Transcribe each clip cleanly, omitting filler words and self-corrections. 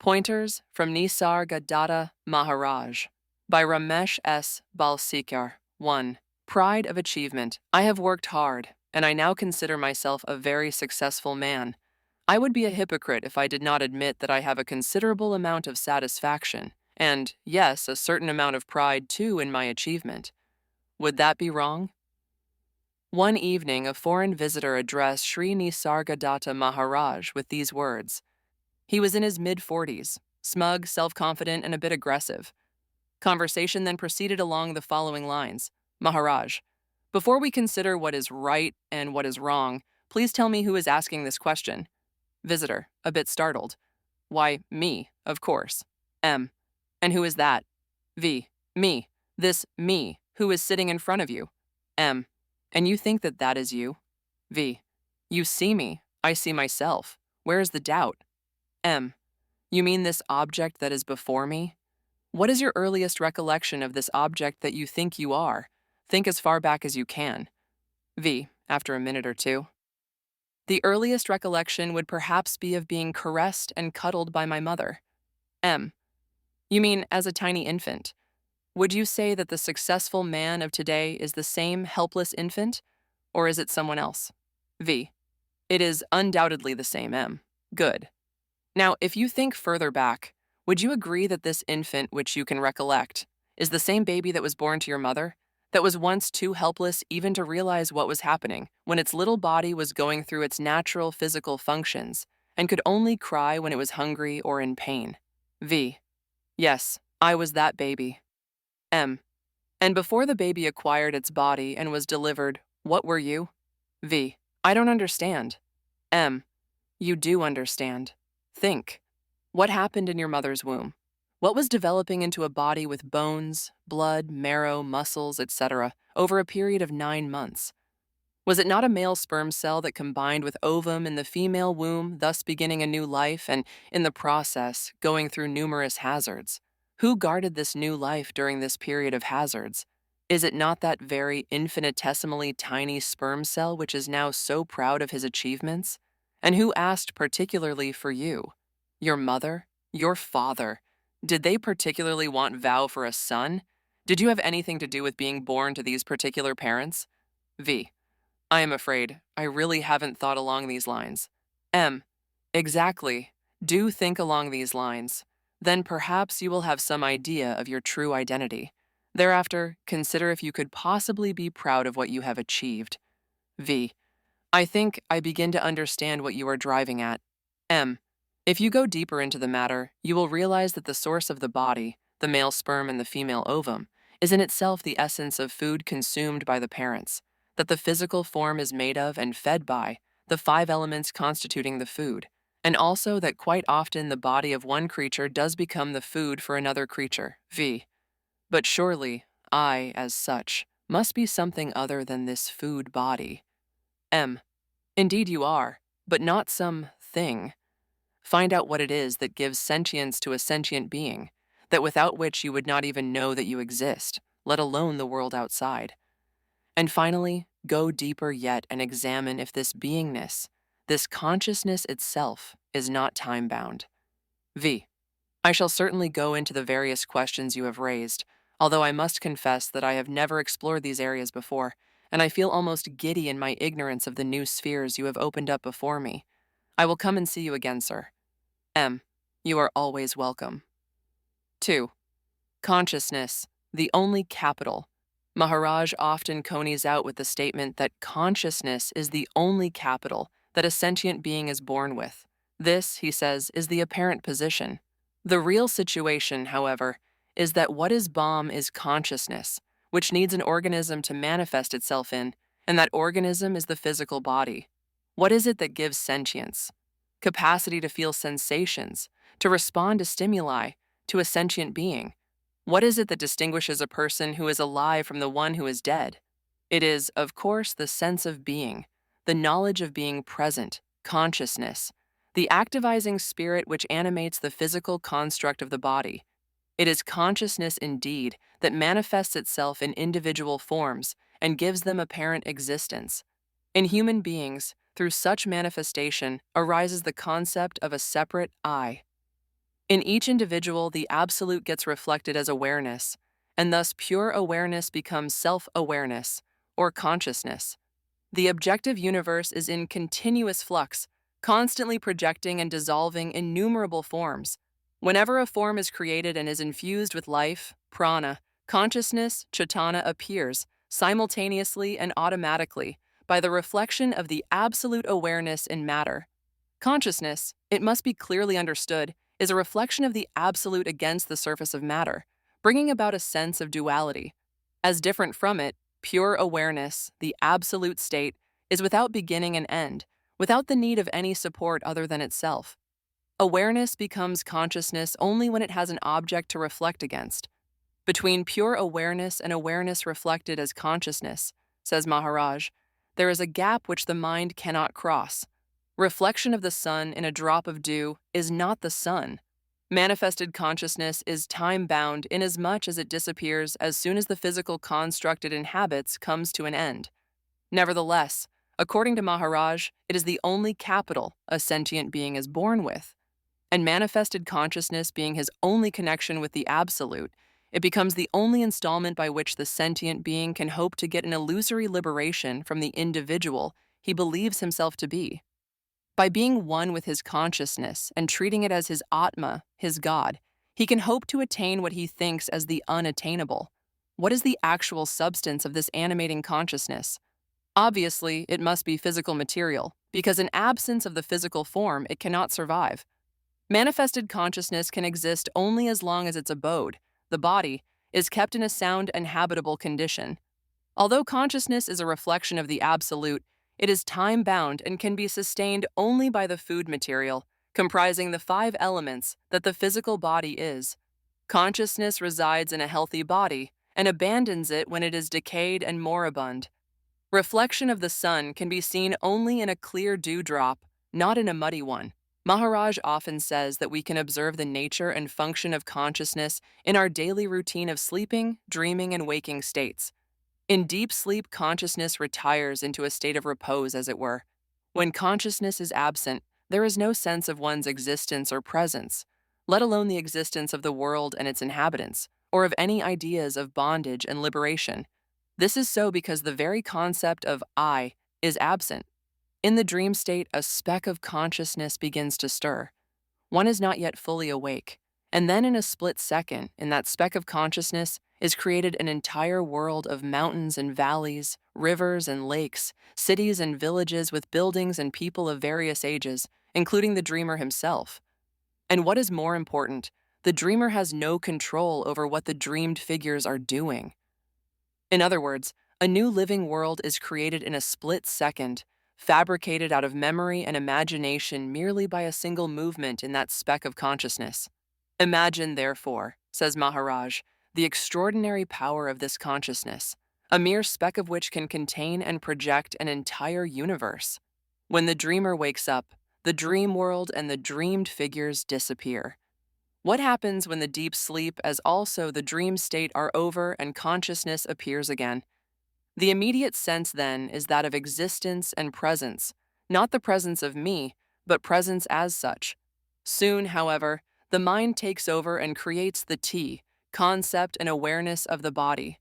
Pointers from Nisargadatta Maharaj by Ramesh S. Balsekar. 1. Pride of achievement. I have worked hard, and I now consider myself a very successful man. I would be a hypocrite if I did not admit that I have a considerable amount of satisfaction, and, yes, a certain amount of pride too in my achievement. Would that be wrong? One evening, a foreign visitor addressed Sri Nisargadatta Maharaj with these words. He was in his mid-40s, smug, self-confident, and a bit aggressive. Conversation then proceeded along the following lines. Maharaj, before we consider what is right and what is wrong, please tell me who is asking this question. Visitor, a bit startled. Why, me, of course. M. And who is that? V. Me. This me, who is sitting in front of you. M. And you think that that is you? V. You see me. I see myself. Where is the doubt? M. You mean this object that is before me? What is your earliest recollection of this object that you think you are? Think as far back as you can. V. After a minute or two. The earliest recollection would perhaps be of being caressed and cuddled by my mother. M. You mean as a tiny infant? Would you say that the successful man of today is the same helpless infant, or is it someone else? V. It is undoubtedly the same. M. Good. Now, if you think further back, would you agree that this infant which you can recollect is the same baby that was born to your mother, that was once too helpless even to realize what was happening when its little body was going through its natural physical functions and could only cry when it was hungry or in pain? V. Yes, I was that baby. M. And before the baby acquired its body and was delivered, what were you? V. I don't understand. M. You do understand. Think. What happened in your mother's womb? What was developing into a body with bones, blood, marrow, muscles, etc., over a period of 9 months? Was it not a male sperm cell that combined with ovum in the female womb, thus beginning a new life and, in the process, going through numerous hazards? Who guarded this new life during this period of hazards? Is it not that very infinitesimally tiny sperm cell which is now so proud of his achievements? And who asked particularly for you? Your mother? Your father? Did they particularly want vow for a son? Did you have anything to do with being born to these particular parents? V. I am afraid I really haven't thought along these lines. M. Exactly. Do think along these lines. Then perhaps you will have some idea of your true identity. Thereafter, consider if you could possibly be proud of what you have achieved. V. I think I begin to understand what you are driving at. M. If you go deeper into the matter, you will realize that the source of the body, the male sperm and the female ovum, is in itself the essence of food consumed by the parents, that the physical form is made of and fed by the 5 elements constituting the food, and also that quite often the body of one creature does become the food for another creature. V. But surely, I, as such, must be something other than this food body. M. Indeed you are, but not some thing. Find out what it is that gives sentience to a sentient being, that without which you would not even know that you exist, let alone the world outside. And finally, go deeper yet and examine if this beingness, this consciousness itself, is not time-bound. V. I shall certainly go into the various questions you have raised, although I must confess that I have never explored these areas before, and I feel almost giddy in my ignorance of the new spheres you have opened up before me. I will come and see you again, sir. M. You are always welcome. 2. Consciousness, the only capital. Maharaj often conies out with the statement that consciousness is the only capital that a sentient being is born with. This, he says, is the apparent position. The real situation, however, is that what is bomb is consciousness, which needs an organism to manifest itself in, and that organism is the physical body. What is it that gives sentience? Capacity to feel sensations, to respond to stimuli, to a sentient being. What is it that distinguishes a person who is alive from the one who is dead? It is, of course, the sense of being, the knowledge of being present, consciousness, the activizing spirit which animates the physical construct of the body. It is consciousness indeed that manifests itself in individual forms and gives them apparent existence. In human beings, through such manifestation arises the concept of a separate I. In each individual, the absolute gets reflected as awareness, and thus pure awareness becomes self-awareness, or consciousness. The objective universe is in continuous flux, constantly projecting and dissolving innumerable forms. Whenever a form is created and is infused with life, prana, consciousness, chaitanya appears, simultaneously and automatically, by the reflection of the absolute awareness in matter. Consciousness, it must be clearly understood, is a reflection of the absolute against the surface of matter, bringing about a sense of duality. As different from it, pure awareness, the absolute state, is without beginning and end, without the need of any support other than itself. Awareness becomes consciousness only when it has an object to reflect against. Between pure awareness and awareness reflected as consciousness, says Maharaj, there is a gap which the mind cannot cross. Reflection of the sun in a drop of dew is not the sun. Manifested consciousness is time-bound inasmuch as it disappears as soon as the physical construct it inhabits comes to an end. Nevertheless, according to Maharaj, it is the only capital a sentient being is born with. And manifested consciousness being his only connection with the absolute, it becomes the only installment by which the sentient being can hope to get an illusory liberation from the individual he believes himself to be. By being one with his consciousness and treating it as his Atma, his God, he can hope to attain what he thinks as the unattainable. What is the actual substance of this animating consciousness? Obviously, it must be physical material, because in absence of the physical form, it cannot survive. Manifested consciousness can exist only as long as its abode, the body, is kept in a sound and habitable condition. Although consciousness is a reflection of the absolute, it is time-bound and can be sustained only by the food material, comprising the 5 elements that the physical body is. Consciousness resides in a healthy body and abandons it when it is decayed and moribund. Reflection of the sun can be seen only in a clear dewdrop, not in a muddy one. Maharaj often says that we can observe the nature and function of consciousness in our daily routine of sleeping, dreaming, and waking states. In deep sleep, consciousness retires into a state of repose, as it were. When consciousness is absent, there is no sense of one's existence or presence, let alone the existence of the world and its inhabitants, or of any ideas of bondage and liberation. This is so because the very concept of I is absent. In the dream state, a speck of consciousness begins to stir. One is not yet fully awake, and then in a split second, in that speck of consciousness, is created an entire world of mountains and valleys, rivers and lakes, cities and villages with buildings and people of various ages, including the dreamer himself. And what is more important, the dreamer has no control over what the dreamed figures are doing. In other words, a new living world is created in a split second, fabricated out of memory and imagination merely by a single movement in that speck of consciousness. Imagine, therefore, says Maharaj, the extraordinary power of this consciousness, a mere speck of which can contain and project an entire universe. When the dreamer wakes up, the dream world and the dreamed figures disappear. What happens when the deep sleep as also the dream state are over and consciousness appears again? The immediate sense then is that of existence and presence, not the presence of me, but presence as such. Soon, however, the mind takes over and creates the T, concept and awareness of the body.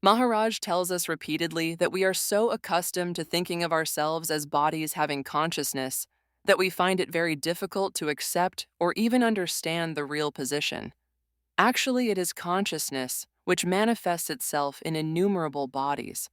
Maharaj tells us repeatedly that we are so accustomed to thinking of ourselves as bodies having consciousness that we find it very difficult to accept or even understand the real position. Actually, it is consciousness which manifests itself in innumerable bodies.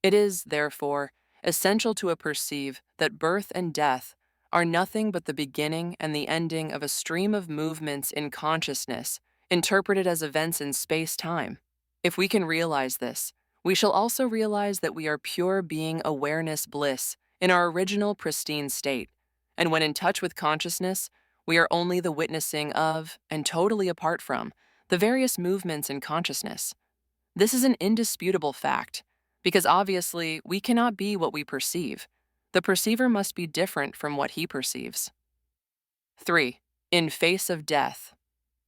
It is, therefore, essential to perceive that birth and death are nothing but the beginning and the ending of a stream of movements in consciousness, interpreted as events in space-time. If we can realize this, we shall also realize that we are pure being awareness bliss in our original pristine state, and when in touch with consciousness, we are only the witnessing of, and totally apart from, the various movements in consciousness. This is an indisputable fact, because obviously we cannot be what we perceive. The perceiver must be different from what he perceives. 3. In face of death.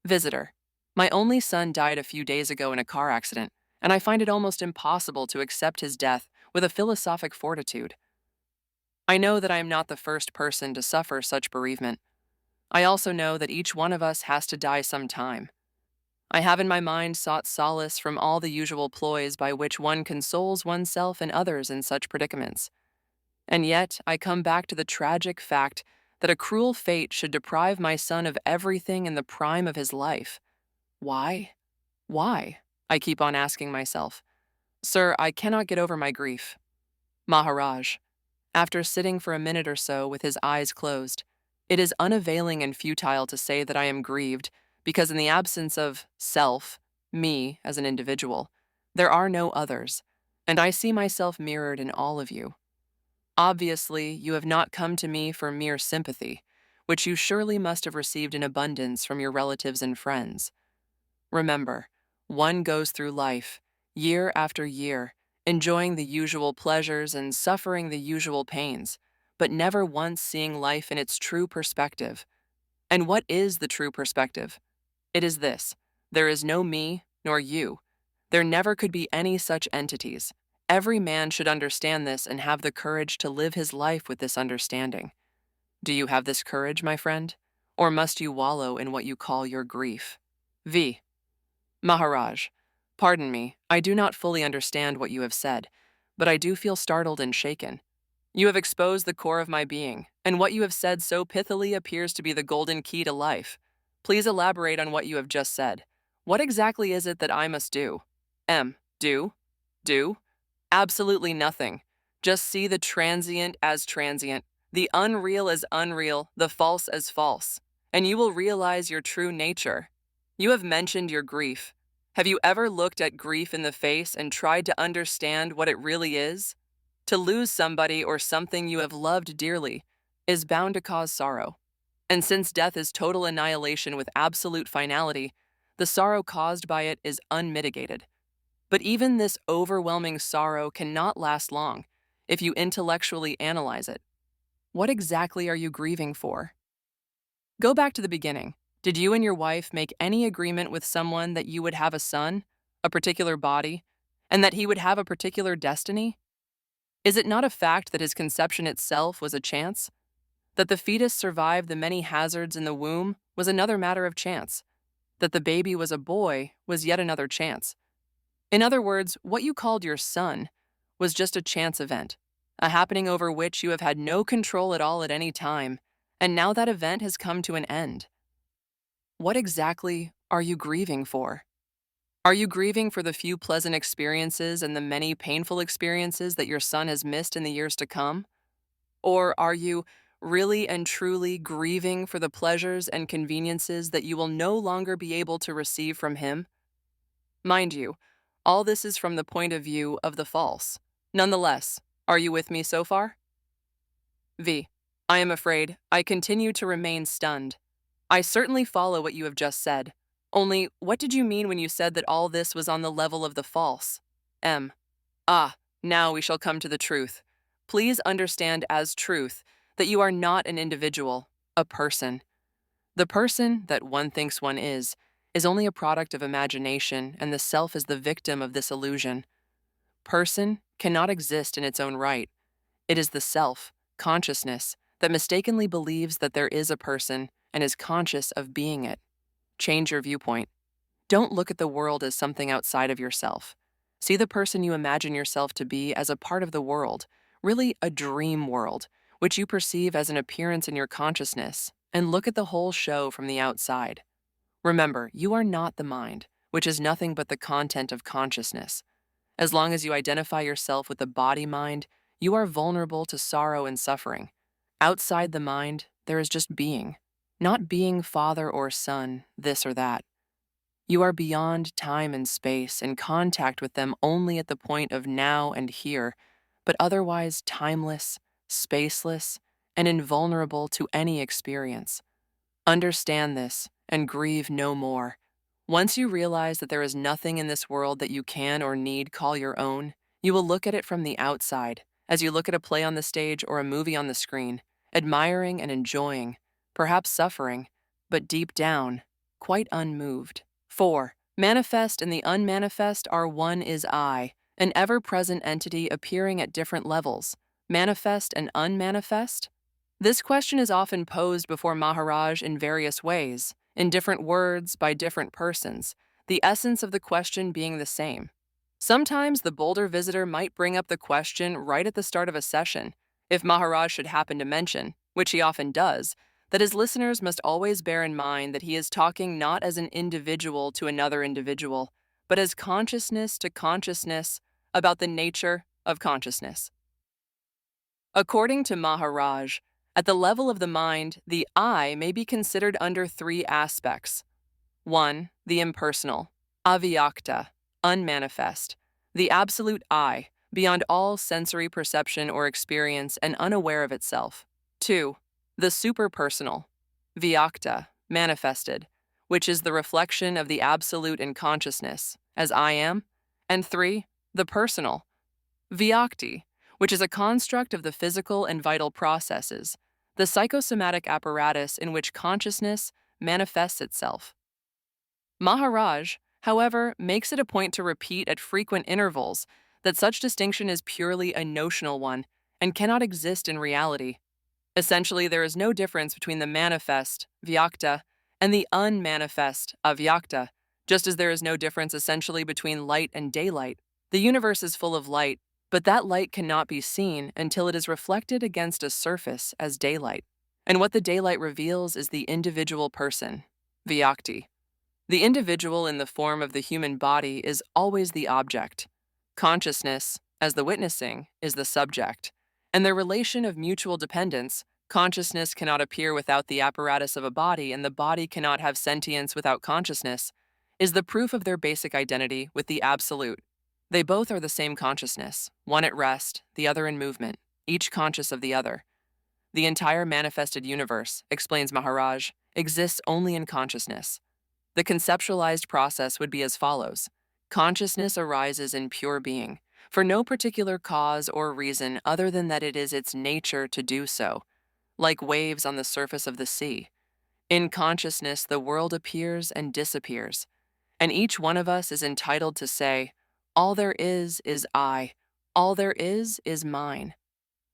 Visitor. My only son died a few days ago in a car accident, and I find it almost impossible to accept his death with a philosophic fortitude. I know that I am not the first person to suffer such bereavement. I also know that each one of us has to die sometime. I have in my mind sought solace from all the usual ploys by which one consoles oneself and others in such predicaments. And yet I come back to the tragic fact that a cruel fate should deprive my son of everything in the prime of his life. Why? Why? I keep on asking myself. Sir, I cannot get over my grief. Maharaj, after sitting for a minute or so with his eyes closed, it is unavailing and futile to say that I am grieved, because in the absence of self, me as an individual, there are no others, and I see myself mirrored in all of you. Obviously, you have not come to me for mere sympathy, which you surely must have received in abundance from your relatives and friends. Remember, one goes through life, year after year, enjoying the usual pleasures and suffering the usual pains, but never once seeing life in its true perspective. And what is the true perspective? It is this: there is no me nor you. There never could be any such entities. Every man should understand this and have the courage to live his life with this understanding. Do you have this courage, my friend? Or must you wallow in what you call your grief? V. Maharaj, pardon me, I do not fully understand what you have said, but I do feel startled and shaken. You have exposed the core of my being, and what you have said so pithily appears to be the golden key to life. Please elaborate on what you have just said. What exactly is it that I must do? M. Do? Do? Absolutely nothing. Just see the transient as transient, the unreal as unreal, the false as false, and you will realize your true nature. You have mentioned your grief. Have you ever looked at grief in the face and tried to understand what it really is? To lose somebody or something you have loved dearly is bound to cause sorrow. And since death is total annihilation with absolute finality, the sorrow caused by it is unmitigated. But even this overwhelming sorrow cannot last long if you intellectually analyze it. What exactly are you grieving for? Go back to the beginning. Did you and your wife make any agreement with someone that you would have a son, a particular body, and that he would have a particular destiny? Is it not a fact that his conception itself was a chance? That the fetus survived the many hazards in the womb was another matter of chance. That the baby was a boy was yet another chance. In other words, what you called your son was just a chance event, a happening over which you have had no control at all at any time, and now that event has come to an end. What exactly are you grieving for? Are you grieving for the few pleasant experiences and the many painful experiences that your son has missed in the years to come? Or are you really and truly grieving for the pleasures and conveniences that you will no longer be able to receive from him? Mind you, all this is from the point of view of the false. Nonetheless, are you with me so far? V. I am afraid I continue to remain stunned. I certainly follow what you have just said. Only, what did you mean when you said that all this was on the level of the false? M. Ah, now we shall come to the truth. Please understand as truth that you are not an individual, a person. The person that one thinks one is only a product of imagination, and the self is the victim of this illusion. Person cannot exist in its own right. It is the self, consciousness, that mistakenly believes that there is a person and is conscious of being it. Change your viewpoint. Don't look at the world as something outside of yourself. See the person you imagine yourself to be as a part of the world, really a dream world, which you perceive as an appearance in your consciousness, and look at the whole show from the outside. Remember, you are not the mind, which is nothing but the content of consciousness. As long as you identify yourself with the body-mind, you are vulnerable to sorrow and suffering. Outside the mind, there is just being, not being father or son, this or that. You are beyond time and space, in contact with them only at the point of now and here, but otherwise timeless, spaceless, and invulnerable to any experience. Understand this and grieve no more. Once you realize that there is nothing in this world that you can or need call your own, you will look at it from the outside, as you look at a play on the stage or a movie on the screen, admiring and enjoying, perhaps suffering, but deep down, quite unmoved. 4. Manifest and the unmanifest are one is I, an ever-present entity appearing at different levels. Manifest and unmanifest? This question is often posed before Maharaj in various ways, in different words by different persons, the essence of the question being the same. Sometimes the bolder visitor might bring up the question right at the start of a session, if Maharaj should happen to mention, which he often does, that his listeners must always bear in mind that he is talking not as an individual to another individual, but as consciousness to consciousness about the nature of consciousness. According to Maharaj, at the level of the mind, the I may be considered under three aspects. 1. The impersonal, avyakta, unmanifest, the absolute I, beyond all sensory perception or experience and unaware of itself. 2. The superpersonal, vyakta, manifested, which is the reflection of the absolute in consciousness, as I am. And 3. The personal, vyakti, which is a construct of the physical and vital processes, the psychosomatic apparatus in which consciousness manifests itself. Maharaj, however, makes it a point to repeat at frequent intervals that such distinction is purely a notional one and cannot exist in reality. Essentially, there is no difference between the manifest, vyakta, and the unmanifest, avyakta, just as there is no difference essentially between light and daylight. The universe is full of light, but that light cannot be seen until it is reflected against a surface as daylight. And what the daylight reveals is the individual person, vyakti. The individual in the form of the human body is always the object. Consciousness, as the witnessing, is the subject. And their relation of mutual dependence, consciousness cannot appear without the apparatus of a body, and the body cannot have sentience without consciousness, is the proof of their basic identity with the Absolute. They both are the same consciousness, one at rest, the other in movement, each conscious of the other. The entire manifested universe, explains Maharaj, exists only in consciousness. The conceptualized process would be as follows. Consciousness arises in pure being, for no particular cause or reason other than that it is its nature to do so, like waves on the surface of the sea. In consciousness, the world appears and disappears, and each one of us is entitled to say, all there is I, all there is mine.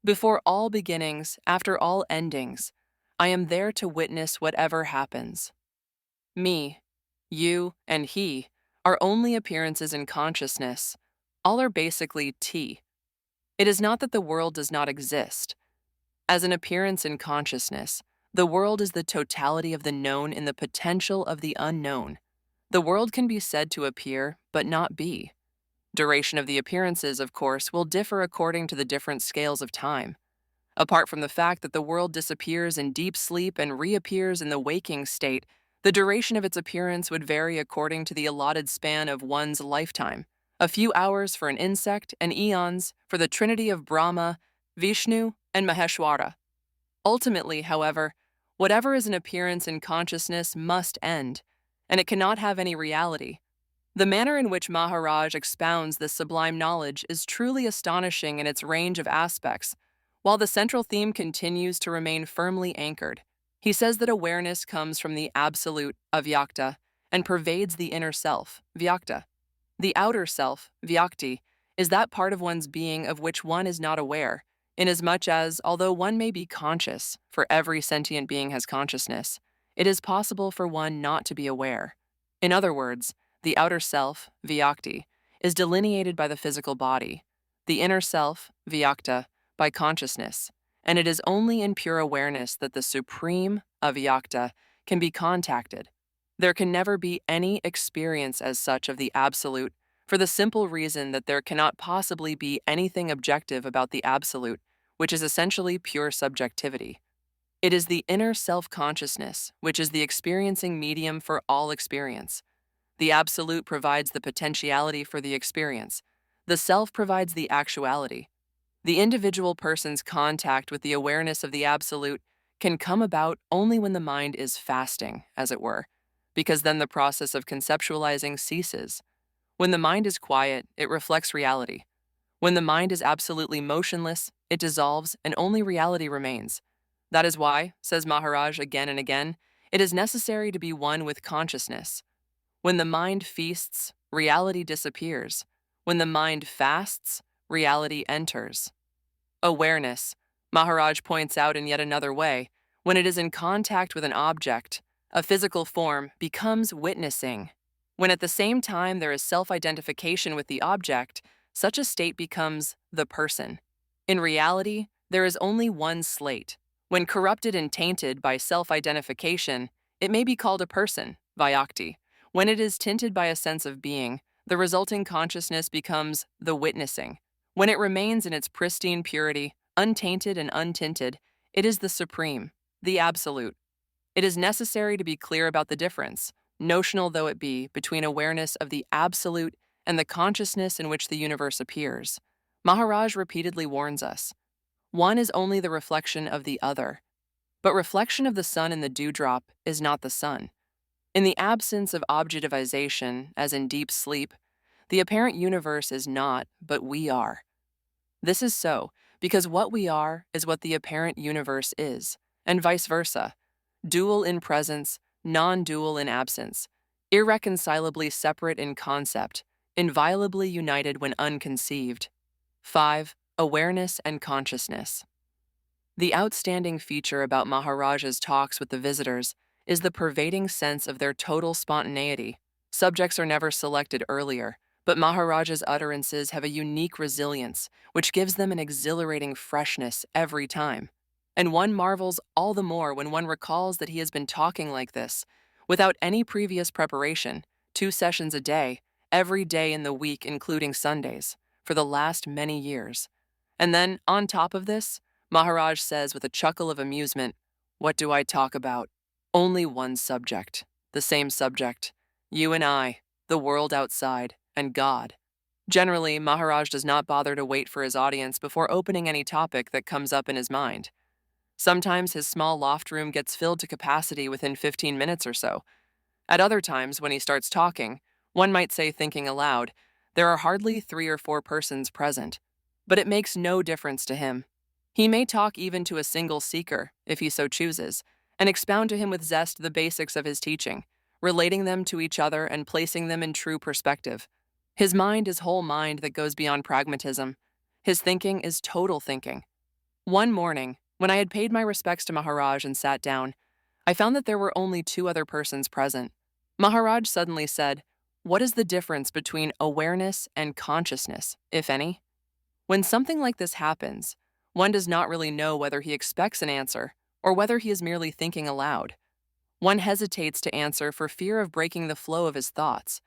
Before all beginnings, after all endings, I am there to witness whatever happens. Me, you, and he are only appearances in consciousness. All are basically T. It is not that the world does not exist. As an appearance in consciousness, the world is the totality of the known in the potential of the unknown. The world can be said to appear, but not be. Duration of the appearances, of course, will differ according to the different scales of time. Apart from the fact that the world disappears in deep sleep and reappears in the waking state, the duration of its appearance would vary according to the allotted span of one's lifetime. A few hours for an insect and eons for the trinity of Brahma, Vishnu, and Maheshwara. Ultimately, however, whatever is an appearance in consciousness must end, and it cannot have any reality. The manner in which Maharaj expounds this sublime knowledge is truly astonishing in its range of aspects, while the central theme continues to remain firmly anchored. He says that awareness comes from the absolute, avyakta, and pervades the inner self, vyakta. The outer self, vyakti, is that part of one's being of which one is not aware, inasmuch as, although one may be conscious, for every sentient being has consciousness, it is possible for one not to be aware. In other words, the outer self, vyakti, is delineated by the physical body, the inner self, vyakta, by consciousness, and it is only in pure awareness that the supreme, avyakta, can be contacted. There can never be any experience as such of the Absolute, for the simple reason that there cannot possibly be anything objective about the Absolute, which is essentially pure subjectivity. It is the inner self-consciousness, which is the experiencing medium for all experience. The Absolute provides the potentiality for the experience. The self provides the actuality. The individual person's contact with the awareness of the Absolute can come about only when the mind is fasting, as it were, because then the process of conceptualizing ceases. When the mind is quiet, it reflects reality. When the mind is absolutely motionless, it dissolves and only reality remains. That is why, says Maharaj again and again, it is necessary to be one with consciousness. When the mind feasts, reality disappears. When the mind fasts, reality enters. Awareness, Maharaj points out in yet another way, when it is in contact with an object, a physical form becomes witnessing. When at the same time there is self-identification with the object, such a state becomes the person. In reality, there is only one slate. When corrupted and tainted by self-identification, it may be called a person, vyakti. When it is tinted by a sense of being, the resulting consciousness becomes the witnessing. When it remains in its pristine purity, untainted and untinted, it is the supreme, the absolute. It is necessary to be clear about the difference, notional though it be, between awareness of the absolute and the consciousness in which the universe appears. Maharaj repeatedly warns us. One is only the reflection of the other. But reflection of the sun in the dewdrop is not the sun. In the absence of objectivization, as in deep sleep, the apparent universe is not, but we are. This is so because what we are is what the apparent universe is, and vice versa. Dual in presence, non-dual in absence, irreconcilably separate in concept, inviolably united when unconceived. 5. Awareness and consciousness. The outstanding feature about Maharaj's talks with the visitors is the pervading sense of their total spontaneity. Subjects are never selected earlier, but Maharaj's utterances have a unique resilience, which gives them an exhilarating freshness every time. And one marvels all the more when one recalls that he has been talking like this, without any previous preparation, 2 sessions a day, every day in the week including Sundays, for the last many years. And then, on top of this, Maharaj says with a chuckle of amusement, "What do I talk about? Only one subject, the same subject, you and I, the world outside, and God." Generally, Maharaj does not bother to wait for his audience before opening any topic that comes up in his mind. Sometimes his small loft room gets filled to capacity within 15 minutes or so. At other times, when he starts talking, one might say thinking aloud, there are hardly 3 or 4 persons present. But it makes no difference to him. He may talk even to a single seeker, if he so chooses, and expound to him with zest the basics of his teaching, relating them to each other and placing them in true perspective. His mind is whole mind that goes beyond pragmatism. His thinking is total thinking. One morning, when I had paid my respects to Maharaj and sat down, I found that there were only 2 other persons present. Maharaj suddenly said, "What is the difference between awareness and consciousness, if any?" When something like this happens, one does not really know whether he expects an answer or whether he is merely thinking aloud. One hesitates to answer for fear of breaking the flow of his thoughts.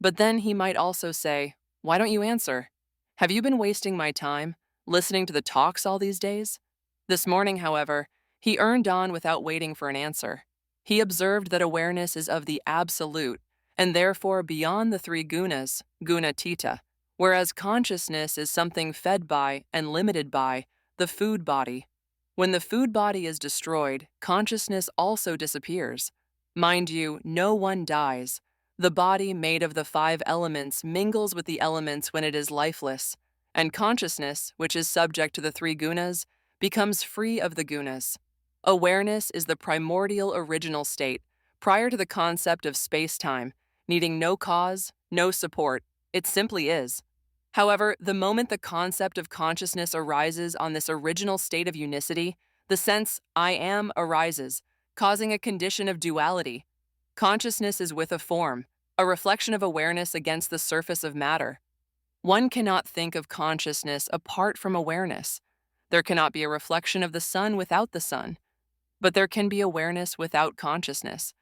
But then he might also say, "Why don't you answer? Have you been wasting my time, listening to the talks all these days?" This morning, however, he earned on without waiting for an answer. He observed that awareness is of the absolute, and therefore beyond the 3 gunas, gunatita, whereas consciousness is something fed by and limited by the food body. When the food body is destroyed, consciousness also disappears. Mind you, no one dies. The body made of the 5 elements mingles with the elements when it is lifeless, and consciousness, which is subject to the 3 gunas, becomes free of the gunas. Awareness is the primordial original state, prior to the concept of space-time, needing no cause, no support. It simply is. However, the moment the concept of consciousness arises on this original state of unicity, the sense "I am" arises, causing a condition of duality. Consciousness is with a form, a reflection of awareness against the surface of matter. One cannot think of consciousness apart from awareness. There cannot be a reflection of the sun without the sun. But there can be awareness without consciousness.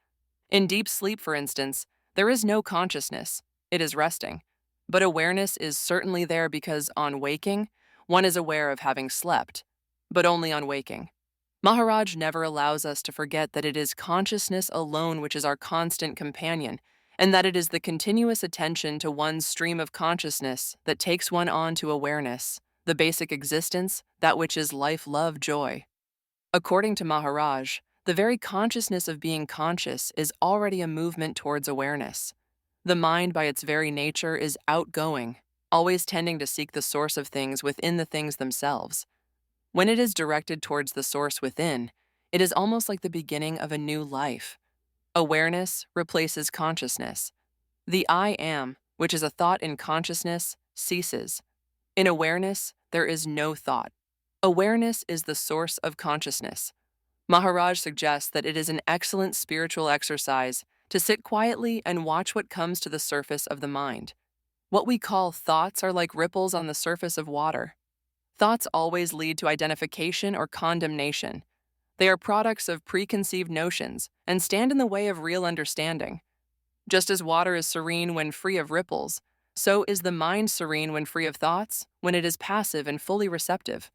In deep sleep, for instance, there is no consciousness. It is resting. But awareness is certainly there because, on waking, one is aware of having slept, but only on waking. Maharaj never allows us to forget that it is consciousness alone which is our constant companion, and that it is the continuous attention to one's stream of consciousness that takes one on to awareness, the basic existence, that which is life, love, joy. According to Maharaj, the very consciousness of being conscious is already a movement towards awareness. The mind, by its very nature, is outgoing, always tending to seek the source of things within the things themselves. When it is directed towards the source within, it is almost like the beginning of a new life. Awareness replaces consciousness. The I am, which is a thought in consciousness, ceases. In awareness, there is no thought. Awareness is the source of consciousness. Maharaj suggests that it is an excellent spiritual exercise to sit quietly and watch what comes to the surface of the mind. What we call thoughts are like ripples on the surface of water. Thoughts always lead to identification or condemnation. They are products of preconceived notions and stand in the way of real understanding. Just as water is serene when free of ripples, so is the mind serene when free of thoughts, when it is passive and fully receptive.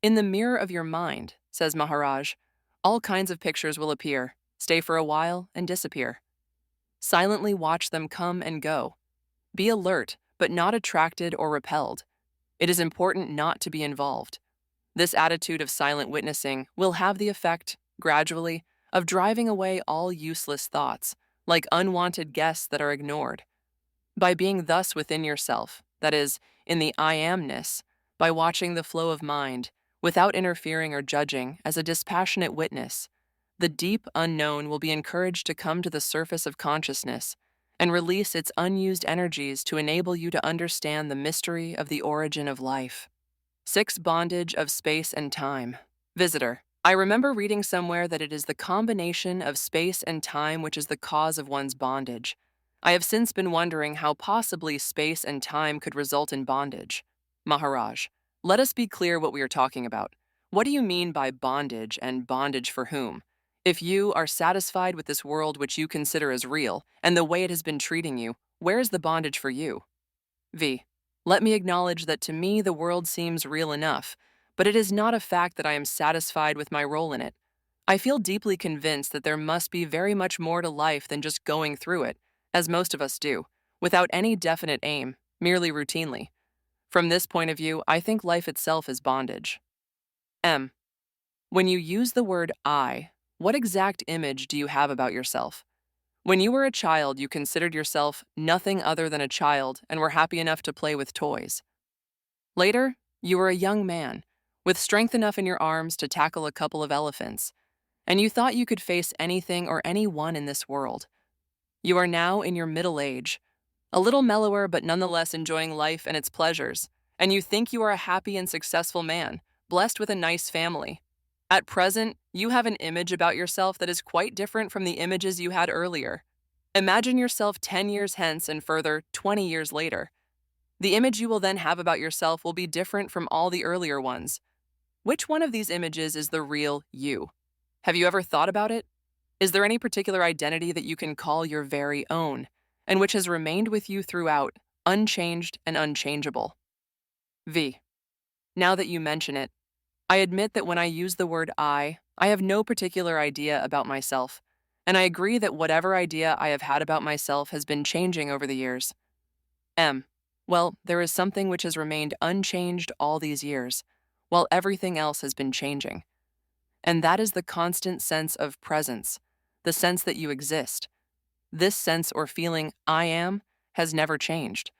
In the mirror of your mind, says Maharaj, all kinds of pictures will appear, stay for a while, and disappear. Silently watch them come and go. Be alert, but not attracted or repelled. It is important not to be involved. This attitude of silent witnessing will have the effect, gradually, of driving away all useless thoughts, like unwanted guests that are ignored. By being thus within yourself, that is, in the I amness, by watching the flow of mind, without interfering or judging, as a dispassionate witness, the deep unknown will be encouraged to come to the surface of consciousness and release its unused energies to enable you to understand the mystery of the origin of life. 6. Bondage of space and time. Visitor, I remember reading somewhere that it is the combination of space and time which is the cause of one's bondage. I have since been wondering how possibly space and time could result in bondage. Maharaj, let us be clear what we are talking about. What do you mean by bondage, and bondage for whom? If you are satisfied with this world which you consider as real, and the way it has been treating you, where is the bondage for you? V. Let me acknowledge that to me the world seems real enough, but it is not a fact that I am satisfied with my role in it. I feel deeply convinced that there must be very much more to life than just going through it, as most of us do, without any definite aim, merely routinely. From this point of view, I think life itself is bondage. M. When you use the word I, what exact image do you have about yourself? When you were a child, you considered yourself nothing other than a child and were happy enough to play with toys. Later, you were a young man, with strength enough in your arms to tackle a couple of elephants, and you thought you could face anything or anyone in this world. You are now in your middle age, a little mellower but nonetheless enjoying life and its pleasures, and you think you are a happy and successful man, blessed with a nice family. At present, you have an image about yourself that is quite different from the images you had earlier. Imagine yourself 10 years hence and further 20 years later. The image you will then have about yourself will be different from all the earlier ones. Which one of these images is the real you? Have you ever thought about it? Is there any particular identity that you can call your very own, and which has remained with you throughout, unchanged and unchangeable? V. Now that you mention it, I admit that when I use the word I have no particular idea about myself, and I agree that whatever idea I have had about myself has been changing over the years. M. Well, there is something which has remained unchanged all these years, while everything else has been changing. And that is the constant sense of presence, the sense that you exist. This sense or feeling, I am, has never changed.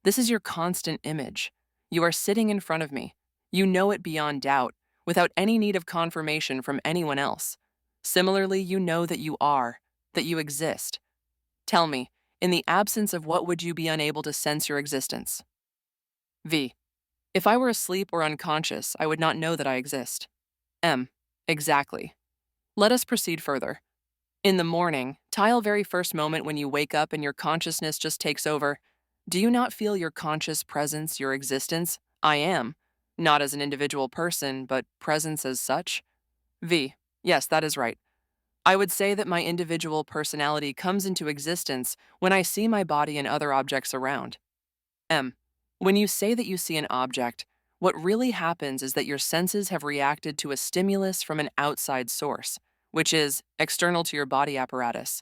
This is your constant image. You are sitting in front of me. You know it beyond doubt, without any need of confirmation from anyone else. Similarly, you know that you are, that you exist. Tell me, in the absence of what would you be unable to sense your existence? V. If I were asleep or unconscious, I would not know that I exist. M. Exactly. Let us proceed further. In the morning, tile very first moment when you wake up and your consciousness just takes over, do you not feel your conscious presence, your existence? I am. Not as an individual person, but presence as such? V. Yes, that is right. I would say that my individual personality comes into existence when I see my body and other objects around. M. When you say that you see an object, what really happens is that your senses have reacted to a stimulus from an outside source, which is external to your body apparatus.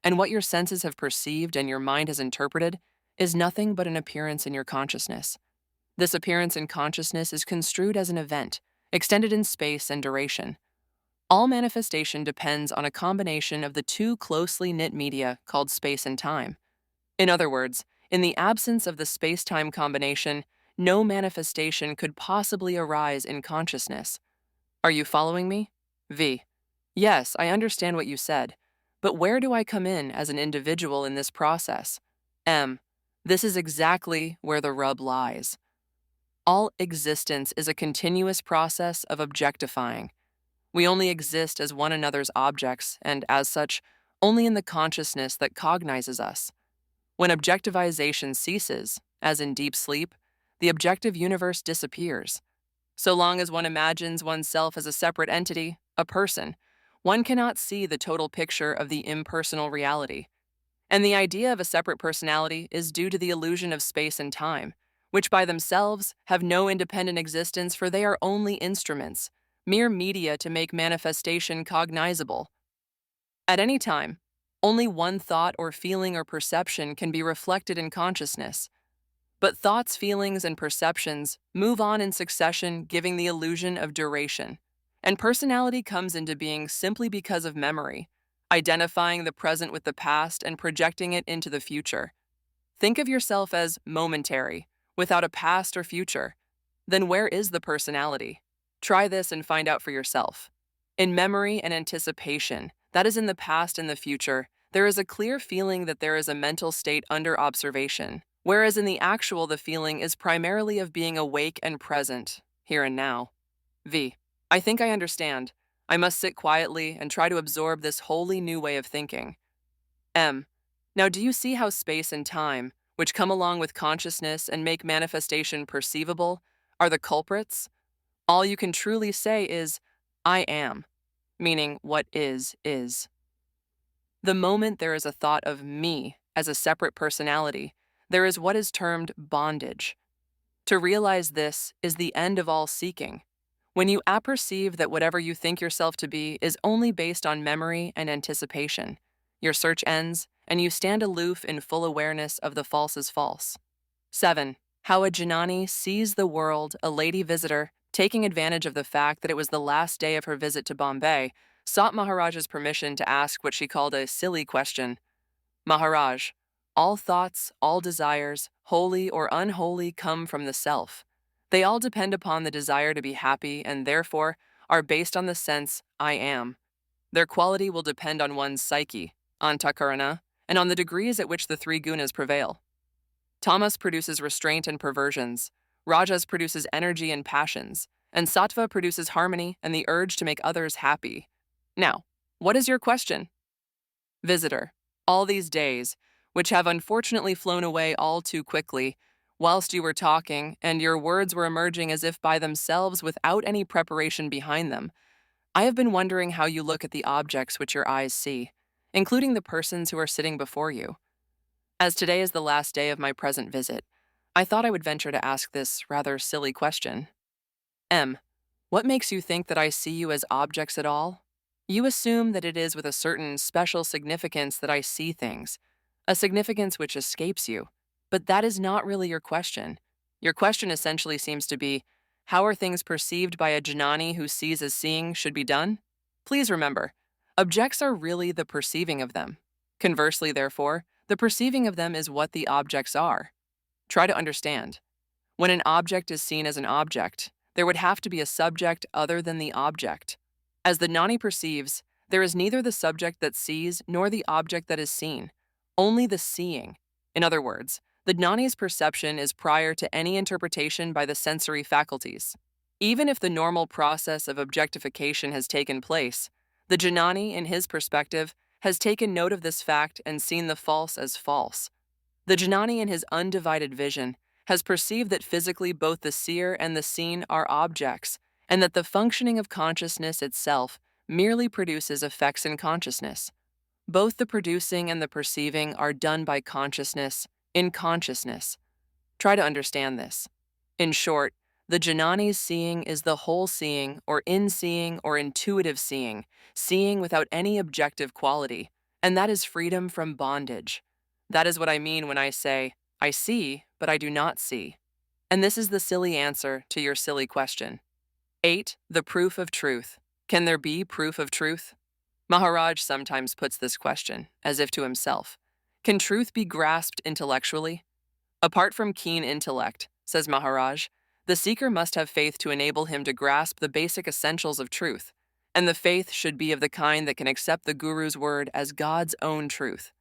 And what your senses have perceived and your mind has interpreted is nothing but an appearance in your consciousness. This appearance in consciousness is construed as an event, extended in space and duration. All manifestation depends on a combination of the two closely knit media called space and time. In other words, in the absence of the space-time combination, no manifestation could possibly arise in consciousness. Are you following me? V. Yes, I understand what you said, but where do I come in as an individual in this process? M. This is exactly where the rub lies. All existence is a continuous process of objectifying. We only exist as one another's objects, and as such, only in the consciousness that cognizes us. When objectivization ceases, as in deep sleep, the objective universe disappears. So long as one imagines oneself as a separate entity, a person, one cannot see the total picture of the impersonal reality. And the idea of a separate personality is due to the illusion of space and time, which by themselves have no independent existence, for they are only instruments, mere media to make manifestation cognizable. At any time, only one thought or feeling or perception can be reflected in consciousness. But thoughts, feelings, and perceptions move on in succession, giving the illusion of duration. And personality comes into being simply because of memory, identifying the present with the past and projecting it into the future. Think of yourself as momentary, without a past or future. Then where is the personality? Try this and find out for yourself. In memory and anticipation, that is in the past and the future, there is a clear feeling that there is a mental state under observation, whereas in the actual the feeling is primarily of being awake and present, here and now. V. I think I understand. I must sit quietly and try to absorb this wholly new way of thinking. M. Now do you see how space and time, which come along with consciousness and make manifestation perceivable, are the culprits? All you can truly say is, I am, meaning what is, is. The moment there is a thought of me as a separate personality, there is what is termed bondage. To realize this is the end of all seeking. When you apperceive that whatever you think yourself to be is only based on memory and anticipation, your search ends, and you stand aloof in full awareness of the false is false. 7. How a Janani sees the world, a lady visitor, taking advantage of the fact that it was the last day of her visit to Bombay, sought Maharaj's permission to ask what she called a silly question. Maharaj, all thoughts, all desires, holy or unholy, come from the self. They all depend upon the desire to be happy and therefore are based on the sense, I am. Their quality will depend on one's psyche, antakarana, and on the degrees at which the three gunas prevail. Tamas produces restraint and perversions, Rajas produces energy and passions, and Sattva produces harmony and the urge to make others happy. Now, what is your question? Visitor, all these days, which have unfortunately flown away all too quickly, whilst you were talking and your words were emerging as if by themselves without any preparation behind them, I have been wondering how you look at the objects which your eyes see, including the persons who are sitting before you. As today is the last day of my present visit, I thought I would venture to ask this rather silly question. M. What makes you think that I see you as objects at all? You assume that it is with a certain special significance that I see things, a significance which escapes you. But that is not really your question. Your question essentially seems to be, how are things perceived by a Janani who sees as seeing should be done? Please remember, objects are really the perceiving of them. Conversely, therefore, the perceiving of them is what the objects are. Try to understand. When an object is seen as an object, there would have to be a subject other than the object. As the Jnani perceives, there is neither the subject that sees nor the object that is seen, only the seeing. In other words, the Jnani's perception is prior to any interpretation by the sensory faculties. Even if the normal process of objectification has taken place, the Jnani, in his perspective, has taken note of this fact and seen the false as false. The Jnani, in his undivided vision, has perceived that physically both the seer and the seen are objects, and that the functioning of consciousness itself merely produces effects in consciousness. Both the producing and the perceiving are done by consciousness, in consciousness. Try to understand this. In short, the Jnani's seeing is the whole seeing or intuitive seeing, seeing without any objective quality, and that is freedom from bondage. That is what I mean when I say, I see, but I do not see. And this is the silly answer to your silly question. 8. The proof of truth. Can there be proof of truth? Maharaj sometimes puts this question, as if to himself. Can truth be grasped intellectually? Apart from keen intellect, says Maharaj, the seeker must have faith to enable him to grasp the basic essentials of truth, and the faith should be of the kind that can accept the Guru's word as God's own truth.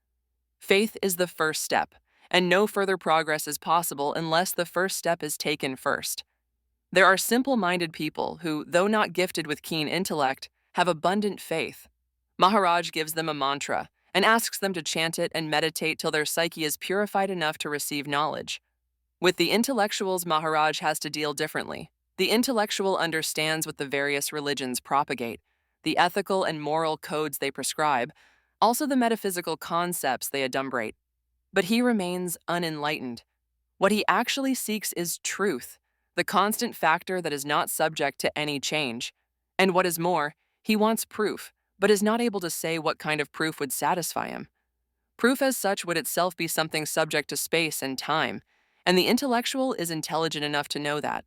Faith is the first step, and no further progress is possible unless the first step is taken first. There are simple-minded people who, though not gifted with keen intellect, have abundant faith. Maharaj gives them a mantra and asks them to chant it and meditate till their psyche is purified enough to receive knowledge. With the intellectuals, Maharaj has to deal differently. The intellectual understands what the various religions propagate, the ethical and moral codes they prescribe, also the metaphysical concepts they adumbrate. But he remains unenlightened. What he actually seeks is truth, the constant factor that is not subject to any change. And what is more, he wants proof, but is not able to say what kind of proof would satisfy him. Proof as such would itself be something subject to space and time, and the intellectual is intelligent enough to know that.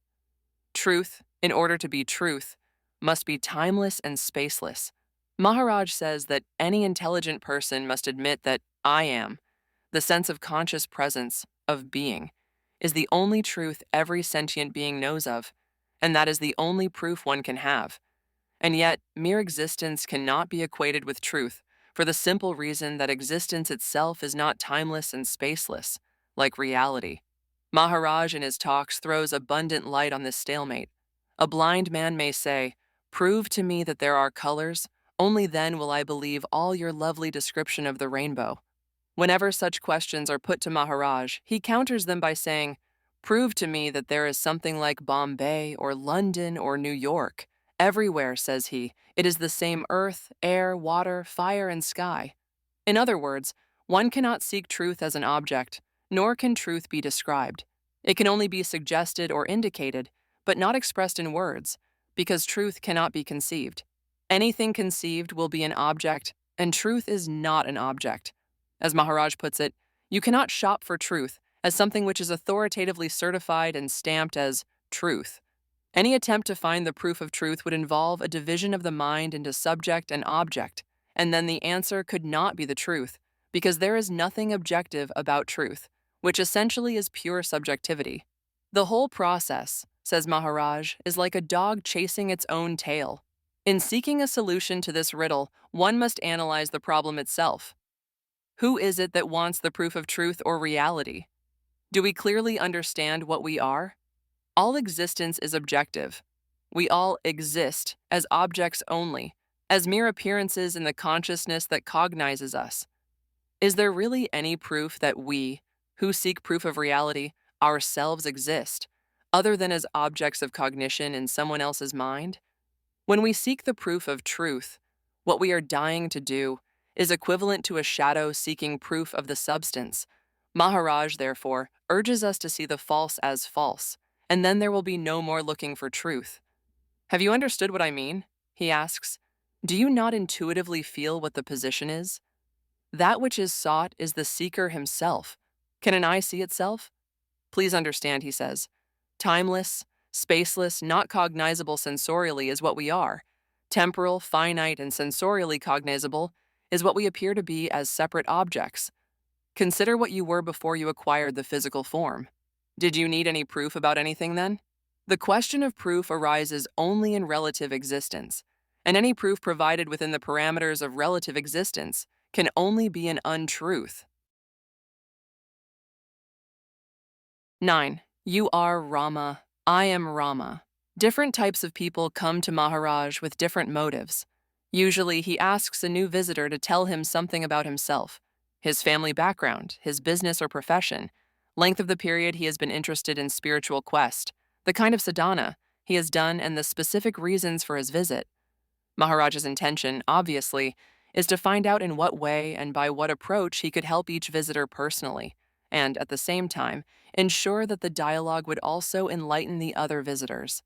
Truth, in order to be truth, must be timeless and spaceless. Maharaj says that any intelligent person must admit that I am, the sense of conscious presence, of being, is the only truth every sentient being knows of, and that is the only proof one can have. And yet, mere existence cannot be equated with truth, for the simple reason that existence itself is not timeless and spaceless, like reality. Maharaj in his talks throws abundant light on this stalemate. A blind man may say, "Prove to me that there are colors, only then will I believe all your lovely description of the rainbow." Whenever such questions are put to Maharaj, he counters them by saying, "Prove to me that there is something like Bombay or London or New York. Everywhere," says he, "it is the same earth, air, water, fire, and sky." In other words, one cannot seek truth as an object, nor can truth be described. It can only be suggested or indicated, but not expressed in words, because truth cannot be conceived. Anything conceived will be an object, and truth is not an object. As Maharaj puts it, you cannot shop for truth as something which is authoritatively certified and stamped as truth. Any attempt to find the proof of truth would involve a division of the mind into subject and object, and then the answer could not be the truth, because there is nothing objective about truth, which essentially is pure subjectivity. The whole process, says Maharaj, is like a dog chasing its own tail. In seeking a solution to this riddle, one must analyze the problem itself. Who is it that wants the proof of truth or reality? Do we clearly understand what we are? All existence is objective. We all exist as objects only, as mere appearances in the consciousness that cognizes us. Is there really any proof that we, who seek proof of reality, ourselves exist, other than as objects of cognition in someone else's mind? When we seek the proof of truth, what we are dying to do is equivalent to a shadow seeking proof of the substance. Maharaj, therefore, urges us to see the false as false, and then there will be no more looking for truth. Have you understood what I mean? He asks. Do you not intuitively feel what the position is? That which is sought is the seeker himself. Can an eye see itself? Please understand, he says. Timeless, spaceless, not cognizable sensorially is what we are. Temporal, finite, and sensorially cognizable is what we appear to be as separate objects. Consider what you were before you acquired the physical form. Did you need any proof about anything then? The question of proof arises only in relative existence, and any proof provided within the parameters of relative existence can only be an untruth. 9. You are Rama. I am Rama. Different types of people come to Maharaj with different motives. Usually, he asks a new visitor to tell him something about himself, his family background, his business or profession, length of the period he has been interested in spiritual quest, the kind of sadhana he has done, and the specific reasons for his visit. Maharaj's intention, obviously, is to find out in what way and by what approach he could help each visitor personally, and, at the same time, ensure that the dialogue would also enlighten the other visitors.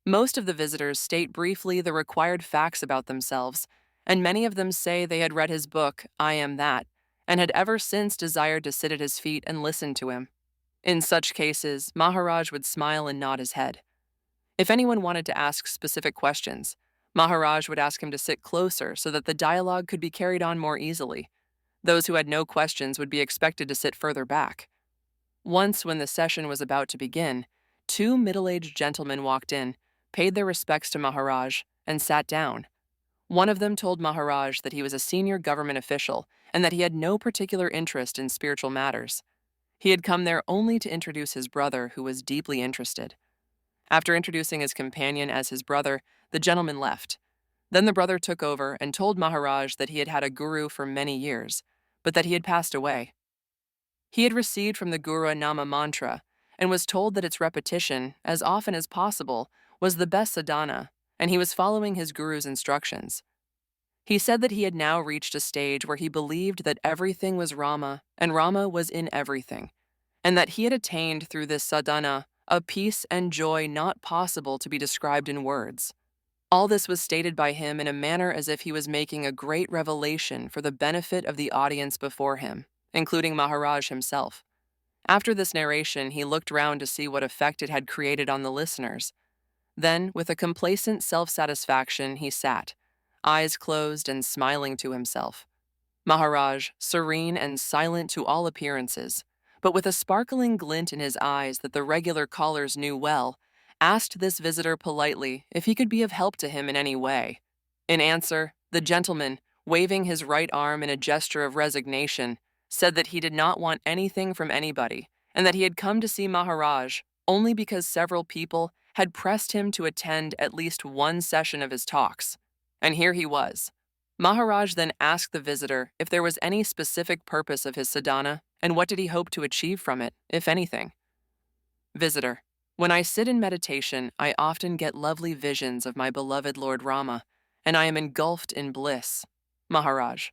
Most of the visitors state briefly the required facts about themselves, and many of them say they had read his book, I Am That, and had ever since desired to sit at his feet and listen to him. In such cases, Maharaj would smile and nod his head. If anyone wanted to ask specific questions, Maharaj would ask him to sit closer so that the dialogue could be carried on more easily. Those who had no questions would be expected to sit further back. Once, when the session was about to begin, 2 middle-aged gentlemen walked in, paid their respects to Maharaj, and sat down. One of them told Maharaj that he was a senior government official and that he had no particular interest in spiritual matters. He had come there only to introduce his brother, who was deeply interested. After introducing his companion as his brother, the gentleman left. Then the brother took over and told Maharaj that he had had a guru for many years, but that he had passed away. He had received from the Guru a Nama mantra and was told that its repetition, as often as possible, was the best sadhana, and he was following his guru's instructions. He said that he had now reached a stage where he believed that everything was Rama and Rama was in everything, and that he had attained through this sadhana a peace and joy not possible to be described in words. All this was stated by him in a manner as if he was making a great revelation for the benefit of the audience before him, including Maharaj himself. After this narration, he looked round to see what effect it had created on the listeners. Then, with a complacent self-satisfaction, he sat, eyes closed and smiling to himself. Maharaj, serene and silent to all appearances, but with a sparkling glint in his eyes that the regular callers knew well, asked this visitor politely if he could be of help to him in any way. In answer, the gentleman, waving his right arm in a gesture of resignation, said that he did not want anything from anybody, and that he had come to see Maharaj only because several people had pressed him to attend at least one session of his talks. And here he was. Maharaj then asked the visitor if there was any specific purpose of his sadhana, and what did he hope to achieve from it, if anything. Visitor: when I sit in meditation, I often get lovely visions of my beloved Lord Rama, and I am engulfed in bliss. Maharaj: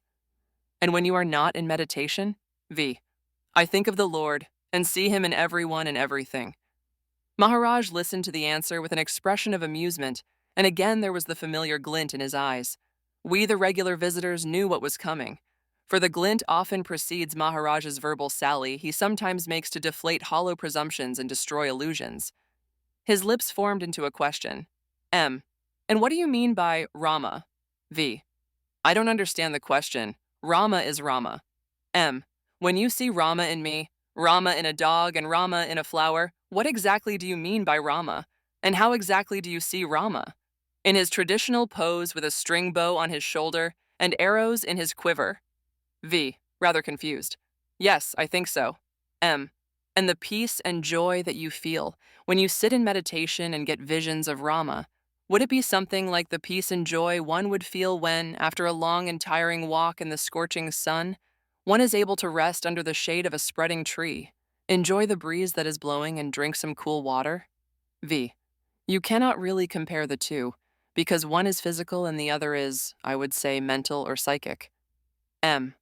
and when you are not in meditation? V: I think of the Lord and see him in everyone and everything. Maharaj listened to the answer with an expression of amusement, and again there was the familiar glint in his eyes. We, the regular visitors, knew what was coming. For the glint often precedes Maharaj's verbal sally he sometimes makes to deflate hollow presumptions and destroy illusions. His lips formed into a question. M: and what do you mean by Rama? V: I don't understand the question. Rama is Rama. M: when you see Rama in me, Rama in a dog, and Rama in a flower, what exactly do you mean by Rama? And how exactly do you see Rama? In his traditional pose with a string bow on his shoulder and arrows in his quiver. V: rather confused. Yes, I think so. M: and the peace and joy that you feel when you sit in meditation and get visions of Rama, would it be something like the peace and joy one would feel when, after a long and tiring walk in the scorching sun, one is able to rest under the shade of a spreading tree, enjoy the breeze that is blowing, and drink some cool water? V: you cannot really compare the two, because one is physical and the other is, I would say, mental or psychic. M: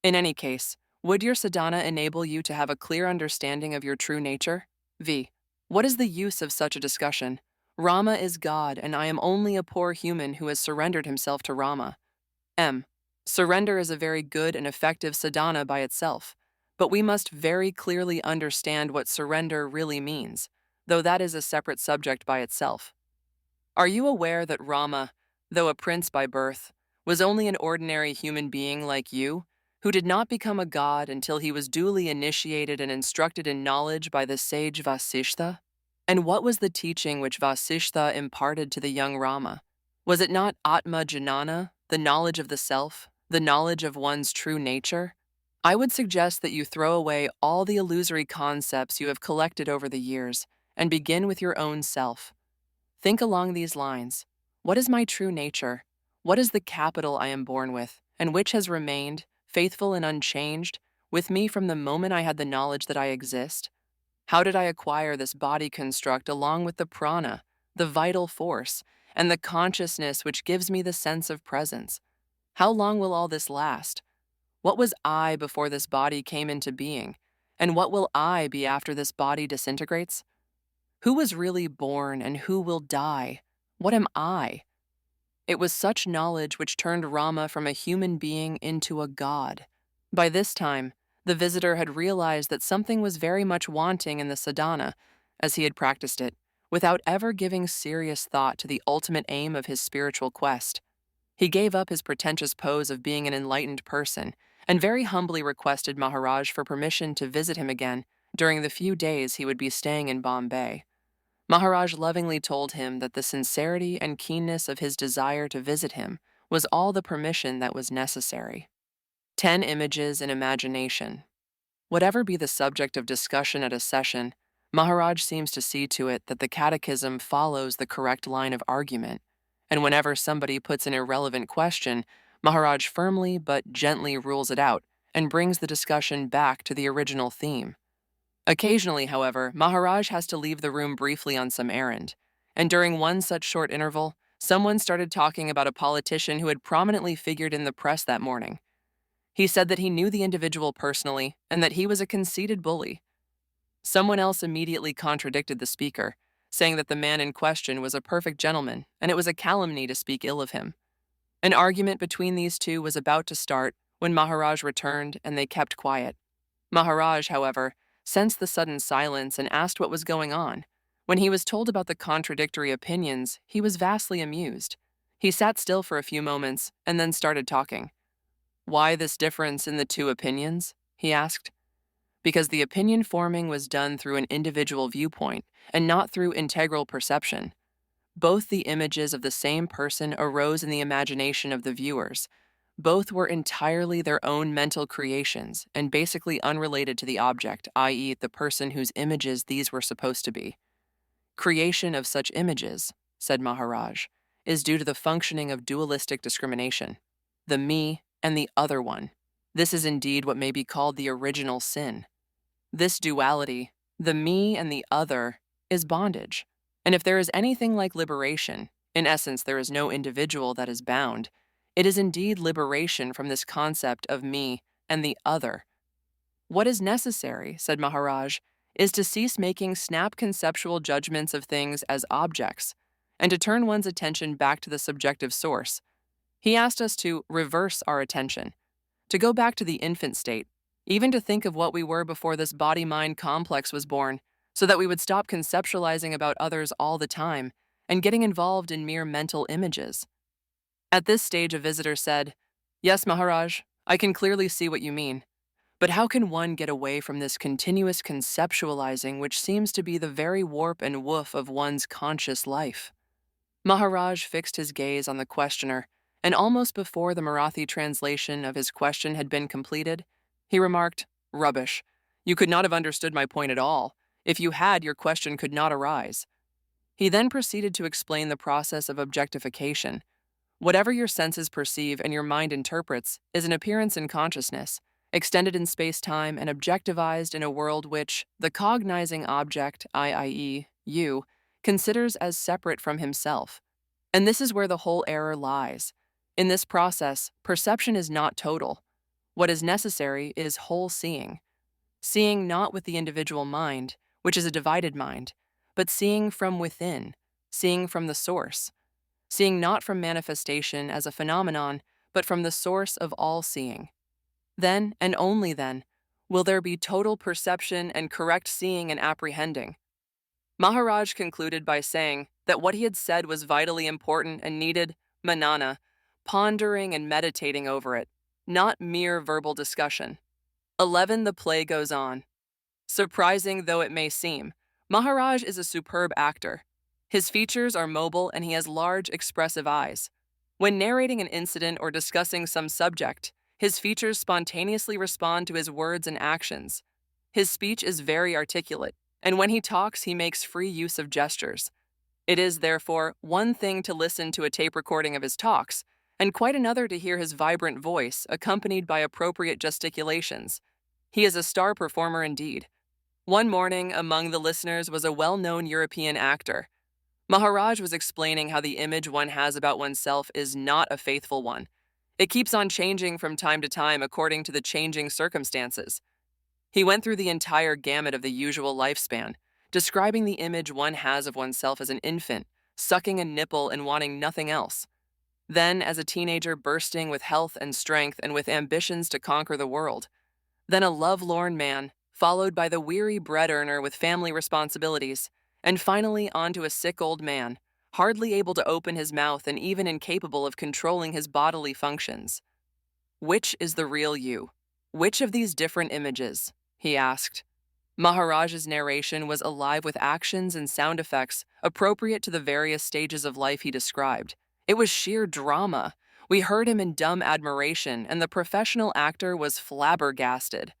in any case, would your sadhana enable you to have a clear understanding of your true nature? V: what is the use of such a discussion? Rama is God, and I am only a poor human who has surrendered himself to Rama. M: surrender is a very good and effective sadhana by itself, but we must very clearly understand what surrender really means, though that is a separate subject by itself. Are you aware that Rama, though a prince by birth, was only an ordinary human being like you, who did not become a god until he was duly initiated and instructed in knowledge by the sage Vasishtha? And what was the teaching which Vasishtha imparted to the young Rama? Was it not Atma Jnana, the knowledge of the self, the knowledge of one's true nature? I would suggest that you throw away all the illusory concepts you have collected over the years and begin with your own self. Think along these lines. What is my true nature? What is the capital I am born with, and which has remained, faithful and unchanged, with me from the moment I had the knowledge that I exist? How did I acquire this body construct along with the prana, the vital force, and the consciousness which gives me the sense of presence? How long will all this last? What was I before this body came into being, and what will I be after this body disintegrates? Who was really born and who will die? What am I? It was such knowledge which turned Rama from a human being into a god. By this time, the visitor had realized that something was very much wanting in the sadhana, as he had practiced it, without ever giving serious thought to the ultimate aim of his spiritual quest. He gave up his pretentious pose of being an enlightened person and very humbly requested Maharaj for permission to visit him again during the few days he would be staying in Bombay. Maharaj lovingly told him that the sincerity and keenness of his desire to visit him was all the permission that was necessary. 10 images in imagination. Whatever be the subject of discussion at a session, Maharaj seems to see to it that the catechism follows the correct line of argument, and whenever somebody puts an irrelevant question, Maharaj firmly but gently rules it out and brings the discussion back to the original theme. Occasionally, however, Maharaj has to leave the room briefly on some errand, and during one such short interval, someone started talking about a politician who had prominently figured in the press that morning. He said that he knew the individual personally and that he was a conceited bully. Someone else immediately contradicted the speaker, saying that the man in question was a perfect gentleman and it was a calumny to speak ill of him. An argument between these two was about to start when Maharaj returned and they kept quiet. Maharaj, however, sensed the sudden silence and asked what was going on. When he was told about the contradictory opinions, he was vastly amused. He sat still for a few moments and then started talking. "Why this difference in the two opinions?" he asked. "Because the opinion forming was done through an individual viewpoint and not through integral perception. Both the images of the same person arose in the imagination of the viewers. Both were entirely their own mental creations and basically unrelated to the object, i.e., the person whose images these were supposed to be. Creation of such images," said Maharaj, "is due to the functioning of dualistic discrimination, the me and the other one. This is indeed what may be called the original sin. This duality, the me and the other, is bondage. And if there is anything like liberation, in essence there is no individual that is bound, it is indeed liberation from this concept of me and the other. What is necessary," said Maharaj, "is to cease making snap conceptual judgments of things as objects, and to turn one's attention back to the subjective source. He asked us to reverse our attention, to go back to the infant state, even to think of what we were before this body-mind complex was born, so that we would stop conceptualizing about others all the time and getting involved in mere mental images." At this stage, a visitor said, "Yes, Maharaj, I can clearly see what you mean. But how can one get away from this continuous conceptualizing which seems to be the very warp and woof of one's conscious life?" Maharaj fixed his gaze on the questioner, and almost before the Marathi translation of his question had been completed, he remarked, "Rubbish. You could not have understood my point at all. If you had, your question could not arise." He then proceeded to explain the process of objectification. Whatever your senses perceive and your mind interprets is an appearance in consciousness, extended in space-time and objectivized in a world which the cognizing object, i.e., you, considers as separate from himself. And this is where the whole error lies. In this process, perception is not total. What is necessary is whole seeing. Seeing not with the individual mind, which is a divided mind, but seeing from within, seeing from the source. Seeing not from manifestation as a phenomenon, but from the source of all seeing. Then, and only then, will there be total perception and correct seeing and apprehending. Maharaj concluded by saying that what he had said was vitally important and needed manana, pondering and meditating over it, not mere verbal discussion. 11. The play goes on. Surprising though it may seem, Maharaj is a superb actor. His features are mobile and he has large, expressive eyes. When narrating an incident or discussing some subject, his features spontaneously respond to his words and actions. His speech is very articulate, and when he talks, he makes free use of gestures. It is, therefore, one thing to listen to a tape recording of his talks, and quite another to hear his vibrant voice accompanied by appropriate gesticulations. He is a star performer indeed. One morning, among the listeners was a well-known European actor. Maharaj was explaining how the image one has about oneself is not a faithful one. It keeps on changing from time to time according to the changing circumstances. He went through the entire gamut of the usual lifespan, describing the image one has of oneself as an infant, sucking a nipple and wanting nothing else. Then, as a teenager bursting with health and strength and with ambitions to conquer the world. Then a lovelorn man, followed by the weary bread earner with family responsibilities, and finally onto a sick old man, hardly able to open his mouth and even incapable of controlling his bodily functions. Which is the real you? Which of these different images? He asked. Maharaj's narration was alive with actions and sound effects appropriate to the various stages of life he described. It was sheer drama. We heard him in dumb admiration, and the professional actor was flabbergasted.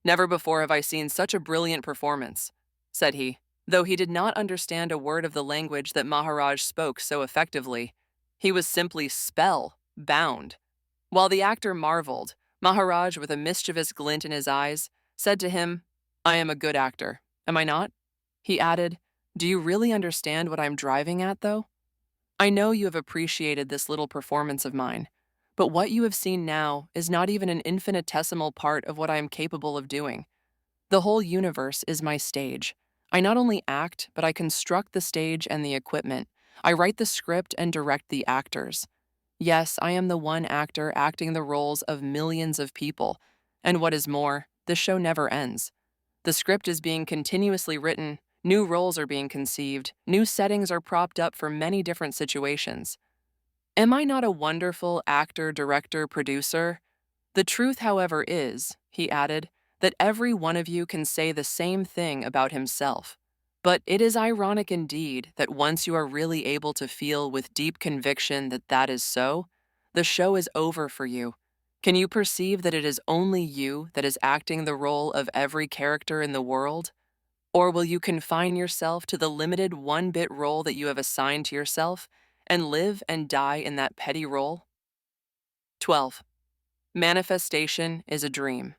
"Never before have I seen such a brilliant performance," said he. Though he did not understand a word of the language that Maharaj spoke so effectively, he was simply spell-bound. While the actor marveled, Maharaj, with a mischievous glint in his eyes, said to him, "I am a good actor, am I not?" He added, "Do you really understand what I'm driving at, though? I know you have appreciated this little performance of mine, but what you have seen now is not even an infinitesimal part of what I am capable of doing. The whole universe is my stage. I not only act, but I construct the stage and the equipment. I write the script and direct the actors. Yes, I am the one actor acting the roles of millions of people. And what is more, the show never ends. The script is being continuously written, new roles are being conceived, new settings are propped up for many different situations. Am I not a wonderful actor, director, producer? The truth, however, is," he added, "that every one of you can say the same thing about himself. But it is ironic indeed that once you are really able to feel with deep conviction that that is so, the show is over for you. Can you perceive that it is only you that is acting the role of every character in the world? Or will you confine yourself to the limited one-bit role that you have assigned to yourself and live and die in that petty role?" 12. Manifestation is a dream.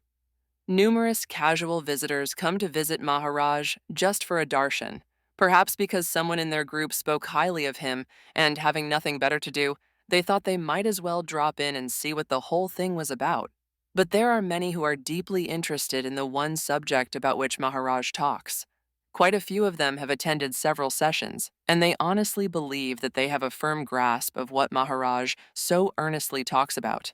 Numerous casual visitors come to visit Maharaj just for a darshan, perhaps because someone in their group spoke highly of him, and having nothing better to do, they thought they might as well drop in and see what the whole thing was about. But there are many who are deeply interested in the one subject about which Maharaj talks. Quite a few of them have attended several sessions, and they honestly believe that they have a firm grasp of what Maharaj so earnestly talks about.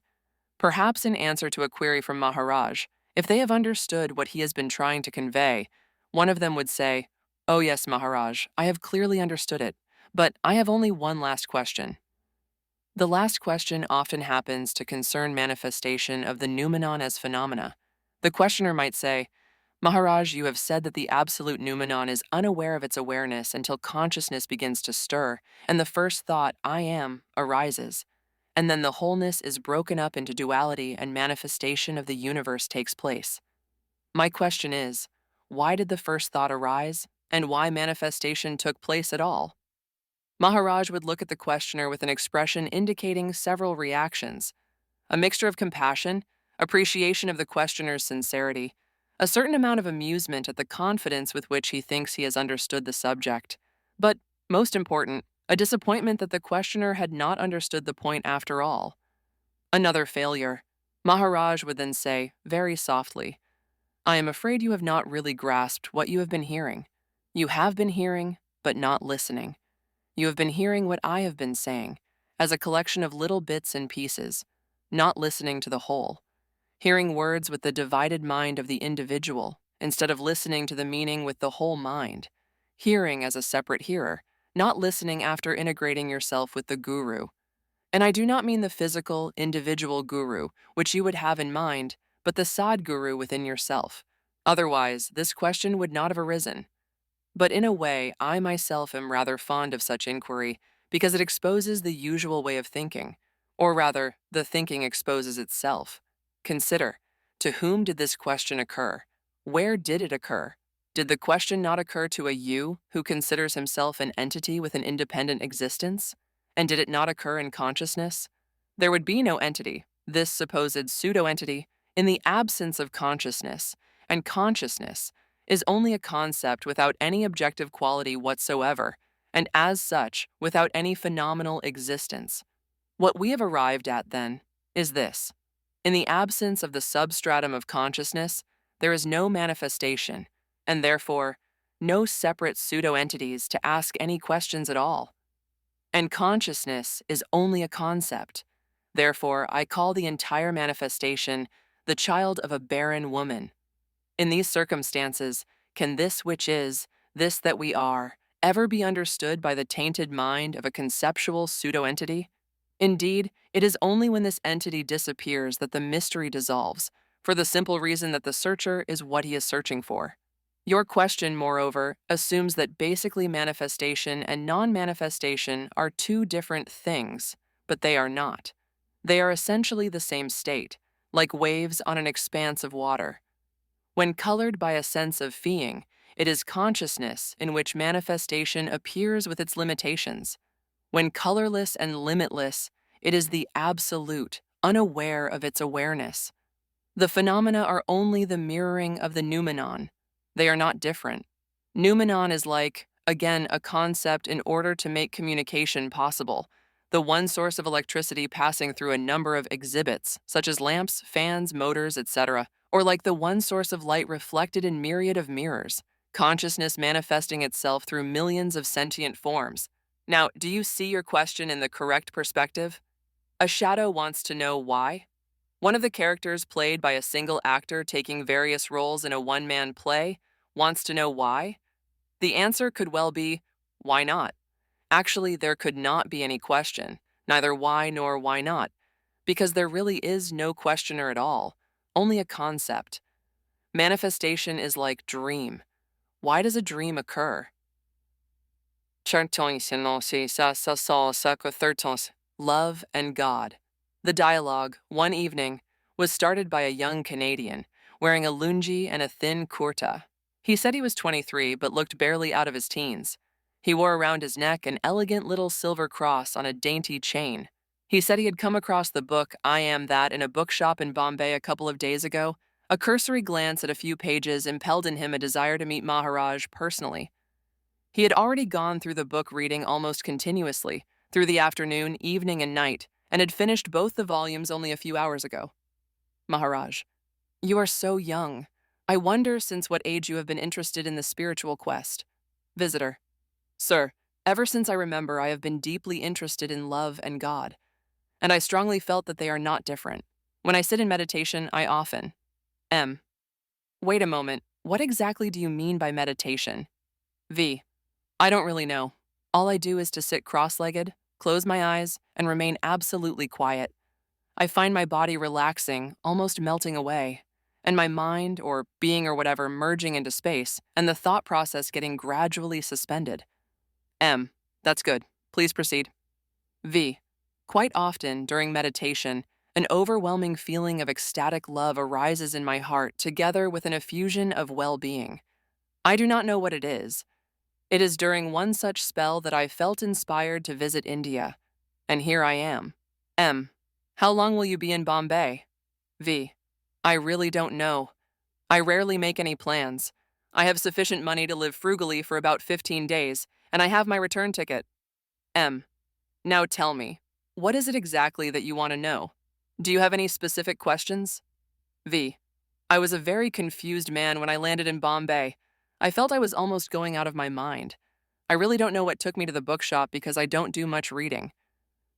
Perhaps in answer to a query from Maharaj, if they have understood what he has been trying to convey, one of them would say, "Oh yes, Maharaj, I have clearly understood it, but I have only one last question." The last question often happens to concern manifestation of the noumenon as phenomena. The questioner might say, "Maharaj, you have said that the absolute noumenon is unaware of its awareness until consciousness begins to stir, and the first thought, 'I am,' arises. And then the wholeness is broken up into duality and manifestation of the universe takes place. My question is, why did the first thought arise, and why manifestation took place at all?" Maharaj would look at the questioner with an expression indicating several reactions: a mixture of compassion, appreciation of the questioner's sincerity, a certain amount of amusement at the confidence with which he thinks he has understood the subject, but, most important, a disappointment that the questioner had not understood the point after all. Another failure. Maharaj would then say, very softly, "I am afraid you have not really grasped what you have been hearing. You have been hearing, but not listening. You have been hearing what I have been saying, as a collection of little bits and pieces, not listening to the whole, hearing words with the divided mind of the individual, instead of listening to the meaning with the whole mind, hearing as a separate hearer, not listening after integrating yourself with the guru. And I do not mean the physical, individual guru, which you would have in mind, but the Sadguru within yourself. Otherwise, this question would not have arisen. But in a way, I myself am rather fond of such inquiry, because it exposes the usual way of thinking, or rather, the thinking exposes itself. Consider, to whom did this question occur? Where did it occur? Did the question not occur to a you who considers himself an entity with an independent existence? And did it not occur in consciousness? There would be no entity, this supposed pseudo-entity, in the absence of consciousness, and consciousness is only a concept without any objective quality whatsoever, and as such, without any phenomenal existence. What we have arrived at, then, is this. In the absence of the substratum of consciousness, there is no manifestation, and therefore, no separate pseudo-entities to ask any questions at all. And consciousness is only a concept. Therefore, I call the entire manifestation the child of a barren woman. In these circumstances, can this which is, this that we are, ever be understood by the tainted mind of a conceptual pseudo-entity? Indeed, it is only when this entity disappears that the mystery dissolves, for the simple reason that the searcher is what he is searching for. Your question, moreover, assumes that basically manifestation and non-manifestation are two different things, but they are not. They are essentially the same state, like waves on an expanse of water. When colored by a sense of feeling, It is consciousness in which manifestation appears with its limitations. When colorless and limitless, it is the absolute, unaware of its awareness. The phenomena are only the mirroring of the noumenon. They are not different. Noumenon is like, again, a concept in order to make communication possible. The one source of electricity passing through a number of exhibits, such as lamps, fans, motors, etc., or like the one source of light reflected in myriad of mirrors, consciousness manifesting itself through millions of sentient forms. Now, do you see your question in the correct perspective? A shadow wants to know why. One of the characters played by a single actor taking various roles in a one-man play wants to know why. The answer could well be, why not? Actually, there could not be any question, neither why nor why not, because there really is no questioner at all, only a concept. Manifestation is like dream. Why does a dream occur? Love and God. The dialogue, one evening, was started by a young Canadian, wearing a lungi and a thin kurta. He said he was 23 but looked barely out of his teens. He wore around his neck an elegant little silver cross on a dainty chain. He said he had come across the book I Am That in a bookshop in Bombay a couple of days ago. A cursory glance at a few pages impelled in him a desire to meet Maharaj personally. He had already gone through the book reading almost continuously, through the afternoon, evening, and night, and had finished both the volumes only a few hours ago. Maharaj: you are so young. I wonder since what age you have been interested in the spiritual quest. Visitor: sir, ever since I remember I have been deeply interested in love and God, and I strongly felt that they are not different. When I sit in meditation, I often... Wait a moment, what exactly do you mean by meditation? V: I don't really know. All I do is to sit cross-legged, close my eyes, and remain absolutely quiet. I find my body relaxing, almost melting away, and my mind, or being or whatever, merging into space, and the thought process getting gradually suspended. That's good. Please proceed. V: quite often, during meditation, an overwhelming feeling of ecstatic love arises in my heart together with an effusion of well-being. I do not know what it is. It is during one such spell that I felt inspired to visit India. And here I am. How long will you be in Bombay? V: I really don't know. I rarely make any plans. I have sufficient money to live frugally for about 15 days, and I have my return ticket. Now tell me, what is it exactly that you want to know? Do you have any specific questions? V: I was a very confused man when I landed in Bombay. I felt I was almost going out of my mind. I really don't know what took me to the bookshop because I don't do much reading.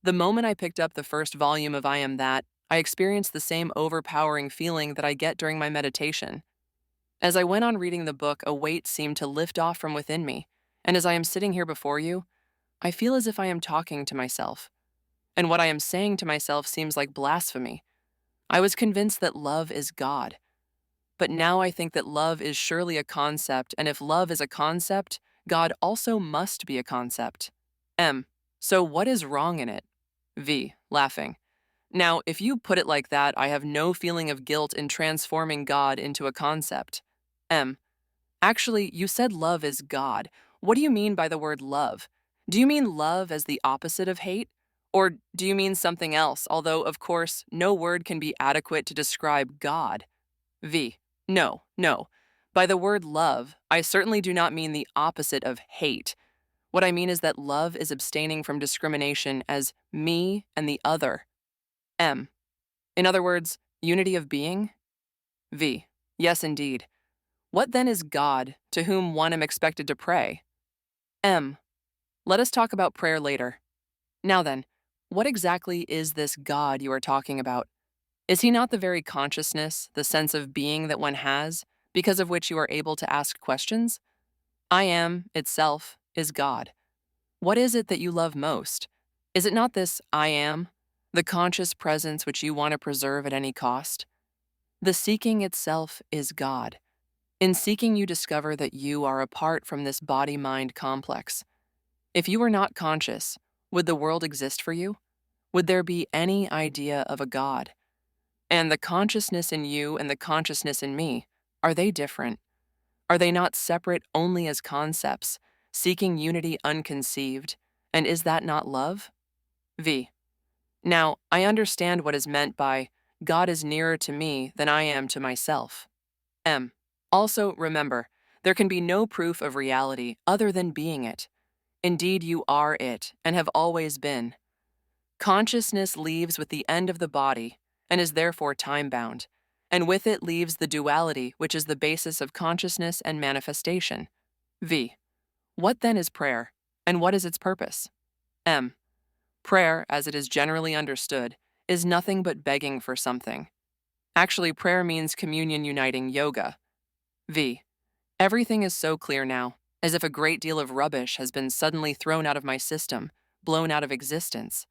The moment I picked up the first volume of I Am That, I experienced the same overpowering feeling that I get during my meditation. As I went on reading the book, a weight seemed to lift off from within me, and as I am sitting here before you, I feel as if I am talking to myself. And what I am saying to myself seems like blasphemy. I was convinced that love is God. But now I think that love is surely a concept, and if love is a concept, God also must be a concept. So what is wrong in it? V: laughing. Now, if you put it like that, I have no feeling of guilt in transforming God into a concept. Actually, you said love is God. What do you mean by the word love? Do you mean love as the opposite of hate? Or do you mean something else, although, of course, no word can be adequate to describe God? V: No. By the word love, I certainly do not mean the opposite of hate. What I mean is that love is abstaining from discrimination as me and the other. In other words, unity of being? V: Yes, indeed. What then is God, to whom one am expected to pray? Let us talk about prayer later. Now then, what exactly is this God you are talking about? Is he not the very consciousness, the sense of being that one has, because of which you are able to ask questions? I am, itself, is God. What is it that you love most? Is it not this I am, the conscious presence which you want to preserve at any cost? The seeking itself is God. In seeking, you discover that you are apart from this body-mind complex. If you were not conscious, would the world exist for you? Would there be any idea of a God? And the consciousness in you and the consciousness in me, are they different? Are they not separate only as concepts, seeking unity unconceived? And is that not love? V. Now, I understand what is meant by God is nearer to me than I am to myself. M. Also, remember, there can be no proof of reality other than being it. Indeed, you are it and have always been. Consciousness leaves with the end of the body and is therefore time-bound, and with it leaves the duality which is the basis of consciousness and manifestation. V. What then is prayer, and what is its purpose? M. Prayer, as it is generally understood, is nothing but begging for something. Actually, prayer means communion uniting yoga. V. Everything is so clear now, as if a great deal of rubbish has been suddenly thrown out of my system, blown out of existence.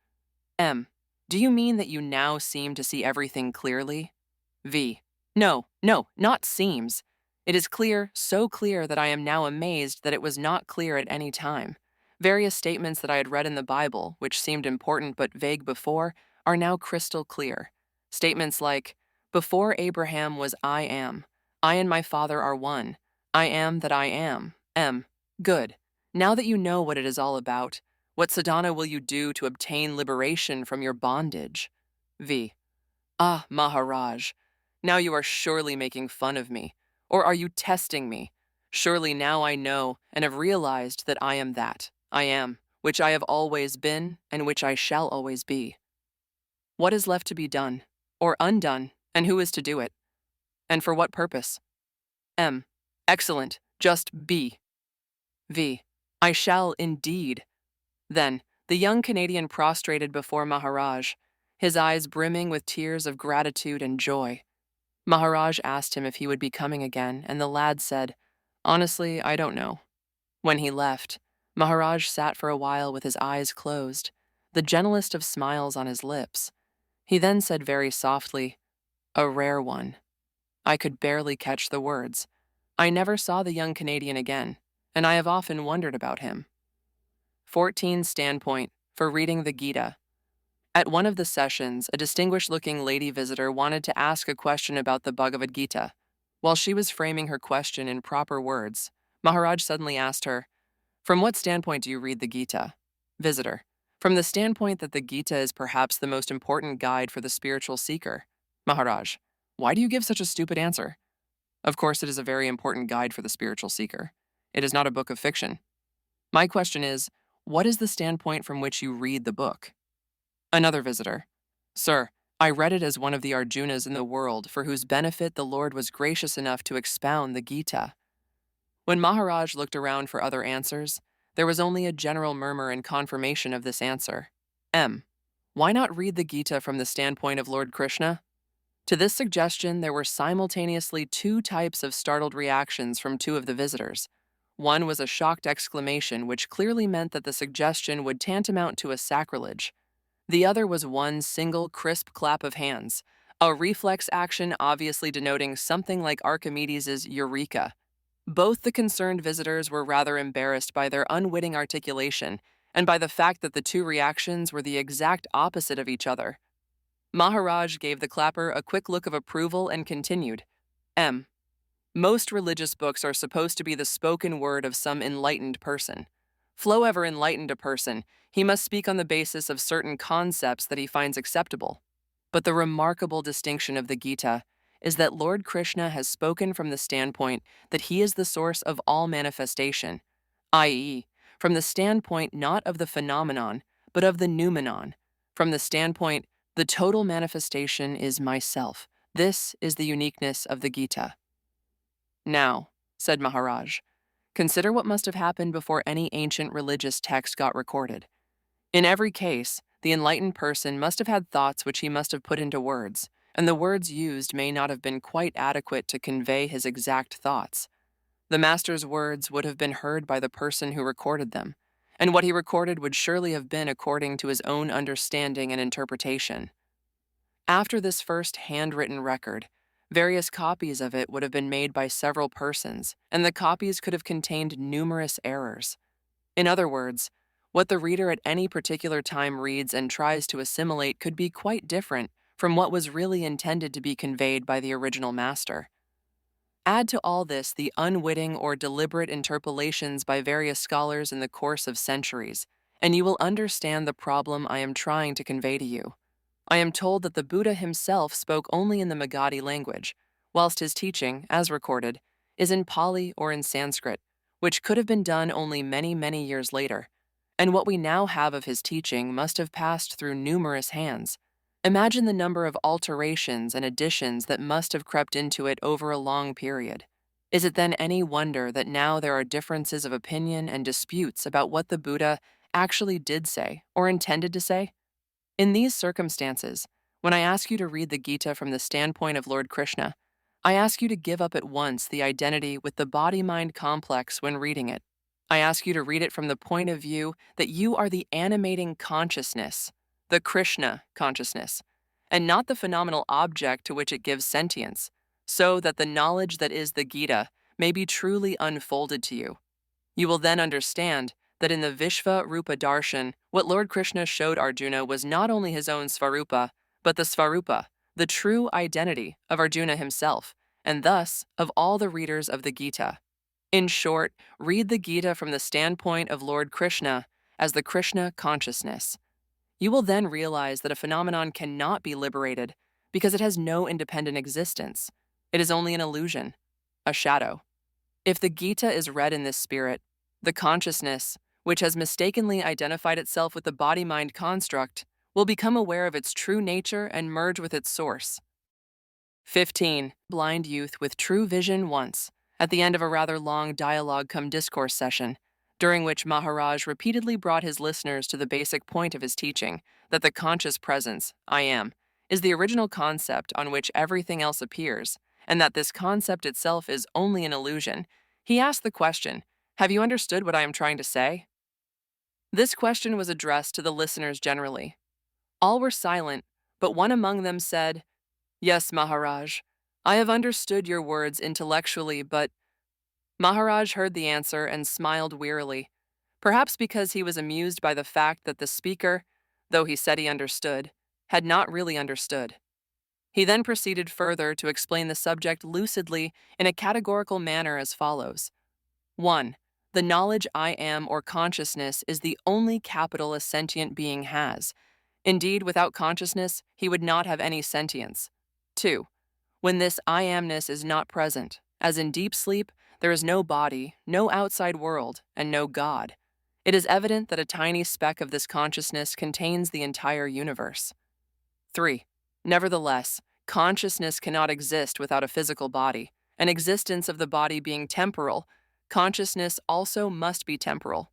M. Do you mean that you now seem to see everything clearly? V. No, not seems. It is clear, so clear that I am now amazed that it was not clear at any time. Various statements that I had read in the Bible, which seemed important but vague before, are now crystal clear. Statements like, before Abraham was I am. I and my Father are one. I am that I am. M. Good. Now that you know what it is all about, what sadhana will you do to obtain liberation from your bondage? V. Ah, Maharaj, now you are surely making fun of me. Or are you testing me? Surely now I know and have realized that I am that. I am, which I have always been and which I shall always be. What is left to be done, or undone, and who is to do it? And for what purpose? M. Excellent. Just be. V. I shall indeed. Then, the young Canadian prostrated before Maharaj, his eyes brimming with tears of gratitude and joy. Maharaj asked him if he would be coming again, and the lad said, honestly, I don't know. When he left, Maharaj sat for a while with his eyes closed, the gentlest of smiles on his lips. He then said very softly, a rare one. I could barely catch the words. I never saw the young Canadian again, and I have often wondered about him. 14 Standpoint for reading the Gita. At one of the sessions, a distinguished-looking lady visitor wanted to ask a question about the Bhagavad Gita. While she was framing her question in proper words, Maharaj suddenly asked her, from what standpoint do you read the Gita? Visitor. From the standpoint that the Gita is perhaps the most important guide for the spiritual seeker. Maharaj. Why do you give such a stupid answer? Of course, it is a very important guide for the spiritual seeker. It is not a book of fiction. My question is, what is the standpoint from which you read the book? Another visitor. Sir, I read it as one of the Arjunas in the world for whose benefit the Lord was gracious enough to expound the Gita. When Maharaj looked around for other answers, there was only a general murmur in confirmation of this answer. M. Why not read the Gita from the standpoint of Lord Krishna? To this suggestion, there were simultaneously two types of startled reactions from two of the visitors. One was a shocked exclamation, which clearly meant that the suggestion would tantamount to a sacrilege. The other was one single crisp clap of hands, a reflex action obviously denoting something like Archimedes' eureka. Both the concerned visitors were rather embarrassed by their unwitting articulation and by the fact that the two reactions were the exact opposite of each other. Maharaj gave the clapper a quick look of approval and continued, M. Most religious books are supposed to be the spoken word of some enlightened person. Flow ever enlightened a person, he must speak on the basis of certain concepts that he finds acceptable. But the remarkable distinction of the Gita is that Lord Krishna has spoken from the standpoint that he is the source of all manifestation, i.e., from the standpoint not of the phenomenon, but of the noumenon, from the standpoint, the total manifestation is myself. This is the uniqueness of the Gita. Now, said Maharaj, consider what must have happened before any ancient religious text got recorded. In every case, the enlightened person must have had thoughts which he must have put into words, and the words used may not have been quite adequate to convey his exact thoughts. The master's words would have been heard by the person who recorded them, and what he recorded would surely have been according to his own understanding and interpretation. After this first handwritten record, various copies of it would have been made by several persons, and the copies could have contained numerous errors. In other words, what the reader at any particular time reads and tries to assimilate could be quite different from what was really intended to be conveyed by the original master. Add to all this the unwitting or deliberate interpolations by various scholars in the course of centuries, and you will understand the problem I am trying to convey to you. I am told that the Buddha himself spoke only in the Magadhi language, whilst his teaching, as recorded, is in Pali or in Sanskrit, which could have been done only many, many years later. And what we now have of his teaching must have passed through numerous hands. Imagine the number of alterations and additions that must have crept into it over a long period. Is it then any wonder that now there are differences of opinion and disputes about what the Buddha actually did say or intended to say? In these circumstances, when I ask you to read the Gita from the standpoint of Lord Krishna, I ask you to give up at once the identity with the body-mind complex when reading it. I ask you to read it from the point of view that you are the animating consciousness, the Krishna consciousness, and not the phenomenal object to which it gives sentience, so that the knowledge that is the Gita may be truly unfolded to you. You will then understand that in the Vishva Rupa Darshan, what Lord Krishna showed Arjuna was not only his own Svarupa, but the Svarupa, the true identity of Arjuna himself, and thus of all the readers of the Gita. In short, read the Gita from the standpoint of Lord Krishna as the Krishna consciousness. You will then realize that a phenomenon cannot be liberated because it has no independent existence. It is only an illusion, a shadow. If the Gita is read in this spirit, the consciousness, which has mistakenly identified itself with the body-mind construct, will become aware of its true nature and merge with its source. 15. Blind youth with true vision once, at the end of a rather long dialogue-cum-discourse session, during which Maharaj repeatedly brought his listeners to the basic point of his teaching, that the conscious presence, I am, is the original concept on which everything else appears, and that this concept itself is only an illusion. He asked the question, "Have you understood what I am trying to say?" This question was addressed to the listeners generally. All were silent, but one among them said, "Yes, Maharaj, I have understood your words intellectually, but—" Maharaj heard the answer and smiled wearily, perhaps because he was amused by the fact that the speaker, though he said he understood, had not really understood. He then proceeded further to explain the subject lucidly in a categorical manner as follows. 1. The knowledge I am or consciousness is the only capital a sentient being has. Indeed, without consciousness, he would not have any sentience. 2. When this I amness is not present, as in deep sleep, there is no body, no outside world, and no God. It is evident that a tiny speck of this consciousness contains the entire universe. 3. Nevertheless, consciousness cannot exist without a physical body, an existence of the body being temporal. Consciousness also must be temporal.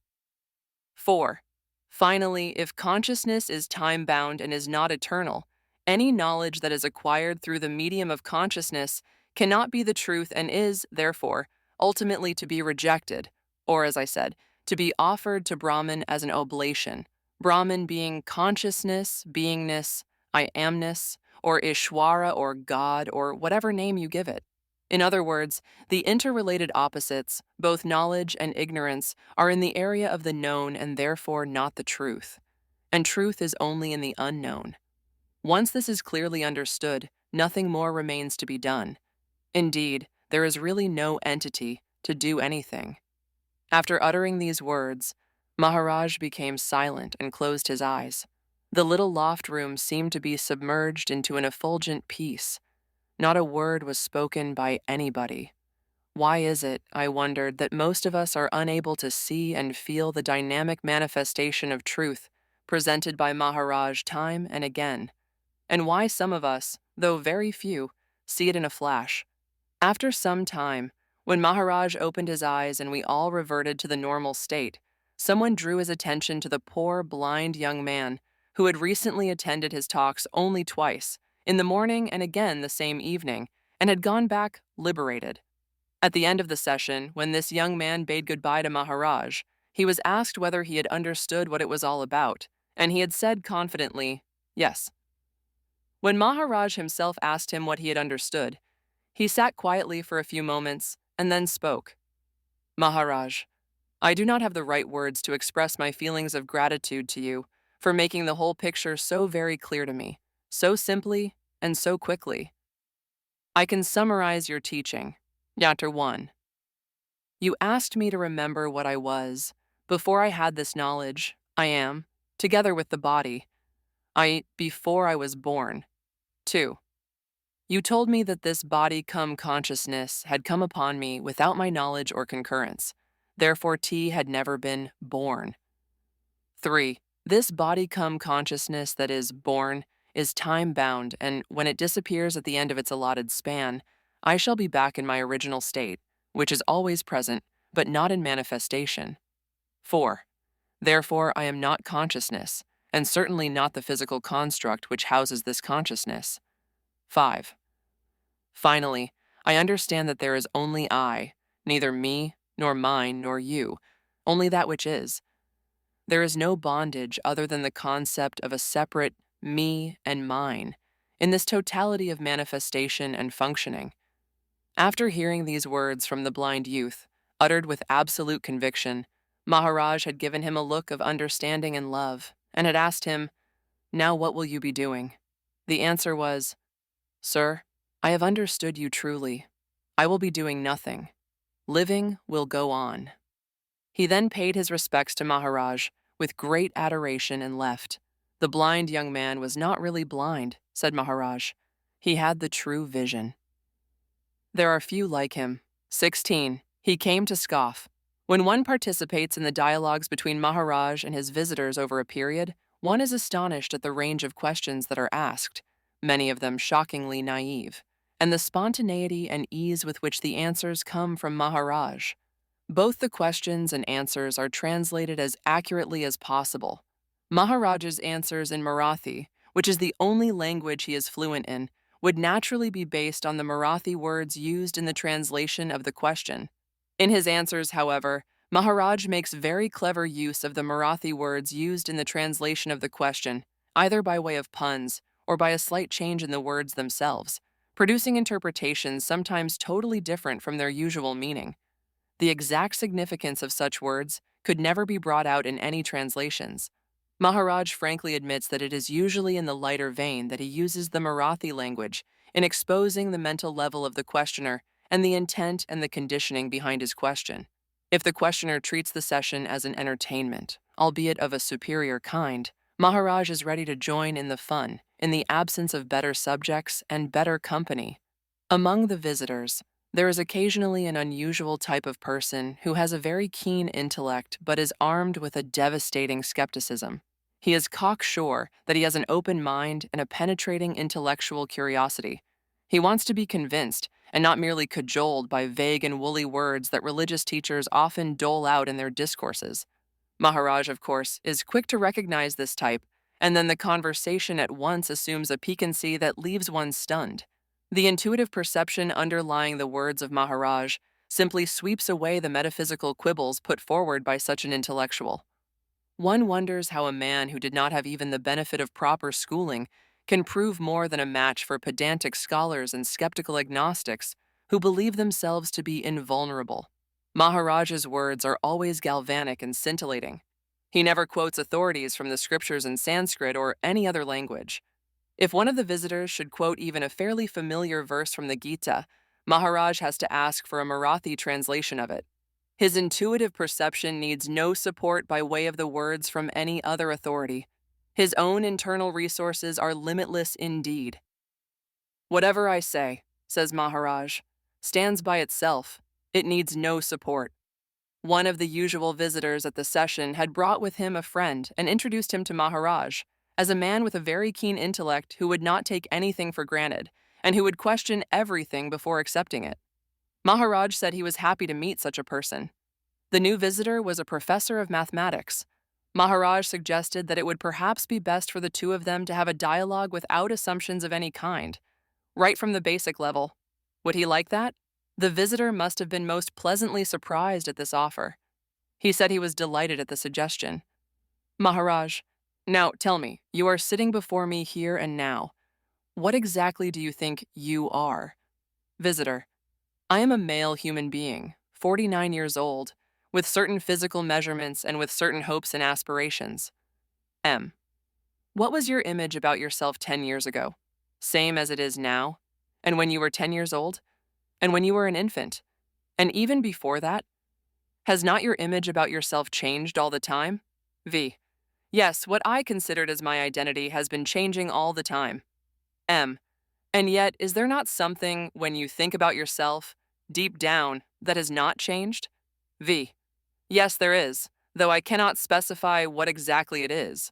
4. Finally, if consciousness is time-bound and is not eternal, any knowledge that is acquired through the medium of consciousness cannot be the truth and is, therefore, ultimately to be rejected, or, as I said, to be offered to Brahman as an oblation, Brahman being consciousness, beingness, I amness, or Ishwara or God, or whatever name you give it. In other words, the interrelated opposites, both knowledge and ignorance, are in the area of the known and therefore not the truth. And truth is only in the unknown. Once this is clearly understood, nothing more remains to be done. Indeed, there is really no entity to do anything. After uttering these words, Maharaj became silent and closed his eyes. The little loft room seemed to be submerged into an effulgent peace. Not a word was spoken by anybody. Why is it, I wondered, that most of us are unable to see and feel the dynamic manifestation of truth presented by Maharaj time and again? And why some of us, though very few, see it in a flash? After some time, when Maharaj opened his eyes and we all reverted to the normal state, someone drew his attention to the poor, blind young man who had recently attended his talks only twice, in the morning and again the same evening, and had gone back liberated. At the end of the session, when this young man bade goodbye to Maharaj, he was asked whether he had understood what it was all about, and he had said confidently, yes. When Maharaj himself asked him what he had understood, he sat quietly for a few moments and then spoke. Maharaj, I do not have the right words to express my feelings of gratitude to you for making the whole picture so very clear to me, so simply and so quickly. I can summarize your teaching. Chapter 1. You asked me to remember what I was. Before I had this knowledge, I am, together with the body. Before I was born. 2. You told me that this body-come consciousness had come upon me without my knowledge or concurrence. Therefore, T had never been born. 3. This body-come consciousness that is born is time-bound, and when it disappears at the end of its allotted span, I shall be back in my original state, which is always present, but not in manifestation. 4. Therefore, I am not consciousness, and certainly not the physical construct which houses this consciousness. 5. Finally, I understand that there is only I, neither me, nor mine, nor you, only that which is. There is no bondage other than the concept of a separate me and mine in this totality of manifestation and functioning. After hearing these words from the blind youth, uttered with absolute conviction, Maharaj had given him a look of understanding and love, and had asked him, "Now what will you be doing?" The answer was, "Sir, I have understood you truly. I will be doing nothing. Living will go on." He then paid his respects to Maharaj with great adoration and left. The blind young man was not really blind, said Maharaj. He had the true vision. There are few like him. 16. He came to scoff. When one participates in the dialogues between Maharaj and his visitors over a period, one is astonished at the range of questions that are asked, many of them shockingly naive, and the spontaneity and ease with which the answers come from Maharaj. Both the questions and answers are translated as accurately as possible. Maharaj's answers in Marathi, which is the only language he is fluent in, would naturally be based on the Marathi words used in the translation of the question. In his answers, however, Maharaj makes very clever use of the Marathi words used in the translation of the question, either by way of puns or by a slight change in the words themselves, producing interpretations sometimes totally different from their usual meaning. The exact significance of such words could never be brought out in any translations. Maharaj frankly admits that it is usually in the lighter vein that he uses the Marathi language in exposing the mental level of the questioner and the intent and the conditioning behind his question. If the questioner treats the session as an entertainment, albeit of a superior kind, Maharaj is ready to join in the fun in the absence of better subjects and better company. Among the visitors, there is occasionally an unusual type of person who has a very keen intellect but is armed with a devastating skepticism. He is cocksure that he has an open mind and a penetrating intellectual curiosity. He wants to be convinced and not merely cajoled by vague and woolly words that religious teachers often dole out in their discourses. Maharaj, of course, is quick to recognize this type, and then the conversation at once assumes a piquancy that leaves one stunned. The intuitive perception underlying the words of Maharaj simply sweeps away the metaphysical quibbles put forward by such an intellectual. One wonders how a man who did not have even the benefit of proper schooling can prove more than a match for pedantic scholars and skeptical agnostics who believe themselves to be invulnerable. Maharaj's words are always galvanic and scintillating. He never quotes authorities from the scriptures in Sanskrit or any other language. If one of the visitors should quote even a fairly familiar verse from the Gita, Maharaj has to ask for a Marathi translation of it. His intuitive perception needs no support by way of the words from any other authority. His own internal resources are limitless indeed. Whatever I say, says Maharaj, stands by itself. It needs no support. One of the usual visitors at the session had brought with him a friend and introduced him to Maharaj as a man with a very keen intellect who would not take anything for granted and who would question everything before accepting it. Maharaj said he was happy to meet such a person. The new visitor was a professor of mathematics. Maharaj suggested that it would perhaps be best for the two of them to have a dialogue without assumptions of any kind, right from the basic level. Would he like that? The visitor must have been most pleasantly surprised at this offer. He said he was delighted at the suggestion. Maharaj, now tell me, you are sitting before me here and now. What exactly do you think you are? Visitor, I am a male human being, 49 years old, with certain physical measurements and with certain hopes and aspirations. M. What was your image about yourself 10 years ago? Same as it is now? And when you were 10 years old? And when you were an infant? And even before that, has not your image about yourself changed all the time? V. Yes, what I considered as my identity has been changing all the time. M. And yet, is there not something, when you think about yourself, deep down, that has not changed? V. Yes, there is, though I cannot specify what exactly it is.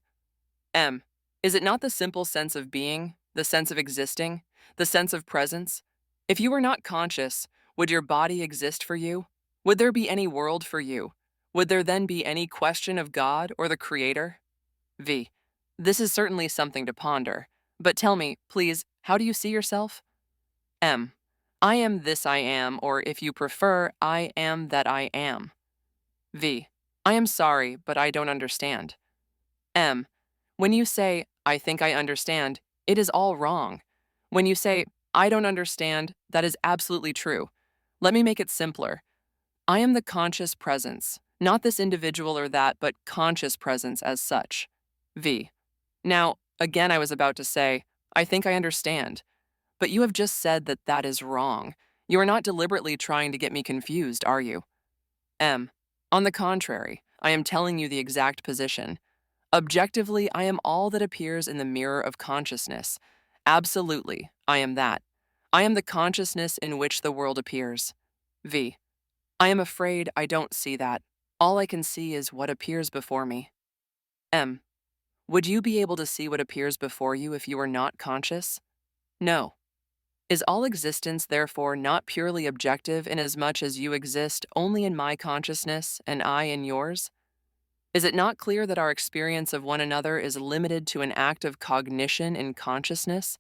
M. Is it not the simple sense of being, the sense of existing, the sense of presence? If you were not conscious, would your body exist for you? Would there be any world for you? Would there then be any question of God or the Creator? V. This is certainly something to ponder. But tell me, please, how do you see yourself? M. I am this I am, or if you prefer, I am that I am. V. I am sorry, but I don't understand. M. When you say, I think I understand, it is all wrong. When you say, I don't understand, that is absolutely true. Let me make it simpler. I am the conscious presence, not this individual or that, but conscious presence as such. V. Now, again, I was about to say, I think I understand. But you have just said that that is wrong. You are not deliberately trying to get me confused, are you? M. On the contrary, I am telling you the exact position. Objectively, I am all that appears in the mirror of consciousness. Absolutely, I am that. I am the consciousness in which the world appears. V. I am afraid I don't see that. All I can see is what appears before me. M. Would you be able to see what appears before you if you were not conscious? No. Is all existence, therefore, not purely objective inasmuch as you exist only in my consciousness and I in yours? Is it not clear that our experience of one another is limited to an act of cognition in consciousness?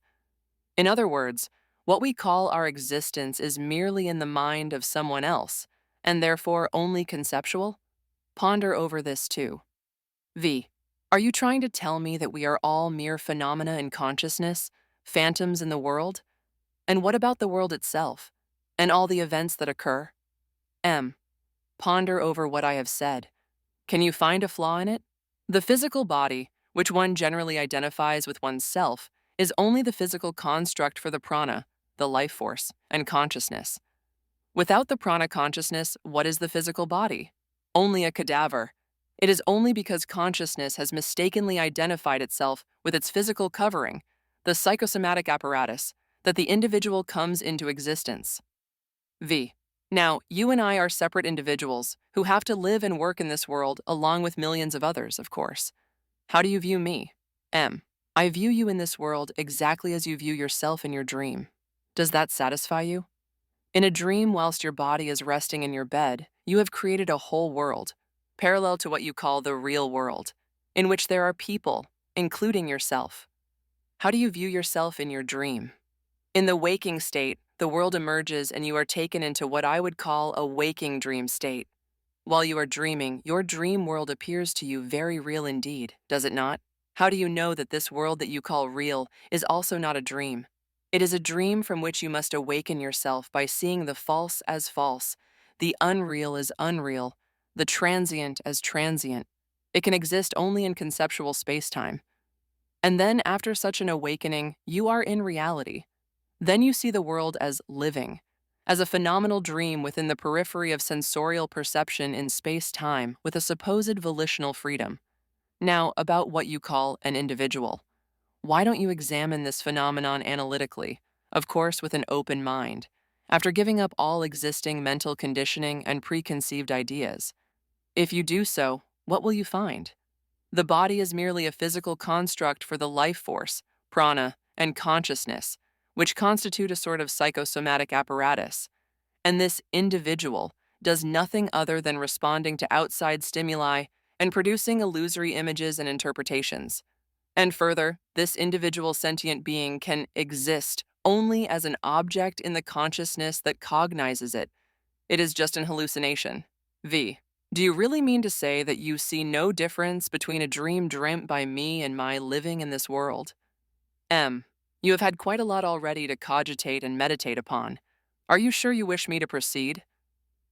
In other words, what we call our existence is merely in the mind of someone else, and therefore only conceptual? Ponder over this too. V. Are you trying to tell me that we are all mere phenomena in consciousness, phantoms in the world? And what about the world itself, and all the events that occur? M. Ponder over what I have said. Can you find a flaw in it? The physical body, which one generally identifies with oneself, is only the physical construct for the prana, the life force, and consciousness. Without the prana consciousness, what is the physical body? Only a cadaver. It is only because consciousness has mistakenly identified itself with its physical covering, the psychosomatic apparatus, that the individual comes into existence. V. Now, you and I are separate individuals who have to live and work in this world along with millions of others, of course. How do you view me? M. I view you in this world exactly as you view yourself in your dream. Does that satisfy you? In a dream, whilst your body is resting in your bed, you have created a whole world, parallel to what you call the real world, in which there are people, including yourself. How do you view yourself in your dream? In the waking state, the world emerges and you are taken into what I would call a waking dream state. While you are dreaming, your dream world appears to you very real indeed, does it not? How do you know that this world that you call real is also not a dream? It is a dream from which you must awaken yourself by seeing the false as false, the unreal as unreal, the transient as transient. It can exist only in conceptual space-time. And then, after such an awakening, you are in reality. Then you see the world as living, as a phenomenal dream within the periphery of sensorial perception in space-time with a supposed volitional freedom. Now, about what you call an individual. Why don't you examine this phenomenon analytically, of course with an open mind, after giving up all existing mental conditioning and preconceived ideas? If you do so, what will you find? The body is merely a physical construct for the life force, prana, and consciousness, which constitute a sort of psychosomatic apparatus. And this individual does nothing other than responding to outside stimuli and producing illusory images and interpretations. And further, this individual sentient being can exist only as an object in the consciousness that cognizes it. It is just an hallucination. V. Do you really mean to say that you see no difference between a dream dreamt by me and my living in this world? M. You have had quite a lot already to cogitate and meditate upon. Are you sure you wish me to proceed?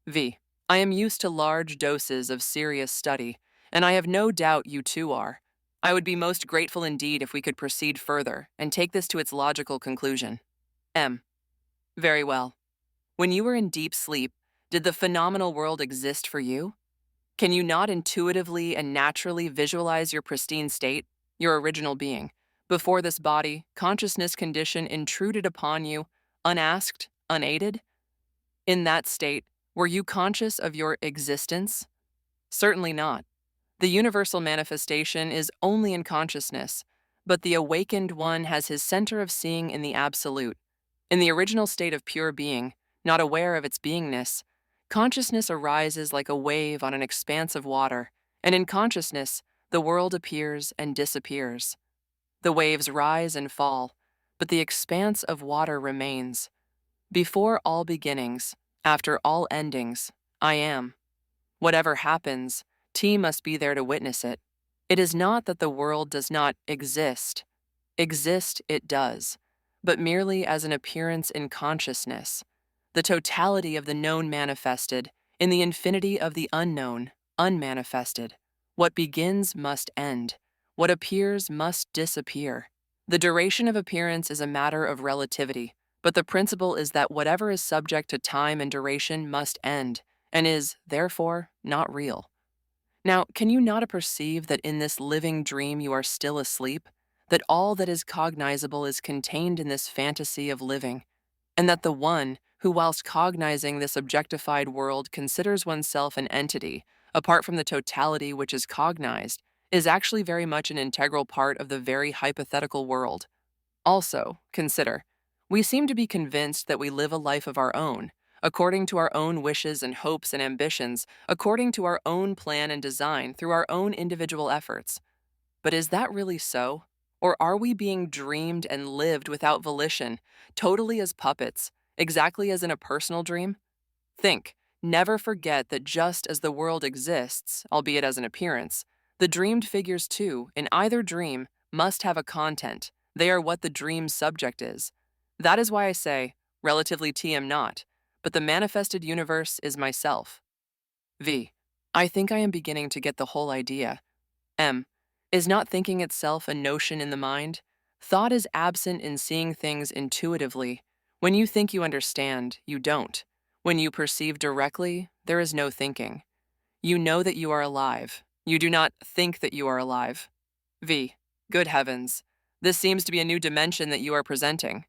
V. I am used to large doses of serious study, and I have no doubt you too are. I would be most grateful indeed if we could proceed further and take this to its logical conclusion. M. Very well. When you were in deep sleep, Did the phenomenal world exist for you? Can you not intuitively and naturally visualize your pristine state, your original being, before this body, consciousness condition intruded upon you, unasked, unaided? In that state, were you conscious of your existence? Certainly not. The universal manifestation is only in consciousness, but the awakened one has his center of seeing in the absolute. In the original state of pure being, not aware of its beingness, consciousness arises like a wave on an expanse of water, and in consciousness, the world appears and disappears. The waves rise and fall, but the expanse of water remains. Before all beginnings, after all endings, I am. Whatever happens, T must be there to witness it. It is not that the world does not exist. Exist it does, but merely as an appearance in consciousness. The totality of the known manifested, in the infinity of the unknown, unmanifested. What begins must end. What appears must disappear. The duration of appearance is a matter of relativity, but the principle is that whatever is subject to time and duration must end, and is, therefore, not real. Now, can you not perceive that in this living dream you are still asleep, that all that is cognizable is contained in this fantasy of living, and that the one who, whilst cognizing this objectified world, considers oneself an entity, apart from the totality which is cognized, is actually very much an integral part of the very hypothetical world? Also, consider, we seem to be convinced that we live a life of our own, according to our own wishes and hopes and ambitions, according to our own plan and design, through our own individual efforts. But is that really so? Or are we being dreamed and lived without volition, totally as puppets, exactly as in a personal dream? Think, never forget that just as the world exists, albeit as an appearance, the dreamed figures too, in either dream, must have a content. They are what the dream's subject is. That is why I say, relatively T am not, but the manifested universe is myself. V. I think I am beginning to get the whole idea. M. Is not thinking itself a notion in the mind? Thought is absent in seeing things intuitively. When you think you understand, you don't. When you perceive directly, there is no thinking. You know that you are alive. You do not think that you are alive. V. Good heavens. This seems to be a new dimension that you are presenting.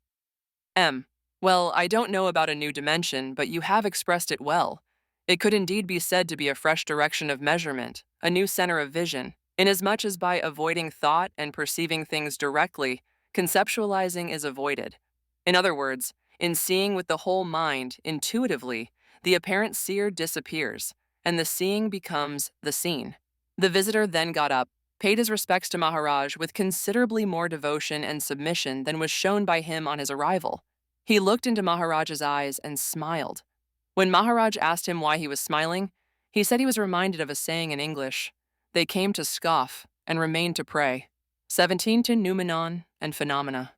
M. Well, I don't know about a new dimension, but you have expressed it well. It could indeed be said to be a fresh direction of measurement, a new center of vision, inasmuch as by avoiding thought and perceiving things directly, conceptualizing is avoided. In other words, in seeing with the whole mind, intuitively, the apparent seer disappears, and the seeing becomes the seen. The visitor then got up, paid his respects to Maharaj with considerably more devotion and submission than was shown by him on his arrival. He looked into Maharaj's eyes and smiled. When Maharaj asked him why he was smiling, he said he was reminded of a saying in English, "They came to scoff and remained to pray." 17 to Noumenon and Phenomena.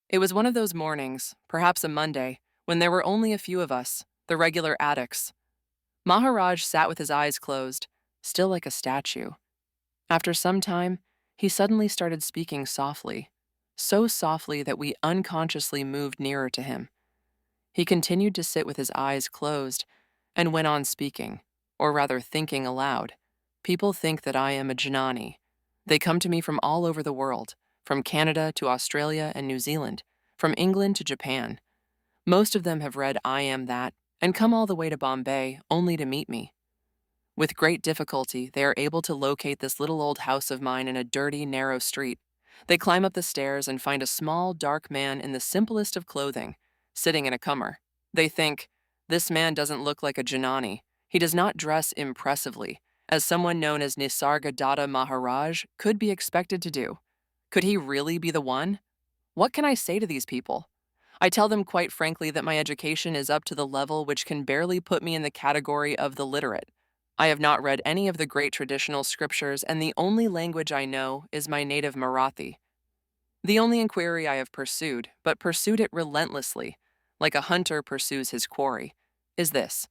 It was one of those mornings, perhaps a Monday, when there were only a few of us, the regular addicts. Maharaj sat with his eyes closed, still like a statue. After some time, he suddenly started speaking softly, so softly that we unconsciously moved nearer to him. He continued to sit with his eyes closed and went on speaking, or rather thinking aloud. People think that I am a jnani. They come to me from all over the world, from Canada to Australia and New Zealand, from England to Japan. Most of them have read I Am That and come all the way to Bombay only to meet me. With great difficulty, they are able to locate this little old house of mine in a dirty, narrow street. They climb up the stairs and find a small, dark man in the simplest of clothing, sitting in a cummer. They think, this man doesn't look like a jnani. He does not dress impressively, as someone known as Nisargadatta Maharaj could be expected to do. Could he really be the one? What can I say to these people? I tell them quite frankly that my education is up to the level which can barely put me in the category of the literate. I have not read any of the great traditional scriptures, and the only language I know is my native Marathi. The only inquiry I have pursued, but pursued it relentlessly, like a hunter pursues his quarry, is this.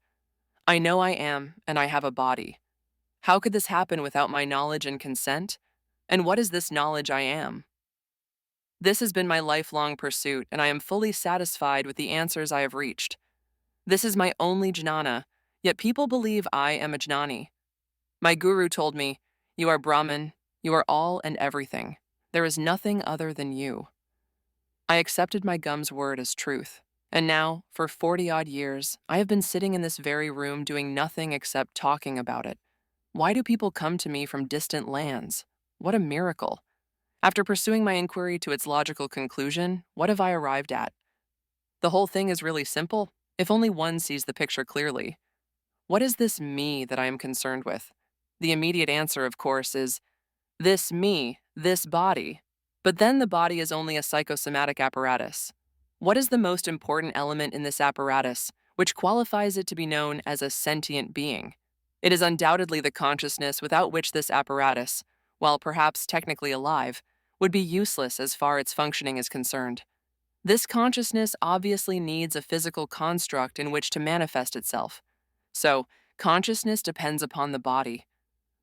I know I am, and I have a body. How could this happen without my knowledge and consent? And what is this knowledge I am? This has been my lifelong pursuit, and I am fully satisfied with the answers I have reached. This is my only jnana, yet people believe I am a jnani. My guru told me, "You are Brahman, you are all and everything. There is nothing other than you." I accepted my gum's word as truth, and now, for 40-odd years, I have been sitting in this very room doing nothing except talking about it. Why do people come to me from distant lands? What a miracle. After pursuing my inquiry to its logical conclusion, what have I arrived at? The whole thing is really simple, if only one sees the picture clearly. What is this me that I am concerned with? The immediate answer, of course, is this me, this body. But then the body is only a psychosomatic apparatus. What is the most important element in this apparatus, which qualifies it to be known as a sentient being? It is undoubtedly the consciousness without which this apparatus, while perhaps technically alive, would be useless as far as its functioning is concerned. This consciousness obviously needs a physical construct in which to manifest itself. So, consciousness depends upon the body.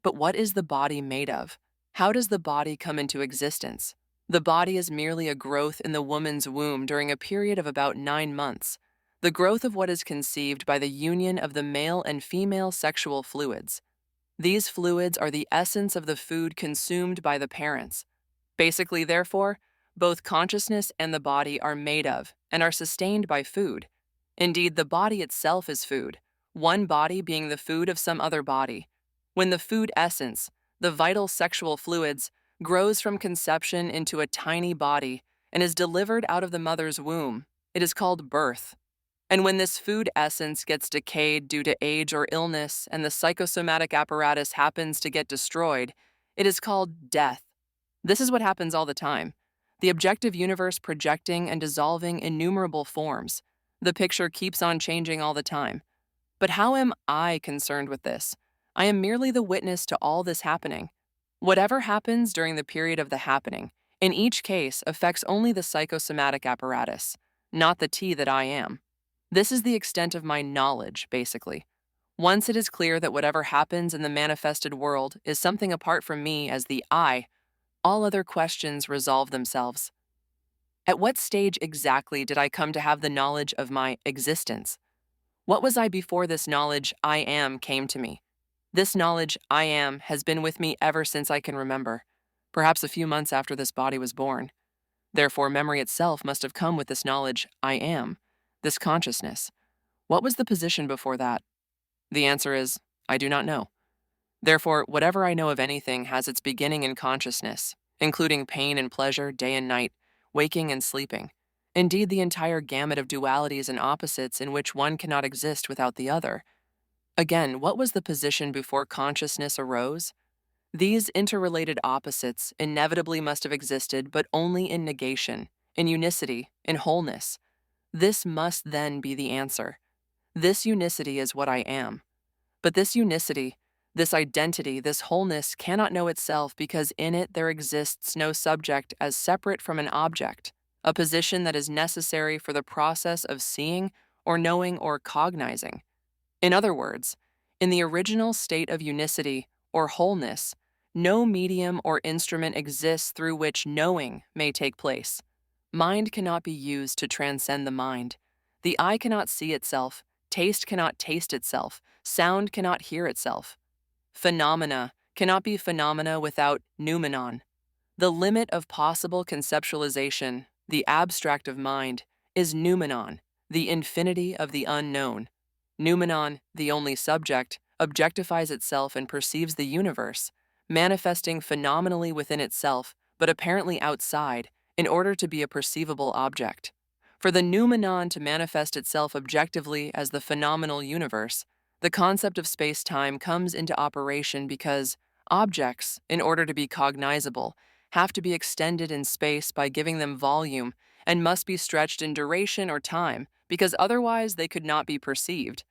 But what is the body made of? How does the body come into existence? The body is merely a growth in the woman's womb during a period of about 9 months, the growth of what is conceived by the union of the male and female sexual fluids. These fluids are the essence of the food consumed by the parents. Basically, therefore, both consciousness and the body are made of and are sustained by food. Indeed, the body itself is food, one body being the food of some other body. When the food essence, the vital sexual fluids, grows from conception into a tiny body and is delivered out of the mother's womb, it is called birth. And when this food essence gets decayed due to age or illness and the psychosomatic apparatus happens to get destroyed, it is called death. This is what happens all the time. The objective universe projecting and dissolving innumerable forms. The picture keeps on changing all the time. But how am I concerned with this? I am merely the witness to all this happening. Whatever happens during the period of the happening, in each case affects only the psychosomatic apparatus, not the T that I am. This is the extent of my knowledge, basically. Once it is clear that whatever happens in the manifested world is something apart from me as the I, all other questions resolve themselves. At what stage exactly did I come to have the knowledge of my existence? What was I before this knowledge I am came to me? This knowledge I am has been with me ever since I can remember, perhaps a few months after this body was born. Therefore, memory itself must have come with this knowledge I am, this consciousness. What was the position before that? The answer is, I do not know. Therefore, whatever I know of anything has its beginning in consciousness, including pain and pleasure, day and night, waking and sleeping. Indeed, the entire gamut of dualities and opposites in which one cannot exist without the other. Again, what was the position before consciousness arose? These interrelated opposites inevitably must have existed, but only in negation, in unicity, in wholeness. This must then be the answer. This unicity is what I am. But this unicity, this identity, this wholeness cannot know itself because in it there exists no subject as separate from an object, a position that is necessary for the process of seeing or knowing or cognizing. In other words, in the original state of unicity or wholeness, no medium or instrument exists through which knowing may take place. Mind cannot be used to transcend the mind. The eye cannot see itself, taste cannot taste itself, sound cannot hear itself. Phenomena cannot be phenomena without noumenon. The limit of possible conceptualization, the abstract of mind, is noumenon, the infinity of the unknown. Noumenon, the only subject, objectifies itself and perceives the universe, manifesting phenomenally within itself, but apparently outside, in order to be a perceivable object. For the noumenon to manifest itself objectively as the phenomenal universe, the concept of space-time comes into operation because objects, in order to be cognizable, have to be extended in space by giving them volume and must be stretched in duration or time, because otherwise they could not be perceived.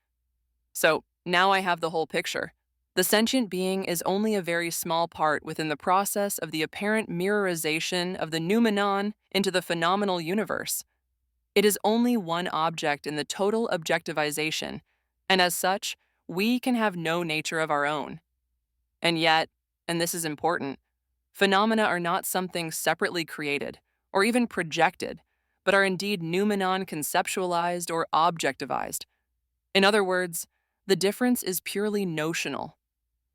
So, now I have the whole picture. The sentient being is only a very small part within the process of the apparent mirrorization of the noumenon into the phenomenal universe. It is only one object in the total objectivization, and as such, we can have no nature of our own. And yet, and this is important, phenomena are not something separately created, or even projected, but are indeed noumenon conceptualized or objectivized. In other words, the difference is purely notional.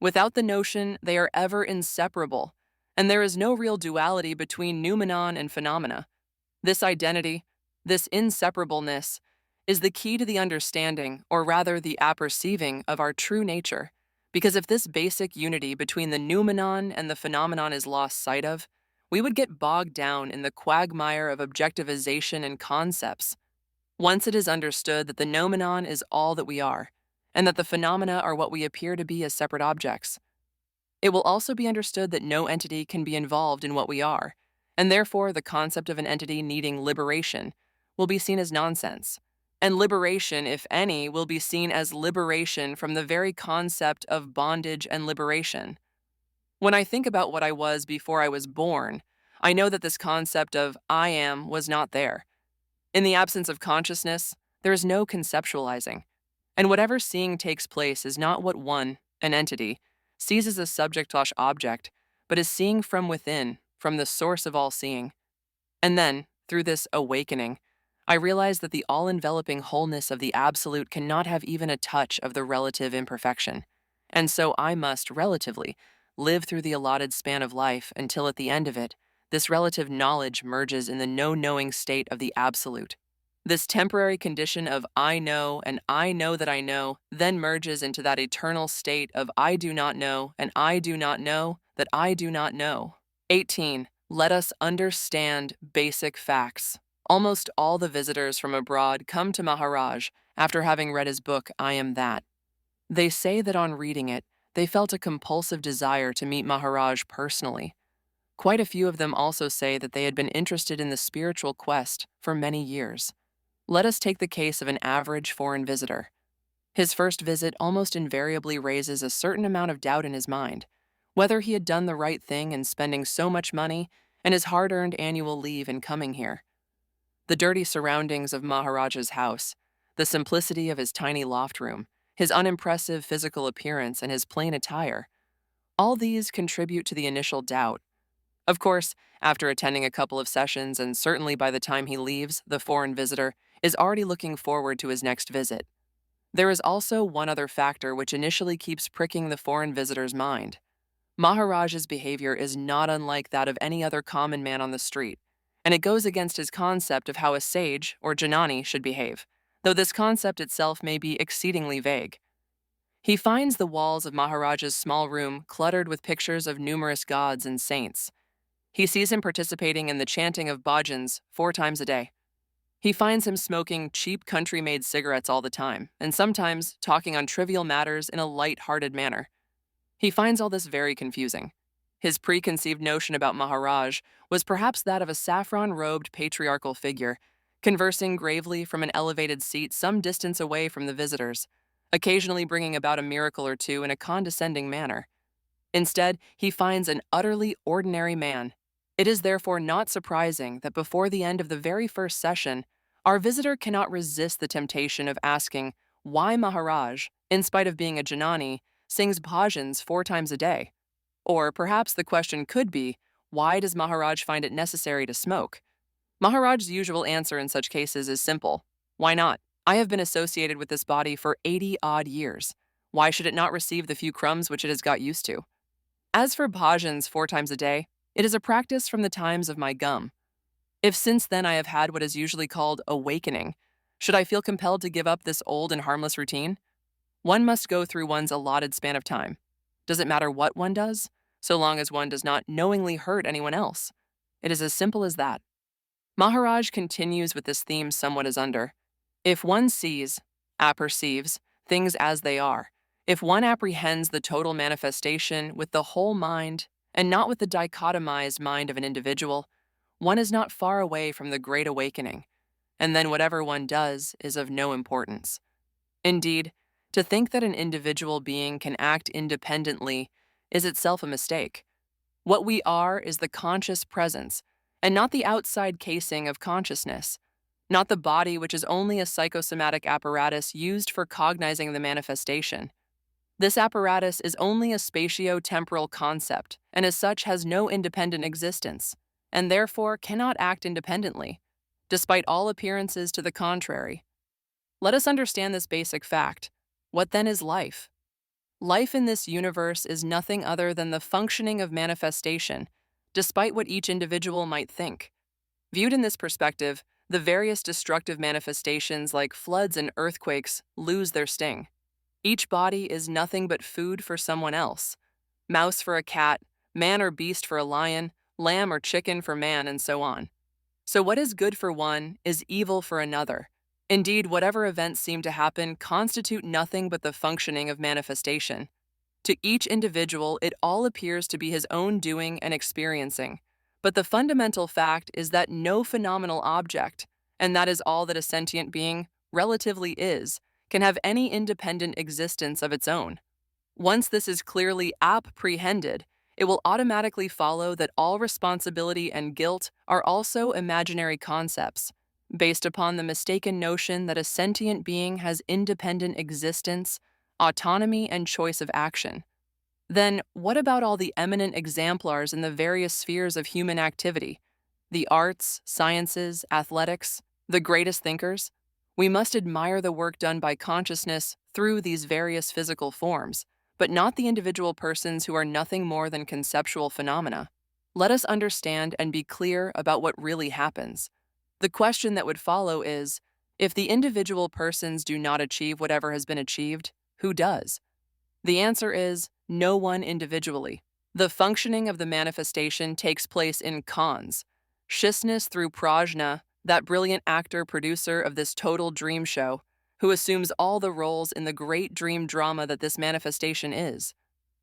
Without the notion, they are ever inseparable, and there is no real duality between noumenon and phenomena. This identity, this inseparableness, is the key to the understanding, or rather the apperceiving, of our true nature. Because if this basic unity between the noumenon and the phenomenon is lost sight of, we would get bogged down in the quagmire of objectivization and concepts. Once it is understood that the noumenon is all that we are, and that the phenomena are what we appear to be as separate objects, it will also be understood that no entity can be involved in what we are, and therefore the concept of an entity needing liberation will be seen as nonsense. And liberation, if any, will be seen as liberation from the very concept of bondage and liberation. When I think about what I was before I was born, I know that this concept of I am was not there. In the absence of consciousness, there is no conceptualizing, and whatever seeing takes place is not what one, an entity, sees as a subject/object, but is seeing from within, from the source of all seeing. And then, through this awakening, I realize that the all-enveloping wholeness of the Absolute cannot have even a touch of the relative imperfection, and so I must, relatively, live through the allotted span of life until at the end of it, this relative knowledge merges in the no-knowing state of the Absolute. This temporary condition of I know and I know that I know then merges into that eternal state of I do not know and I do not know that I do not know. 18. Let us understand basic facts. Almost all the visitors from abroad come to Maharaj after having read his book, I Am That. They say that on reading it, they felt a compulsive desire to meet Maharaj personally. Quite a few of them also say that they had been interested in the spiritual quest for many years. Let us take the case of an average foreign visitor. His first visit almost invariably raises a certain amount of doubt in his mind, whether he had done the right thing in spending so much money and his hard-earned annual leave in coming here. The dirty surroundings of Maharaj's house, the simplicity of his tiny loft room, his unimpressive physical appearance, and his plain attire, all these contribute to the initial doubt. Of course, after attending a couple of sessions, and certainly by the time he leaves, the foreign visitor is already looking forward to his next visit. There is also one other factor which initially keeps pricking the foreign visitor's mind. Maharaj's behavior is not unlike that of any other common man on the street, and it goes against his concept of how a sage, or Janani, should behave, though this concept itself may be exceedingly vague. He finds the walls of Maharaj's small room cluttered with pictures of numerous gods and saints. He sees him participating in the chanting of bhajans 4 times a day. He finds him smoking cheap country-made cigarettes all the time, and sometimes talking on trivial matters in a light-hearted manner. He finds all this very confusing. His preconceived notion about Maharaj was perhaps that of a saffron-robed patriarchal figure, conversing gravely from an elevated seat some distance away from the visitors, occasionally bringing about a miracle or two in a condescending manner. Instead, he finds an utterly ordinary man. It is therefore not surprising that before the end of the very first session, our visitor cannot resist the temptation of asking why Maharaj, in spite of being a Janani, sings bhajans 4 times a day. Or perhaps the question could be, why does Maharaj find it necessary to smoke? Maharaj's usual answer in such cases is simple. Why not? I have been associated with this body for 80-odd years. Why should it not receive the few crumbs which it has got used to? As for bhajans 4 times a day, it is a practice from the times of my gum. If since then I have had what is usually called awakening, should I feel compelled to give up this old and harmless routine? One must go through one's allotted span of time. Does it matter what one does, so long as one does not knowingly hurt anyone else? It is as simple as that. Maharaj continues with this theme somewhat as under. If one sees, apperceives, things as they are, if one apprehends the total manifestation with the whole mind and not with the dichotomized mind of an individual, one is not far away from the great awakening, and then whatever one does is of no importance. Indeed, to think that an individual being can act independently is itself a mistake. What we are is the conscious presence, and not the outside casing of consciousness, not the body which is only a psychosomatic apparatus used for cognizing the manifestation. This apparatus is only a spatio-temporal concept, and as such has no independent existence, and therefore cannot act independently, despite all appearances to the contrary. Let us understand this basic fact. What then is life? Life in this universe is nothing other than the functioning of manifestation, despite what each individual might think. Viewed in this perspective, the various destructive manifestations like floods and earthquakes lose their sting. Each body is nothing but food for someone else. Mouse for a cat, man or beast for a lion, lamb or chicken for man, and so on. So what is good for one is evil for another. Indeed, whatever events seem to happen constitute nothing but the functioning of manifestation. To each individual, it all appears to be his own doing and experiencing. But the fundamental fact is that no phenomenal object, and that is all that a sentient being relatively is, can have any independent existence of its own. Once this is clearly apprehended, it will automatically follow that all responsibility and guilt are also imaginary concepts, based upon the mistaken notion that a sentient being has independent existence, autonomy, and choice of action. Then, what about all the eminent exemplars in the various spheres of human activity? The arts, sciences, athletics, the greatest thinkers? We must admire the work done by consciousness through these various physical forms, but not the individual persons who are nothing more than conceptual phenomena. Let us understand and be clear about what really happens. The question that would follow is, if the individual persons do not achieve whatever has been achieved, who does? The answer is, no one individually. The functioning of the manifestation takes place in cons. Shishness through prajna, that brilliant actor-producer of this total dream show, who assumes all the roles in the great dream drama that this manifestation is.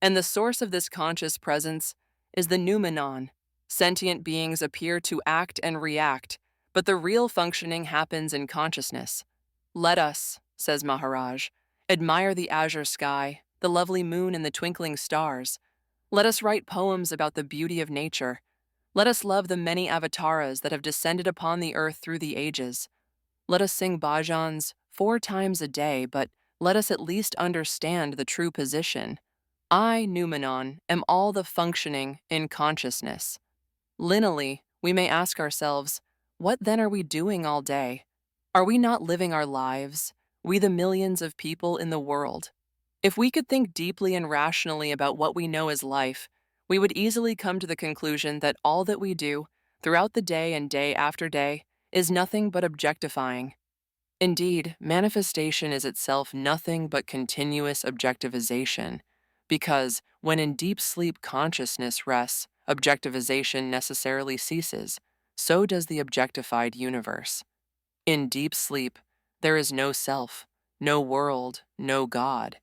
And the source of this conscious presence is the noumenon. Sentient beings appear to act and react, but the real functioning happens in consciousness. Let us, says Maharaj, admire the azure sky, the lovely moon and the twinkling stars. Let us write poems about the beauty of nature. Let us love the many avatars that have descended upon the earth through the ages. Let us sing bhajans 4 times a day, but let us at least understand the true position. I, noumenon, am all the functioning in consciousness. Lineally, we may ask ourselves, what then are we doing all day? Are we not living our lives, we the millions of people in the world? If we could think deeply and rationally about what we know as life, we would easily come to the conclusion that all that we do, throughout the day and day after day, is nothing but objectifying. Indeed, manifestation is itself nothing but continuous objectivization, because when in deep sleep consciousness rests, objectivization necessarily ceases. So does the objectified universe. In deep sleep, there is no self, no world, no God.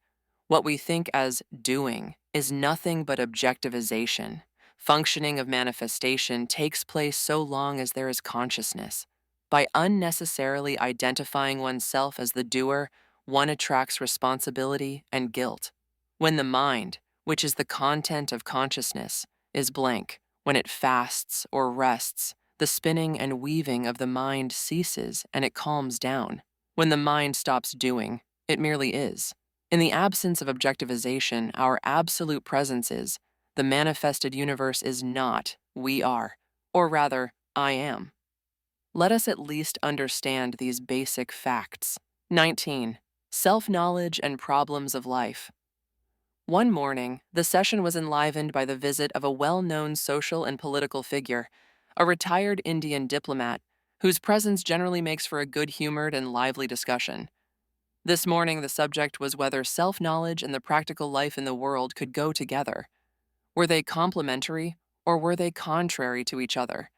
What we think as doing is nothing but objectivization. Functioning of manifestation takes place so long as there is consciousness. By unnecessarily identifying oneself as the doer, one attracts responsibility and guilt. When the mind, which is the content of consciousness, is blank, when it fasts or rests, the spinning and weaving of the mind ceases and it calms down. When the mind stops doing, it merely is. In the absence of objectivization, our absolute presence is. The manifested universe is not, we are, or rather, I am. Let us at least understand these basic facts. 19. Self-knowledge and problems of life. One morning, the session was enlivened by the visit of a well-known social and political figure, a retired Indian diplomat, whose presence generally makes for a good-humored and lively discussion. This morning, the subject was whether self-knowledge and the practical life in the world could go together. Were they complementary, or were they contrary to each other?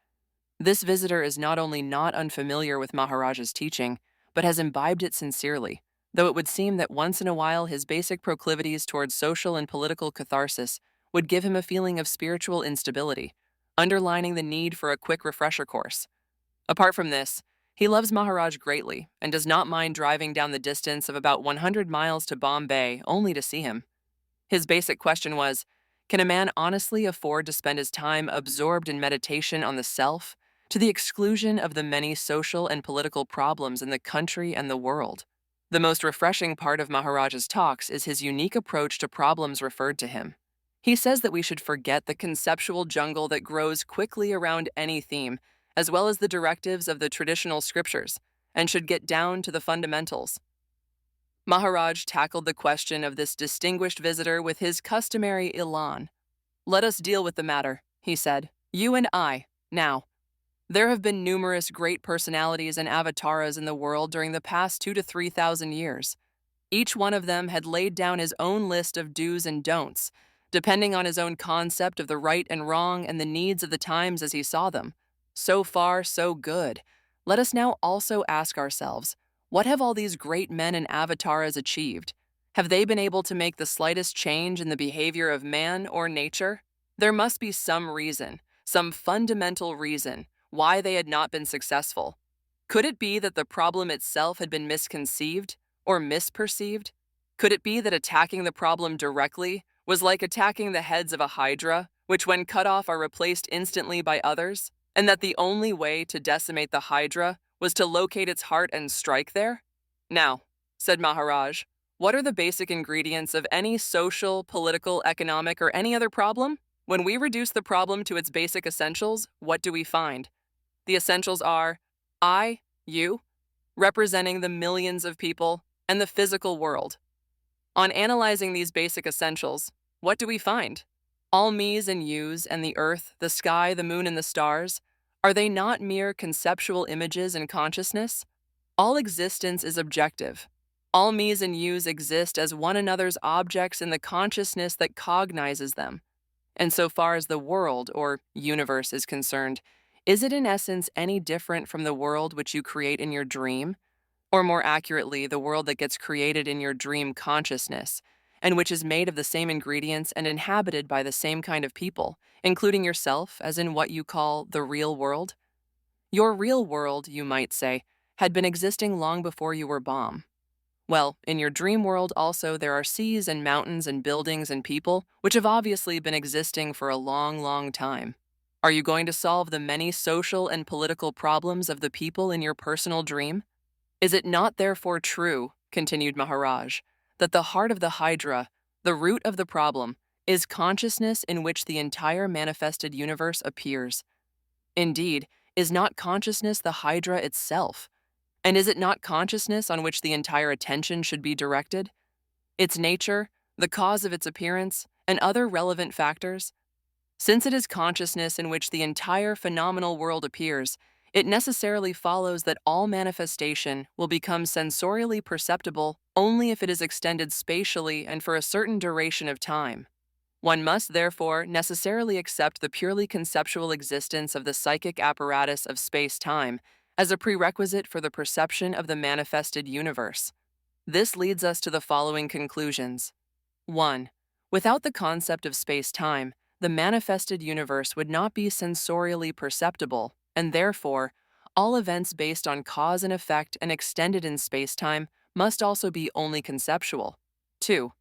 This visitor is not only not unfamiliar with Maharaj's teaching, but has imbibed it sincerely, though it would seem that once in a while his basic proclivities towards social and political catharsis would give him a feeling of spiritual instability, underlining the need for a quick refresher course. Apart from this, he loves Maharaj greatly and does not mind driving down the distance of about 100 miles to Bombay only to see him. His basic question was, can a man honestly afford to spend his time absorbed in meditation on the self, to the exclusion of the many social and political problems in the country and the world? The most refreshing part of Maharaj's talks is his unique approach to problems referred to him. He says that we should forget the conceptual jungle that grows quickly around any theme, as well as the directives of the traditional scriptures, and should get down to the fundamentals. Maharaj tackled the question of this distinguished visitor with his customary elan. "Let us deal with the matter," he said. "You and I, now." There have been numerous great personalities and avatars in the world during the past 2 to 3,000 years. Each one of them had laid down his own list of do's and don'ts, depending on his own concept of the right and wrong and the needs of the times as he saw them. So far, so good. Let us now also ask ourselves, what have all these great men and avatars achieved? Have they been able to make the slightest change in the behavior of man or nature? There must be some reason, some fundamental reason, why they had not been successful. Could it be that the problem itself had been misconceived or misperceived? Could it be that attacking the problem directly was like attacking the heads of a hydra, which when cut off are replaced instantly by others, and that the only way to decimate the hydra was to locate its heart and strike there? "Now," said Maharaj, "what are the basic ingredients of any social, political, economic, or any other problem? When we reduce the problem to its basic essentials, what do we find? The essentials are I, you, representing the millions of people, and the physical world. On analyzing these basic essentials, what do we find? All me's and you's and the earth, the sky, the moon, and the stars, are they not mere conceptual images in consciousness? All existence is objective. All me's and you's exist as one another's objects in the consciousness that cognizes them. And so far as the world, or universe, is concerned, is it in essence any different from the world which you create in your dream? Or more accurately, the world that gets created in your dream consciousness, and which is made of the same ingredients and inhabited by the same kind of people, including yourself, as in what you call the real world? Your real world, you might say, had been existing long before you were born. Well, in your dream world also there are seas and mountains and buildings and people which have obviously been existing for a long, long time. Are you going to solve the many social and political problems of the people in your personal dream? Is it not therefore true, continued Maharaj, that the heart of the Hydra, the root of the problem, is consciousness in which the entire manifested universe appears? Indeed, is not consciousness the Hydra itself? And is it not consciousness on which the entire attention should be directed? Its nature, the cause of its appearance, and other relevant factors? Since it is consciousness in which the entire phenomenal world appears, it necessarily follows that all manifestation will become sensorially perceptible only if it is extended spatially and for a certain duration of time. One must therefore necessarily accept the purely conceptual existence of the psychic apparatus of space-time as a prerequisite for the perception of the manifested universe. This leads us to the following conclusions. 1. Without the concept of space-time, the manifested universe would not be sensorially perceptible, and therefore, all events based on cause and effect and extended in space-time must also be only conceptual. 2.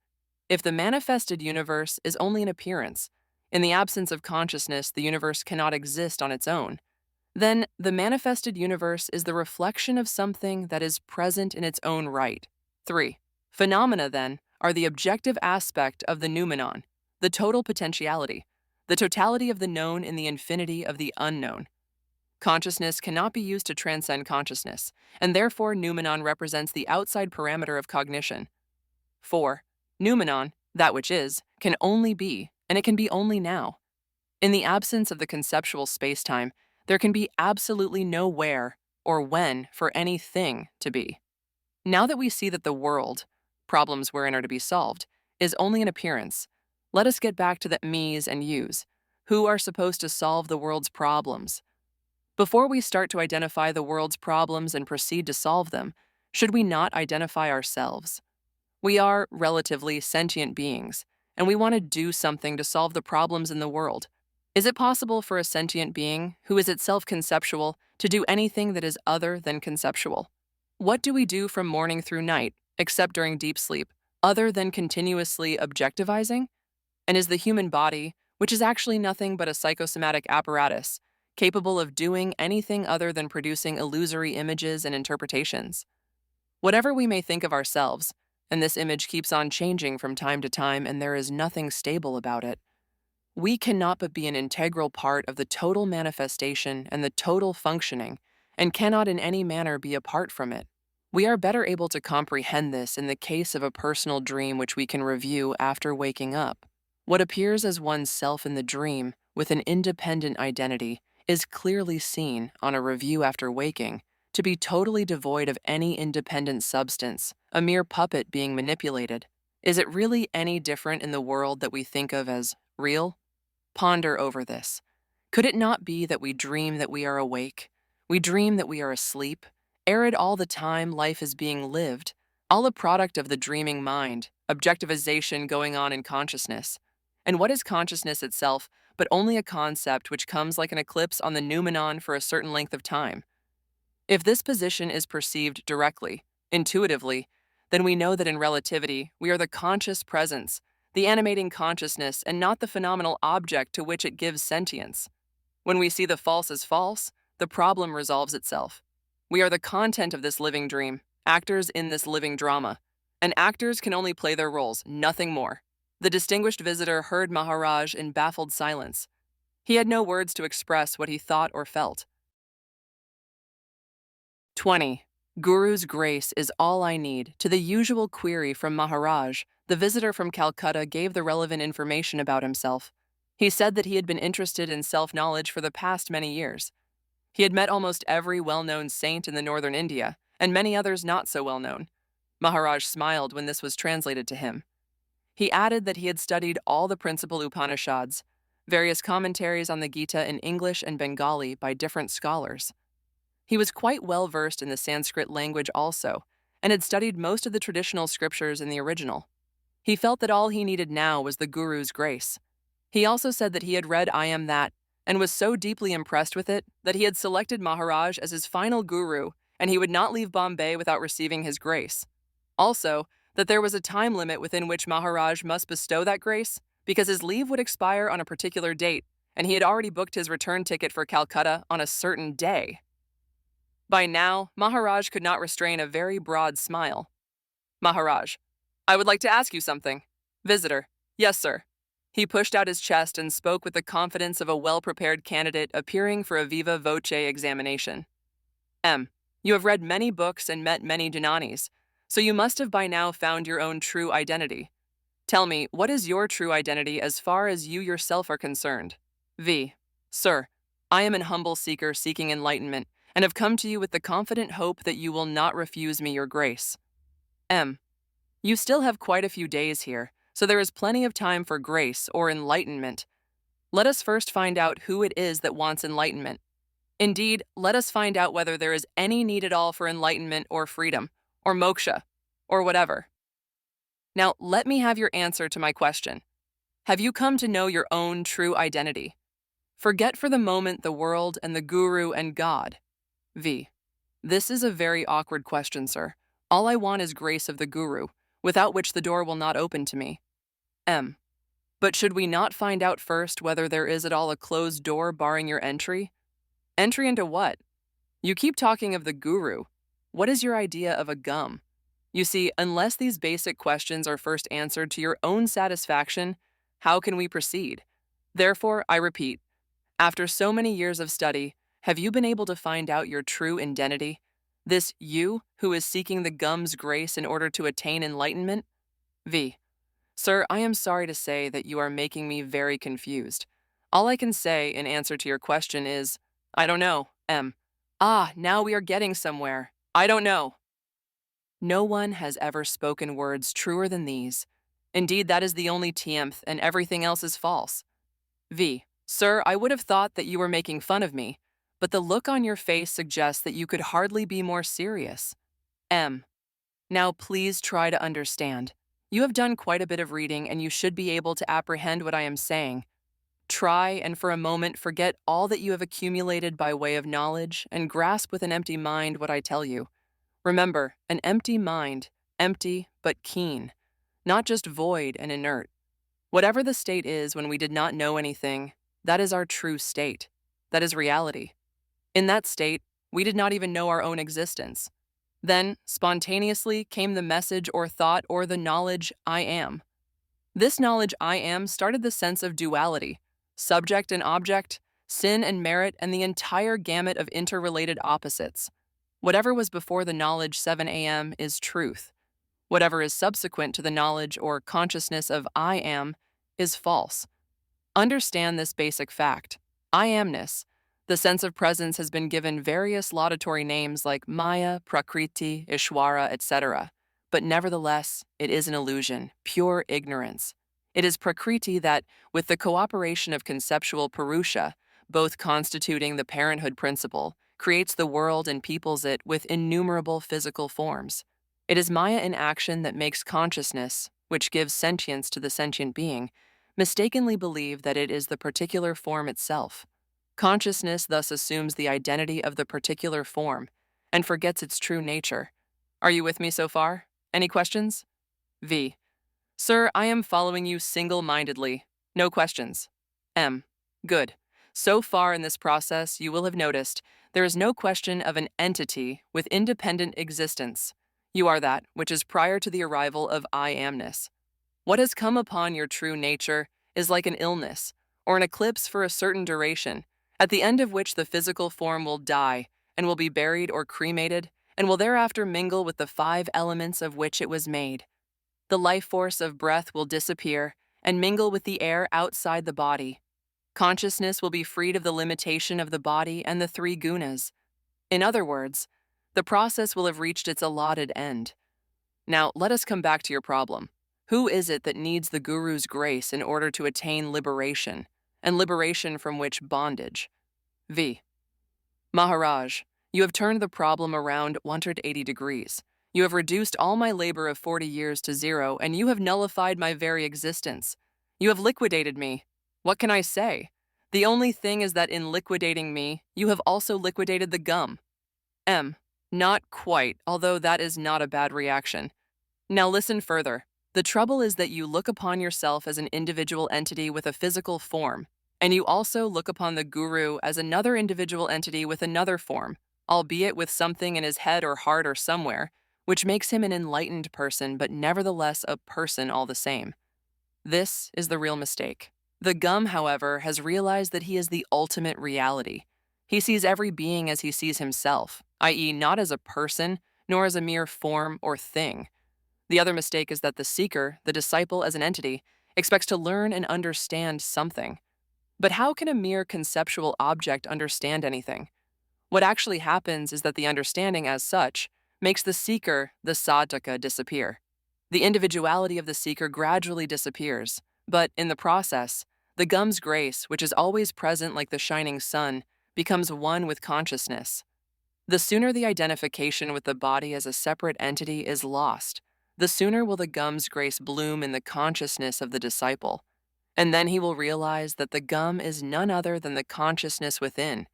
If the manifested universe is only an appearance, in the absence of consciousness the universe cannot exist on its own, then the manifested universe is the reflection of something that is present in its own right. 3. Phenomena, then, are the objective aspect of the noumenon, the total potentiality, the totality of the known in the infinity of the unknown. Consciousness cannot be used to transcend consciousness, and therefore noumenon represents the outside parameter of cognition. 4. Noumenon, that which is, can only be, and it can be only now. In the absence of the conceptual space-time, there can be absolutely no where or when for anything to be. Now that we see that the world, problems wherein are to be solved, is only an appearance, let us get back to the me's and you's, who are supposed to solve the world's problems. Before we start to identify the world's problems and proceed to solve them, should we not identify ourselves? We are relatively sentient beings, and we want to do something to solve the problems in the world. Is it possible for a sentient being, who is itself conceptual, to do anything that is other than conceptual? What do we do from morning through night, except during deep sleep, other than continuously objectivizing? And is the human body, which is actually nothing but a psychosomatic apparatus, capable of doing anything other than producing illusory images and interpretations? Whatever we may think of ourselves, and this image keeps on changing from time to time and there is nothing stable about it, we cannot but be an integral part of the total manifestation and the total functioning, and cannot in any manner be apart from it. We are better able to comprehend this in the case of a personal dream which we can review after waking up. What appears as one's self in the dream, with an independent identity, is clearly seen, on a review after waking, to be totally devoid of any independent substance, a mere puppet being manipulated. Is it really any different in the world that we think of as real? Ponder over this. Could it not be that we dream that we are awake? We dream that we are asleep? Arid all the time life is being lived, all a product of the dreaming mind, objectivization going on in consciousness. And what is consciousness itself but only a concept which comes like an eclipse on the noumenon for a certain length of time? If this position is perceived directly, intuitively, then we know that in relativity we are the conscious presence, the animating consciousness, and not the phenomenal object to which it gives sentience. When we see the false as false, the problem resolves itself. We are the content of this living dream, actors in this living drama, and actors can only play their roles, nothing more. The distinguished visitor heard Maharaj in baffled silence. He had no words to express what he thought or felt. 20. Guru's grace is all I need. To the usual query from Maharaj, the visitor from Calcutta gave the relevant information about himself. He said that he had been interested in self-knowledge for the past many years. He had met almost every well-known saint in the northern India, and many others not so well-known. Maharaj smiled when this was translated to him. He added that he had studied all the principal Upanishads, various commentaries on the Gita in English and Bengali by different scholars. He was quite well versed in the Sanskrit language also, and had studied most of the traditional scriptures in the original. He felt that all he needed now was the Guru's grace. He also said that he had read I Am That, and was so deeply impressed with it that he had selected Maharaj as his final guru, and he would not leave Bombay without receiving his grace. Also, that there was a time limit within which Maharaj must bestow that grace, because his leave would expire on a particular date, and he had already booked his return ticket for Calcutta on a certain day. By now, Maharaj could not restrain a very broad smile. Maharaj, I would like to ask you something. Visitor, yes, sir. He pushed out his chest and spoke with the confidence of a well-prepared candidate appearing for a viva voce examination. You have read many books and met many Jnanis, so you must have by now found your own true identity. Tell me, what is your true identity as far as you yourself are concerned? Sir, I am an humble seeker seeking enlightenment, and have come to you with the confident hope that you will not refuse me your grace. You still have quite a few days here, so there is plenty of time for grace or enlightenment. Let us first find out who it is that wants enlightenment. Indeed, let us find out whether there is any need at all for enlightenment or freedom, or moksha, or whatever. Now, let me have your answer to my question. Have you come to know your own true identity? Forget for the moment the world and the guru and God. This is a very awkward question, sir. All I want is grace of the guru, without which the door will not open to me. But should we not find out first whether there is at all a closed door barring your entry? Entry into what? You keep talking of the guru. What is your idea of a gum? You see, unless these basic questions are first answered to your own satisfaction, how can we proceed? Therefore, I repeat, after so many years of study, have you been able to find out your true identity? This you who is seeking the gum's grace in order to attain enlightenment? Sir, I am sorry to say that you are making me very confused. All I can say in answer to your question is, I don't know, now we are getting somewhere. I don't know. No one has ever spoken words truer than these. Indeed, that is the only tiemph, and everything else is false. Sir, I would have thought that you were making fun of me, but the look on your face suggests that you could hardly be more serious. Now please try to understand. You have done quite a bit of reading, and you should be able to apprehend what I am saying. Try and for a moment forget all that you have accumulated by way of knowledge, and grasp with an empty mind what I tell you. Remember, an empty mind, empty but keen, not just void and inert. Whatever the state is when we did not know anything, that is our true state. That is reality. In that state, we did not even know our own existence. Then, spontaneously, came the message or thought or the knowledge, I am. This knowledge, I am, started the sense of duality, subject and object, sin and merit, and the entire gamut of interrelated opposites. Whatever was before the knowledge 7 a.m. is truth. Whatever is subsequent to the knowledge or consciousness of I am is false. Understand this basic fact. I amness. The sense of presence has been given various laudatory names like Maya, Prakriti, Ishwara, etc. But nevertheless, it is an illusion, pure ignorance. It is Prakriti that, with the cooperation of conceptual Purusha, both constituting the parenthood principle, creates the world and peoples it with innumerable physical forms. It is Maya in action that makes consciousness, which gives sentience to the sentient being, mistakenly believe that it is the particular form itself. Consciousness thus assumes the identity of the particular form and forgets its true nature. Are you with me so far? Any questions? V. Sir, I am following you single-mindedly. No questions. M. Good. So far in this process, you will have noticed there is no question of an entity with independent existence. You are that which is prior to the arrival of I amness. What has come upon your true nature is like an illness or an eclipse for a certain duration, at the end of which the physical form will die and will be buried or cremated and will thereafter mingle with the 5 elements of which it was made. The life force of breath will disappear and mingle with the air outside the body. Consciousness will be freed of the limitation of the body and the 3 gunas. In other words, the process will have reached its allotted end. Now, let us come back to your problem. Who is it that needs the Guru's grace in order to attain liberation, and liberation from which bondage? V. Maharaj, you have turned the problem around 180 degrees. You have reduced all my labor of 40 years to 0, and you have nullified my very existence. You have liquidated me. What can I say? The only thing is that in liquidating me, you have also liquidated the gum. M. Not quite, although that is not a bad reaction. Now listen further. The trouble is that you look upon yourself as an individual entity with a physical form, and you also look upon the Guru as another individual entity with another form, albeit with something in his head or heart or somewhere, which makes him an enlightened person, but nevertheless a person all the same. This is the real mistake. The gum, however, has realized that he is the ultimate reality. He sees every being as he sees himself, i.e., not as a person, nor as a mere form or thing. The other mistake is that the seeker, the disciple as an entity, expects to learn and understand something. But how can a mere conceptual object understand anything? What actually happens is that the understanding as such makes the seeker, the sadhaka, disappear. The individuality of the seeker gradually disappears, but in the process, the gum's grace, which is always present like the shining sun, becomes one with consciousness. The sooner the identification with the body as a separate entity is lost, the sooner will the gum's grace bloom in the consciousness of the disciple. And then he will realize that the gum is none other than the consciousness within,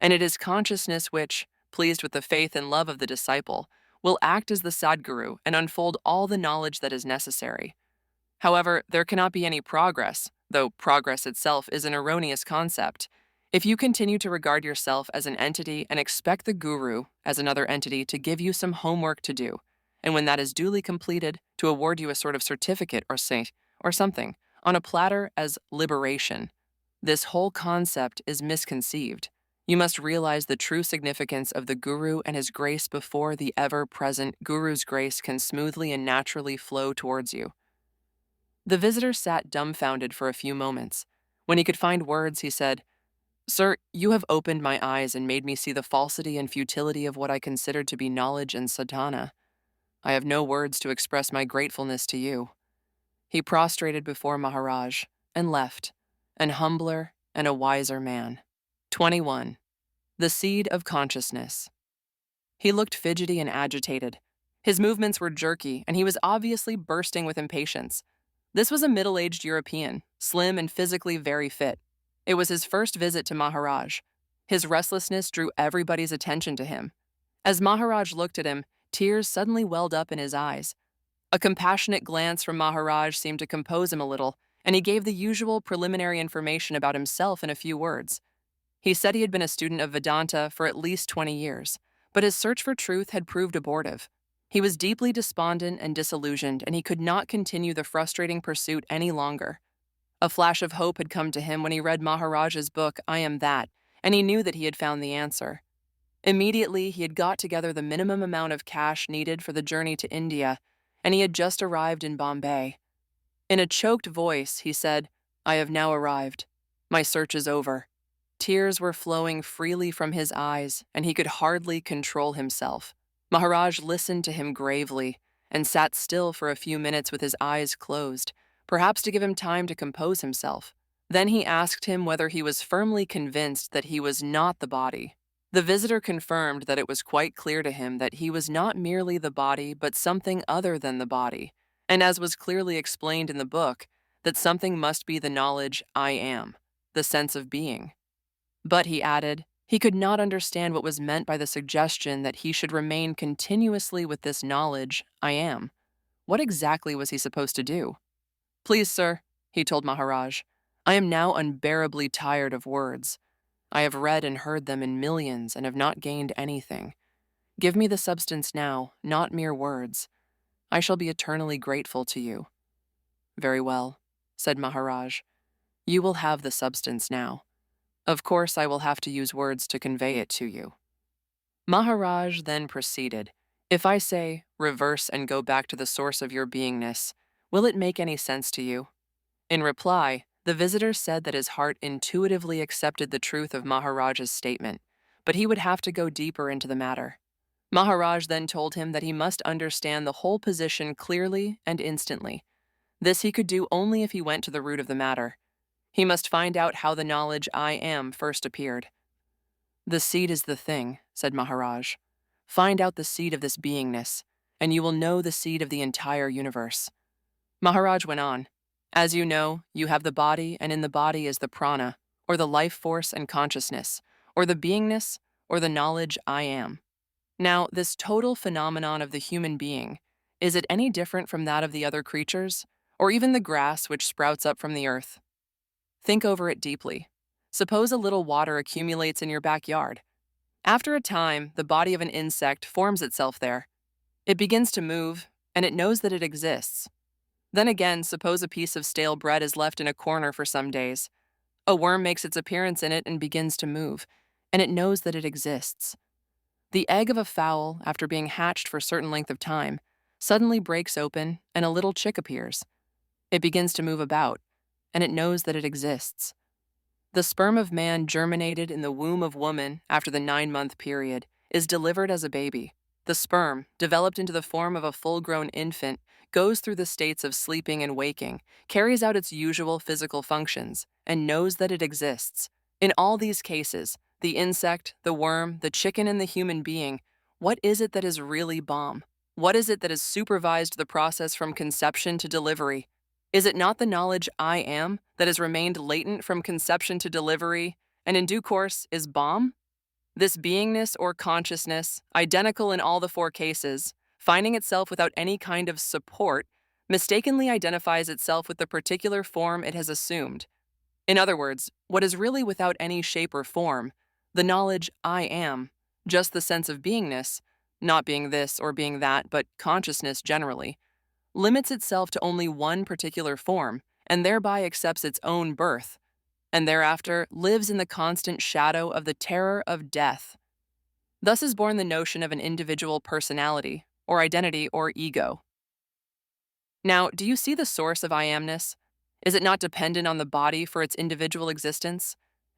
and it is consciousness which, pleased with the faith and love of the disciple, will act as the Sadguru and unfold all the knowledge that is necessary. However, there cannot be any progress, though progress itself is an erroneous concept, if you continue to regard yourself as an entity and expect the Guru, as another entity, to give you some homework to do, and when that is duly completed, to award you a sort of certificate or saint or something on a platter as liberation. This whole concept is misconceived. You must realize the true significance of the Guru and his grace before the ever-present Guru's grace can smoothly and naturally flow towards you. The visitor sat dumbfounded for a few moments. When he could find words, he said, "Sir, you have opened my eyes and made me see the falsity and futility of what I considered to be knowledge and sadhana. I have no words to express my gratefulness to you." He prostrated before Maharaj and left, an humbler and a wiser man. 21. The seed of consciousness. He looked fidgety and agitated. His movements were jerky, and he was obviously bursting with impatience. This was a middle-aged European, slim and physically very fit. It was his first visit to Maharaj. His restlessness drew everybody's attention to him. As Maharaj looked at him, tears suddenly welled up in his eyes. A compassionate glance from Maharaj seemed to compose him a little, and he gave the usual preliminary information about himself in a few words. He said he had been a student of Vedanta for at least 20 years, but his search for truth had proved abortive. He was deeply despondent and disillusioned, and he could not continue the frustrating pursuit any longer. A flash of hope had come to him when he read Maharaj's book, I Am That, and he knew that he had found the answer. Immediately, he had got together the minimum amount of cash needed for the journey to India, and he had just arrived in Bombay. In a choked voice, he said, "I have now arrived. My search is over." Tears were flowing freely from his eyes, and he could hardly control himself. Maharaj listened to him gravely and sat still for a few minutes with his eyes closed, perhaps to give him time to compose himself. Then he asked him whether he was firmly convinced that he was not the body. The visitor confirmed that it was quite clear to him that he was not merely the body but something other than the body, and as was clearly explained in the book, that something must be the knowledge I am, the sense of being. But, he added, he could not understand what was meant by the suggestion that he should remain continuously with this knowledge I am. What exactly was he supposed to do? "Please, sir," he told Maharaj, "I am now unbearably tired of words. I have read and heard them in millions and have not gained anything. Give me the substance now, not mere words. I shall be eternally grateful to you." "Very well," said Maharaj. "You will have the substance now. Of course, I will have to use words to convey it to you." Maharaj then proceeded, "If I say, reverse and go back to the source of your beingness, will it make any sense to you?" In reply, the visitor said that his heart intuitively accepted the truth of Maharaj's statement, but he would have to go deeper into the matter. Maharaj then told him that he must understand the whole position clearly and instantly. This he could do only if he went to the root of the matter. He must find out how the knowledge I am first appeared. "The seed is the thing," said Maharaj. "Find out the seed of this beingness, and you will know the seed of the entire universe." Maharaj went on, "As you know, you have the body, and in the body is the prana, or the life force and consciousness, or the beingness, or the knowledge I am. Now, this total phenomenon of the human being, is it any different from that of the other creatures, or even the grass which sprouts up from the earth? Think over it deeply. Suppose a little water accumulates in your backyard. After a time, the body of an insect forms itself there. It begins to move, and it knows that it exists. Then again, suppose a piece of stale bread is left in a corner for some days. A worm makes its appearance in it and begins to move, and it knows that it exists. The egg of a fowl, after being hatched for a certain length of time, suddenly breaks open and a little chick appears. It begins to move about, and it knows that it exists. The sperm of man germinated in the womb of woman after the 9-month period is delivered as a baby. The sperm, developed into the form of a full-grown infant, goes through the states of sleeping and waking, carries out its usual physical functions, and knows that it exists. In all these cases, the insect, the worm, the chicken, and the human being, what is it that is really bomb? What is it that has supervised the process from conception to delivery? Is it not the knowledge I am that has remained latent from conception to delivery, and in due course is bomb? This beingness or consciousness, identical in all the 4 cases, finding itself without any kind of support, mistakenly identifies itself with the particular form it has assumed. In other words, what is really without any shape or form, the knowledge I am, just the sense of beingness, not being this or being that, but consciousness generally, limits itself to only one particular form, and thereby accepts its own birth, and thereafter lives in the constant shadow of the terror of death. Thus is born the notion of an individual personality, or identity, or ego. Now, do you see the source of I amness? Is it not dependent on the body for its individual existence?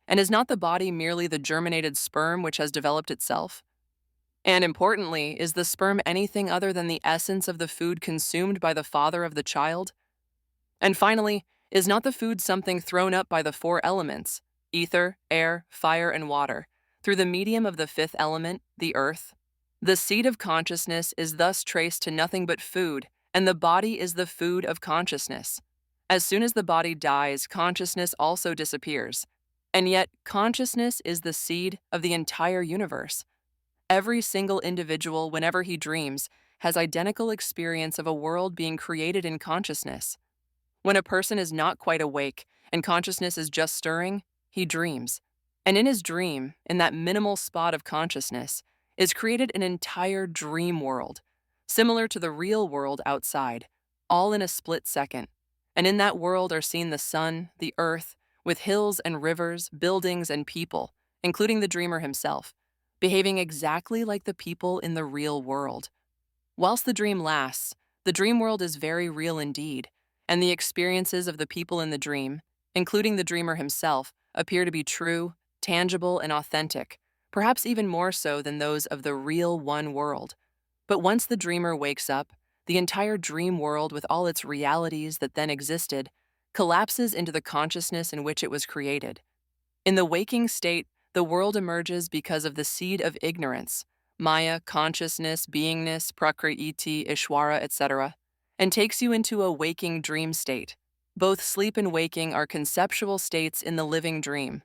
And is not the body merely the germinated sperm which has developed itself? And importantly, is the sperm anything other than the essence of the food consumed by the father of the child? And finally, is not the food something thrown up by the 4 elements, ether, air, fire, and water, through the medium of the 5th element, the earth? The seed of consciousness is thus traced to nothing but food, and the body is the food of consciousness. As soon as the body dies, consciousness also disappears. And yet, consciousness is the seed of the entire universe. Every single individual, whenever he dreams, has identical experience of a world being created in consciousness. When a person is not quite awake and consciousness is just stirring, he dreams. And in his dream, in that minimal spot of consciousness, is created an entire dream world, similar to the real world outside, all in a split second. And in that world are seen the sun, the earth, with hills and rivers, buildings and people, including the dreamer himself. behaving exactly like the people in the real world. Whilst the dream lasts, the dream world is very real indeed, and the experiences of the people in the dream, including the dreamer himself, appear to be true, tangible, and authentic, perhaps even more so than those of the real one world. But once the dreamer wakes up, the entire dream world with all its realities that then existed collapses into the consciousness in which it was created. In the waking state, the world emerges because of the seed of ignorance, Maya, consciousness, beingness, Prakriti, Ishwara, etc., and takes you into a waking dream state. Both sleep and waking are conceptual states in the living dream.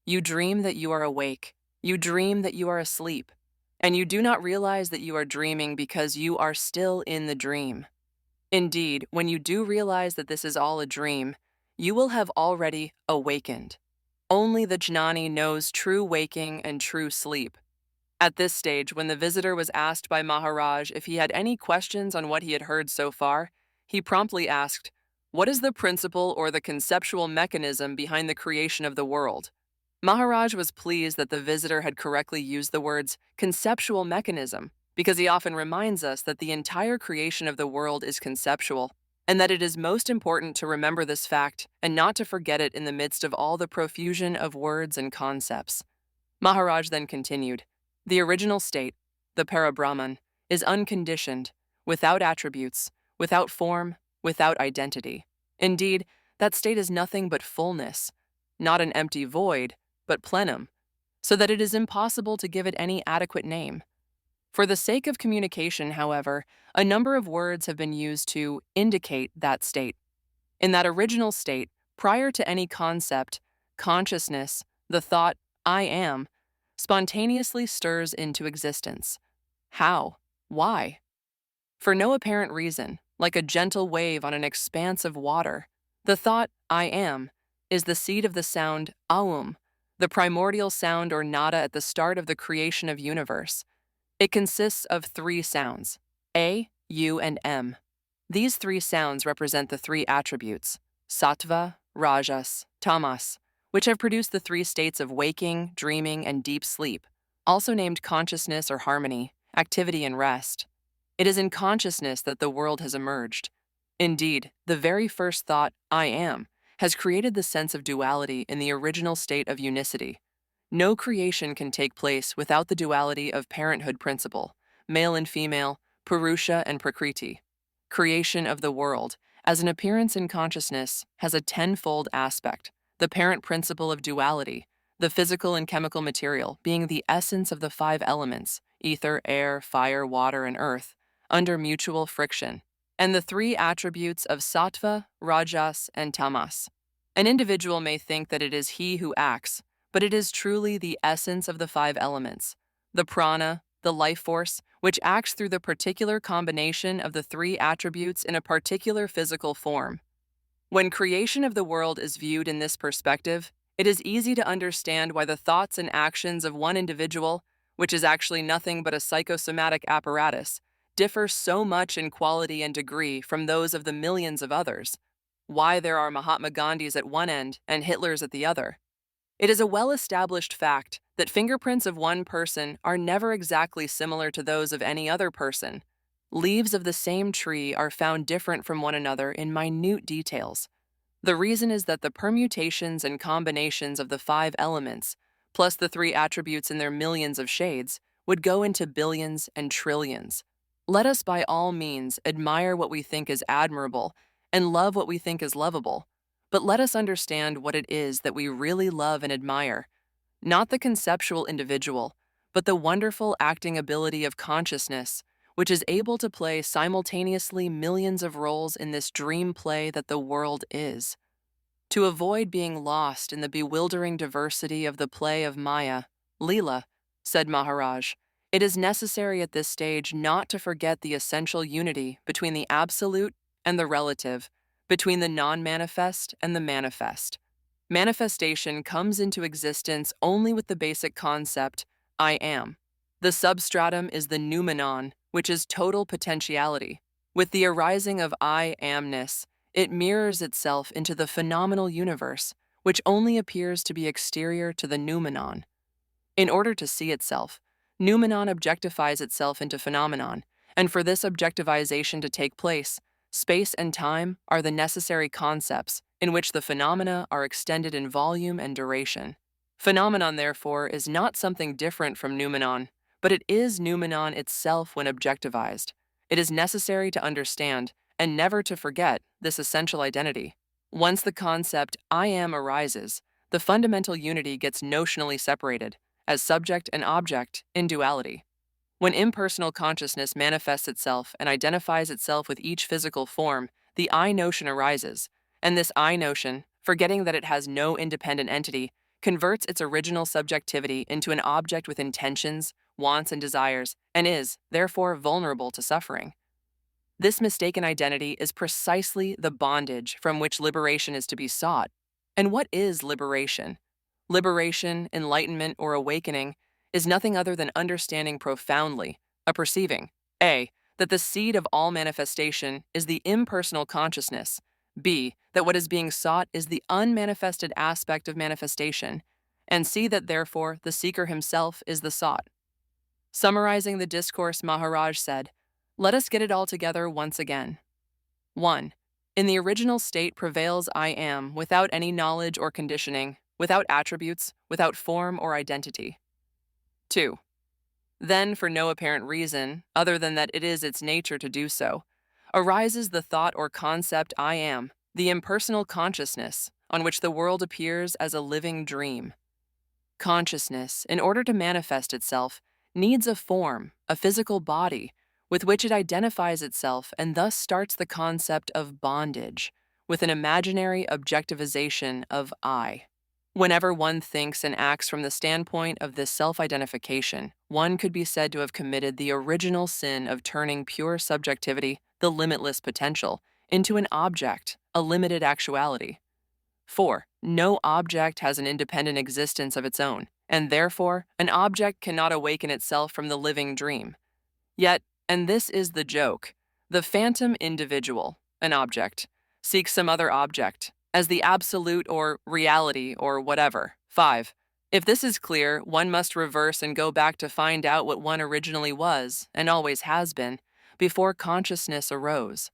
You dream that you are awake. You dream that you are asleep. And you do not realize that you are dreaming because you are still in the dream. Indeed, when you do realize that this is all a dream, you will have already awakened. Only the jnani knows true waking and true sleep. At this stage, when the visitor was asked by Maharaj if he had any questions on what he had heard so far, he promptly asked, "What is the principle or the conceptual mechanism behind the creation of the world?" Maharaj was pleased that the visitor had correctly used the words conceptual mechanism, because he often reminds us that the entire creation of the world is conceptual, and that it is most important to remember this fact and not to forget it in the midst of all the profusion of words and concepts. Maharaj then continued, "The original state, the Parabrahman, is unconditioned, without attributes, without form, without identity. Indeed, that state is nothing but fullness, not an empty void, but plenum, so that it is impossible to give it any adequate name. For the sake of communication, however, a number of words have been used to indicate that state. In that original state, prior to any concept, consciousness, the thought, I am, spontaneously stirs into existence. How? Why? For no apparent reason, like a gentle wave on an expanse of water, the thought, I am, is the seed of the sound aum, the primordial sound or nada at the start of the creation of universe. It consists of three sounds, A, U, and M. These three sounds represent the three attributes, sattva, rajas, tamas, which have produced the three states of waking, dreaming, and deep sleep, also named consciousness or harmony, activity and rest. It is in consciousness that the world has emerged. Indeed, the very first thought, I am, has created the sense of duality in the original state of unicity. No creation can take place without the duality of parenthood principle, male and female, Purusha and Prakriti. Creation of the world, as an appearance in consciousness, has a tenfold aspect, the parent principle of duality, the physical and chemical material being the essence of the five elements, ether, air, fire, water, and earth, under mutual friction, and the three attributes of sattva, rajas, and tamas. An individual may think that it is he who acts, but it is truly the essence of the five elements, the prana, the life force, which acts through the particular combination of the three attributes in a particular physical form. When creation of the world is viewed in this perspective, it is easy to understand why the thoughts and actions of one individual, which is actually nothing but a psychosomatic apparatus, differ so much in quality and degree from those of the millions of others, why there are Mahatma Gandhis at one end and Hitlers at the other. It is a well-established fact that fingerprints of one person are never exactly similar to those of any other person. Leaves of the same tree are found different from one another in minute details. The reason is that the permutations and combinations of the five elements, plus the three attributes in their millions of shades, would go into billions and trillions. Let us by all means admire what we think is admirable and love what we think is lovable, but let us understand what it is that we really love and admire, not the conceptual individual, but the wonderful acting ability of consciousness, which is able to play simultaneously millions of roles in this dream play that the world is. To avoid being lost in the bewildering diversity of the play of Maya, Leela, said Maharaj, it is necessary at this stage not to forget the essential unity between the absolute and the relative, between the non-manifest and the manifest. Manifestation comes into existence only with the basic concept, I am. The substratum is the noumenon, which is total potentiality. With the arising of I amness, it mirrors itself into the phenomenal universe, which only appears to be exterior to the noumenon. In order to see itself, Noumenon objectifies itself into phenomenon, and for this objectivization to take place, space and time are the necessary concepts in which the phenomena are extended in volume and duration. Phenomenon, therefore, is not something different from noumenon, but it is noumenon itself when objectivized. It is necessary to understand, and never to forget, this essential identity. Once the concept I am arises, the fundamental unity gets notionally separated, as subject and object in duality. When impersonal consciousness manifests itself and identifies itself with each physical form, the I notion arises, and this I notion, forgetting that it has no independent entity, converts its original subjectivity into an object with intentions, wants, and desires, and is, therefore, vulnerable to suffering. This mistaken identity is precisely the bondage from which liberation is to be sought. And what is liberation? Liberation, enlightenment, or awakening is nothing other than understanding profoundly, a perceiving, A, that the seed of all manifestation is the impersonal consciousness, B, that what is being sought is the unmanifested aspect of manifestation, and C, that therefore the seeker himself is the sought. Summarizing the discourse, Maharaj said, "Let us get it all together once again. 1. In the original state prevails I am without any knowledge or conditioning, without attributes, without form or identity. 2. Then, for no apparent reason, other than that it is its nature to do so, arises the thought or concept I am, the impersonal consciousness, on which the world appears as a living dream. Consciousness, in order to manifest itself, needs a form, a physical body, with which it identifies itself and thus starts the concept of bondage, with an imaginary objectivization of I. Whenever one thinks and acts from the standpoint of this self-identification, one could be said to have committed the original sin of turning pure subjectivity, the limitless potential, into an object, a limited actuality. 4. No object has an independent existence of its own, and therefore an object cannot awaken itself from the living dream. Yet, and this is the joke, the phantom individual, an object, seeks some other object, as the absolute or reality or whatever. 5. If this is clear, one must reverse and go back to find out what one originally was, and always has been, before consciousness arose.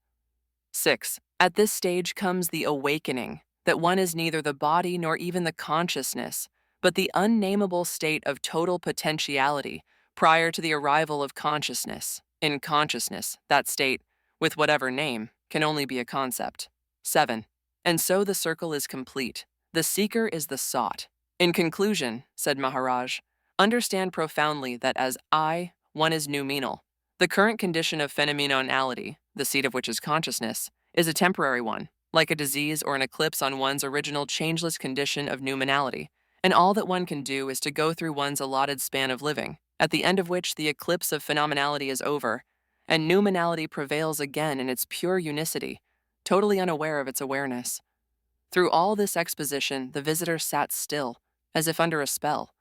6. At this stage comes the awakening, that one is neither the body nor even the consciousness, but the unnameable state of total potentiality prior to the arrival of consciousness. In consciousness, that state, with whatever name, can only be a concept. 7. And so the circle is complete. The seeker is the sought. In conclusion, said Maharaj, understand profoundly that as I, one is noumenal. The current condition of phenomenality, the seat of which is consciousness, is a temporary one, like a disease or an eclipse on one's original changeless condition of noumenality, and all that one can do is to go through one's allotted span of living, at the end of which the eclipse of phenomenality is over, and noumenality prevails again in its pure unicity, totally unaware of its awareness. Through all this exposition, the visitor sat still, as if under a spell.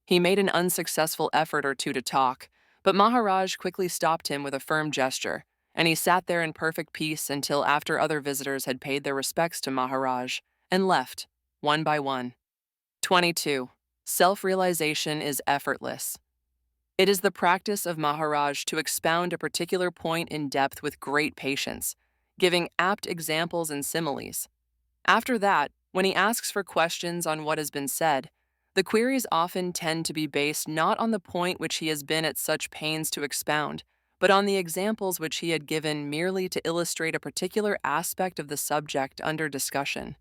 He made an unsuccessful effort or two to talk, but Maharaj quickly stopped him with a firm gesture, and he sat there in perfect peace until after other visitors had paid their respects to Maharaj and left, one by one. 22. Self-realization is effortless. It is the practice of Maharaj to expound a particular point in depth with great patience, giving apt examples and similes. After that, when he asks for questions on what has been said, the queries often tend to be based not on the point which he has been at such pains to expound, but on the examples which he had given merely to illustrate a particular aspect of the subject under discussion.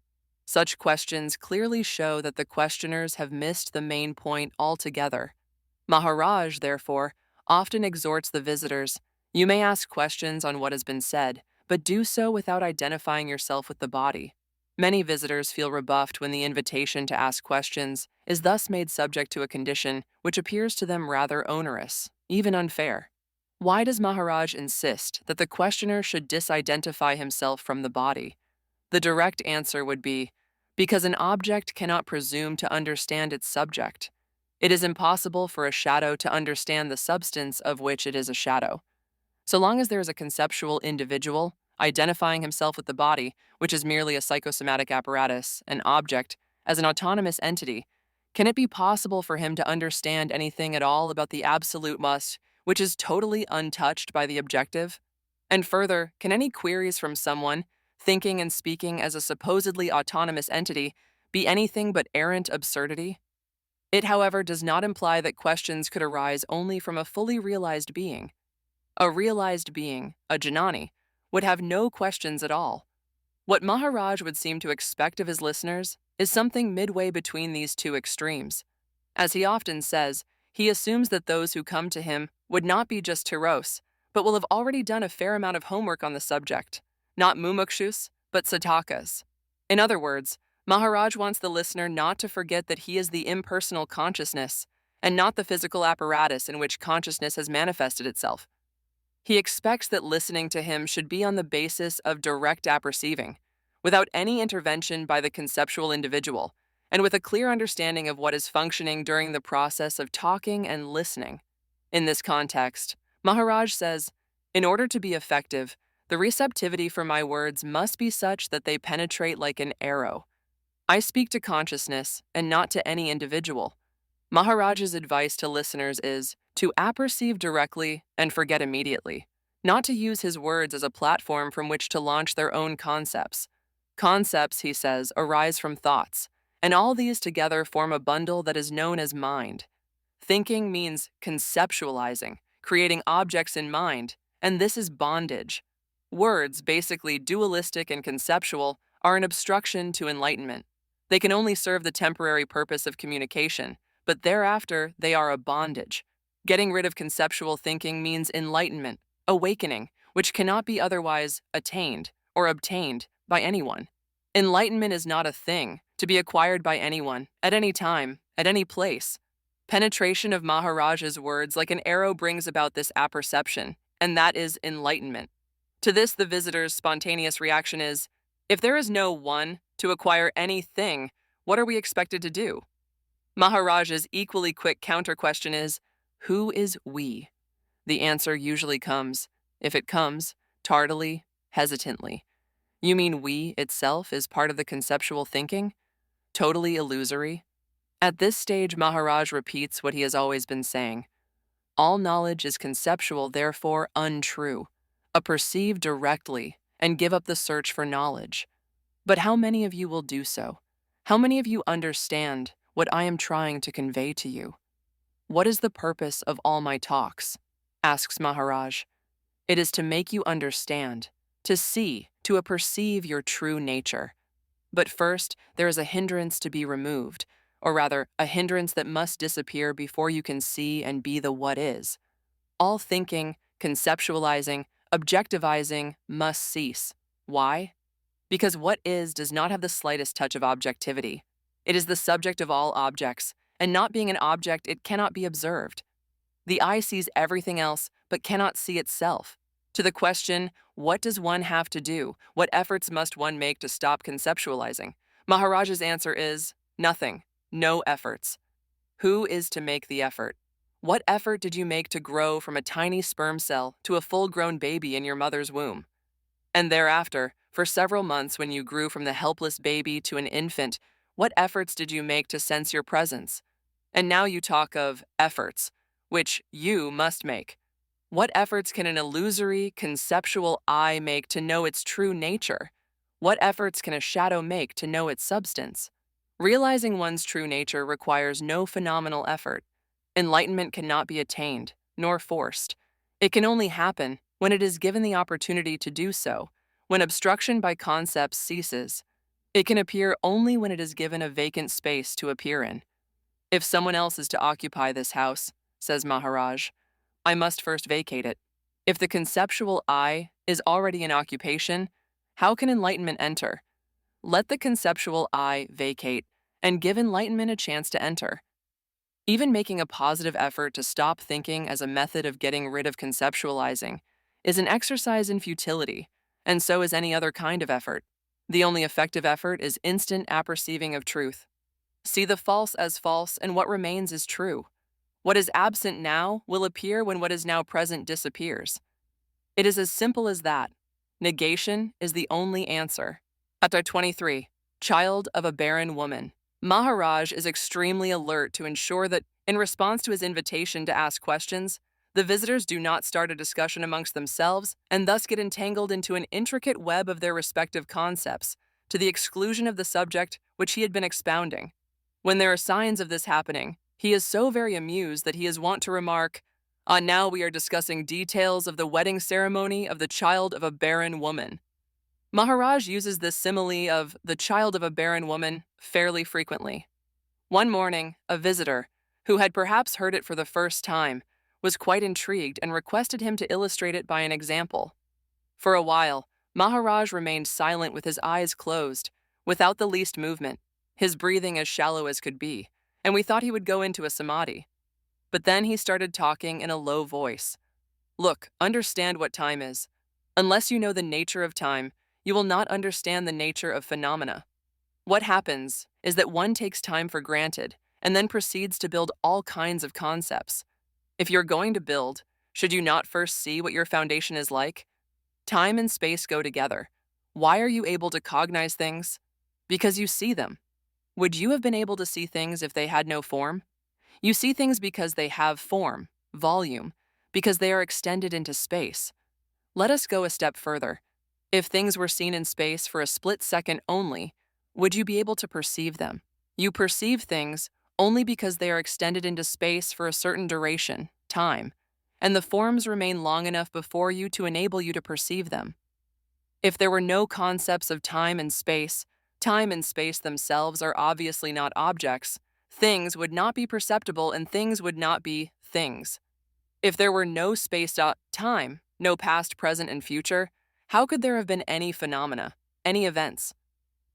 Such questions clearly show that the questioners have missed the main point altogether. Maharaj, therefore, often exhorts the visitors, you may ask questions on what has been said, but do so without identifying yourself with the body. Many visitors feel rebuffed when the invitation to ask questions is thus made subject to a condition which appears to them rather onerous, even unfair. Why does Maharaj insist that the questioner should disidentify himself from the body? The direct answer would be, because an object cannot presume to understand its subject. It is impossible for a shadow to understand the substance of which it is a shadow. So long as there is a conceptual individual, identifying himself with the body, which is merely a psychosomatic apparatus, an object, as an autonomous entity, Can it be possible for him to understand anything at all about the absolute must, which is totally untouched by the objective? And further, can any queries from someone, thinking and speaking as a supposedly autonomous entity, be anything but errant absurdity? It, however, does not imply that questions could arise only from a fully realized being. A realized being, a Jnani, would have no questions at all. What Maharaj would seem to expect of his listeners is something midway between these two extremes. As he often says, he assumes that those who come to him would not be just Tiros, but will have already done a fair amount of homework on the subject, not mumukshus, but satakas. In other words, Maharaj wants the listener not to forget that he is the impersonal consciousness, and not the physical apparatus in which consciousness has manifested itself. He expects that listening to him should be on the basis of direct apperceiving, without any intervention by the conceptual individual, and with a clear understanding of what is functioning during the process of talking and listening. In this context, Maharaj says, in order to be effective, the receptivity for my words must be such that they penetrate like an arrow. I speak to consciousness and not to any individual. Maharaj's advice to listeners is to apperceive directly and forget immediately, not to use his words as a platform from which to launch their own concepts. Concepts, he says, arise from thoughts, and all these together form a bundle that is known as mind. Thinking means conceptualizing, creating objects in mind, and this is bondage. Words, basically dualistic and conceptual, are an obstruction to enlightenment. They can only serve the temporary purpose of communication, but thereafter they are a bondage. Getting rid of conceptual thinking means enlightenment, awakening, which cannot be otherwise attained or obtained by anyone. Enlightenment is not a thing to be acquired by anyone, at any time, at any place. Penetration of Maharaj's words like an arrow brings about this apperception, and that is enlightenment. To this, the visitor's spontaneous reaction is, if there is no one to acquire anything, what are we expected to do? Maharaj's equally quick counter-question is, who is we? The answer usually comes, if it comes, tardily, hesitantly. You mean we itself is part of the conceptual thinking? Totally illusory? At this stage, Maharaj repeats what he has always been saying. All knowledge is conceptual, therefore untrue. Apperceive directly and give up the search for knowledge. But how many of you will do so? How many of you understand what I am trying to convey to you? What is the purpose of all my talks? Asks Maharaj. It is to make you understand, to see, to perceive your true nature. But first, there is a hindrance to be removed, or rather, a hindrance that must disappear before you can see and be the what is. All thinking, conceptualizing, objectivizing must cease. Why? Because what is does not have the slightest touch of objectivity. It is the subject of all objects, and not being an object, it cannot be observed. The eye sees everything else, but cannot see itself. To the question, what does one have to do? What efforts must one make to stop conceptualizing? Maharaj's answer is, nothing, no efforts. Who is to make the effort? What effort did you make to grow from a tiny sperm cell to a full-grown baby in your mother's womb? And thereafter, for several months when you grew from the helpless baby to an infant, what efforts did you make to sense your presence? And now you talk of efforts, which you must make. What efforts can an illusory, conceptual eye make to know its true nature? What efforts can a shadow make to know its substance? Realizing one's true nature requires no phenomenal effort. Enlightenment cannot be attained, nor forced. It can only happen when it is given the opportunity to do so, when obstruction by concepts ceases. It can appear only when it is given a vacant space to appear in. If someone else is to occupy this house, says Maharaj, I must first vacate it. If the conceptual I is already in occupation, how can enlightenment enter? Let the conceptual I vacate and give enlightenment a chance to enter. Even making a positive effort to stop thinking as a method of getting rid of conceptualizing is an exercise in futility, and so is any other kind of effort. The only effective effort is instant apperceiving of truth. See the false as false, and what remains is true. What is absent now will appear when what is now present disappears. It is as simple as that. Negation is the only answer. Chapter 23. Child of a barren woman. Maharaj is extremely alert to ensure that, in response to his invitation to ask questions, the visitors do not start a discussion amongst themselves and thus get entangled into an intricate web of their respective concepts, to the exclusion of the subject which he had been expounding. When there are signs of this happening, he is so very amused that he is wont to remark, now we are discussing details of the wedding ceremony of the child of a barren woman." Maharaj uses this simile of the child of a barren woman fairly frequently. One morning, a visitor, who had perhaps heard it for the first time, was quite intrigued and requested him to illustrate it by an example. For a while, Maharaj remained silent with his eyes closed, without the least movement, his breathing as shallow as could be, and we thought he would go into a samadhi. But then he started talking in a low voice. "Look, understand what time is. Unless you know the nature of time, you will not understand the nature of phenomena. What happens is that one takes time for granted and then proceeds to build all kinds of concepts. If you're going to build, should you not first see what your foundation is like? Time and space go together. Why are you able to cognize things? Because you see them. Would you have been able to see things if they had no form? You see things because they have form, volume, because they are extended into space. Let us go a step further. If things were seen in space for a split second only, would you be able to perceive them? You perceive things only because they are extended into space for a certain duration, time, and the forms remain long enough before you to enable you to perceive them. If there were no concepts of time and space themselves are obviously not objects, things would not be perceptible and things would not be things. If there were no space-time, no past, present, and future, how could there have been any phenomena, any events?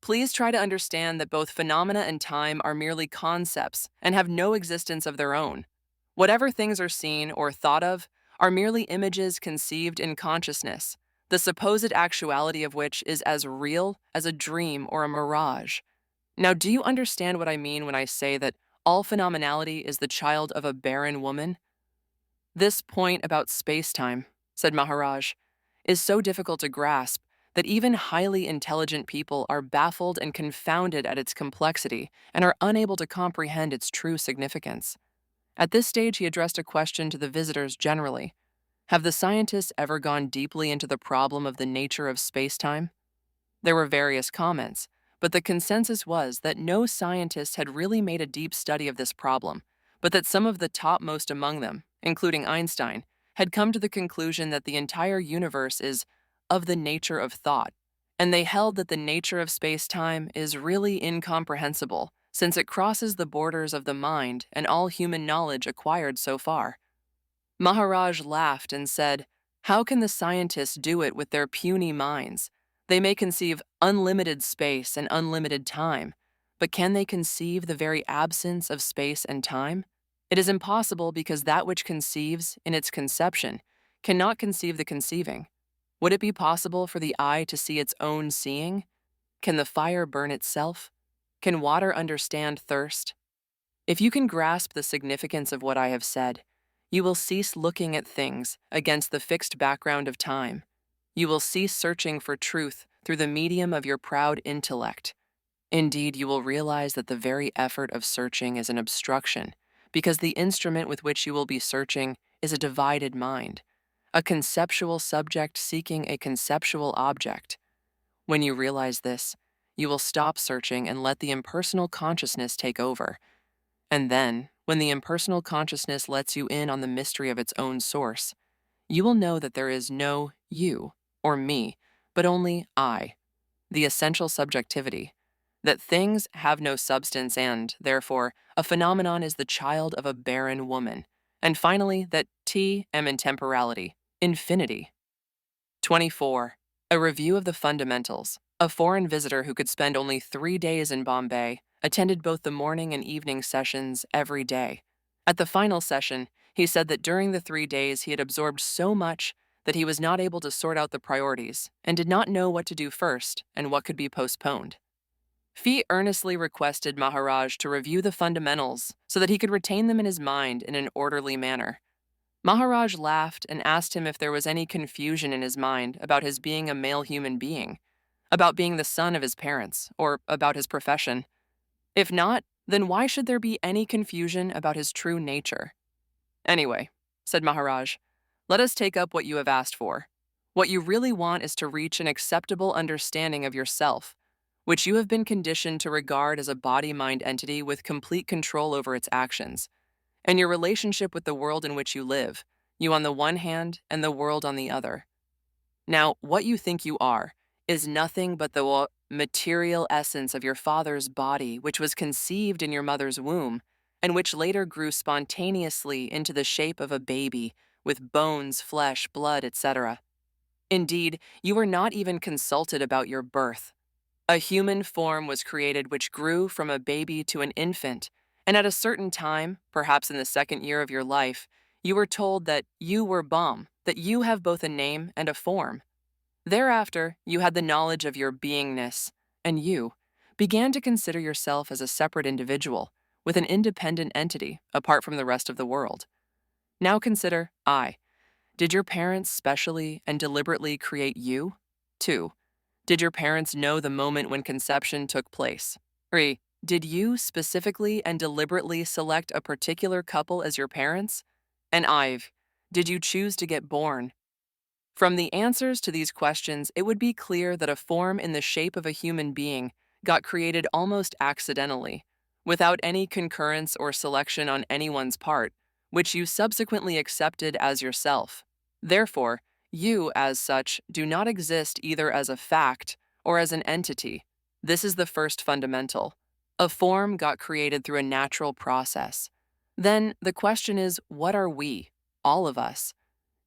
Please try to understand that both phenomena and time are merely concepts and have no existence of their own. Whatever things are seen or thought of are merely images conceived in consciousness, the supposed actuality of which is as real as a dream or a mirage. Now, do you understand what I mean when I say that all phenomenality is the child of a barren woman? This point about space-time, said Maharaj, is so difficult to grasp that even highly intelligent people are baffled and confounded at its complexity and are unable to comprehend its true significance. At this stage, he addressed a question to the visitors generally. Have the scientists ever gone deeply into the problem of the nature of space-time? There were various comments, but the consensus was that no scientist had really made a deep study of this problem, but that some of the topmost among them, including Einstein, had come to the conclusion that the entire universe is of the nature of thought, and they held that the nature of space-time is really incomprehensible, since it crosses the borders of the mind and all human knowledge acquired so far. Maharaj laughed and said, "How can the scientists do it with their puny minds? They may conceive unlimited space and unlimited time, but can they conceive the very absence of space and time? It is impossible because that which conceives in its conception cannot conceive the conceiving. Would it be possible for the eye to see its own seeing? Can the fire burn itself? Can water understand thirst? If you can grasp the significance of what I have said, you will cease looking at things against the fixed background of time. You will cease searching for truth through the medium of your proud intellect. Indeed, you will realize that the very effort of searching is an obstruction, because the instrument with which you will be searching is a divided mind, a conceptual subject seeking a conceptual object. When you realize this, you will stop searching and let the impersonal consciousness take over. And then, when the impersonal consciousness lets you in on the mystery of its own source, you will know that there is no you or me, but only I, the essential subjectivity, that things have no substance and, therefore, a phenomenon is the child of a barren woman, and finally, that T-M intemporality, infinity. 24. A review of the fundamentals. A foreign visitor who could spend only 3 days in Bombay attended both the morning and evening sessions every day. At the final session, he said that during the 3 days he had absorbed so much that he was not able to sort out the priorities and did not know what to do first and what could be postponed. Fee earnestly requested Maharaj to review the fundamentals so that he could retain them in his mind in an orderly manner. Maharaj laughed and asked him if there was any confusion in his mind about his being a male human being, about being the son of his parents, or about his profession. If not, then why should there be any confusion about his true nature? Anyway, said Maharaj, let us take up what you have asked for. What you really want is to reach an acceptable understanding of yourself, which you have been conditioned to regard as a body-mind entity with complete control over its actions, and your relationship with the world in which you live, you on the one hand and the world on the other. Now, what you think you are is nothing but the material essence of your father's body, which was conceived in your mother's womb, and which later grew spontaneously into the shape of a baby, with bones, flesh, blood, etc. Indeed, you were not even consulted about your birth. A human form was created which grew from a baby to an infant, and at a certain time, perhaps in the second year of your life, you were told that you were Bam, that you have both a name and a form. Thereafter, you had the knowledge of your beingness, and you began to consider yourself as a separate individual, with an independent entity apart from the rest of the world. Now consider I. Did your parents specially and deliberately create you? 2. Did your parents know the moment when conception took place? 3. Did you specifically and deliberately select a particular couple as your parents? And Ive, did you choose to get born? From the answers to these questions, it would be clear that a form in the shape of a human being got created almost accidentally, without any concurrence or selection on anyone's part, which you subsequently accepted as yourself. Therefore, you, as such, do not exist either as a fact or as an entity. This is the first fundamental. A form got created through a natural process. Then the question is, what are we, all of us?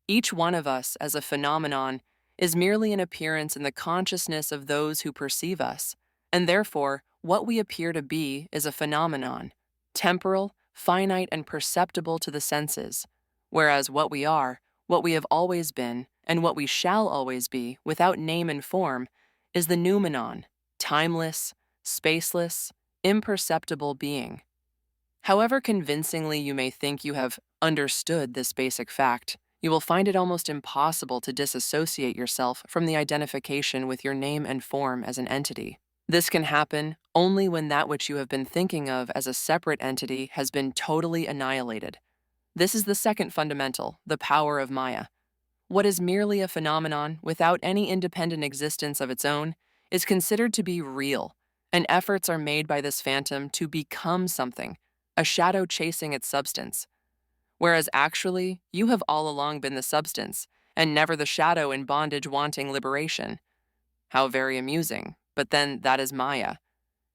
Each one of us, as a phenomenon, is merely an appearance in the consciousness of those who perceive us, and therefore, what we appear to be is a phenomenon, temporal, finite, and perceptible to the senses, whereas what we are, what we have always been, and what we shall always be, without name and form, is the noumenon, timeless, spaceless, imperceptible being. However convincingly you may think you have understood this basic fact, you will find it almost impossible to disassociate yourself from the identification with your name and form as an entity. This can happen only when that which you have been thinking of as a separate entity has been totally annihilated. This is the second fundamental, the power of Maya. What is merely a phenomenon without any independent existence of its own is considered to be real, and efforts are made by this phantom to become something, a shadow chasing its substance. Whereas actually, you have all along been the substance, and never the shadow in bondage wanting liberation. How very amusing, but then that is Maya.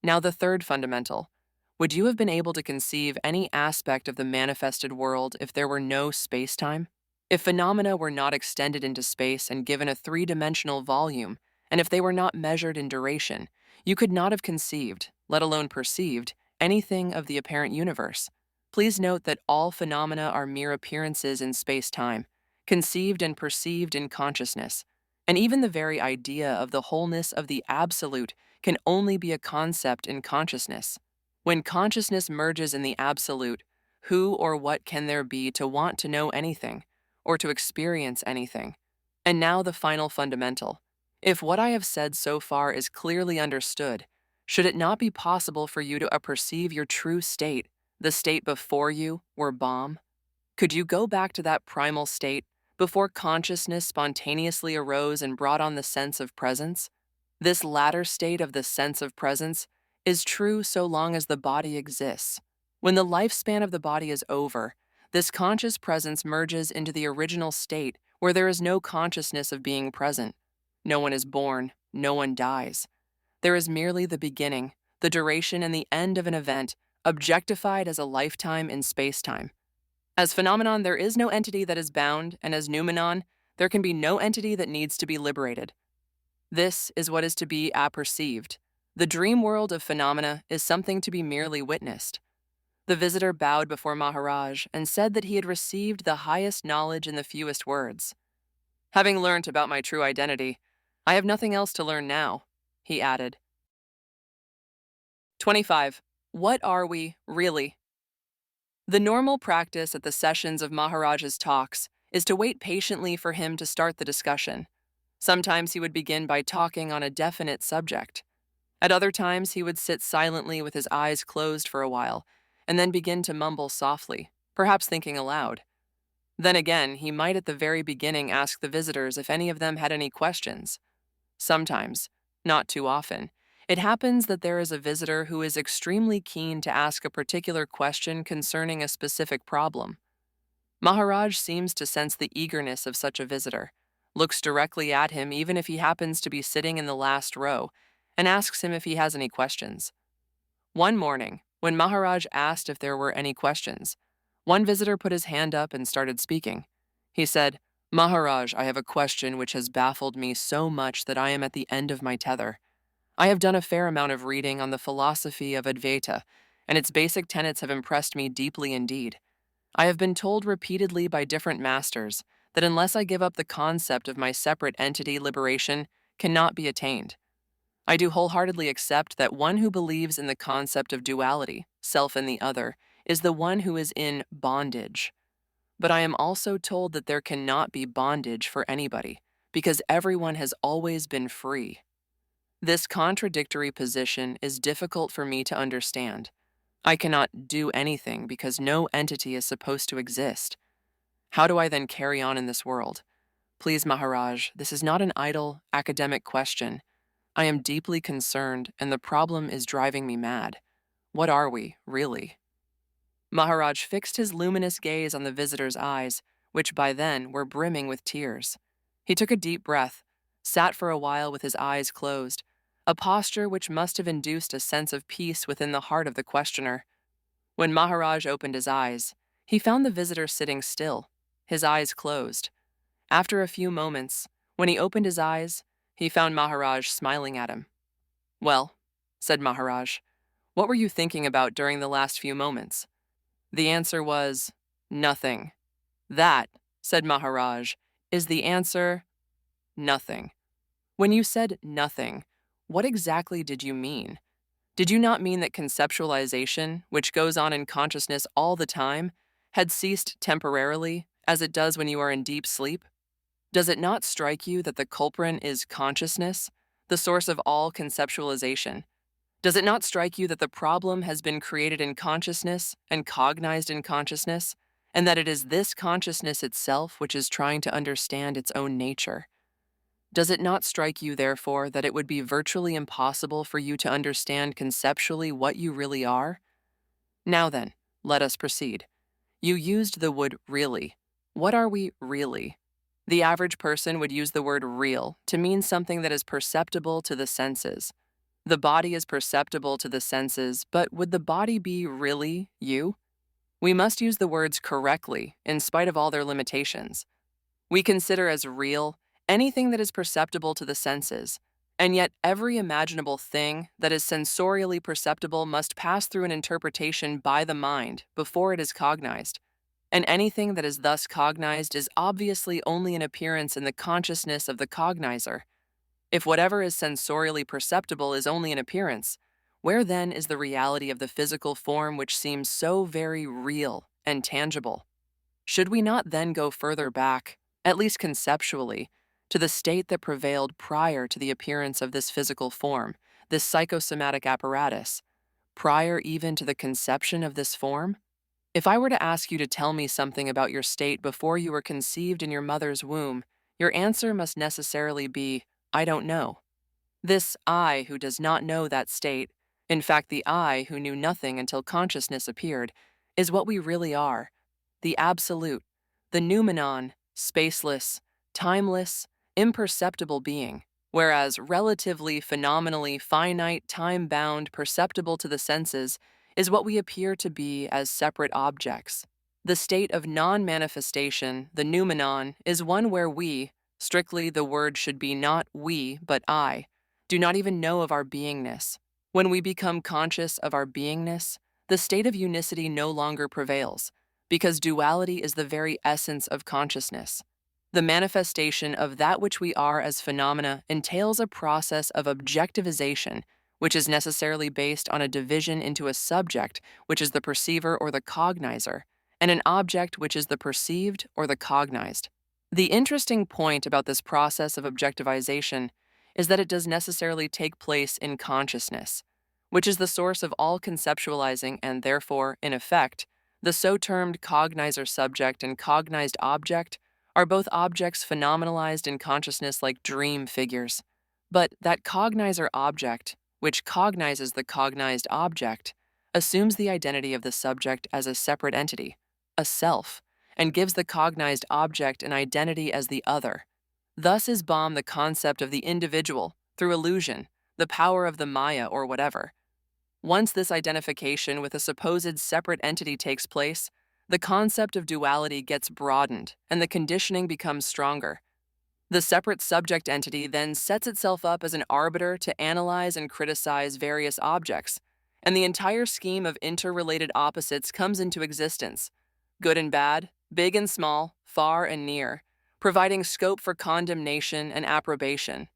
Now the third fundamental. Would you have been able to conceive any aspect of the manifested world if there were no space-time? If phenomena were not extended into space and given a three-dimensional volume, and if they were not measured in duration, you could not have conceived, let alone perceived, anything of the apparent universe. Please note that all phenomena are mere appearances in space-time, conceived and perceived in consciousness, and even the very idea of the wholeness of the Absolute can only be a concept in consciousness. When consciousness merges in the Absolute, who or what can there be to want to know anything, or to experience anything? And now the final fundamental. If what I have said so far is clearly understood, should it not be possible for you to perceive your true state, the state before you were Bam? Could you go back to that primal state before consciousness spontaneously arose and brought on the sense of presence? This latter state of the sense of presence is true so long as the body exists. When the lifespan of the body is over, this conscious presence merges into the original state where there is no consciousness of being present. No one is born, no one dies. There is merely the beginning, the duration, and the end of an event, objectified as a lifetime in space-time. As phenomenon, there is no entity that is bound, and as noumenon, there can be no entity that needs to be liberated. This is what is to be apperceived. The dream world of phenomena is something to be merely witnessed. The visitor bowed before Maharaj and said that he had received the highest knowledge in the fewest words. Having learnt about my true identity, I have nothing else to learn now, he added. 25. What are we, really? The normal practice at the sessions of Maharaj's talks is to wait patiently for him to start the discussion. Sometimes he would begin by talking on a definite subject. At other times, he would sit silently with his eyes closed for a while, and then begin to mumble softly, perhaps thinking aloud. Then again, he might at the very beginning ask the visitors if any of them had any questions. Sometimes, not too often, it happens that there is a visitor who is extremely keen to ask a particular question concerning a specific problem. Maharaj seems to sense the eagerness of such a visitor, looks directly at him even if he happens to be sitting in the last row, and asks him if he has any questions. One morning, when Maharaj asked if there were any questions, one visitor put his hand up and started speaking. He said, "Maharaj, I have a question which has baffled me so much that I am at the end of my tether. I have done a fair amount of reading on the philosophy of Advaita, and its basic tenets have impressed me deeply indeed. I have been told repeatedly by different masters that unless I give up the concept of my separate entity, liberation cannot be attained. I do wholeheartedly accept that one who believes in the concept of duality, self and the other, is the one who is in bondage. But I am also told that there cannot be bondage for anybody, because everyone has always been free. This contradictory position is difficult for me to understand. I cannot do anything because no entity is supposed to exist. How do I then carry on in this world? Please, Maharaj, this is not an idle, academic question. I am deeply concerned, and the problem is driving me mad. What are we, really?" Maharaj fixed his luminous gaze on the visitor's eyes, which by then were brimming with tears. He took a deep breath, sat for a while with his eyes closed, a posture which must have induced a sense of peace within the heart of the questioner. When Maharaj opened his eyes, he found the visitor sitting still, his eyes closed. After a few moments, when he opened his eyes, he found Maharaj smiling at him. "Well," said Maharaj, "what were you thinking about during the last few moments?" The answer was, "Nothing." "That," said Maharaj, "is the answer, nothing." When you said nothing, what exactly did you mean? Did you not mean that conceptualization, which goes on in consciousness all the time, had ceased temporarily, as it does when you are in deep sleep? Does it not strike you that the culprit is consciousness, the source of all conceptualization? Does it not strike you that the problem has been created in consciousness and cognized in consciousness, and that it is this consciousness itself which is trying to understand its own nature? Does it not strike you, therefore, that it would be virtually impossible for you to understand conceptually what you really are? Now then, let us proceed. You used the word really. What are we really? The average person would use the word real to mean something that is perceptible to the senses. The body is perceptible to the senses, but would the body be really you? We must use the words correctly, in spite of all their limitations. We consider as real anything that is perceptible to the senses, and yet every imaginable thing that is sensorially perceptible must pass through an interpretation by the mind before it is cognized. And anything that is thus cognized is obviously only an appearance in the consciousness of the cognizer. If whatever is sensorially perceptible is only an appearance, where then is the reality of the physical form which seems so very real and tangible? Should we not then go further back, at least conceptually, to the state that prevailed prior to the appearance of this physical form, this psychosomatic apparatus, prior even to the conception of this form? If I were to ask you to tell me something about your state before you were conceived in your mother's womb, your answer must necessarily be, "I don't know." This I who does not know that state, in fact the I who knew nothing until consciousness appeared, is what we really are, the absolute, the noumenon, spaceless, timeless, imperceptible being, whereas relatively, phenomenally, finite, time-bound, perceptible to the senses, is what we appear to be as separate objects. The state of non-manifestation, the noumenon, is one where we, strictly the word should be not we, but I, do not even know of our beingness. When we become conscious of our beingness, the state of unicity no longer prevails, because duality is the very essence of consciousness. The manifestation of that which we are as phenomena entails a process of objectivization, which is necessarily based on a division into a subject, which is the perceiver or the cognizer, and an object, which is the perceived or the cognized. The interesting point about this process of objectivization is that it does necessarily take place in consciousness, which is the source of all conceptualizing and therefore, in effect, the so-termed cognizer subject and cognized object are both objects phenomenalized in consciousness like dream figures. But that cognizer object, which cognizes the cognized object, assumes the identity of the subject as a separate entity, a self, and gives the cognized object an identity as the other. Thus is Baum the concept of the individual, through illusion, the power of the Maya or whatever. Once this identification with a supposed separate entity takes place, the concept of duality gets broadened and the conditioning becomes stronger. The separate subject entity then sets itself up as an arbiter to analyze and criticize various objects, and the entire scheme of interrelated opposites comes into existence, good and bad, big and small, far and near, providing scope for condemnation and approbation.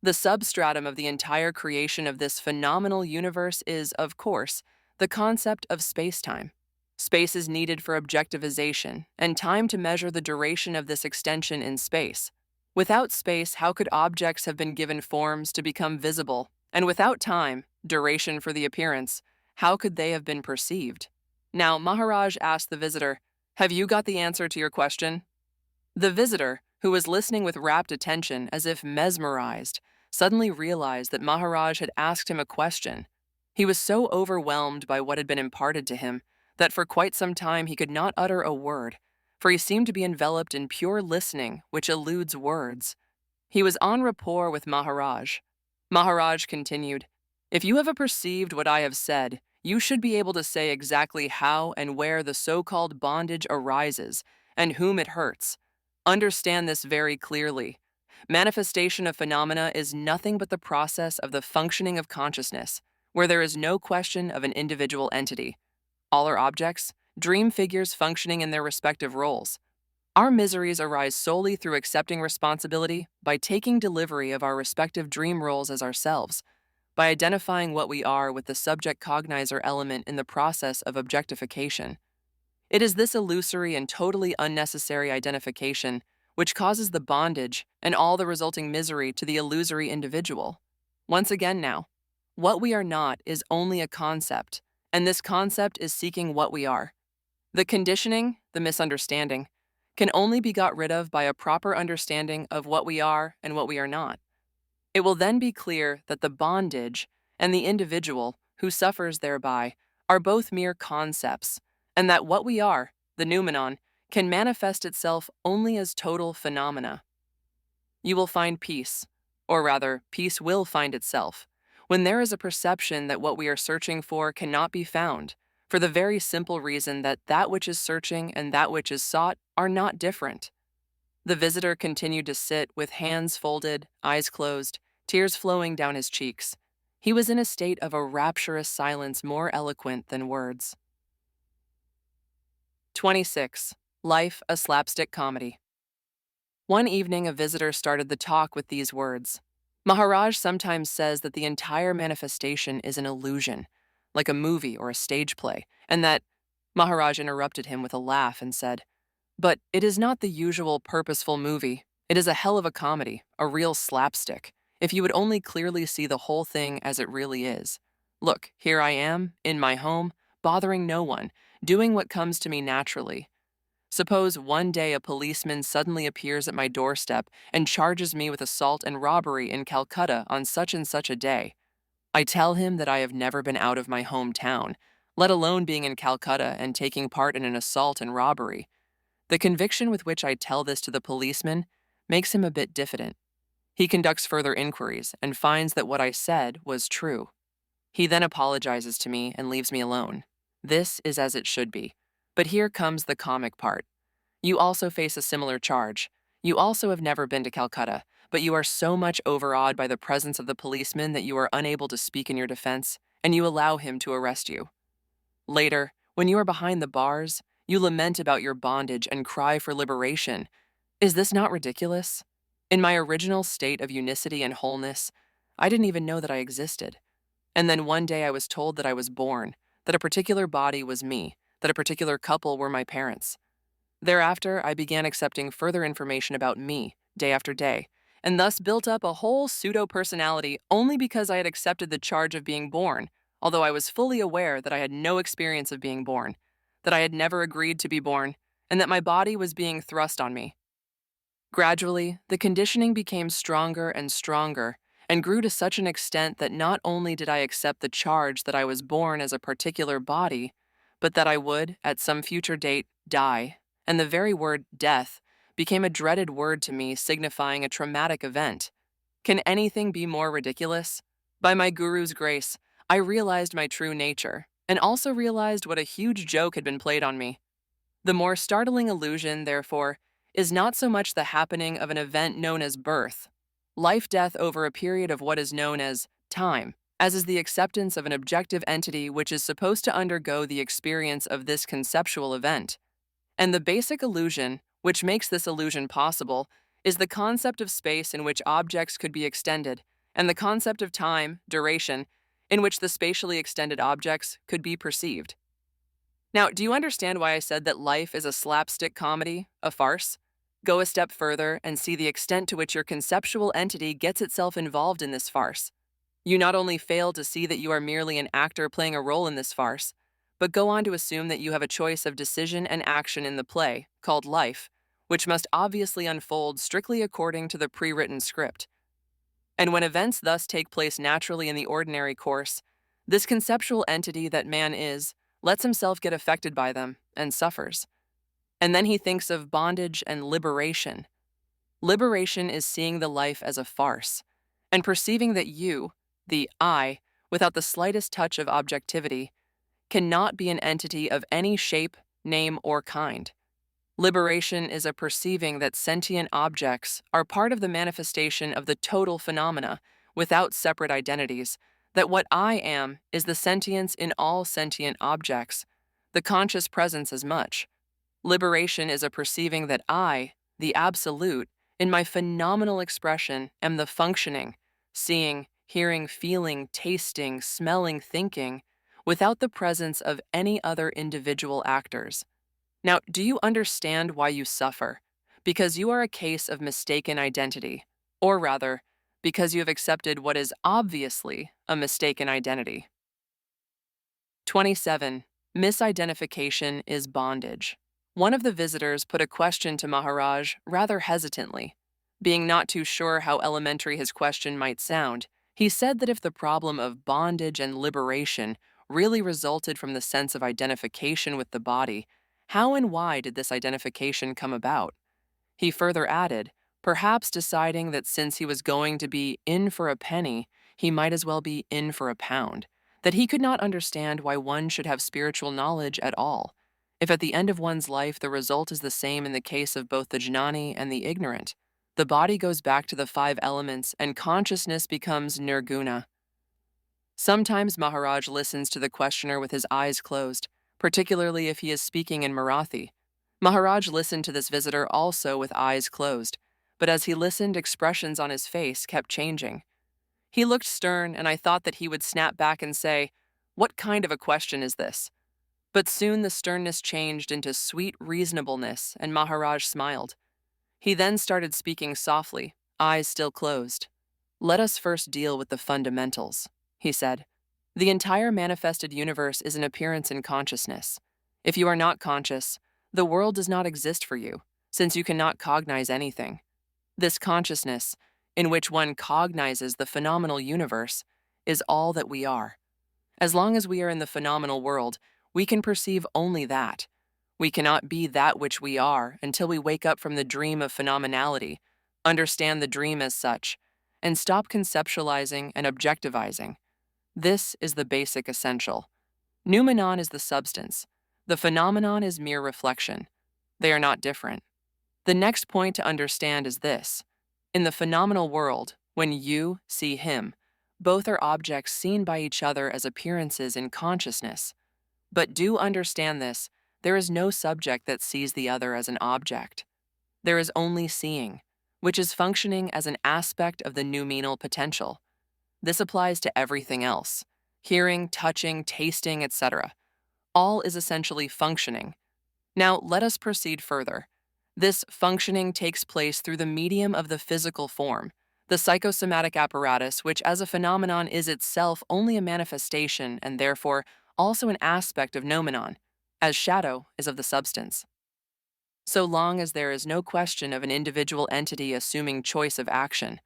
The substratum of the entire creation of this phenomenal universe is, of course, the concept of space-time. Space is needed for objectivization, and time to measure the duration of this extension in space. Without space, how could objects have been given forms to become visible? And without time, duration for the appearance, how could they have been perceived? Now, Maharaj asked the visitor, "Have you got the answer to your question?" The visitor, who was listening with rapt attention as if mesmerized, suddenly realized that Maharaj had asked him a question. He was so overwhelmed by what had been imparted to him that for quite some time he could not utter a word, for he seemed to be enveloped in pure listening, which eludes words. He was en rapport with Maharaj. Maharaj continued, "If you have perceived what I have said, you should be able to say exactly how and where the so-called bondage arises and whom it hurts. Understand this very clearly. Manifestation of phenomena is nothing but the process of the functioning of consciousness, where there is no question of an individual entity. All are objects, dream figures functioning in their respective roles. Our miseries arise solely through accepting responsibility by taking delivery of our respective dream roles as ourselves, by identifying what we are with the subject cognizer element in the process of objectification. It is this illusory and totally unnecessary identification which causes the bondage and all the resulting misery to the illusory individual. Once again now, what we are not is only a concept, and this concept is seeking what we are. The conditioning, the misunderstanding, can only be got rid of by a proper understanding of what we are and what we are not. It will then be clear that the bondage and the individual who suffers thereby are both mere concepts, and that what we are, the noumenon, can manifest itself only as total phenomena. You will find peace, or rather, peace will find itself, when there is a perception that what we are searching for cannot be found, for the very simple reason that that which is searching and that which is sought are not different. The visitor continued to sit with hands folded, eyes closed, tears flowing down his cheeks. He was in a state of a rapturous silence more eloquent than words. 26. Life a slapstick comedy. One evening, a visitor started the talk with these words. Maharaj sometimes says that the entire manifestation is an illusion, like a movie or a stage play, and that Maharaj interrupted him with a laugh and said, "But it is not the usual purposeful movie. It is a hell of a comedy, a real slapstick, if you would only clearly see the whole thing as it really is. Look, here I am, in my home, bothering no one, doing what comes to me naturally. Suppose one day a policeman suddenly appears at my doorstep and charges me with assault and robbery in Calcutta on such and such a day. I tell him that I have never been out of my hometown, let alone being in Calcutta and taking part in an assault and robbery. The conviction with which I tell this to the policeman makes him a bit diffident. He conducts further inquiries and finds that what I said was true. He then apologizes to me and leaves me alone. This is as it should be. But here comes the comic part. You also face a similar charge. You also have never been to Calcutta, but you are so much overawed by the presence of the policeman that you are unable to speak in your defense, and you allow him to arrest you. Later, when you are behind the bars, you lament about your bondage and cry for liberation. Is this not ridiculous? In my original state of unicity and wholeness, I didn't even know that I existed. And then one day I was told that I was born, that a particular body was me, that a particular couple were my parents. Thereafter, I began accepting further information about me, day after day, and thus built up a whole pseudo-personality only because I had accepted the charge of being born, although I was fully aware that I had no experience of being born, that I had never agreed to be born, and that my body was being thrust on me. Gradually, the conditioning became stronger and stronger, and grew to such an extent that not only did I accept the charge that I was born as a particular body, but that I would, at some future date, die, and the very word death became a dreaded word to me, signifying a traumatic event. Can anything be more ridiculous? By my guru's grace, I realized my true nature, and also realized what a huge joke had been played on me. The more startling illusion, therefore, is not so much the happening of an event known as birth, life-death over a period of what is known as time, as is the acceptance of an objective entity which is supposed to undergo the experience of this conceptual event. And the basic illusion, which makes this illusion possible, is the concept of space in which objects could be extended, and the concept of time, duration, in which the spatially extended objects could be perceived. Now, do you understand why I said that life is a slapstick comedy, a farce? Go a step further and see the extent to which your conceptual entity gets itself involved in this farce. You not only fail to see that you are merely an actor playing a role in this farce, but go on to assume that you have a choice of decision and action in the play, called life, which must obviously unfold strictly according to the pre-written script. And when events thus take place naturally in the ordinary course, this conceptual entity that man is lets himself get affected by them and suffers. And then he thinks of bondage and liberation. Liberation is seeing the life as a farce, and perceiving that you, the I, without the slightest touch of objectivity, cannot be an entity of any shape, name, or kind. Liberation is a perceiving that sentient objects are part of the manifestation of the total phenomena without separate identities, that what I am is the sentience in all sentient objects, the conscious presence as much. Liberation is a perceiving that I, the Absolute, in my phenomenal expression, am the functioning, seeing, hearing, feeling, tasting, smelling, thinking, without the presence of any other individual actors. Now, do you understand why you suffer? Because you are a case of mistaken identity, or rather, because you have accepted what is obviously a mistaken identity. 27. Misidentification is bondage. One of the visitors put a question to Maharaj rather hesitantly. Being not too sure how elementary his question might sound, he said that if the problem of bondage and liberation really resulted from the sense of identification with the body, how and why did this identification come about? He further added, perhaps deciding that since he was going to be in for a penny, he might as well be in for a pound, that he could not understand why one should have spiritual knowledge at all, if at the end of one's life the result is the same in the case of both the jnani and the ignorant. The body goes back to the 5 elements and consciousness becomes nirguna. Sometimes Maharaj listens to the questioner with his eyes closed, particularly if he is speaking in Marathi. Maharaj listened to this visitor also with eyes closed, but as he listened, expressions on his face kept changing. He looked stern, and I thought that he would snap back and say, "What kind of a question is this?" But soon the sternness changed into sweet reasonableness, and Maharaj smiled. He then started speaking softly, eyes still closed. "Let us first deal with the fundamentals," he said. "The entire manifested universe is an appearance in consciousness. If you are not conscious, the world does not exist for you, since you cannot cognize anything. This consciousness, in which one cognizes the phenomenal universe, is all that we are. As long as we are in the phenomenal world, we can perceive only that. We cannot be that which we are until we wake up from the dream of phenomenality, understand the dream as such, and stop conceptualizing and objectivizing. This is the basic essential. Noumenon is the substance. The phenomenon is mere reflection. They are not different. The next point to understand is this. In the phenomenal world, when you see him, both are objects seen by each other as appearances in consciousness. But do understand this, there is no subject that sees the other as an object. There is only seeing, which is functioning as an aspect of the noumenal potential. This applies to everything else, hearing, touching, tasting, etc. All is essentially functioning. Now let us proceed further. This functioning takes place through the medium of the physical form, The psychosomatic apparatus, which as a phenomenon is itself only a manifestation and therefore also an aspect of noumenon, as shadow is of the substance. So long as there is no question of an individual entity assuming choice of action,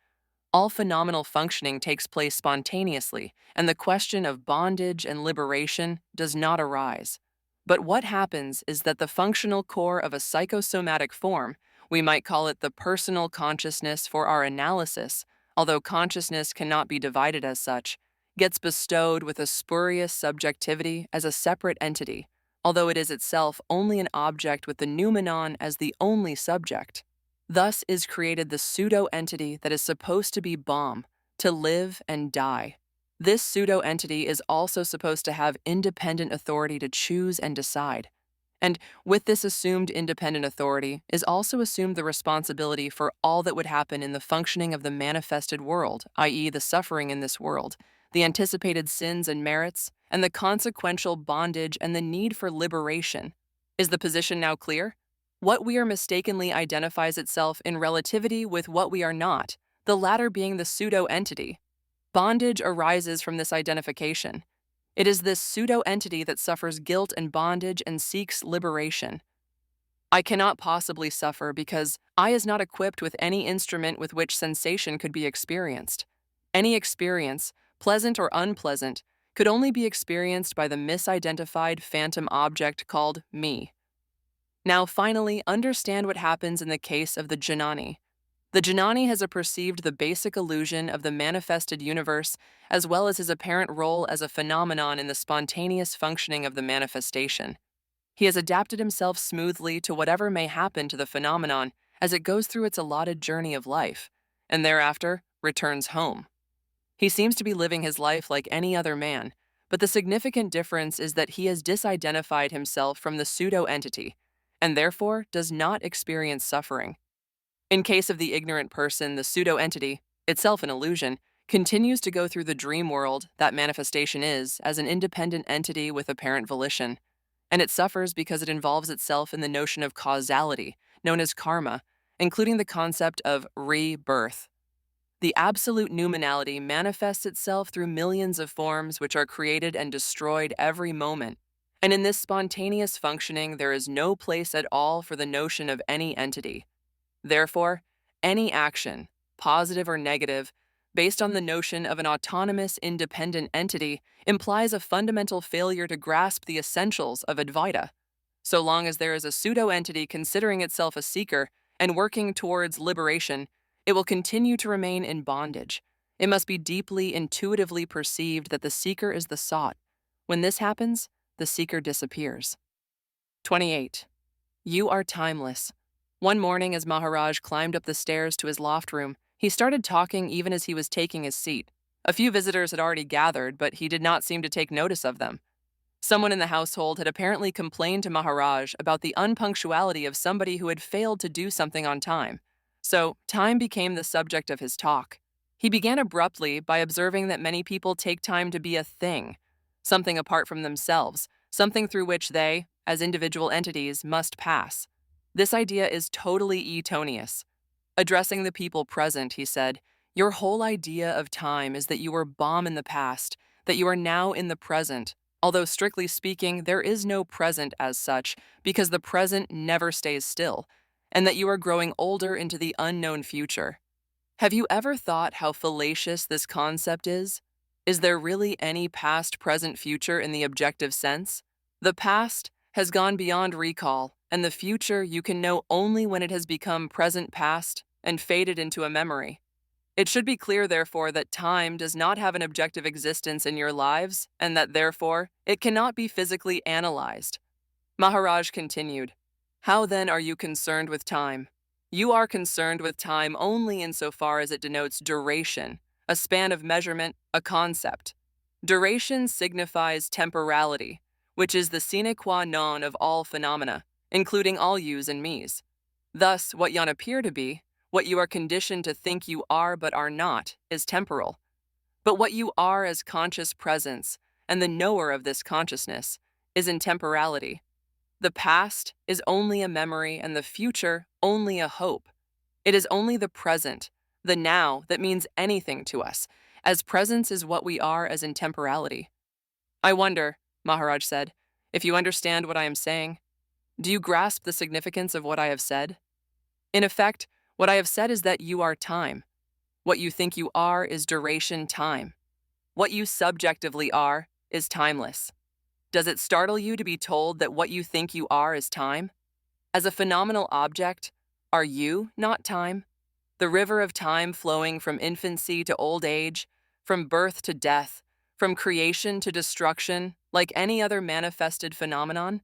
all phenomenal functioning takes place spontaneously, and the question of bondage and liberation does not arise. But what happens is that the functional core of a psychosomatic form, we might call it the personal consciousness for our analysis, although consciousness cannot be divided as such, gets bestowed with a spurious subjectivity as a separate entity, although it is itself only an object with the noumenon as the only subject. Thus is created the pseudo-entity that is supposed to be bomb, to live and die. This pseudo-entity is also supposed to have independent authority to choose and decide. And with this assumed independent authority is also assumed the responsibility for all that would happen in the functioning of the manifested world, i.e. the suffering in this world, the anticipated sins and merits, and the consequential bondage and the need for liberation. Is the position now clear? What we are mistakenly identifies itself in relativity with what we are not, the latter being the pseudo-entity. Bondage arises from this identification. It is this pseudo-entity that suffers guilt and bondage and seeks liberation. I cannot possibly suffer because I is not equipped with any instrument with which sensation could be experienced. Any experience, pleasant or unpleasant, could only be experienced by the misidentified phantom object called me. Now, finally, understand what happens in the case of the Jnani. The Jnani has perceived the basic illusion of the manifested universe as well as his apparent role as a phenomenon in the spontaneous functioning of the manifestation. He has adapted himself smoothly to whatever may happen to the phenomenon as it goes through its allotted journey of life, and thereafter returns home. He seems to be living his life like any other man, but the significant difference is that he has disidentified himself from the pseudo-entity, and therefore does not experience suffering. In case of the ignorant person, the pseudo-entity, itself an illusion, continues to go through the dream world that manifestation is as an independent entity with apparent volition, and it suffers because it involves itself in the notion of causality, known as karma, including the concept of rebirth. The absolute noumenality manifests itself through millions of forms which are created and destroyed every moment. And in this spontaneous functioning, there is no place at all for the notion of any entity. Therefore, any action, positive or negative, based on the notion of an autonomous, independent entity, implies a fundamental failure to grasp the essentials of Advaita. So long as there is a pseudo-entity considering itself a seeker and working towards liberation, it will continue to remain in bondage. It must be deeply, intuitively perceived that the seeker is the sought. When this happens, the seeker disappears. 28. You are timeless. One morning, as Maharaj climbed up the stairs to his loft room, he started talking even as he was taking his seat. A few visitors had already gathered, but he did not seem to take notice of them. Someone in the household had apparently complained to Maharaj about the unpunctuality of somebody who had failed to do something on time. So, time became the subject of his talk. He began abruptly by observing that many people take time to be a thing, something apart from themselves, something through which they, as individual entities, must pass. This idea is totally Etonius. Addressing the people present, he said, "Your whole idea of time is that you were bomb in the past, that you are now in the present, although strictly speaking, there is no present as such, because the present never stays still, and that you are growing older into the unknown future. Have you ever thought how fallacious this concept is? Is there really any past, present, future in the objective sense? The past has gone beyond recall, and the future you can know only when it has become present past and faded into a memory. It should be clear, therefore, that time does not have an objective existence in your lives, and that, therefore, it cannot be physically analyzed." Maharaj continued, "How then are you concerned with time? You are concerned with time only insofar as it denotes duration, a span of measurement, a concept. Duration signifies temporality, which is the sine qua non of all phenomena, including all yous and me's. Thus, what yon appear to be, what you are conditioned to think you are but are not, is temporal. But what you are as conscious presence, and the knower of this consciousness, is in temporality. The past is only a memory and the future only a hope. It is only the present, the now that means anything to us, as presence is what we are as in temporality. I wonder, Maharaj said, if you understand what I am saying. Do you grasp the significance of what I have said? In effect, what I have said is that you are time. What you think you are is duration time. What you subjectively are is timeless. Does it startle you to be told that what you think you are is time? As a phenomenal object, are you not time? The river of time flowing from infancy to old age, from birth to death, from creation to destruction, like any other manifested phenomenon?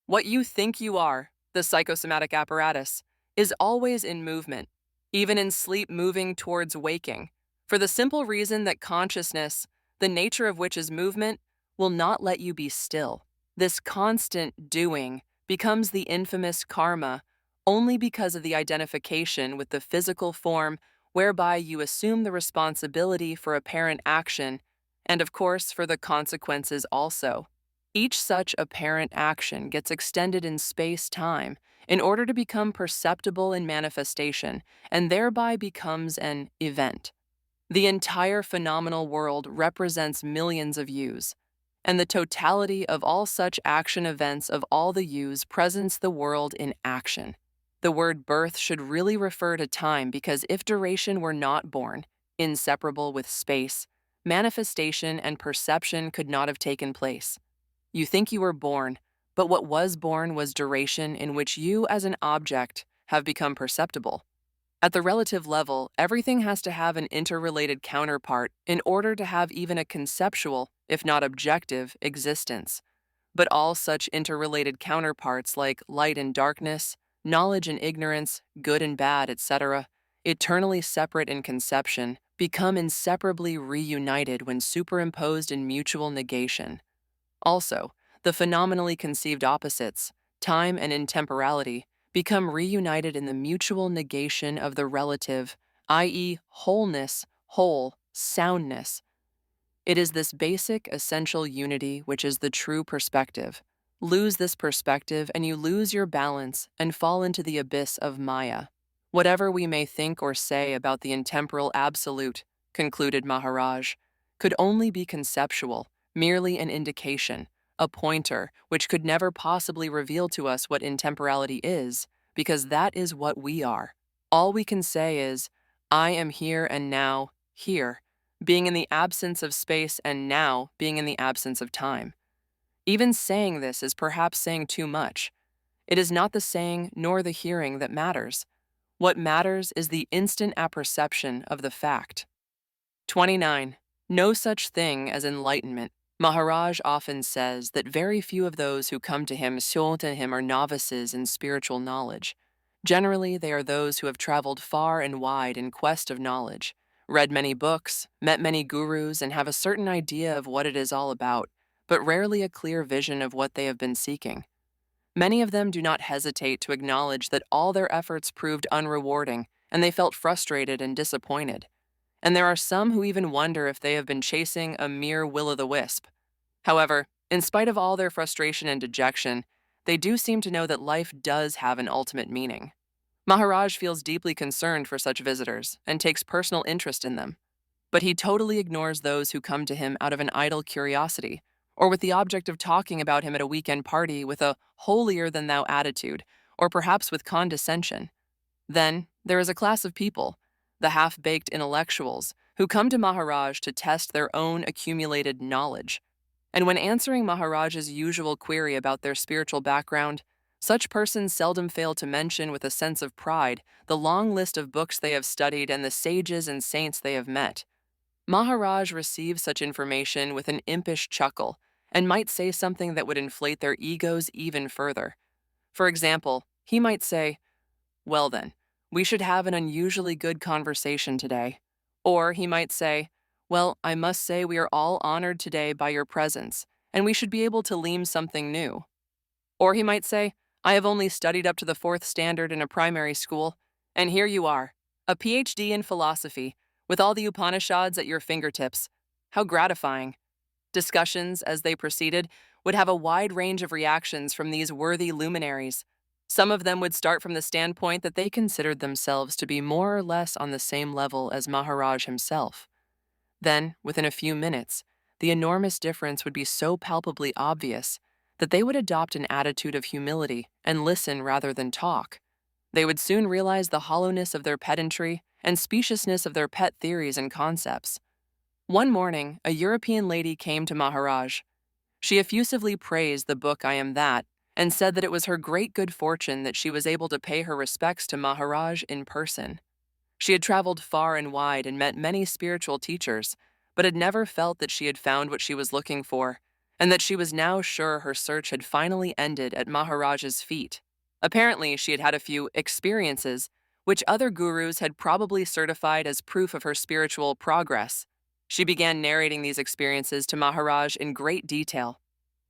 What you think you are, the psychosomatic apparatus, is always in movement, even in sleep moving towards waking, for the simple reason that consciousness, the nature of which is movement, will not let you be still. This constant doing becomes the infamous karma only because of the identification with the physical form whereby you assume the responsibility for apparent action and, of course, for the consequences also. Each such apparent action gets extended in space-time in order to become perceptible in manifestation and thereby becomes an event. The entire phenomenal world represents millions of yous, and the totality of all such action events of all the yous presents the world in action. The word birth should really refer to time because if duration were not born, inseparable with space, manifestation and perception could not have taken place. You think you were born, but what was born was duration in which you as an object have become perceptible. At the relative level, everything has to have an interrelated counterpart in order to have even a conceptual, if not objective, existence. But all such interrelated counterparts like light and darkness, knowledge and ignorance, good and bad, etc., eternally separate in conception, become inseparably reunited when superimposed in mutual negation. Also, the phenomenally conceived opposites, time and intemporality, become reunited in the mutual negation of the relative, i.e., wholeness, whole, soundness. It is this basic, essential unity which is the true perspective. Lose this perspective and you lose your balance and fall into the abyss of Maya. Whatever we may think or say about the intemporal absolute, concluded Maharaj, could only be conceptual, merely an indication, a pointer which could never possibly reveal to us what intemporality is, because that is what we are. All we can say is, I am here and now, here, being in the absence of space and now being in the absence of time. Even saying this is perhaps saying too much. It is not the saying nor the hearing that matters. What matters is the instant apperception of the fact. 29. No such thing as enlightenment. Maharaj often says that very few of those who come to him are novices in spiritual knowledge. Generally, they are those who have traveled far and wide in quest of knowledge, read many books, met many gurus, and have a certain idea of what it is all about, but rarely a clear vision of what they have been seeking. Many of them do not hesitate to acknowledge that all their efforts proved unrewarding, and they felt frustrated and disappointed. And there are some who even wonder if they have been chasing a mere will-o'-the-wisp. However, in spite of all their frustration and dejection, they do seem to know that life does have an ultimate meaning. Maharaj feels deeply concerned for such visitors and takes personal interest in them. But he totally ignores those who come to him out of an idle curiosity, or with the object of talking about him at a weekend party with a holier-than-thou attitude, or perhaps with condescension. Then, there is a class of people, the half-baked intellectuals, who come to Maharaj to test their own accumulated knowledge. And when answering Maharaj's usual query about their spiritual background, such persons seldom fail to mention with a sense of pride the long list of books they have studied and the sages and saints they have met. Maharaj receives such information with an impish chuckle and might say something that would inflate their egos even further. For example, he might say, "Well then, we should have an unusually good conversation today." Or he might say, "Well, I must say we are all honored today by your presence, and we should be able to learn something new." Or he might say, "I have only studied up to the 4th standard in a primary school, and here you are, a PhD in philosophy, with all the Upanishads at your fingertips. How gratifying." Discussions, as they proceeded, would have a wide range of reactions from these worthy luminaries. Some of them would start from the standpoint that they considered themselves to be more or less on the same level as Maharaj himself. Then, within a few minutes, the enormous difference would be so palpably obvious that they would adopt an attitude of humility and listen rather than talk. They would soon realize the hollowness of their pedantry and speciousness of their pet theories and concepts. One morning, a European lady came to Maharaj. She effusively praised the book I Am That and said that it was her great good fortune that she was able to pay her respects to Maharaj in person. She had traveled far and wide and met many spiritual teachers, but had never felt that she had found what she was looking for, and that she was now sure her search had finally ended at Maharaj's feet. Apparently, she had had a few experiences, which other gurus had probably certified as proof of her spiritual progress. She began narrating these experiences to Maharaj in great detail.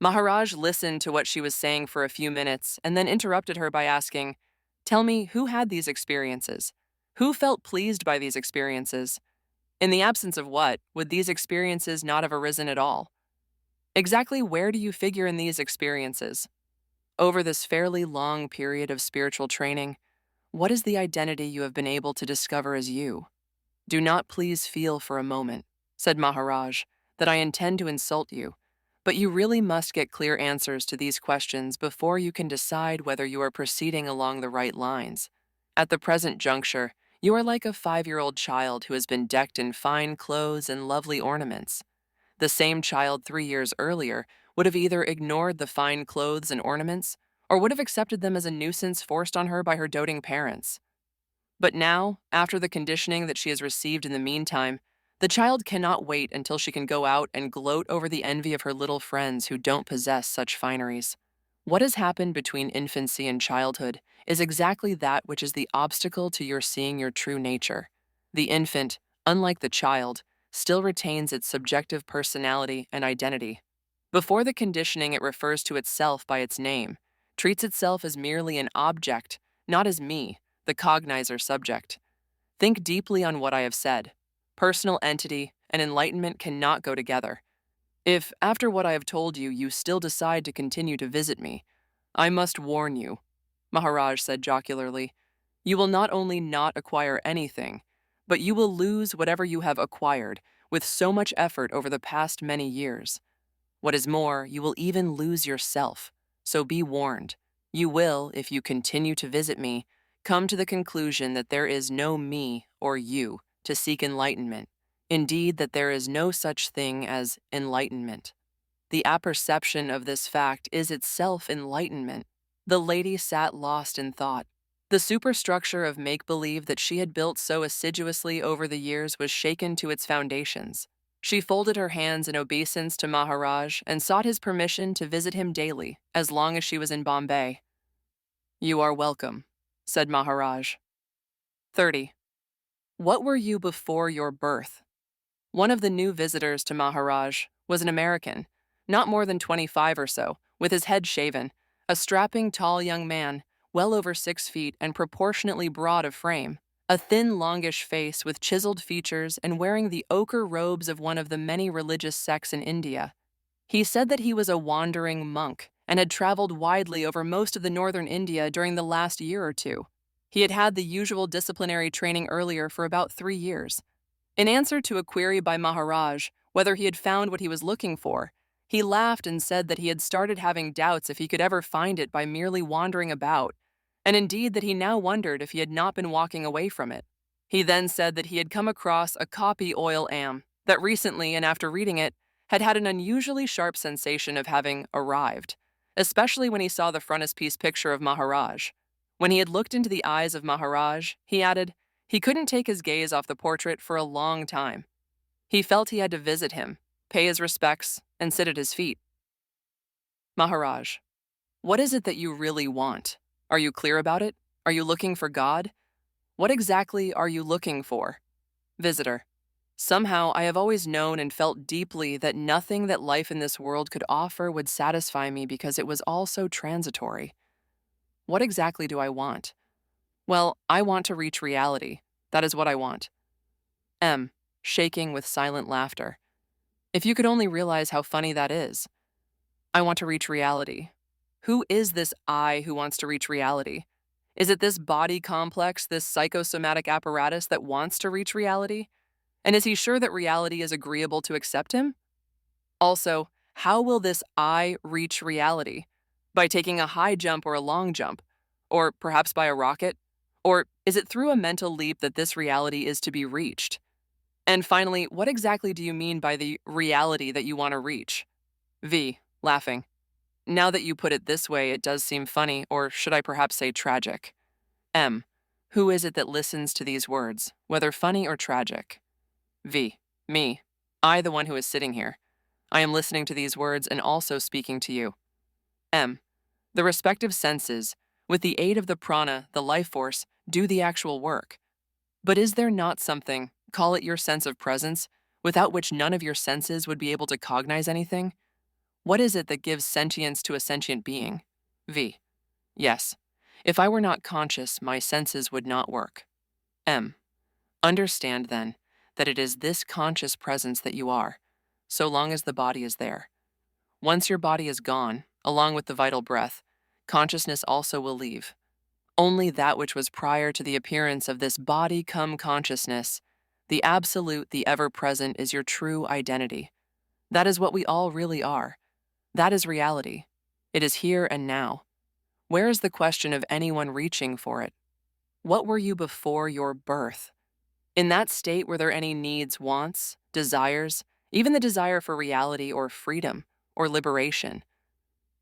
Maharaj listened to what she was saying for a few minutes and then interrupted her by asking, "Tell me, who had these experiences? Who felt pleased by these experiences? In the absence of what, would these experiences not have arisen at all? Exactly where do you figure in these experiences? Over this fairly long period of spiritual training, what is the identity you have been able to discover as you? Do not please feel for a moment," said Maharaj, "that I intend to insult you, but you really must get clear answers to these questions before you can decide whether you are proceeding along the right lines. At the present juncture, you are like a 5-year-old child who has been decked in fine clothes and lovely ornaments. The same child 3 years earlier would have either ignored the fine clothes and ornaments or would have accepted them as a nuisance forced on her by her doting parents. But now, after the conditioning that she has received in the meantime, the child cannot wait until she can go out and gloat over the envy of her little friends who don't possess such fineries. What has happened between infancy and childhood is exactly that which is the obstacle to your seeing your true nature. The infant, unlike the child, still retains its subjective personality and identity. Before the conditioning, it refers to itself by its name, treats itself as merely an object, not as me, the cognizer subject. Think deeply on what I have said. Personal entity and enlightenment cannot go together. If, after what I have told you, you still decide to continue to visit me, I must warn you," Maharaj said jocularly, "you will not only not acquire anything, but you will lose whatever you have acquired with so much effort over the past many years. What is more, you will even lose yourself, so be warned. You will, if you continue to visit me, come to the conclusion that there is no me or you to seek enlightenment. Indeed, that there is no such thing as enlightenment. The apperception of this fact is itself enlightenment." The lady sat lost in thought. The superstructure of make-believe that she had built so assiduously over the years was shaken to its foundations. She folded her hands in obeisance to Maharaj and sought his permission to visit him daily, as long as she was in Bombay. "You are welcome," said Maharaj. 30. What were you before your birth? One of the new visitors to Maharaj was an American, not more than 25 or so, with his head shaven, a strapping, tall young man, well over 6 feet and proportionately broad of frame, a thin, longish face with chiseled features and wearing the ochre robes of one of the many religious sects in India. He said that he was a wandering monk and had traveled widely over most of the northern India during the last year or two. He had had the usual disciplinary training earlier for about 3 years. In answer to a query by Maharaj whether he had found what he was looking for, he laughed and said that he had started having doubts if he could ever find it by merely wandering about, and indeed that he now wondered if he had not been walking away from it. He then said that he had come across a copy oil am that recently, and after reading it, had had an unusually sharp sensation of having arrived, especially when he saw the frontispiece picture of Maharaj. When he had looked into the eyes of Maharaj, he added, he couldn't take his gaze off the portrait for a long time. He felt he had to visit him, pay his respects, and sit at his feet. Maharaj: what is it that you really want? Are you clear about it? Are you looking for God? What exactly are you looking for? Visitor: somehow I have always known and felt deeply that nothing that life in this world could offer would satisfy me because it was all so transitory. What exactly do I want? Well, I want to reach reality. That is what I want. M, shaking with silent laughter: if you could only realize how funny that is. I want to reach reality. Who is this I who wants to reach reality? Is it this body complex, this psychosomatic apparatus that wants to reach reality? And is he sure that reality is agreeable to accept him? Also, how will this I reach reality? By taking a high jump or a long jump? Or perhaps by a rocket? Or is it through a mental leap that this reality is to be reached? And finally, what exactly do you mean by the reality that you want to reach? V, laughing. Now that you put it this way, it does seem funny, or should I perhaps say tragic? M, who is it that listens to these words, whether funny or tragic? V, me. I, the one who is sitting here. I am listening to these words and also speaking to you. M, the respective senses, with the aid of the prana, the life force, do the actual work. But is there not something, call it your sense of presence, without which none of your senses would be able to cognize anything? What is it that gives sentience to a sentient being? V, yes. If I were not conscious, my senses would not work. M, understand then that it is this conscious presence that you are, so long as the body is there. Once your body is gone, along with the vital breath, consciousness also will leave. Only that which was prior to the appearance of this body come consciousness, the absolute, the ever-present, is your true identity. That is what we all really are. That is reality. It is here and now. Where is the question of anyone reaching for it? What were you before your birth? In that state, were there any needs, wants, desires, even the desire for reality or freedom or liberation?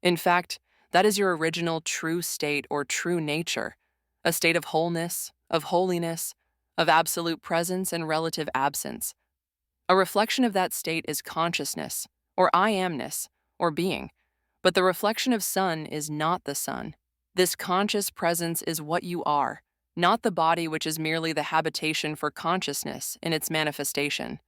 In fact, that is your original true state or true nature, a state of wholeness, of holiness, of absolute presence and relative absence. A reflection of that state is consciousness, or I amness, or being, but the reflection of sun is not the sun. This conscious presence is what you are, not the body which is merely the habitation for consciousness in its manifestation.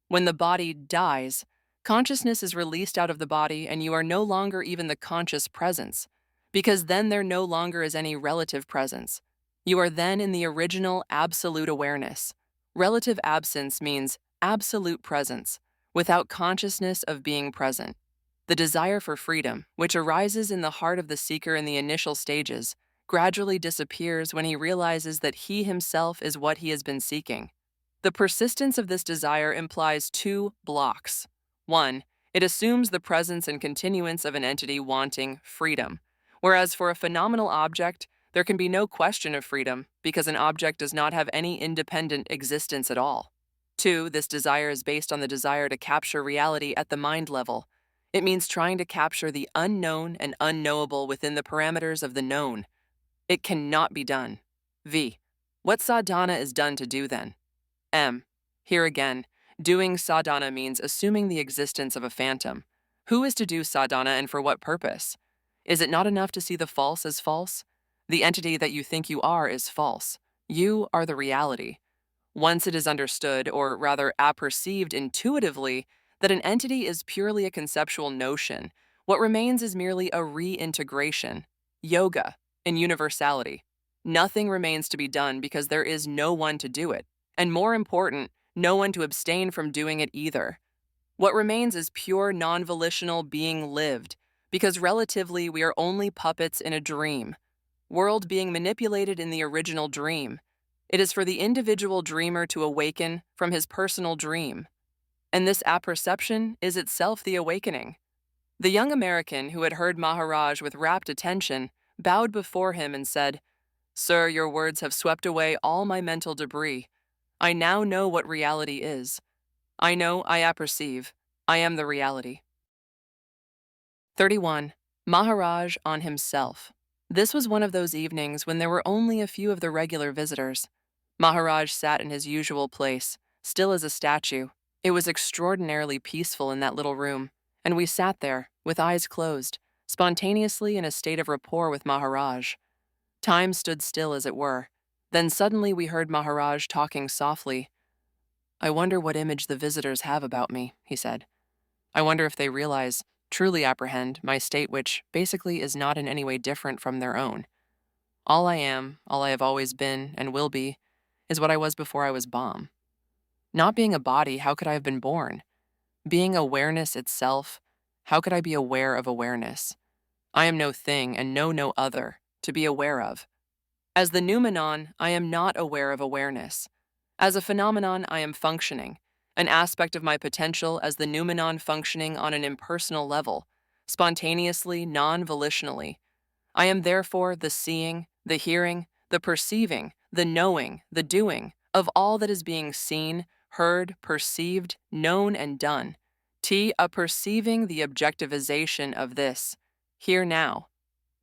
When the body dies, consciousness is released out of the body and you are no longer even the conscious presence, because then there no longer is any relative presence. You are then in the original absolute awareness. Relative absence means absolute presence, without consciousness of being present. The desire for freedom, which arises in the heart of the seeker in the initial stages, gradually disappears when he realizes that he himself is what he has been seeking. The persistence of this desire implies two blocks. 1. It assumes the presence and continuance of an entity wanting freedom, whereas for a phenomenal object, there can be no question of freedom because an object does not have any independent existence at all. 2. This desire is based on the desire to capture reality at the mind level. It means trying to capture the unknown and unknowable within the parameters of the known. It cannot be done. V. What sadhana is done to do then? M. Here again, doing sadhana means assuming the existence of a phantom. Who is to do sadhana and for what purpose? Is it not enough to see the false as false? The entity that you think you are is false. You are the reality. Once it is understood, or rather apperceived intuitively, that an entity is purely a conceptual notion, what remains is merely a reintegration, yoga, in universality. Nothing remains to be done because there is no one to do it, and more important, no one to abstain from doing it either. What remains is pure non-volitional being lived, because relatively we are only puppets in a dream, world being manipulated in the original dream. It is for the individual dreamer to awaken from his personal dream. And this apperception is itself the awakening. The young American, who had heard Maharaj with rapt attention, bowed before him and said, "Sir, your words have swept away all my mental debris. I now know what reality is. I know, I apperceive. I am the reality." 31. Maharaj on himself. This was one of those evenings when there were only a few of the regular visitors. Maharaj sat in his usual place, still as a statue. It was extraordinarily peaceful in that little room, and we sat there, with eyes closed, spontaneously in a state of rapport with Maharaj. Time stood still, as it were. Then suddenly we heard Maharaj talking softly. "I wonder what image the visitors have about me," he said. "I wonder if they realize, truly apprehend, my state which, basically, is not in any way different from their own. All I am, all I have always been, and will be, is what I was before I was Bomb. Not being a body, how could I have been born? Being awareness itself, how could I be aware of awareness? I am no thing and know no other to be aware of. As the noumenon, I am not aware of awareness. As a phenomenon, I am functioning, an aspect of my potential as the noumenon functioning on an impersonal level, spontaneously, non-volitionally. I am therefore the seeing, the hearing, the perceiving, the knowing, the doing of all that is being seen, heard, perceived, known, and done. A perceiving the objectivization of this, here now.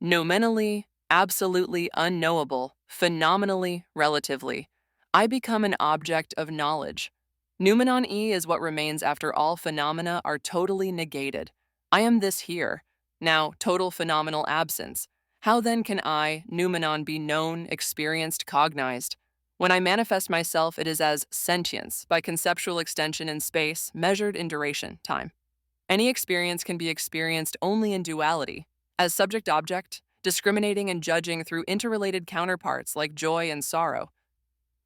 Nominally, absolutely unknowable, phenomenally, relatively. I become an object of knowledge. Noumenon E is what remains after all phenomena are totally negated. I am this here, now total phenomenal absence. How then can I, noumenon, be known, experienced, cognized? When I manifest myself, it is as sentience, by conceptual extension in space, measured in duration, time. Any experience can be experienced only in duality, as subject-object, discriminating and judging through interrelated counterparts like joy and sorrow.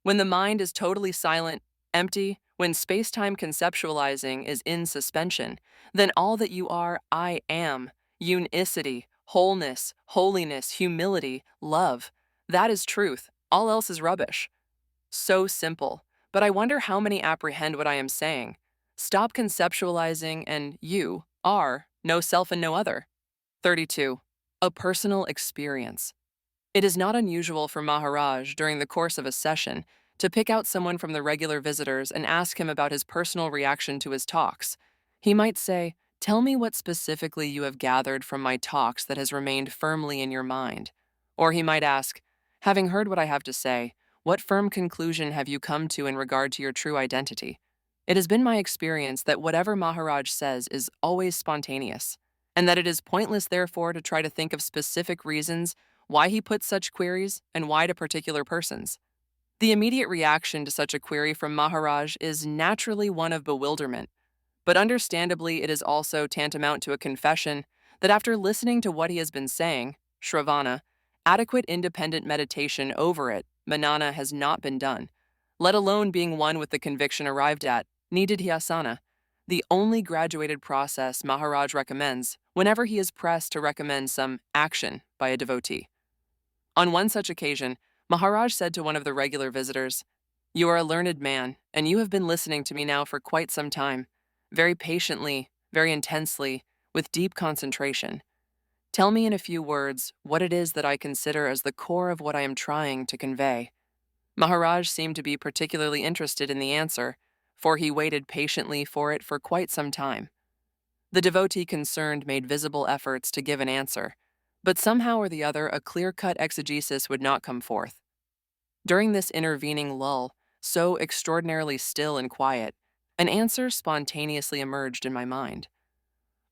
When the mind is totally silent, empty, when space-time conceptualizing is in suspension, then all that you are, I am, unicity, wholeness, holiness, humility, love. That is truth. All else is rubbish. So simple, but I wonder how many apprehend what I am saying. Stop conceptualizing and you are no self and no other. 32. A personal experience. It is not unusual for Maharaj, during the course of a session, to pick out someone from the regular visitors and ask him about his personal reaction to his talks. He might say, "Tell me what specifically you have gathered from my talks that has remained firmly in your mind." Or he might ask, "Having heard what I have to say, what firm conclusion have you come to in regard to your true identity?" It has been my experience that whatever Maharaj says is always spontaneous, and that it is pointless, therefore, to try to think of specific reasons why he puts such queries and why to particular persons. The immediate reaction to such a query from Maharaj is naturally one of bewilderment, but understandably it is also tantamount to a confession that after listening to what he has been saying, Shravana, adequate independent meditation over it, Manana, has not been done, let alone being one with the conviction arrived at, Nididhyasana, the only graduated process Maharaj recommends whenever he is pressed to recommend some action by a devotee. On one such occasion, Maharaj said to one of the regular visitors, "You are a learned man, and you have been listening to me now for quite some time, very patiently, very intensely, with deep concentration. Tell me in a few words what it is that I consider as the core of what I am trying to convey." Maharaj seemed to be particularly interested in the answer, for he waited patiently for it for quite some time. The devotee concerned made visible efforts to give an answer, but somehow or the other a clear-cut exegesis would not come forth. During this intervening lull, so extraordinarily still and quiet, an answer spontaneously emerged in my mind.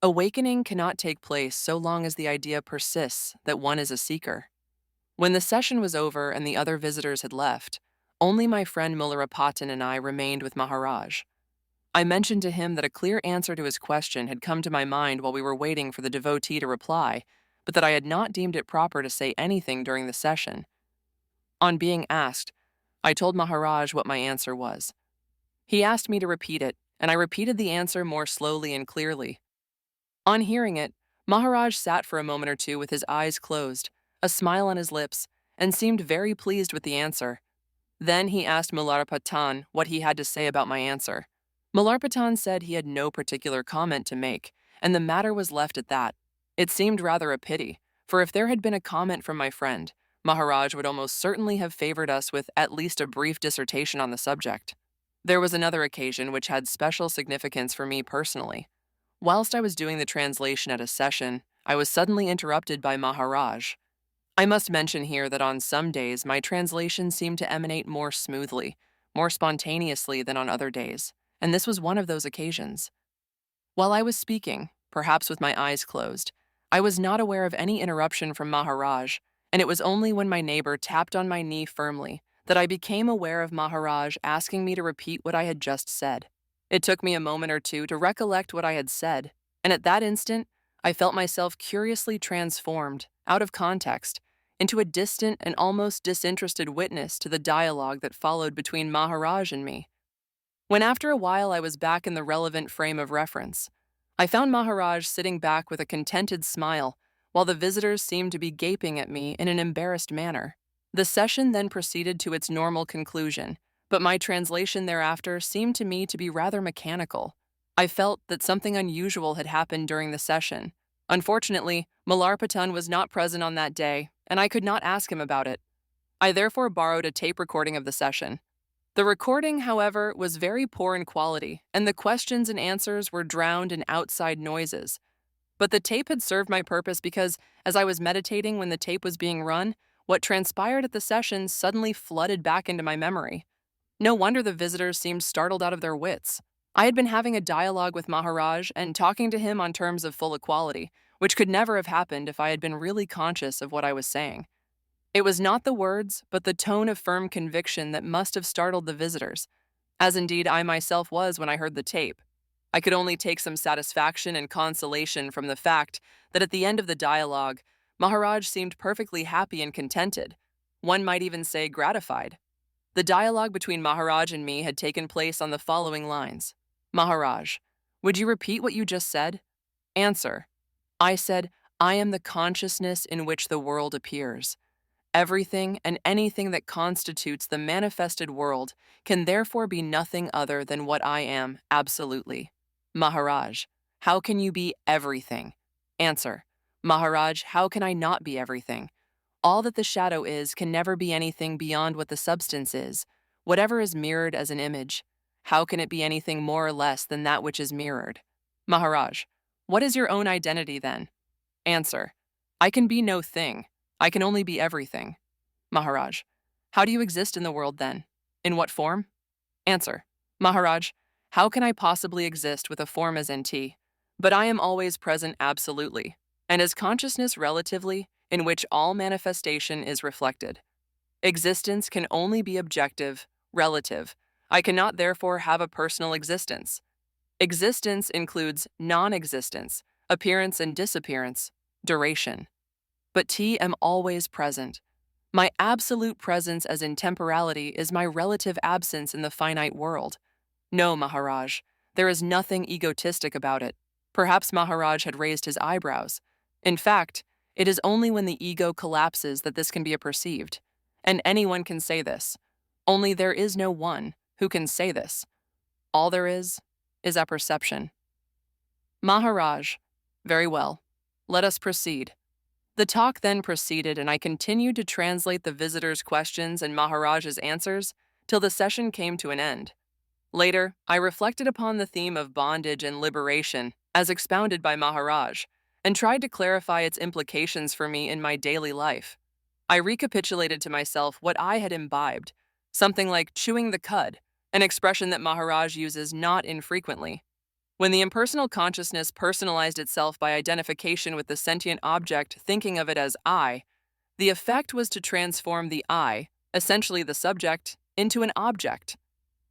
Awakening cannot take place so long as the idea persists that one is a seeker. When the session was over and the other visitors had left, only my friend Mularapatan and I remained with Maharaj. I mentioned to him that a clear answer to his question had come to my mind while we were waiting for the devotee to reply, but that I had not deemed it proper to say anything during the session. On being asked, I told Maharaj what my answer was. He asked me to repeat it, and I repeated the answer more slowly and clearly. On hearing it, Maharaj sat for a moment or two with his eyes closed, a smile on his lips, and seemed very pleased with the answer. Then he asked Mularapatan what he had to say about my answer. Mularapatan said he had no particular comment to make, and the matter was left at that. It seemed rather a pity, for if there had been a comment from my friend, Maharaj would almost certainly have favored us with at least a brief dissertation on the subject. There was another occasion which had special significance for me personally. Whilst I was doing the translation at a session, I was suddenly interrupted by Maharaj. I must mention here that on some days my translation seemed to emanate more smoothly, more spontaneously than on other days, and this was one of those occasions. While I was speaking, perhaps with my eyes closed, I was not aware of any interruption from Maharaj, and it was only when my neighbor tapped on my knee firmly that I became aware of Maharaj asking me to repeat what I had just said. It took me a moment or two to recollect what I had said, and at that instant, I felt myself curiously transformed, out of context, into a distant and almost disinterested witness to the dialogue that followed between Maharaj and me. When after a while I was back in the relevant frame of reference, I found Maharaj sitting back with a contented smile, while the visitors seemed to be gaping at me in an embarrassed manner. The session then proceeded to its normal conclusion, but my translation thereafter seemed to me to be rather mechanical. I felt that something unusual had happened during the session. Unfortunately, Malarpatan was not present on that day, and I could not ask him about it. I therefore borrowed a tape recording of the session. The recording, however, was very poor in quality, and the questions and answers were drowned in outside noises. But the tape had served my purpose because, as I was meditating when the tape was being run, what transpired at the session suddenly flooded back into my memory. No wonder the visitors seemed startled out of their wits. I had been having a dialogue with Maharaj and talking to him on terms of full equality, which could never have happened if I had been really conscious of what I was saying. It was not the words, but the tone of firm conviction that must have startled the visitors, as indeed I myself was when I heard the tape. I could only take some satisfaction and consolation from the fact that at the end of the dialogue, Maharaj seemed perfectly happy and contented. One might even say gratified. The dialogue between Maharaj and me had taken place on the following lines. Maharaj, would you repeat what you just said? Answer. I said, I am the consciousness in which the world appears. Everything and anything that constitutes the manifested world can therefore be nothing other than what I am, absolutely. Maharaj, how can you be everything? Answer. Maharaj, how can I not be everything? All that the shadow is can never be anything beyond what the substance is, whatever is mirrored as an image. How can it be anything more or less than that which is mirrored? Maharaj, what is your own identity then? Answer. I can be no thing. I can only be everything. Maharaj, how do you exist in the world then? In what form? Answer. Maharaj, how can I possibly exist with a form as NT? But I am always present absolutely, and as consciousness relatively, in which all manifestation is reflected. Existence can only be objective, relative. I cannot therefore have a personal existence. Existence includes non-existence, appearance and disappearance, duration. But T am always present. My absolute presence as in temporality is my relative absence in the finite world. No, Maharaj, there is nothing egotistic about it. Perhaps Maharaj had raised his eyebrows. In fact, it is only when the ego collapses that this can be perceived. And anyone can say this. Only there is no one who can say this. All there is apperception. Maharaj, very well. Let us proceed. The talk then proceeded, and I continued to translate the visitors' questions and Maharaj's answers till the session came to an end. Later, I reflected upon the theme of bondage and liberation, as expounded by Maharaj, and tried to clarify its implications for me in my daily life. I recapitulated to myself what I had imbibed, something like chewing the cud, an expression that Maharaj uses not infrequently. When the impersonal consciousness personalized itself by identification with the sentient object, thinking of it as I, the effect was to transform the I, essentially the subject, into an object.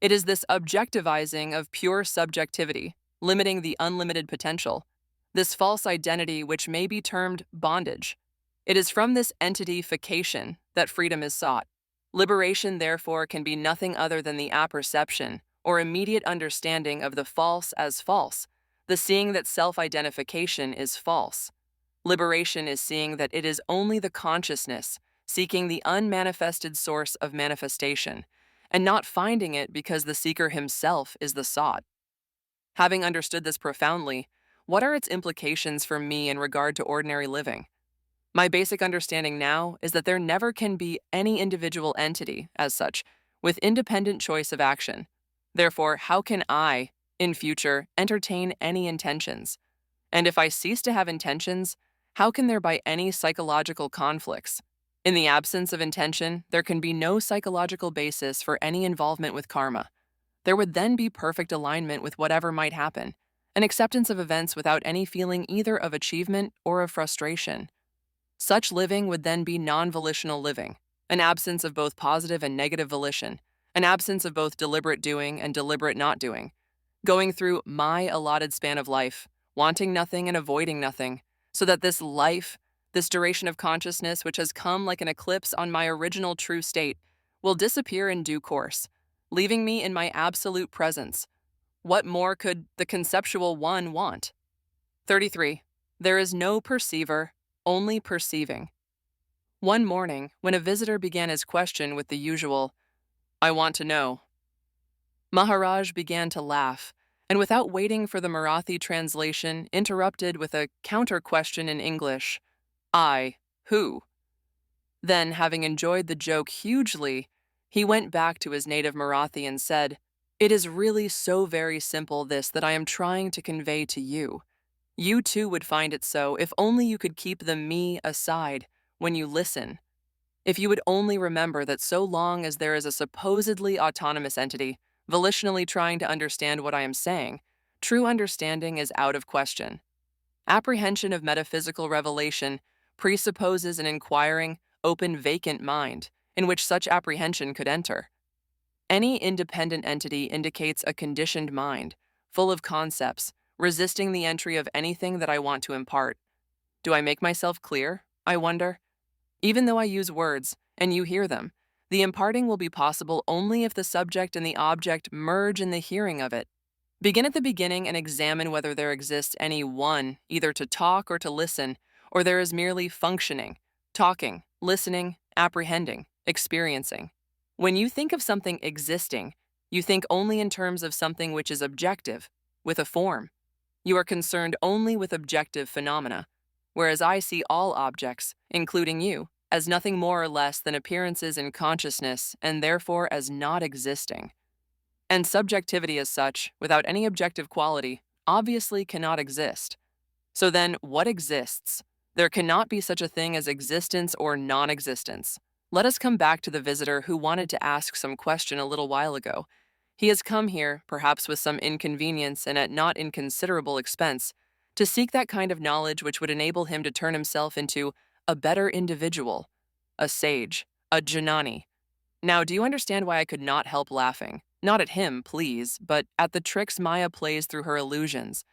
It is this objectivizing of pure subjectivity, limiting the unlimited potential, this false identity which may be termed bondage. It is from this entity-fication that freedom is sought. Liberation, therefore, can be nothing other than the apperception, or immediate understanding of the false as false, the seeing that self-identification is false. Liberation is seeing that it is only the consciousness seeking the unmanifested source of manifestation, and not finding it because the seeker himself is the sought. Having understood this profoundly, what are its implications for me in regard to ordinary living? My basic understanding now is that there never can be any individual entity, as such, with independent choice of action. Therefore, how can I, in future, entertain any intentions? And if I cease to have intentions, how can there be any psychological conflicts? In the absence of intention, there can be no psychological basis for any involvement with karma. There would then be perfect alignment with whatever might happen, an acceptance of events without any feeling either of achievement or of frustration. Such living would then be non-volitional living, an absence of both positive and negative volition, an absence of both deliberate doing and deliberate not doing, going through my allotted span of life, wanting nothing and avoiding nothing, so that this life, this duration of consciousness which has come like an eclipse on my original true state, will disappear in due course, leaving me in my absolute presence. What more could the conceptual one want? 33. There is no perceiver, only perceiving. One morning, when a visitor began his question with the usual, "I want to know," Maharaj began to laugh, and without waiting for the Marathi translation, interrupted with a counter question in English, "I, who?" Then, having enjoyed the joke hugely, he went back to his native Marathi and said, "It is really so very simple this that I am trying to convey to you. You too would find it so if only you could keep the me aside when you listen. If you would only remember that so long as there is a supposedly autonomous entity volitionally trying to understand what I am saying, true understanding is out of question. Apprehension of metaphysical revelation presupposes an inquiring, open, vacant mind in which such apprehension could enter. Any independent entity indicates a conditioned mind, full of concepts, resisting the entry of anything that I want to impart. Do I make myself clear, I wonder? Even though I use words, and you hear them, the imparting will be possible only if the subject and the object merge in the hearing of it. Begin at the beginning and examine whether there exists any one, either to talk or to listen, or there is merely functioning, talking, listening, apprehending, experiencing. When you think of something existing, you think only in terms of something which is objective, with a form. You are concerned only with objective phenomena, whereas I see all objects, including you, as nothing more or less than appearances in consciousness and therefore as not existing. And subjectivity as such, without any objective quality, obviously cannot exist. So then, what exists? There cannot be such a thing as existence or non-existence. Let us come back to the visitor who wanted to ask some question a little while ago. He has come here, perhaps with some inconvenience and at not inconsiderable expense, to seek that kind of knowledge which would enable him to turn himself into a better individual, a sage, a jnani. Now, do you understand why I could not help laughing? Not at him, please, but at the tricks Maya plays through her illusions.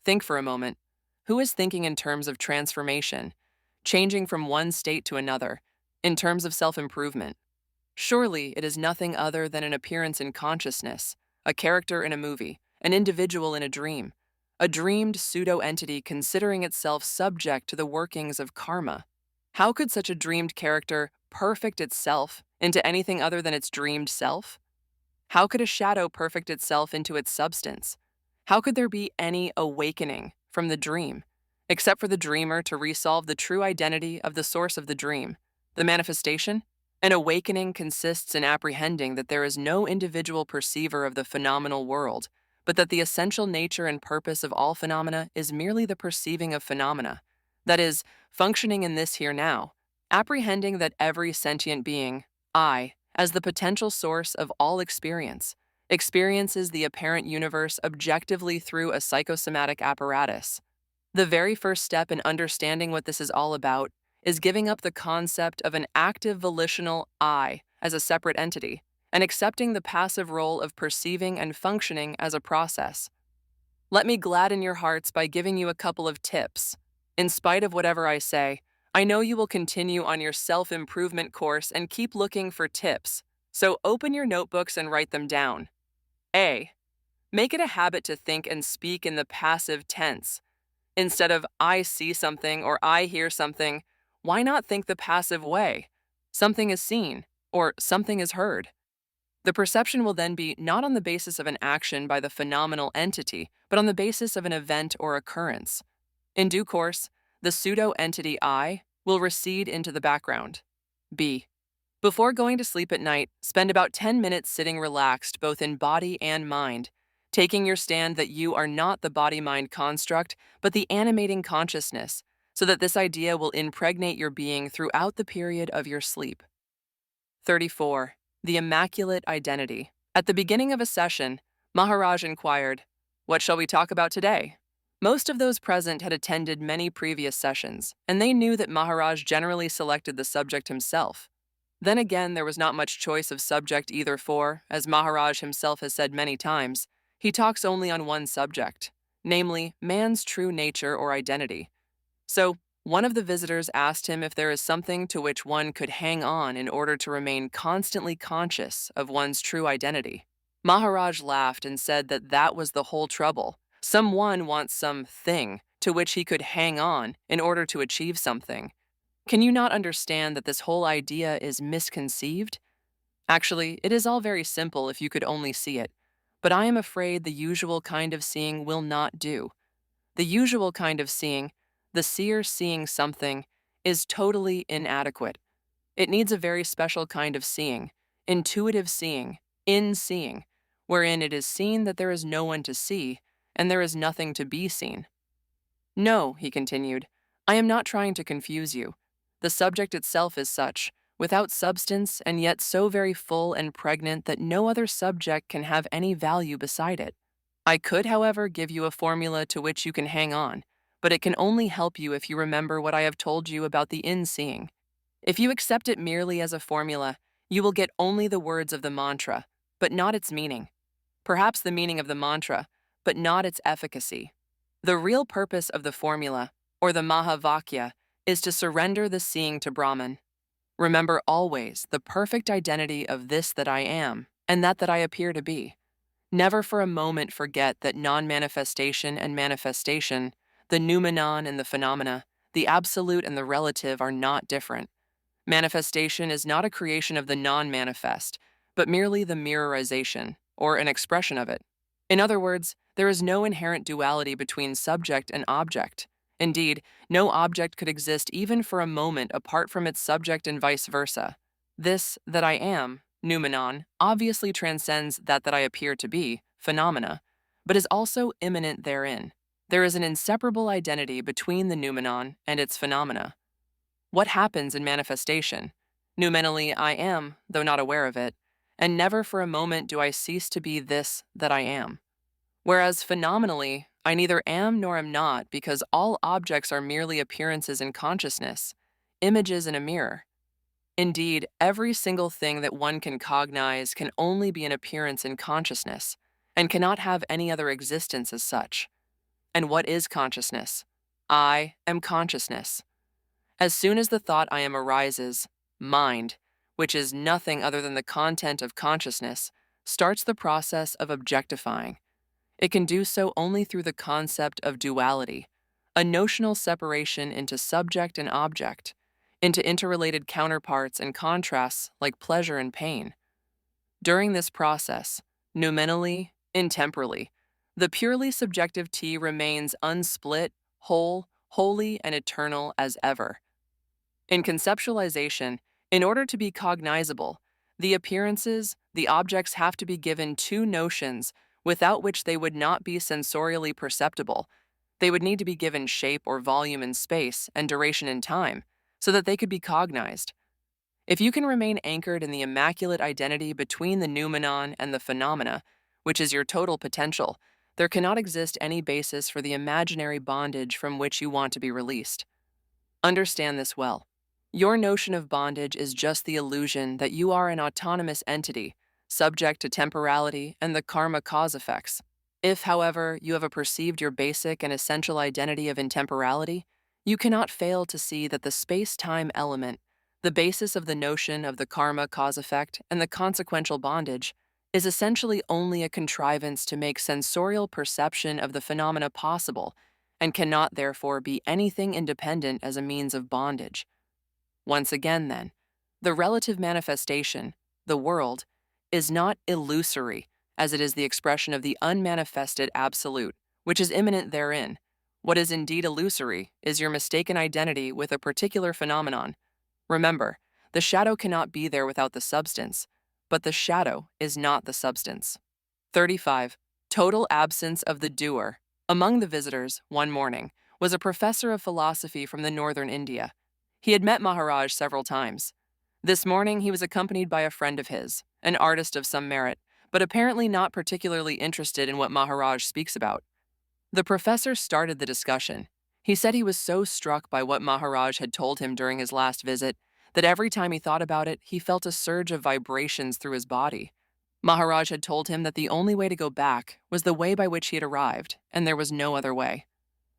Think for a moment. Who is thinking in terms of transformation, changing from one state to another, in terms of self-improvement? Surely it is nothing other than an appearance in consciousness, a character in a movie, an individual in a dreamed pseudo-entity considering itself subject to the workings of karma. How could such a dreamed character perfect itself into anything other than its dreamed self? How could a shadow perfect itself into its substance? How could there be any awakening from the dream, except for the dreamer to resolve the true identity of the source of the dream, the manifestation? An awakening consists in apprehending that there is no individual perceiver of the phenomenal world, but that the essential nature and purpose of all phenomena is merely the perceiving of phenomena, that is, functioning in this here now, apprehending that every sentient being, I, as the potential source of all experience, experiences the apparent universe objectively through a psychosomatic apparatus. The very first step in understanding what this is all about is giving up the concept of an active volitional I as a separate entity and accepting the passive role of perceiving and functioning as a process. Let me gladden your hearts by giving you a couple of tips. In spite of whatever I say, I know you will continue on your self-improvement course and keep looking for tips, so open your notebooks and write them down. A. Make it a habit to think and speak in the passive tense. Instead of I see something or I hear something, why not think the passive way? Something is seen or something is heard. The perception will then be not on the basis of an action by the phenomenal entity, but on the basis of an event or occurrence. In due course, the pseudo-entity I will recede into the background. B. Before going to sleep at night, spend about 10 minutes sitting relaxed both in body and mind, taking your stand that you are not the body-mind construct, but the animating consciousness, so that this idea will impregnate your being throughout the period of your sleep. 34. The Immaculate Identity. At the beginning of a session, Maharaj inquired, "What shall we talk about today?" Most of those present had attended many previous sessions, and they knew that Maharaj generally selected the subject himself. Then again, there was not much choice of subject either for, as Maharaj himself has said many times, he talks only on one subject, namely, man's true nature or identity. So, one of the visitors asked him if there is something to which one could hang on in order to remain constantly conscious of one's true identity. Maharaj laughed and said that was the whole trouble. Someone wants some thing to which he could hang on in order to achieve something. Can you not understand that this whole idea is misconceived? Actually, it is all very simple if you could only see it, but I am afraid the usual kind of seeing will not do. The usual kind of seeing, the seer seeing something, is totally inadequate. It needs a very special kind of seeing, intuitive seeing, in-seeing, wherein it is seen that there is no one to see, and there is nothing to be seen. No, he continued, I am not trying to confuse you. The subject itself is such, without substance and yet so very full and pregnant that no other subject can have any value beside it. I could, however, give you a formula to which you can hang on, but it can only help you if you remember what I have told you about the in-seeing. If you accept it merely as a formula, you will get only the words of the mantra, but not its meaning. Perhaps the meaning of the mantra, but not its efficacy. The real purpose of the formula, or the Mahavakya, is to surrender the seeing to Brahman. Remember always the perfect identity of this that I am, and that I appear to be. Never for a moment forget that non-manifestation and manifestation, the noumenon and the phenomena, the absolute and the relative are not different. Manifestation is not a creation of the non-manifest, but merely the mirrorization, or an expression of it. In other words, there is no inherent duality between subject and object. Indeed, no object could exist even for a moment apart from its subject and vice versa. This that I am, noumenon, obviously transcends that I appear to be, phenomena, but is also immanent therein. There is an inseparable identity between the noumenon and its phenomena. What happens in manifestation? Noumenally I am, though not aware of it, and never for a moment do I cease to be this that I am. Whereas phenomenally, I neither am nor am not, because all objects are merely appearances in consciousness, images in a mirror. Indeed, every single thing that one can cognize can only be an appearance in consciousness, and cannot have any other existence as such. And what is consciousness? I am consciousness. As soon as the thought I am arises, mind, which is nothing other than the content of consciousness, starts the process of objectifying. It can do so only through the concept of duality, a notional separation into subject and object, into interrelated counterparts and contrasts like pleasure and pain. During this process, noumenally, intemporally, the purely subjective T remains unsplit, whole, holy, and eternal as ever. In conceptualization, in order to be cognizable, the appearances, the objects have to be given two notions without which they would not be sensorially perceptible. They would need to be given shape or volume in space and duration in time, so that they could be cognized. If you can remain anchored in the immaculate identity between the noumenon and the phenomena, which is your total potential, there cannot exist any basis for the imaginary bondage from which you want to be released. Understand this well. Your notion of bondage is just the illusion that you are an autonomous entity, subject to temporality and the karma cause effects. If, however, you have perceived your basic and essential identity of intemporality, you cannot fail to see that the space-time element, the basis of the notion of the karma cause effect and the consequential bondage, is essentially only a contrivance to make sensorial perception of the phenomena possible, and cannot therefore be anything independent as a means of bondage. Once again, then, the relative manifestation, the world, is not illusory, as it is the expression of the unmanifested absolute, which is immanent therein. What is indeed illusory is your mistaken identity with a particular phenomenon. Remember, the shadow cannot be there without the substance, but the shadow is not the substance. 35. Total absence of the doer. Among the visitors, one morning, was a professor of philosophy from the northern India. He had met Maharaj several times. This morning he was accompanied by a friend of his, an artist of some merit, but apparently not particularly interested in what Maharaj speaks about. The professor started the discussion. He said he was so struck by what Maharaj had told him during his last visit that every time he thought about it, he felt a surge of vibrations through his body. Maharaj had told him that the only way to go back was the way by which he had arrived, and there was no other way.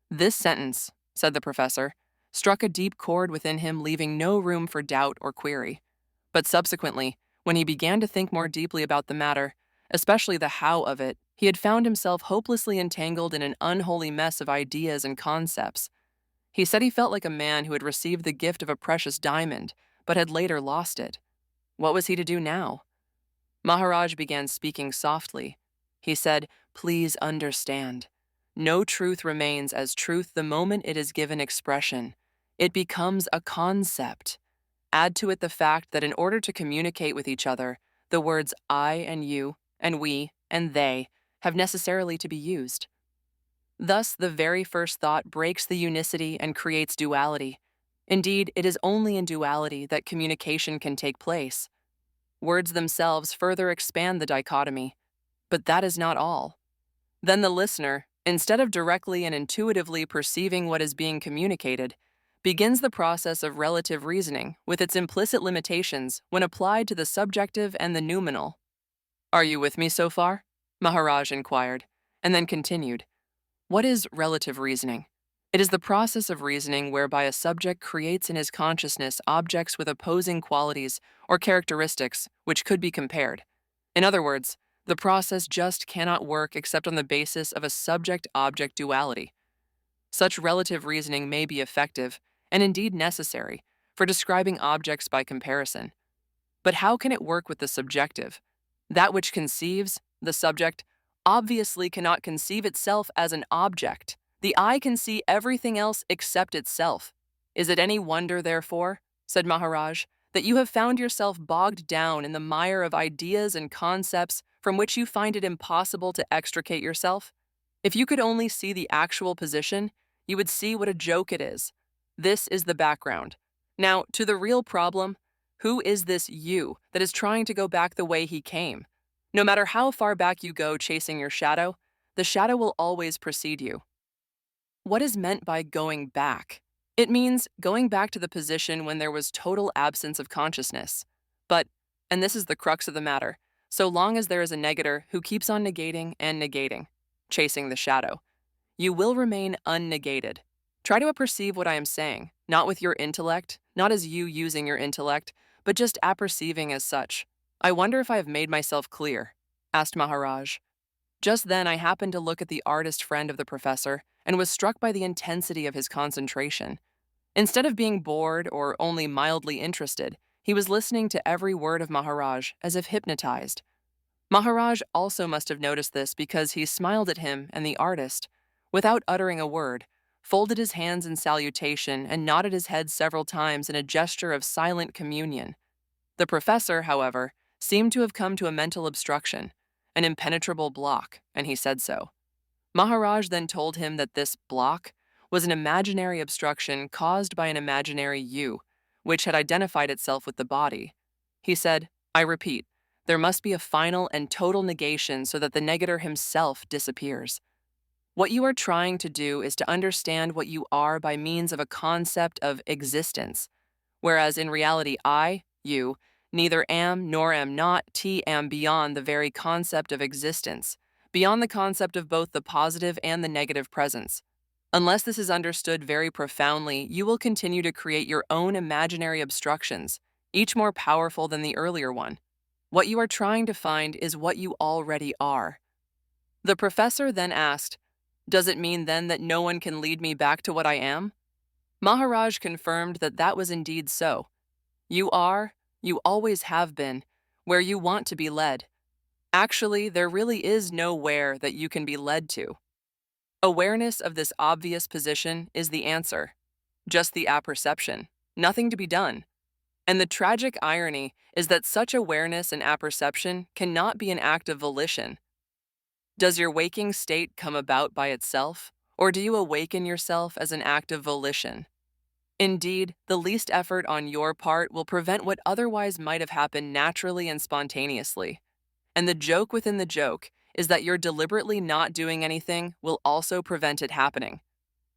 This sentence, said the professor, struck a deep chord within him, leaving no room for doubt or query. But subsequently, when he began to think more deeply about the matter, especially the how of it, He had found himself hopelessly entangled in an unholy mess of ideas and concepts. He said he felt like a man who had received the gift of a precious diamond, but had later lost it. What was he to do now? Maharaj began speaking softly. He said, "Please understand. No truth remains as truth the moment it is given expression. It becomes a concept. Add to it the fact that in order to communicate with each other, the words I and you, and we, and they, have necessarily to be used. Thus, the very first thought breaks the unicity and creates duality. Indeed, it is only in duality that communication can take place. Words themselves further expand the dichotomy, but that is not all. Then the listener, instead of directly and intuitively perceiving what is being communicated, begins the process of relative reasoning with its implicit limitations when applied to the subjective and the noumenal." "Are you with me so far?" Maharaj inquired, and then continued. "What is relative reasoning? It is the process of reasoning whereby a subject creates in his consciousness objects with opposing qualities or characteristics which could be compared. In other words, the process just cannot work except on the basis of a subject-object duality. Such relative reasoning may be effective, and indeed necessary, for describing objects by comparison. But how can it work with the subjective? That which conceives, the subject, obviously cannot conceive itself as an object. The eye can see everything else except itself. Is it any wonder, therefore," said Maharaj, "that you have found yourself bogged down in the mire of ideas and concepts from which you find it impossible to extricate yourself? If you could only see the actual position, you would see what a joke it is. This is the background. Now, to the real problem, who is this you that is trying to go back the way he came? No matter how far back you go chasing your shadow, the shadow will always precede you." What is meant by going back? It means going back to the position when there was total absence of consciousness. But, and this is the crux of the matter, so long as there is a negator who keeps on negating and negating, chasing the shadow, you will remain unnegated. Try to perceive what I am saying, not with your intellect, not as you using your intellect, but just apperceiving as such. "I wonder if I have made myself clear?" asked Maharaj. Just then I happened to look at the artist friend of the professor and was struck by the intensity of his concentration. Instead of being bored or only mildly interested, he was listening to every word of Maharaj as if hypnotized. Maharaj also must have noticed this because he smiled at him and the artist, without uttering a word, folded his hands in salutation and nodded his head several times in a gesture of silent communion. The professor, however, seemed to have come to a mental obstruction, an impenetrable block, and he said so. Maharaj then told him that this block was an imaginary obstruction caused by an imaginary you, which had identified itself with the body. He said, "I repeat, there must be a final and total negation so that the negator himself disappears. What you are trying to do is to understand what you are by means of a concept of existence, whereas in reality I, you, neither am nor am not, am beyond the very concept of existence, beyond the concept of both the positive and the negative presence. Unless this is understood very profoundly, you will continue to create your own imaginary obstructions, each more powerful than the earlier one. What you are trying to find is what you already are." The professor then asked, "Does it mean then that no one can lead me back to what I am?" Maharaj confirmed that that was indeed so. You are, you always have been, where you want to be led. Actually, there really is no where that you can be led to. Awareness of this obvious position is the answer, just the apperception, nothing to be done. And the tragic irony is that such awareness and apperception cannot be an act of volition. Does your waking state come about by itself, or do you awaken yourself as an act of volition? Indeed, the least effort on your part will prevent what otherwise might have happened naturally and spontaneously. And the joke within the joke is that your deliberately not doing anything will also prevent it happening.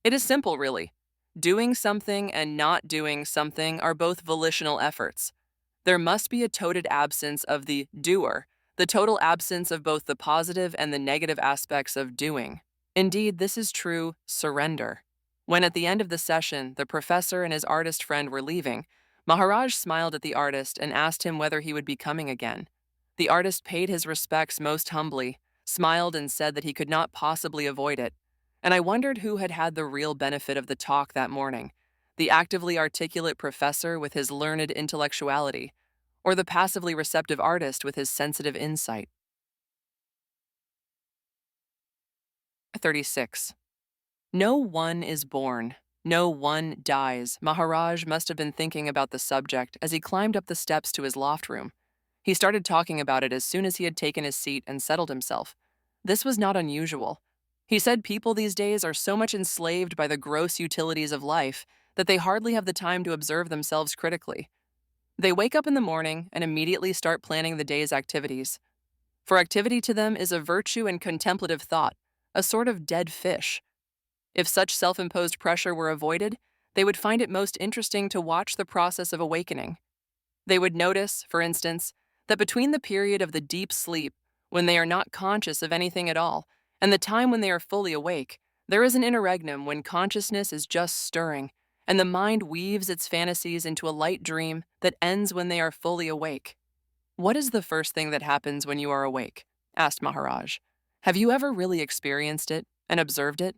It is simple, really. Doing something and not doing something are both volitional efforts. There must be a total absence of the doer, the total absence of both the positive and the negative aspects of doing. Indeed, this is true surrender. When at the end of the session, the professor and his artist friend were leaving, Maharaj smiled at the artist and asked him whether he would be coming again. The artist paid his respects most humbly, smiled and said that he could not possibly avoid it, and I wondered who had had the real benefit of the talk that morning, the actively articulate professor with his learned intellectuality, or the passively receptive artist with his sensitive insight. 36. No one is born. No one dies. Maharaj must have been thinking about the subject as he climbed up the steps to his loft room. He started talking about it as soon as he had taken his seat and settled himself. This was not unusual. He said people these days are so much enslaved by the gross utilities of life that they hardly have the time to observe themselves critically. They wake up in the morning and immediately start planning the day's activities. For activity to them is a virtue and contemplative thought, a sort of dead fish. If such self-imposed pressure were avoided, they would find it most interesting to watch the process of awakening. They would notice, for instance, that between the period of the deep sleep, when they are not conscious of anything at all, and the time when they are fully awake, there is an interregnum when consciousness is just stirring, and the mind weaves its fantasies into a light dream that ends when they are fully awake. "What is the first thing that happens when you are awake?" asked Maharaj. "Have you ever really experienced it and observed it?"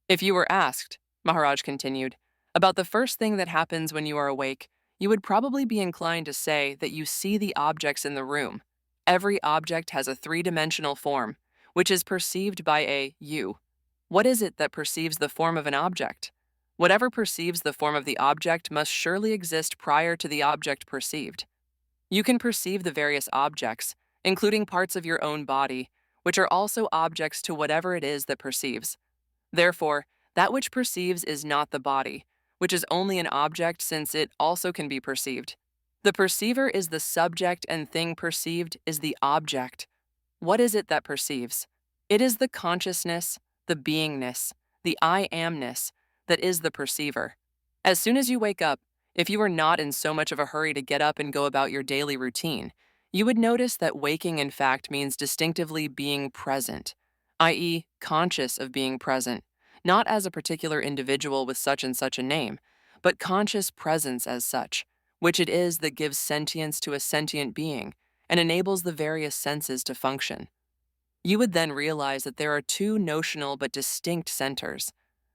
"If you were asked," Maharaj continued, "about the first thing that happens when you are awake, you would probably be inclined to say that you see the objects in the room. Every object has a three-dimensional form, which is perceived by a you. What is it that perceives the form of an object? Whatever perceives the form of the object must surely exist prior to the object perceived. You can perceive the various objects, including parts of your own body, which are also objects to whatever it is that perceives. Therefore, that which perceives is not the body, which is only an object since it also can be perceived. The perceiver is the subject and thing perceived is the object. What is it that perceives? It is the consciousness, the beingness, the I amness that is the perceiver. As soon as you wake up, if you are not in so much of a hurry to get up and go about your daily routine, you would notice that waking in fact means distinctively being present, i.e., conscious of being present, not as a particular individual with such and such a name, but conscious presence as such, which it is that gives sentience to a sentient being and enables the various senses to function. You would then realize that there are two notional but distinct centers.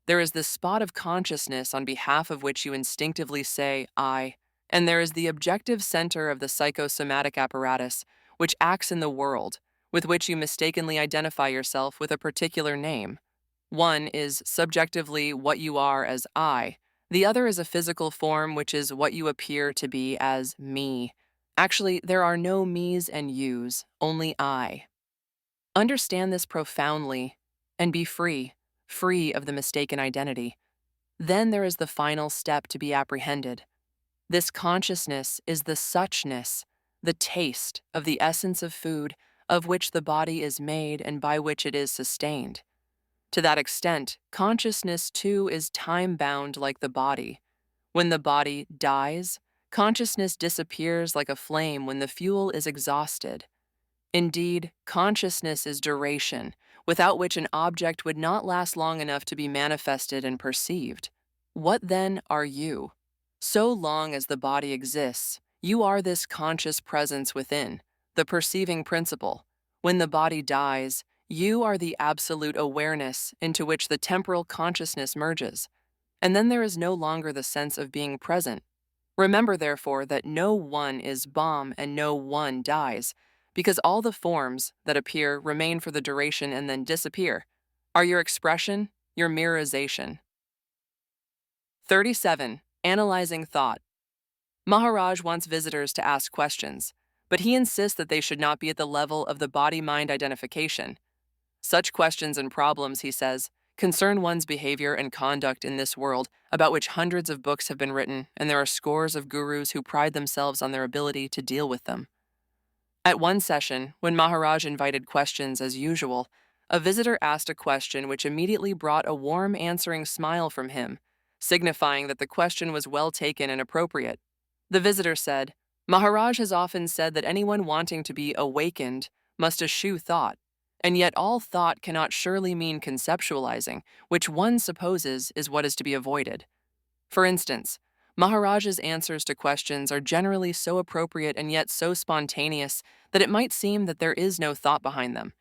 There is the spot of consciousness on behalf of which you instinctively say, I, and there is the objective center of the psychosomatic apparatus, which acts in the world, with which you mistakenly identify yourself with a particular name. One is subjectively what you are as I. The other is a physical form, which is what you appear to be as me. Actually, there are no me's and you's, only I. Understand this profoundly and be free of the mistaken identity. Then there is the final step to be apprehended. This consciousness is the suchness, the taste of the essence of food of which the body is made and by which it is sustained. To that extent, consciousness too is time-bound like the body. When the body dies, consciousness disappears like a flame when the fuel is exhausted. Indeed, consciousness is duration, without which an object would not last long enough to be manifested and perceived. What then are you? So long as the body exists, you are this conscious presence within, the perceiving principle. When the body dies, you are the absolute awareness into which the temporal consciousness merges, and then there is no longer the sense of being present. Remember, therefore, that no one is bomb and no one dies, because all the forms that appear remain for the duration and then disappear, are your expression, your mirrorization. 37. Analyzing thought. Maharaj wants visitors to ask questions, but he insists that they should not be at the level of the body-mind identification. Such questions and problems, he says, concern one's behavior and conduct in this world, about which hundreds of books have been written, and there are scores of gurus who pride themselves on their ability to deal with them. At one session, when Maharaj invited questions as usual, a visitor asked a question which immediately brought a warm answering smile from him, signifying that the question was well taken and appropriate. The visitor said, "Maharaj has often said that anyone wanting to be awakened must eschew thought, and yet all thought cannot surely mean conceptualizing, which one supposes is what is to be avoided. For instance, Maharaj's answers to questions are generally so appropriate and yet so spontaneous that it might seem that there is no thought behind them.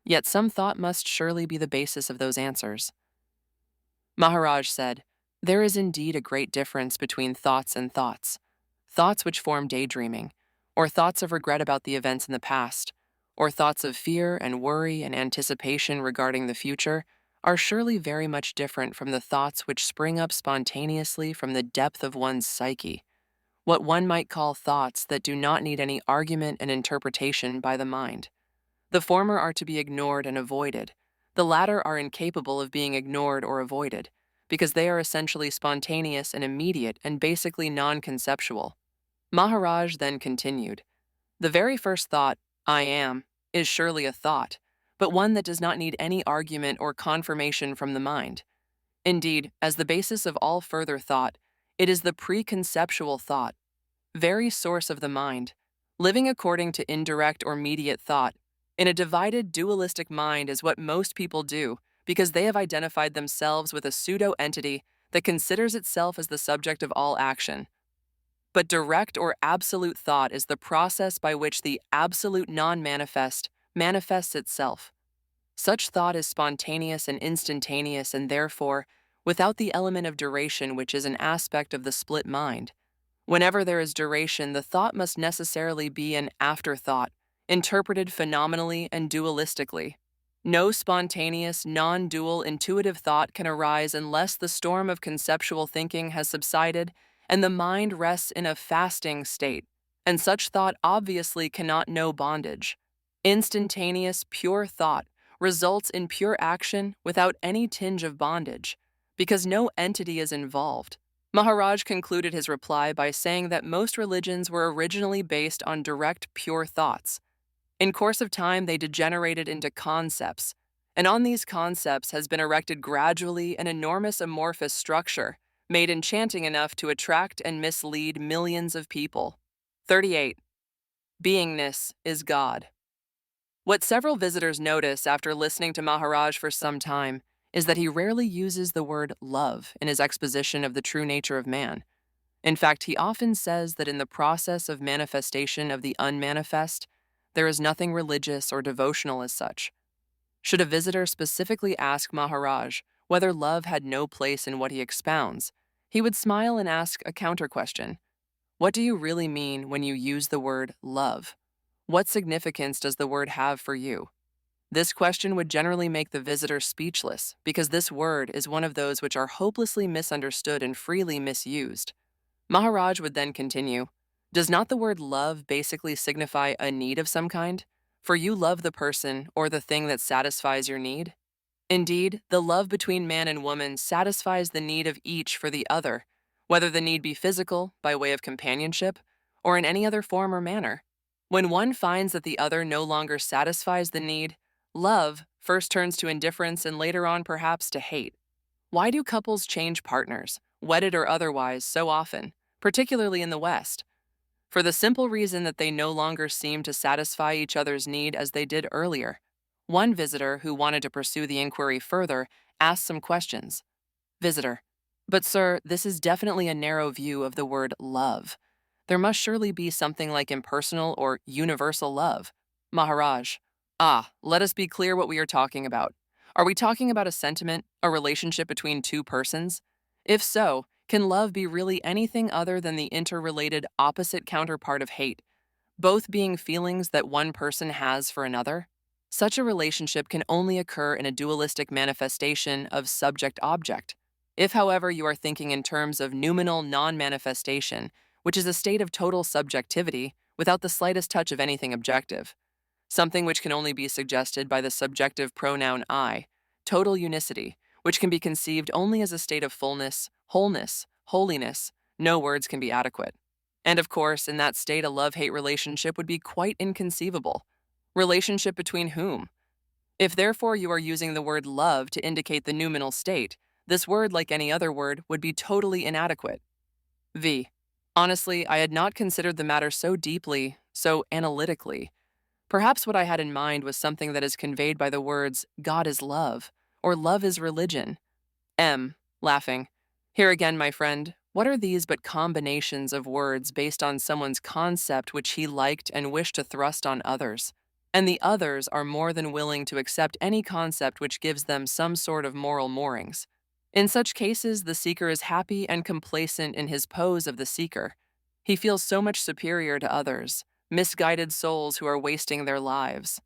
Yet some thought must surely be the basis of those answers. Maharaj said, "There is indeed a great difference between thoughts and thoughts. Thoughts which form daydreaming, or thoughts of regret about the events in the past, or thoughts of fear and worry and anticipation regarding the future, are surely very much different from the thoughts which spring up spontaneously from the depth of one's psyche, what one might call thoughts that do not need any argument and interpretation by the mind. The former are to be ignored and avoided. The latter are incapable of being ignored or avoided, because they are essentially spontaneous and immediate and basically non-conceptual." Maharaj then continued, "The very first thought, 'I am,' is surely a thought, but one that does not need any argument or confirmation from the mind. Indeed, as the basis of all further thought, it is the preconceptual thought, very source of the mind, living according to indirect or mediate thought. In a divided dualistic mind is what most people do, because they have identified themselves with a pseudo-entity that considers itself as the subject of all action. But direct or absolute thought is the process by which the absolute non-manifest manifests itself. Such thought is spontaneous and instantaneous and therefore without the element of duration, which is an aspect of the split mind. Whenever there is duration, the thought must necessarily be an afterthought, interpreted phenomenally and dualistically. No spontaneous, non-dual intuitive thought can arise unless the storm of conceptual thinking has subsided and the mind rests in a fasting state, and such thought obviously cannot know bondage. Instantaneous, pure thought results in pure action without any tinge of bondage, because no entity is involved." Maharaj concluded his reply by saying that most religions were originally based on direct, pure thoughts. In course of time, they degenerated into concepts, and on these concepts has been erected gradually an enormous amorphous structure, made enchanting enough to attract and mislead millions of people. 38. Beingness is God. What several visitors notice after listening to Maharaj for some time is that he rarely uses the word love in his exposition of the true nature of man. In fact, he often says that in the process of manifestation of the unmanifest, there is nothing religious or devotional as such. Should a visitor specifically ask Maharaj whether love had no place in what he expounds, he would smile and ask a counter-question. What do you really mean when you use the word love? What significance does the word have for you? This question would generally make the visitor speechless, because this word is one of those which are hopelessly misunderstood and freely misused. Maharaj would then continue, "Does not the word love basically signify a need of some kind? For you love the person or the thing that satisfies your need? Indeed, the love between man and woman satisfies the need of each for the other, whether the need be physical, by way of companionship, or in any other form or manner. When one finds that the other no longer satisfies the need, love first turns to indifference and later on perhaps to hate. Why do couples change partners, wedded or otherwise, so often, particularly in the West? For the simple reason that they no longer seem to satisfy each other's need as they did earlier." One visitor who wanted to pursue the inquiry further asked some questions. Visitor: "But sir, this is definitely a narrow view of the word love. There must surely be something like impersonal or universal love." Maharaj: "Let us be clear what we are talking about. Are we talking about a sentiment, a relationship between two persons? If so, can love be really anything other than the interrelated opposite counterpart of hate, both being feelings that one person has for another? Such a relationship can only occur in a dualistic manifestation of subject-object. If, however, you are thinking in terms of noumenal non-manifestation, which is a state of total subjectivity without the slightest touch of anything objective, something which can only be suggested by the subjective pronoun I, total unicity, which can be conceived only as a state of fullness, wholeness, holiness, no words can be adequate. And of course, in that state, a love-hate relationship would be quite inconceivable. Relationship between whom? If therefore you are using the word love to indicate the noumenal state, this word, like any other word, would be totally inadequate." V. Honestly, I had not considered the matter so deeply, so analytically. Perhaps what I had in mind was something that is conveyed by the words, "God is love," or "love is religion." M. Laughing: "Here again, my friend, what are these but combinations of words based on someone's concept which he liked and wished to thrust on others? and the others are more than willing to accept any concept which gives them some sort of moral moorings. In such cases, the seeker is happy and complacent in his pose of the seeker. He feels so much superior to others, misguided souls who are wasting their lives.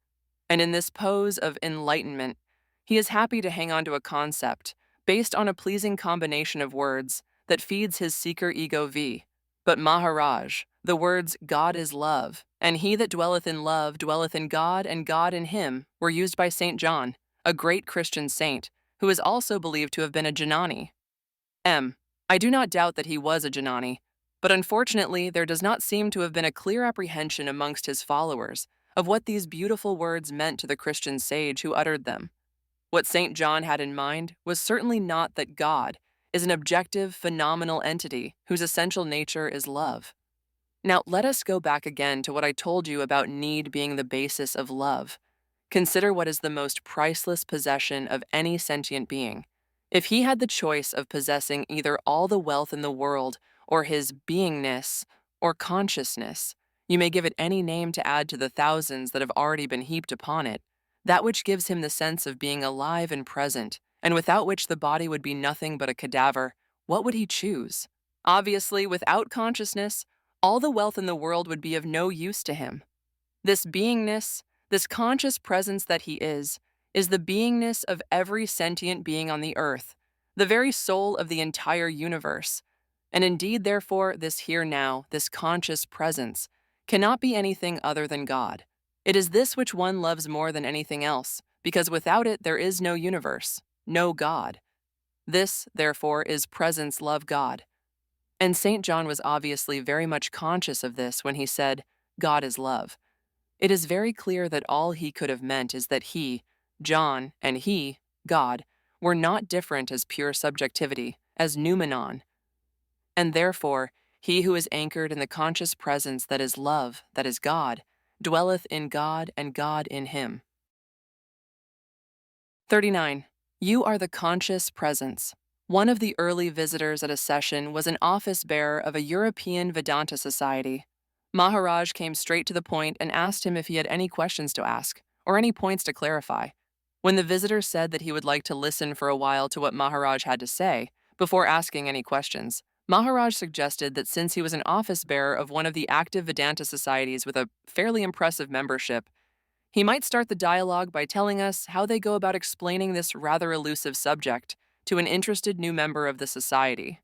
And in this pose of enlightenment, he is happy to hang on to a concept based on a pleasing combination of words that feeds his seeker ego V. But Maharaj, the words God is love, and he that dwelleth in love dwelleth in God, and God in him, were used by St. John, a great Christian saint, who is also believed to have been a Janani. I do not doubt that he was a Janani, but unfortunately there does not seem to have been a clear apprehension amongst his followers of what these beautiful words meant to the Christian sage who uttered them. What St. John had in mind was certainly not that God is an objective, phenomenal entity whose essential nature is love. Now, let us go back again to what I told you about need being the basis of love. Consider what is the most priceless possession of any sentient being. If he had the choice of possessing either all the wealth in the world or his beingness or consciousness, you may give it any name to add to the thousands that have already been heaped upon it, that which gives him the sense of being alive and present, and without which the body would be nothing but a cadaver, what would he choose? Obviously, without consciousness, all the wealth in the world would be of no use to him. This beingness, this conscious presence that he is the beingness of every sentient being on the earth, the very soul of the entire universe. And indeed, therefore, this here now, this conscious presence, cannot be anything other than God. It is this which one loves more than anything else, because without it there is no universe, no God. This, therefore, is presence love God. And St. John was obviously very much conscious of this when he said, God is love. It is very clear that all he could have meant is that he, John, and he, God, were not different as pure subjectivity, as noumenon. And therefore, he who is anchored in the conscious presence that is love, that is God, dwelleth in God and God in him. 39. You are the conscious presence. One of the early visitors at a session was an office bearer of a European Vedanta society. Maharaj came straight to the point and asked him if he had any questions to ask, or any points to clarify. When the visitor said that he would like to listen for a while to what Maharaj had to say, before asking any questions, Maharaj suggested that since he was an office bearer of one of the active Vedanta societies with a fairly impressive membership, he might start the dialogue by telling us how they go about explaining this rather elusive subject to an interested new member of the society.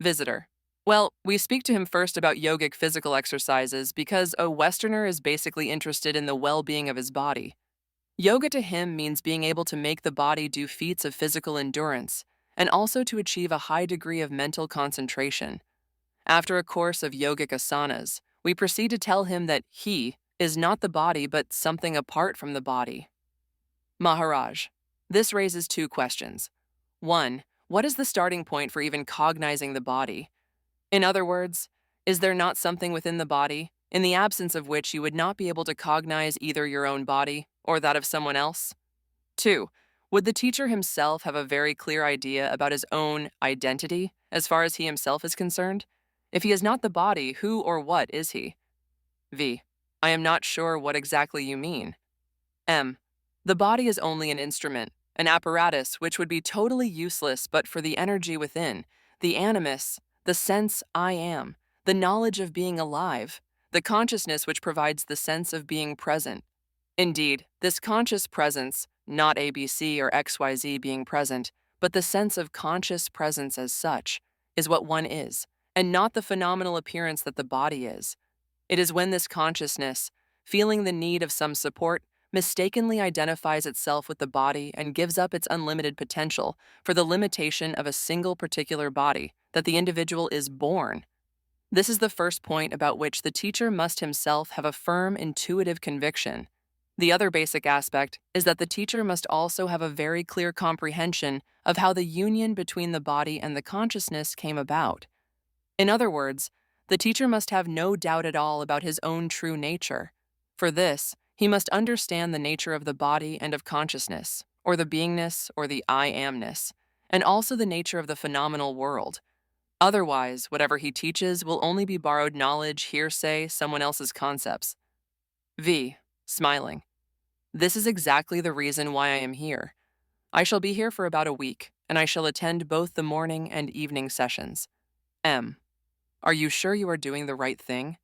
Visitor: well, we speak to him first about yogic physical exercises because a Westerner is basically interested in the well-being of his body. Yoga to him means being able to make the body do feats of physical endurance and also to achieve a high degree of mental concentration. After a course of yogic asanas, we proceed to tell him that he is not the body but something apart from the body. Maharaj: this raises two questions. 1. What is the starting point for even cognizing the body? In other words, is there not something within the body, in the absence of which you would not be able to cognize either your own body or that of someone else? 2. Would the teacher himself have a very clear idea about his own identity as far as he himself is concerned? If he is not the body, who or what is he? V. I am not sure what exactly you mean. M. The body is only an instrument, an apparatus which would be totally useless but for the energy within, the animus, the sense I am, the knowledge of being alive, the consciousness which provides the sense of being present. Indeed, this conscious presence, not ABC or XYZ being present, but the sense of conscious presence as such, is what one is, and not the phenomenal appearance that the body is. It is when this consciousness, feeling the need of some support, mistakenly identifies itself with the body and gives up its unlimited potential for the limitation of a single particular body, that the individual is born. This is the first point about which the teacher must himself have a firm intuitive conviction. The other basic aspect is that the teacher must also have a very clear comprehension of how the union between the body and the consciousness came about. In other words, the teacher must have no doubt at all about his own true nature. For this, he must understand the nature of the body and of consciousness, or the beingness, or the I amness, and also the nature of the phenomenal world. Otherwise, whatever he teaches will only be borrowed knowledge, hearsay, someone else's concepts. V. smiling. This is exactly the reason why I am here. I shall be here for about a week, and I shall attend both the morning and evening sessions. M. Are you sure you are doing the right thing?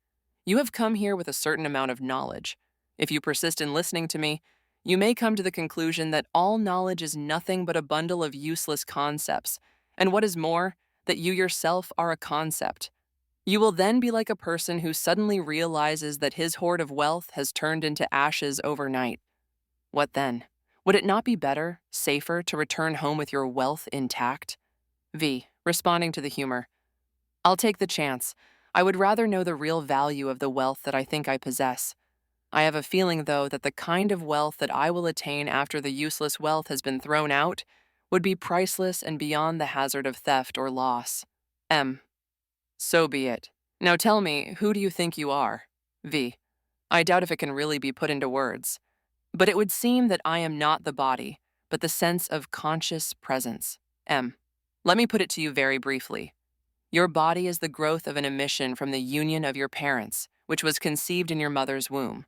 You have come here with a certain amount of knowledge. If you persist in listening to me, you may come to the conclusion that all knowledge is nothing but a bundle of useless concepts, and what is more, that you yourself are a concept. You will then be like a person who suddenly realizes that his hoard of wealth has turned into ashes overnight. What then? Would it not be better, safer, to return home with your wealth intact? V. Responding to the humor. I'll take the chance. I would rather know the real value of the wealth that I think I possess. I have a feeling, though, that the kind of wealth that I will attain after the useless wealth has been thrown out would be priceless and beyond the hazard of theft or loss. M. So be it. Now tell me, who do you think you are? V. I doubt if it can really be put into words. But it would seem that I am not the body, but the sense of conscious presence. M. Let me put it to you very briefly. Your body is the growth of an emission from the union of your parents, which was conceived in your mother's womb.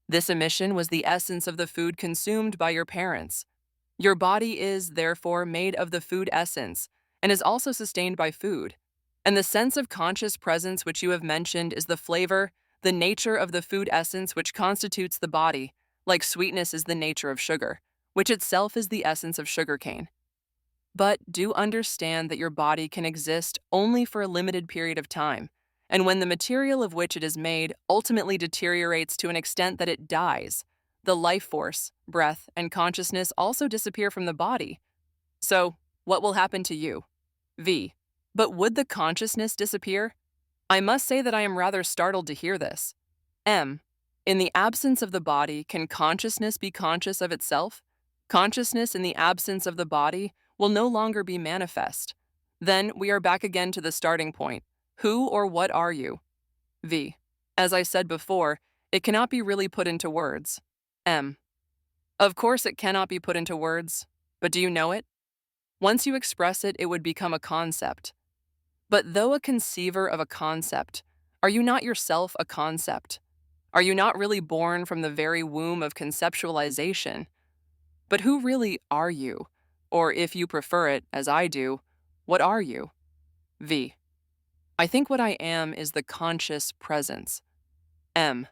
This emission was the essence of the food consumed by your parents. Your body is, therefore, made of the food essence, and is also sustained by food. And the sense of conscious presence which you have mentioned is the flavor, the nature of the food essence which constitutes the body, like sweetness is the nature of sugar, which itself is the essence of sugarcane. But do understand that your body can exist only for a limited period of time, and when the material of which it is made ultimately deteriorates to an extent that it dies, the life force, breath, and consciousness also disappear from the body. So, what will happen to you? V. But would the consciousness disappear? I must say that I am rather startled to hear this. M. In the absence of the body, can consciousness be conscious of itself? Consciousness in the absence of the body will no longer be manifest. Then we are back again to the starting point. Who or what are you? V. As I said before, it cannot be really put into words. M. Of course it cannot be put into words, but do you know it? Once you express it, it would become a concept. But though a conceiver of a concept, are you not yourself a concept? Are you not really born from the very womb of conceptualization? But who really are you? Or if you prefer it, as I do, what are you? V. I think what I am is the conscious presence. M.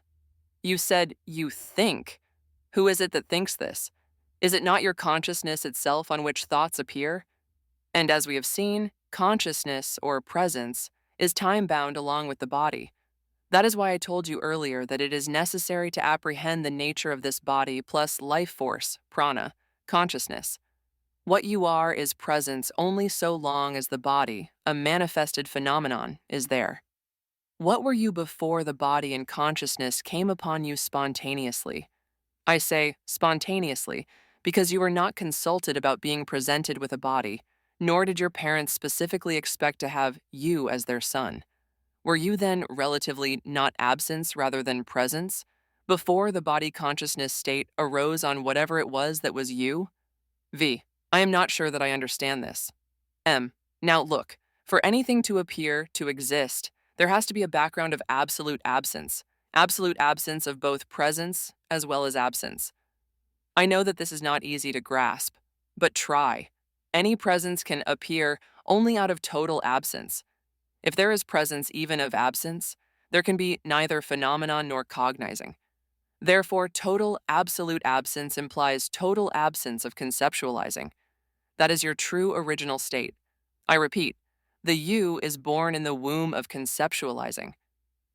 You said you think. Who is it that thinks this? Is it not your consciousness itself on which thoughts appear? And as we have seen, consciousness, or presence, is time-bound along with the body. That is why I told you earlier that it is necessary to apprehend the nature of this body plus life force, prana, consciousness. What you are is presence only so long as the body, a manifested phenomenon, is there. What were you before the body and consciousness came upon you spontaneously? I say spontaneously because you were not consulted about being presented with a body, nor did your parents specifically expect to have you as their son. Were you then relatively not absence rather than presence, before the body consciousness state arose on whatever it was that was you? V. I am not sure that I understand this. M. Now look, for anything to appear, to exist, there has to be a background of absolute absence of both presence as well as absence. I know that this is not easy to grasp, but try. Any presence can appear only out of total absence. If there is presence even of absence, there can be neither phenomenon nor cognizing. Therefore, total absolute absence implies total absence of conceptualizing. That is your true original state. I repeat, the you is born in the womb of conceptualizing.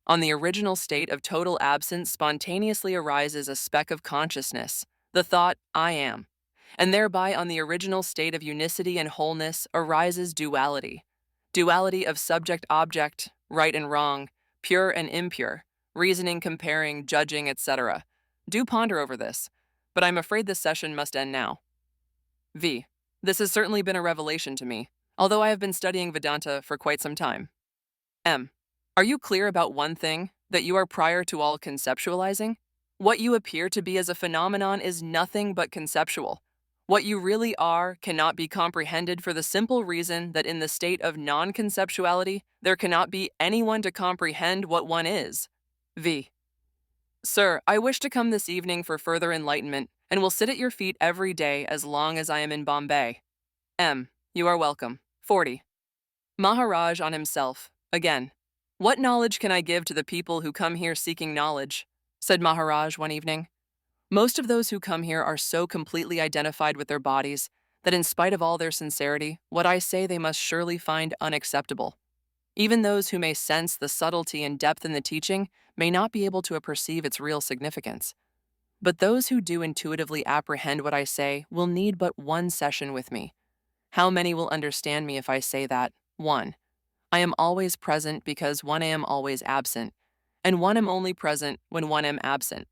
On the original state of total absence spontaneously arises a speck of consciousness, the thought, I am. And thereby on the original state of unicity and wholeness arises duality. Duality of subject-object, right and wrong, pure and impure, reasoning, comparing, judging, etc. Do ponder over this, but I'm afraid this session must end now. V. This has certainly been a revelation to me, although I have been studying Vedanta for quite some time. M. Are you clear about one thing, that you are prior to all conceptualizing? What you appear to be as a phenomenon is nothing but conceptual. What you really are cannot be comprehended for the simple reason that in the state of non-conceptuality, there cannot be anyone to comprehend what one is. V. Sir, I wish to come this evening for further enlightenment, and will sit at your feet every day as long as I am in Bombay. M. You are welcome. 40. Maharaj on himself. Again. What knowledge can I give to the people who come here seeking knowledge? Said Maharaj one evening. Most of those who come here are so completely identified with their bodies that in spite of all their sincerity, what I say they must surely find unacceptable. Even those who may sense the subtlety and depth in the teaching may not be able to perceive its real significance. But those who do intuitively apprehend what I say will need but one session with me. How many will understand me if I say that? 1. I am always present because 1 am always absent, and 1 am only present when 1 am absent.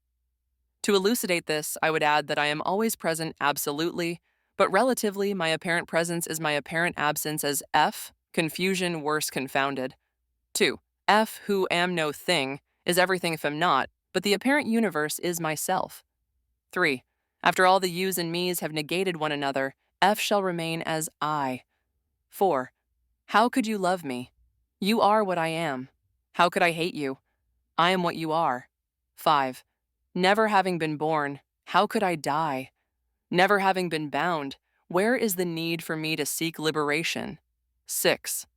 To elucidate this, I would add that I am always present absolutely, but relatively my apparent presence is my apparent absence as F, confusion worse confounded. 2. F, who am no thing, is everything if am not, but the apparent universe is myself. 3. After all the yous and me's have negated one another, F shall remain as I. 4. How could you love me? You are what I am. How could I hate you? I am what you are. 5. Never having been born, how could I die? Never having been bound, where is the need for me to seek liberation? 6.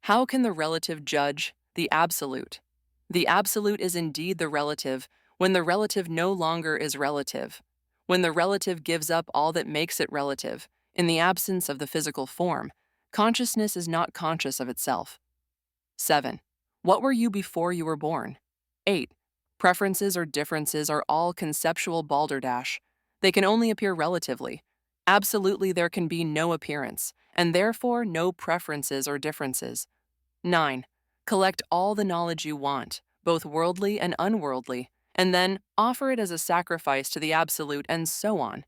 How can the relative judge the absolute? The absolute is indeed the relative when the relative no longer is relative, when the relative gives up all that makes it relative. In the absence of the physical form, consciousness is not conscious of itself. 7. What were you before you were born? 8. Preferences or differences are all conceptual balderdash. They can only appear relatively. Absolutely, there can be no appearance, and therefore no preferences or differences. 9. Collect all the knowledge you want, both worldly and unworldly, and then offer it as a sacrifice to the absolute, and so on.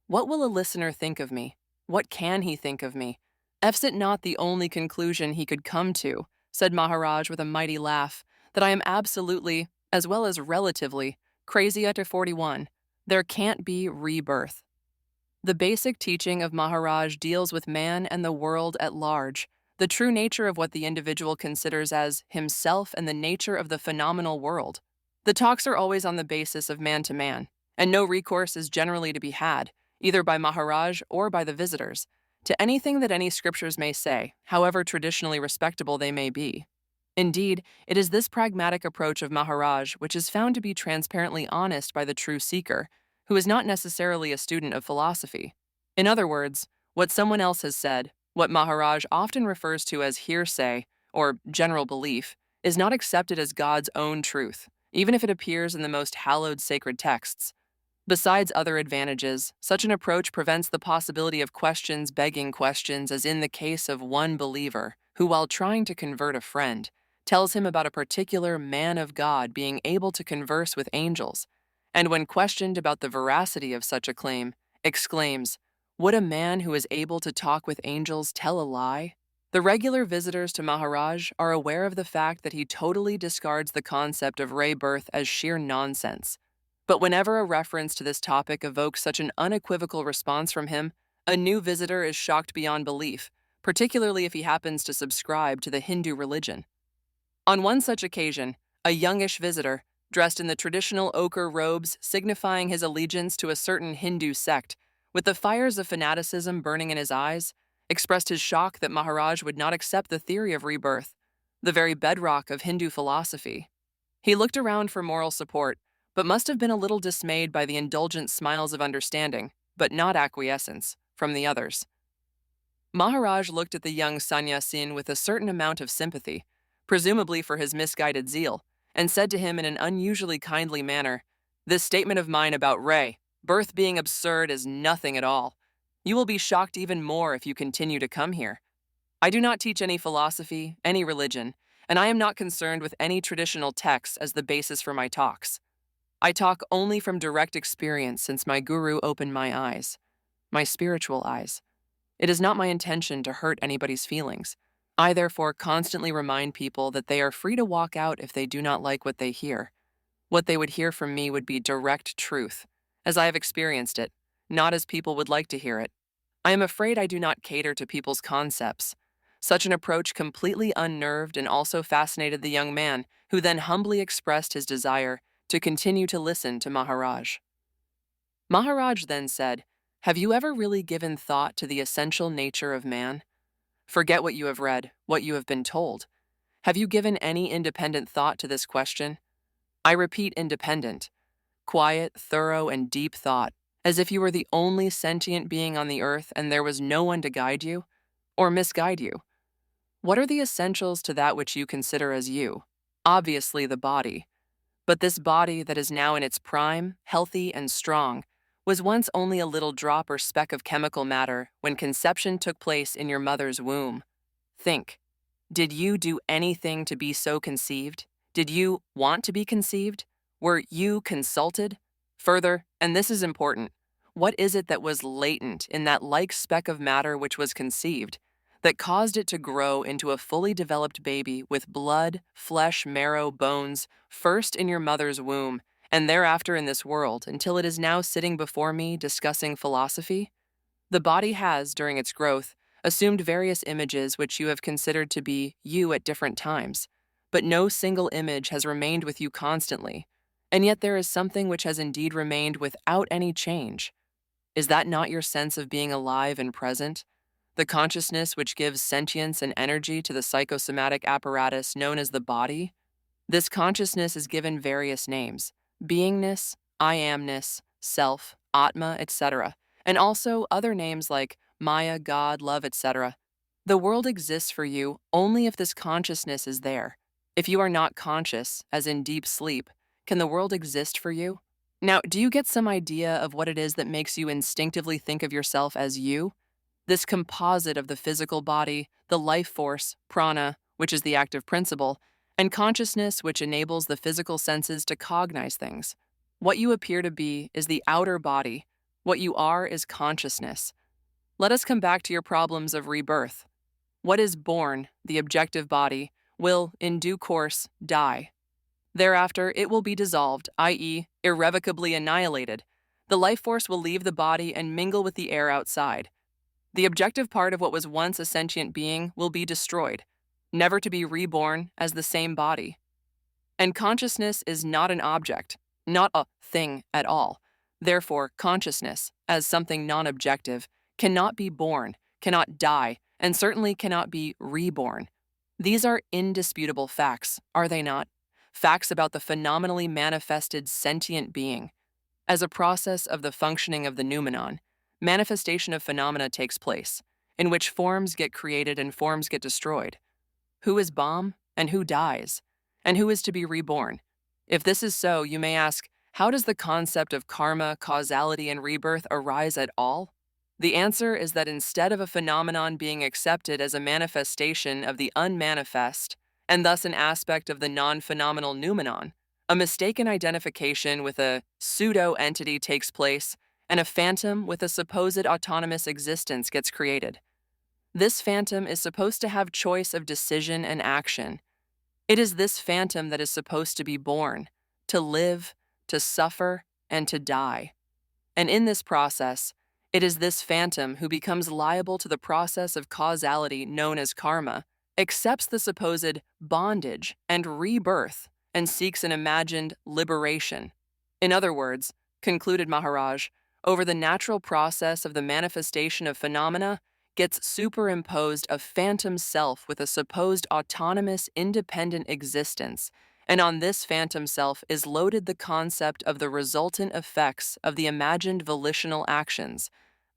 What will a listener think of me? What can he think of me? F's it not the only conclusion he could come to, said Maharaj with a mighty laugh, that I am absolutely, as well as relatively, crazy at 41. There can't be rebirth. The basic teaching of Maharaj deals with man and the world at large, the true nature of what the individual considers as himself and the nature of the phenomenal world. The talks are always on the basis of man to man, and no recourse is generally to be had, either by Maharaj or by the visitors, to anything that any scriptures may say, however traditionally respectable they may be. Indeed, it is this pragmatic approach of Maharaj which is found to be transparently honest by the true seeker, who is not necessarily a student of philosophy. In other words, what someone else has said, what Maharaj often refers to as hearsay or general belief, is not accepted as God's own truth, even if it appears in the most hallowed sacred texts. Besides other advantages, such an approach prevents the possibility of questions begging questions, as in the case of one believer who, while trying to convert a friend, tells him about a particular man of God being able to converse with angels, and when questioned about the veracity of such a claim, exclaims, "Would a man who is able to talk with angels tell a lie?" The regular visitors to Maharaj are aware of the fact that he totally discards the concept of rebirth as sheer nonsense. But whenever a reference to this topic evokes such an unequivocal response from him, a new visitor is shocked beyond belief, particularly if he happens to subscribe to the Hindu religion. On one such occasion, a youngish visitor, dressed in the traditional ochre robes signifying his allegiance to a certain Hindu sect, with the fires of fanaticism burning in his eyes, expressed his shock that Maharaj would not accept the theory of rebirth, the very bedrock of Hindu philosophy. He looked around for moral support, but must have been a little dismayed by the indulgent smiles of understanding, but not acquiescence, from the others. Maharaj looked at the young sannyasin with a certain amount of sympathy, presumably for his misguided zeal, and said to him in an unusually kindly manner, "This statement of mine about birth being absurd is nothing at all. You will be shocked even more if you continue to come here. I do not teach any philosophy, any religion, and I am not concerned with any traditional texts as the basis for my talks. I talk only from direct experience since my guru opened my eyes, my spiritual eyes. It is not my intention to hurt anybody's feelings. I therefore constantly remind people that they are free to walk out if they do not like what they hear. What they would hear from me would be direct truth, as I have experienced it, not as people would like to hear it. I am afraid I do not cater to people's concepts." Such an approach completely unnerved and also fascinated the young man, who then humbly expressed his desire to to continue to listen to Maharaj. Maharaj then said, "Have you ever really given thought to the essential nature of man? Forget what you have read, what you have been told. Have you given any independent thought to this question? I repeat, independent, quiet, thorough, and deep thought, as if you were the only sentient being on the earth and there was no one to guide you or misguide you. What are the essentials to that which you consider as you? Obviously, the body. But this body that is now in its prime, healthy, and strong, was once only a little drop or speck of chemical matter when conception took place in your mother's womb. Think. Did you do anything to be so conceived? Did you want to be conceived? Were you consulted? Further, and this is important, what is it that was latent in that like speck of matter which was conceived, that caused it to grow into a fully developed baby with blood, flesh, marrow, bones, first in your mother's womb, and thereafter in this world, until it is now sitting before me discussing philosophy? The body has, during its growth, assumed various images which you have considered to be you at different times, but no single image has remained with you constantly, and yet there is something which has indeed remained without any change. Is that not your sense of being alive and present? The consciousness which gives sentience and energy to the psychosomatic apparatus known as the body? This consciousness is given various names: beingness, I amness, self, Atma, etc., and also other names like Maya, God, love, etc. The world exists for you only if this consciousness is there. If you are not conscious, as in deep sleep, can the world exist for you? Now, do you get some idea of what it is that makes you instinctively think of yourself as you? This composite of the physical body, the life force, prana, which is the active principle, and consciousness, which enables the physical senses to cognize things. What you appear to be is the outer body. What you are is consciousness. Let us come back to your problems of rebirth. What is born, the objective body, will, in due course, die. Thereafter, it will be dissolved, i.e., irrevocably annihilated. The life force will leave the body and mingle with the air outside. The objective part of what was once a sentient being will be destroyed, never to be reborn as the same body. And consciousness is not an object, not a thing at all. Therefore, consciousness, as something non-objective, cannot be born, cannot die, and certainly cannot be reborn. These are indisputable facts, are they not? Facts about the phenomenally manifested sentient being. As a process of the functioning of the noumenon, manifestation of phenomena takes place, in which forms get created and forms get destroyed. Who is Bomb and who dies? And who is to be reborn? If this is so, you may ask, how does the concept of karma, causality, and rebirth arise at all? The answer is that instead of a phenomenon being accepted as a manifestation of the unmanifest, and thus an aspect of the non-phenomenal noumenon, a mistaken identification with a pseudo-entity takes place, and a phantom with a supposed autonomous existence gets created. This phantom is supposed to have choice of decision and action. It is this phantom that is supposed to be born, to live, to suffer, and to die. And in this process, it is this phantom who becomes liable to the process of causality known as karma, accepts the supposed bondage and rebirth, and seeks an imagined liberation. In other words, concluded Maharaj, over the natural process of the manifestation of phenomena gets superimposed a phantom self with a supposed autonomous, independent existence, and on this phantom self is loaded the concept of the resultant effects of the imagined volitional actions,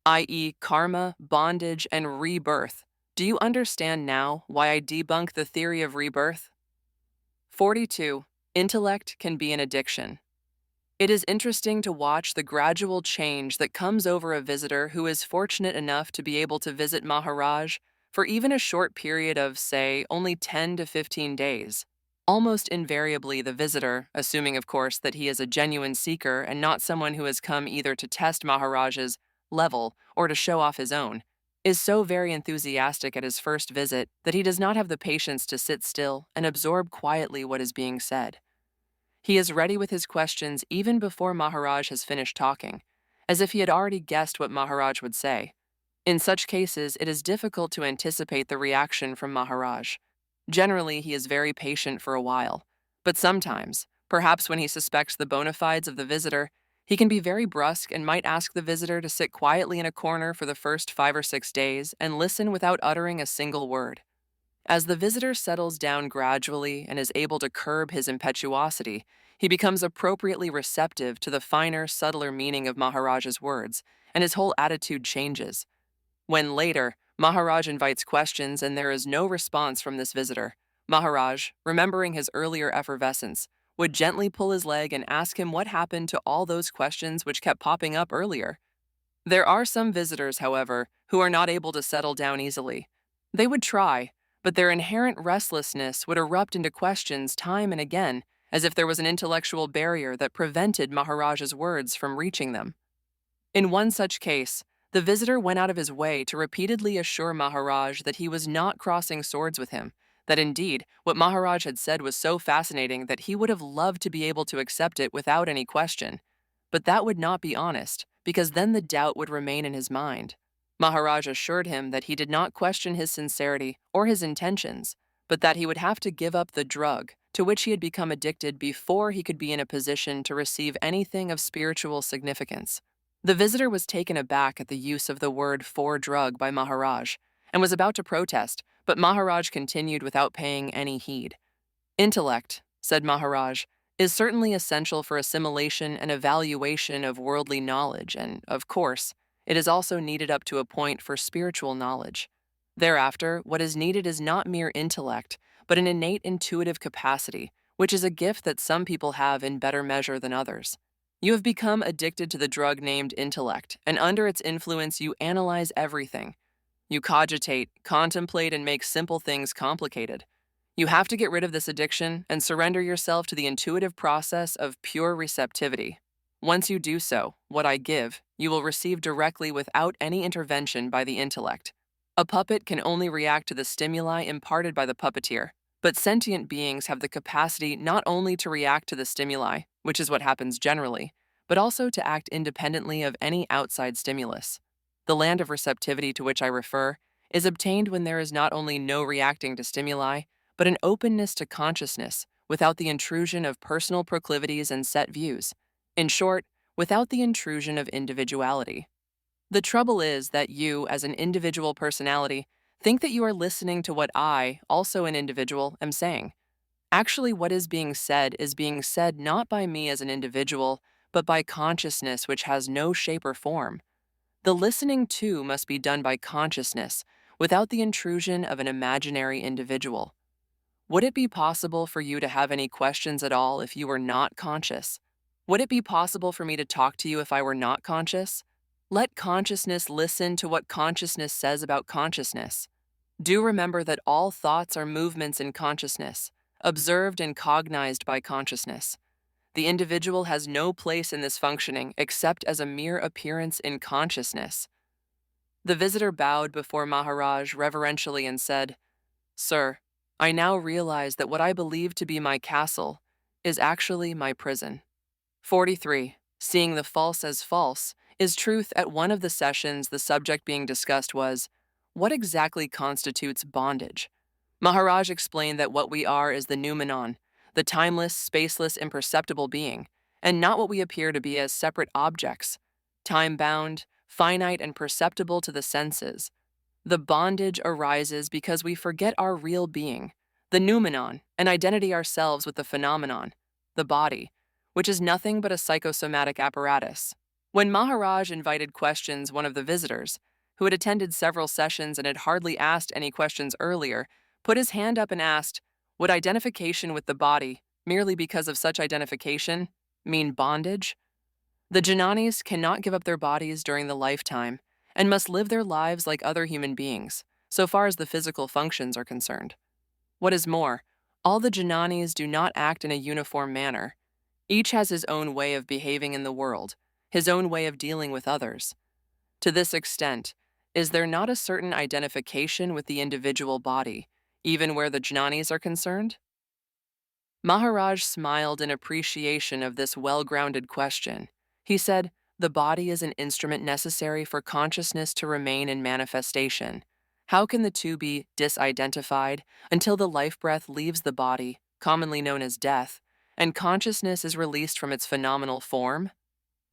i.e., karma, bondage, and rebirth. Do you understand now why I debunk the theory of rebirth? 42. Intellect can be an addiction. It is interesting to watch the gradual change that comes over a visitor who is fortunate enough to be able to visit Maharaj for even a short period of, say, only 10 to 15 days. Almost invariably, the visitor, assuming of course that he is a genuine seeker and not someone who has come either to test Maharaj's level or to show off his own, is so very enthusiastic at his first visit that he does not have the patience to sit still and absorb quietly what is being said. He is ready with his questions even before Maharaj has finished talking, as if he had already guessed what Maharaj would say. In such cases, it is difficult to anticipate the reaction from Maharaj. Generally, he is very patient for a while, but sometimes, Perhaps when he suspects the bona fides of the visitor, he can be very brusque and might ask the visitor to sit quietly in a corner for the first 5 or 6 days and listen without uttering a single word. As the visitor settles down gradually and is able to curb his impetuosity, he becomes appropriately receptive to the finer, subtler meaning of Maharaj's words, and his whole attitude changes. When later, Maharaj invites questions and there is no response from this visitor, Maharaj, remembering his earlier effervescence, would gently pull his leg and ask him what happened to all those questions which kept popping up earlier. There are some visitors, however, who are not able to settle down easily. They would try, but their inherent restlessness would erupt into questions time and again, as if there was an intellectual barrier that prevented Maharaj's words from reaching them. In one such case, the visitor went out of his way to repeatedly assure Maharaj that he was not crossing swords with him, that indeed what Maharaj had said was so fascinating that he would have loved to be able to accept it without any question. But that would not be honest, because then the doubt would remain in his mind. Maharaj assured him that he did not question his sincerity or his intentions, but that he would have to give up the drug to which he had become addicted before he could be in a position to receive anything of spiritual significance. The visitor was taken aback at the use of the word "for drug" by Maharaj and was about to protest, but Maharaj continued without paying any heed. "Intellect," said Maharaj, "is certainly essential for assimilation and evaluation of worldly knowledge, and, of course, it is also needed up to a point for spiritual knowledge. Thereafter, what is needed is not mere intellect, but an innate intuitive capacity, which is a gift that some people have in better measure than others. You have become addicted to the drug named intellect, and under its influence you analyze everything. You cogitate, contemplate, and make simple things complicated. You have to get rid of this addiction and surrender yourself to the intuitive process of pure receptivity. Once you do so, what I give, you will receive directly without any intervention by the intellect. A puppet can only react to the stimuli imparted by the puppeteer, but sentient beings have the capacity not only to react to the stimuli, which is what happens generally, but also to act independently of any outside stimulus. The land of receptivity to which I refer is obtained when there is not only no reacting to stimuli, but an openness to consciousness without the intrusion of personal proclivities and set views. In short, without the intrusion of individuality. The trouble is that you, as an individual personality, think that you are listening to what I, also an individual, am saying. Actually, what is being said not by me as an individual, but by consciousness which has no shape or form. The listening, too, must be done by consciousness, without the intrusion of an imaginary individual. Would it be possible for you to have any questions at all if you were not conscious? Would it be possible for me to talk to you if I were not conscious? Let consciousness listen to what consciousness says about consciousness. Do remember that all thoughts are movements in consciousness, observed and cognized by consciousness. The individual has no place in this functioning except as a mere appearance in consciousness. The visitor bowed before Maharaj reverentially and said, "Sir, I now realize that what I believe to be my castle is actually my prison." 43. Seeing the false as false is truth. At one of the sessions, the subject being discussed was, what exactly constitutes bondage? Maharaj explained that what we are is the noumenon, the timeless, spaceless, imperceptible being, and not what we appear to be as separate objects, time-bound, finite, and perceptible to the senses. The bondage arises because we forget our real being, the noumenon, and identity ourselves with the phenomenon, the body, which is nothing but a psychosomatic apparatus. When Maharaj invited questions, one of the visitors, who had attended several sessions and had hardly asked any questions earlier, put his hand up and asked, would identification with the body, merely because of such identification, mean bondage? The Jnanis cannot give up their bodies during the lifetime and must live their lives like other human beings, so far as the physical functions are concerned. What is more, all the Jnanis do not act in a uniform manner. Each has his own way of behaving in the world, his own way of dealing with others. To this extent, is there not a certain identification with the individual body, even where the Jnanis are concerned? Maharaj smiled in appreciation of this well-grounded question. He said, the body is an instrument necessary for consciousness to remain in manifestation. How can the two be disidentified until the life breath leaves the body, commonly known as death, and consciousness is released from its phenomenal form,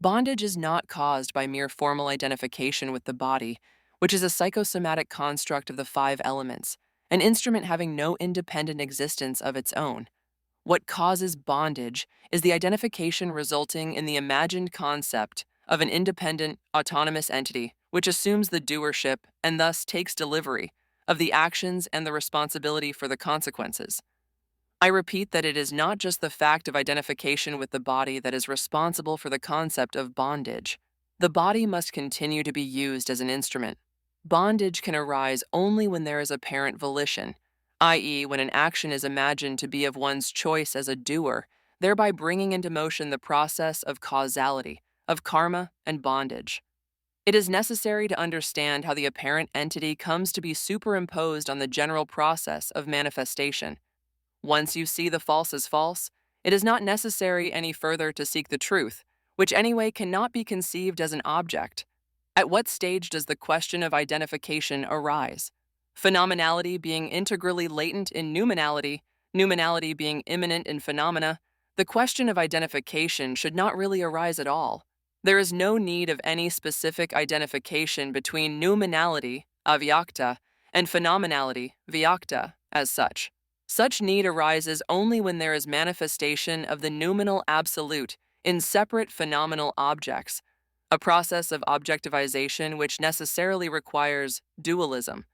bondage is not caused by mere formal identification with the body, which is a psychosomatic construct of the five elements, an instrument having no independent existence of its own. What causes bondage is the identification resulting in the imagined concept of an independent, autonomous entity which assumes the doership and thus takes delivery of the actions and the responsibility for the consequences. I repeat that it is not just the fact of identification with the body that is responsible for the concept of bondage. The body must continue to be used as an instrument. Bondage can arise only when there is apparent volition, i.e., when an action is imagined to be of one's choice as a doer, thereby bringing into motion the process of causality, of karma and bondage. It is necessary to understand how the apparent entity comes to be superimposed on the general process of manifestation. Once you see the false as false, it is not necessary any further to seek the truth, which anyway cannot be conceived as an object. At what stage does the question of identification arise? Phenomenality being integrally latent in noumenality, noumenality being immanent in phenomena, the question of identification should not really arise at all. There is no need of any specific identification between noumenality, avyakta, and phenomenality, vyakta, as such. Such need arises only when there is manifestation of the noumenal absolute in separate phenomenal objects, a process of objectivization which necessarily requires dualism,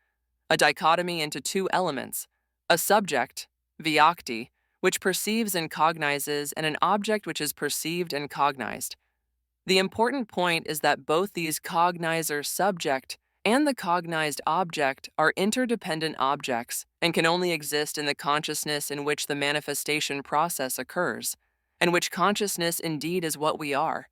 a dichotomy into two elements, a subject, vyakti, which perceives and cognizes, and an object which is perceived and cognized. The important point is that both these cognizer subject and the cognized object are interdependent objects and can only exist in the consciousness in which the manifestation process occurs, and which consciousness indeed is what we are.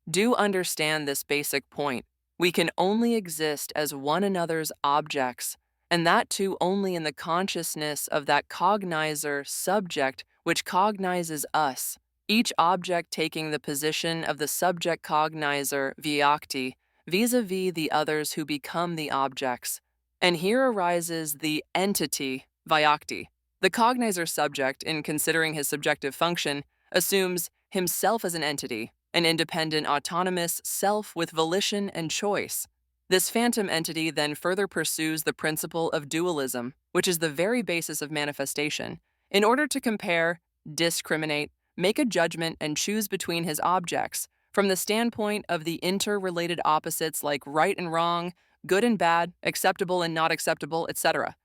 Do understand this basic point. We can only exist as one another's objects, and that too only in the consciousness of that cognizer subject which cognizes us, each object taking the position of the subject cognizer vyakti vis-a-vis the others who become the objects. And here arises the entity vyakti. The cognizer subject, in considering his subjective function, assumes himself as an entity, an independent, autonomous self with volition and choice. This phantom entity then further pursues the principle of dualism, which is the very basis of manifestation, in order to compare, discriminate, make a judgment, and choose between his objects from the standpoint of the interrelated opposites like right and wrong, good and bad, acceptable and not acceptable, etc.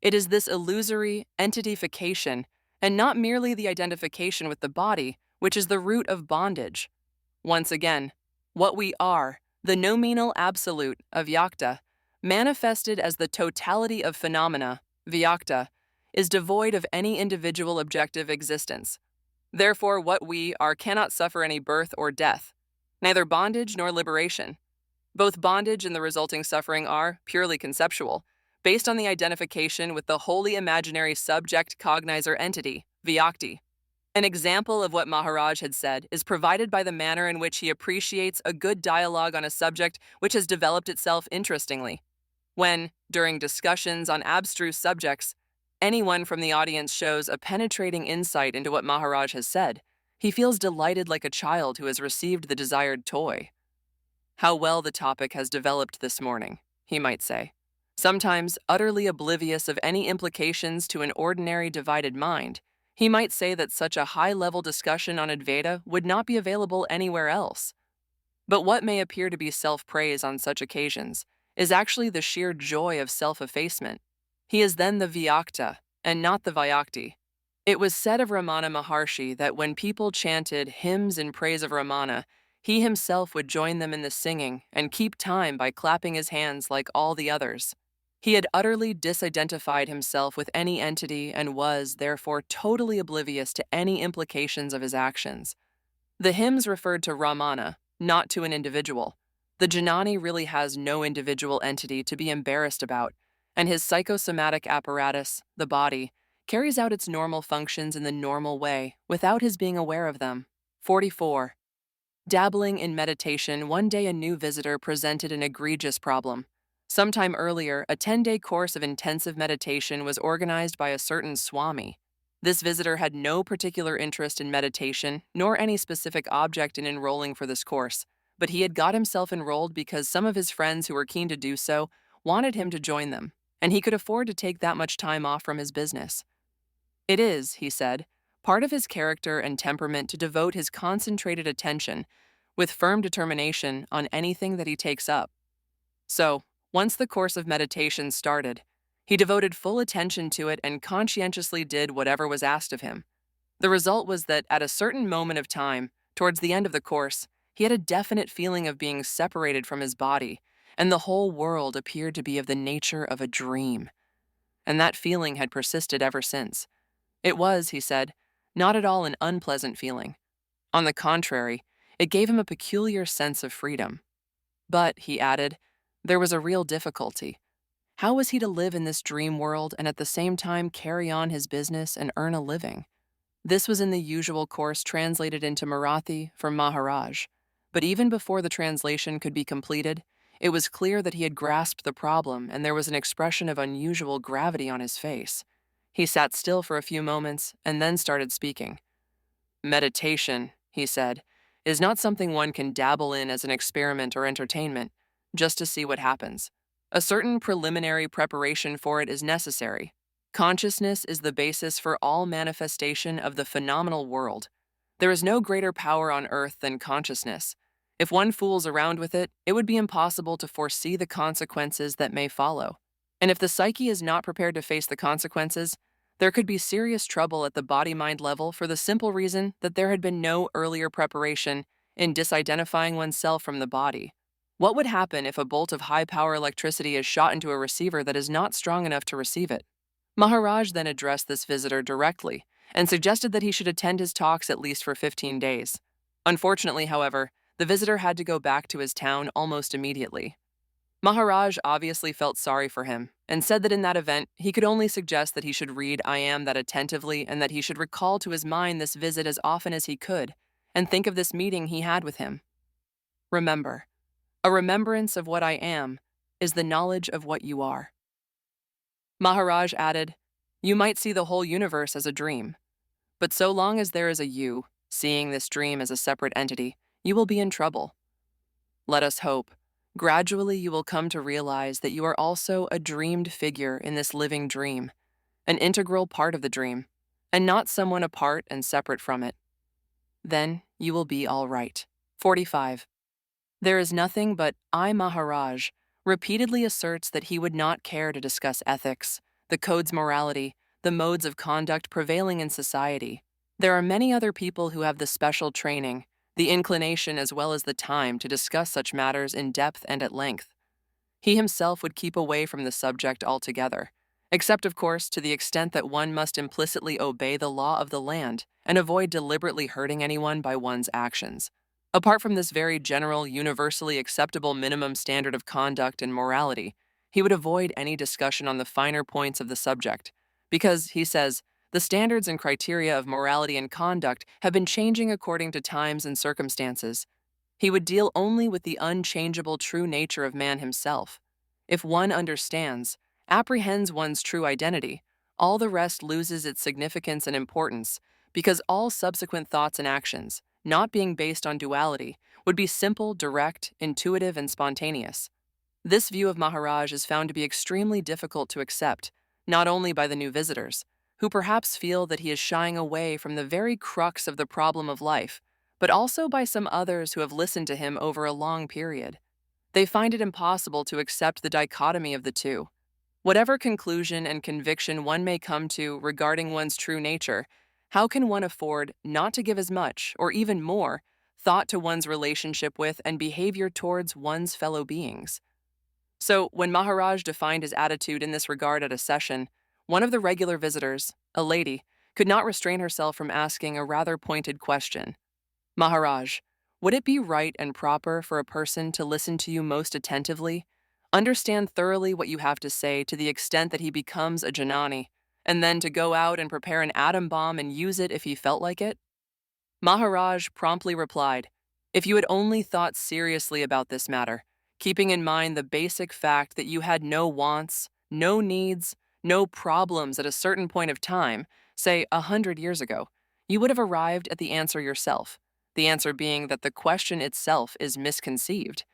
It is this illusory entitification, and not merely the identification with the body, which is the root of bondage. Once again, what we are, the nominal absolute of yakta, manifested as the totality of phenomena, vyakta, is devoid of any individual objective existence. Therefore, what we are cannot suffer any birth or death, neither bondage nor liberation. Both bondage and the resulting suffering are purely conceptual, based on the identification with the wholly imaginary subject cognizer entity, vyakti. An example of what Maharaj had said is provided by the manner in which he appreciates a good dialogue on a subject which has developed itself interestingly. When, during discussions on abstruse subjects, anyone from the audience shows a penetrating insight into what Maharaj has said, he feels delighted like a child who has received the desired toy. How well the topic has developed this morning, he might say. Sometimes utterly oblivious of any implications to an ordinary divided mind, he might say that such a high-level discussion on Advaita would not be available anywhere else. But what may appear to be self-praise on such occasions is actually the sheer joy of self-effacement. He is then the vyakta, and not the vyakti. It was said of Ramana Maharshi that when people chanted hymns in praise of Ramana, he himself would join them in the singing and keep time by clapping his hands like all the others. He had utterly disidentified himself with any entity and was, therefore, totally oblivious to any implications of his actions. The hymns referred to Ramana, not to an individual. The Janani really has no individual entity to be embarrassed about, and his psychosomatic apparatus, the body, carries out its normal functions in the normal way without his being aware of them. 44. Dabbling in meditation, one day a new visitor presented an egregious problem. Sometime earlier, a 10-day course of intensive meditation was organized by a certain Swami. This visitor had no particular interest in meditation, nor any specific object in enrolling for this course, but he had got himself enrolled because some of his friends who were keen to do so wanted him to join them, and he could afford to take that much time off from his business. It is, he said, part of his character and temperament to devote his concentrated attention, with firm determination, on anything that he takes up. So, once the course of meditation started, he devoted full attention to it and conscientiously did whatever was asked of him. The result was that at a certain moment of time, towards the end of the course, he had a definite feeling of being separated from his body, and the whole world appeared to be of the nature of a dream. And that feeling had persisted ever since. It was, he said, not at all an unpleasant feeling. On the contrary, it gave him a peculiar sense of freedom. But, he added, there was a real difficulty. How was he to live in this dream world and at the same time carry on his business and earn a living? This was in the usual course translated into Marathi for Maharaj, but even before the translation could be completed, it was clear that he had grasped the problem and there was an expression of unusual gravity on his face. He sat still for a few moments and then started speaking. Meditation, he said, is not something one can dabble in as an experiment or entertainment, just to see what happens. A certain preliminary preparation for it is necessary. Consciousness is the basis for all manifestation of the phenomenal world. There is no greater power on earth than consciousness. If one fools around with it, it would be impossible to foresee the consequences that may follow. And if the psyche is not prepared to face the consequences, there could be serious trouble at the body-mind level for the simple reason that there had been no earlier preparation in disidentifying oneself from the body. What would happen if a bolt of high-power electricity is shot into a receiver that is not strong enough to receive it? Maharaj then addressed this visitor directly and suggested that he should attend his talks at least for 15 days. Unfortunately, however, the visitor had to go back to his town almost immediately. Maharaj obviously felt sorry for him and said that in that event, he could only suggest that he should read I Am That attentively and that he should recall to his mind this visit as often as he could and think of this meeting he had with him. Remember, a remembrance of what I am is the knowledge of what you are. Maharaj added, you might see the whole universe as a dream, but so long as there is a you, seeing this dream as a separate entity, you will be in trouble. Let us hope, gradually you will come to realize that you are also a dreamed figure in this living dream, an integral part of the dream, and not someone apart and separate from it. Then you will be all right. 45. There is nothing but I, Maharaj, repeatedly asserts that he would not care to discuss ethics, the code's morality, the modes of conduct prevailing in society. There are many other people who have the special training, the inclination as well as the time to discuss such matters in depth and at length. He himself would keep away from the subject altogether, except, of course, to the extent that one must implicitly obey the law of the land and avoid deliberately hurting anyone by one's actions. Apart from this very general, universally acceptable minimum standard of conduct and morality, he would avoid any discussion on the finer points of the subject, because, he says, the standards and criteria of morality and conduct have been changing according to times and circumstances. He would deal only with the unchangeable true nature of man himself. If one understands, apprehends one's true identity, all the rest loses its significance and importance, because all subsequent thoughts and actions, not being based on duality, would be simple, direct, intuitive, and spontaneous. This view of Maharaj is found to be extremely difficult to accept, not only by the new visitors, who perhaps feel that he is shying away from the very crux of the problem of life, but also by some others who have listened to him over a long period. They find it impossible to accept the dichotomy of the two. Whatever conclusion and conviction one may come to regarding one's true nature, how can one afford not to give as much, or even more, thought to one's relationship with and behavior towards one's fellow beings? So, when Maharaj defined his attitude in this regard at a session, one of the regular visitors, a lady, could not restrain herself from asking a rather pointed question. Maharaj, would it be right and proper for a person to listen to you most attentively, understand thoroughly what you have to say to the extent that he becomes a Janani, and then to go out and prepare an atom bomb and use it if he felt like it? Maharaj promptly replied, if you had only thought seriously about this matter, keeping in mind the basic fact that you had no wants, no needs, no problems at a certain point of time, say 100 years ago, you would have arrived at the answer yourself, the answer being that the question itself is misconceived.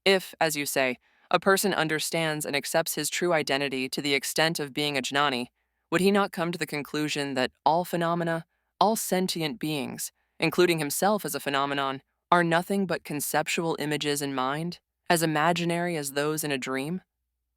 If, as you say, a person understands and accepts his true identity to the extent of being a jnani, would he not come to the conclusion that all phenomena, all sentient beings, including himself as a phenomenon, are nothing but conceptual images in mind, as imaginary as those in a dream?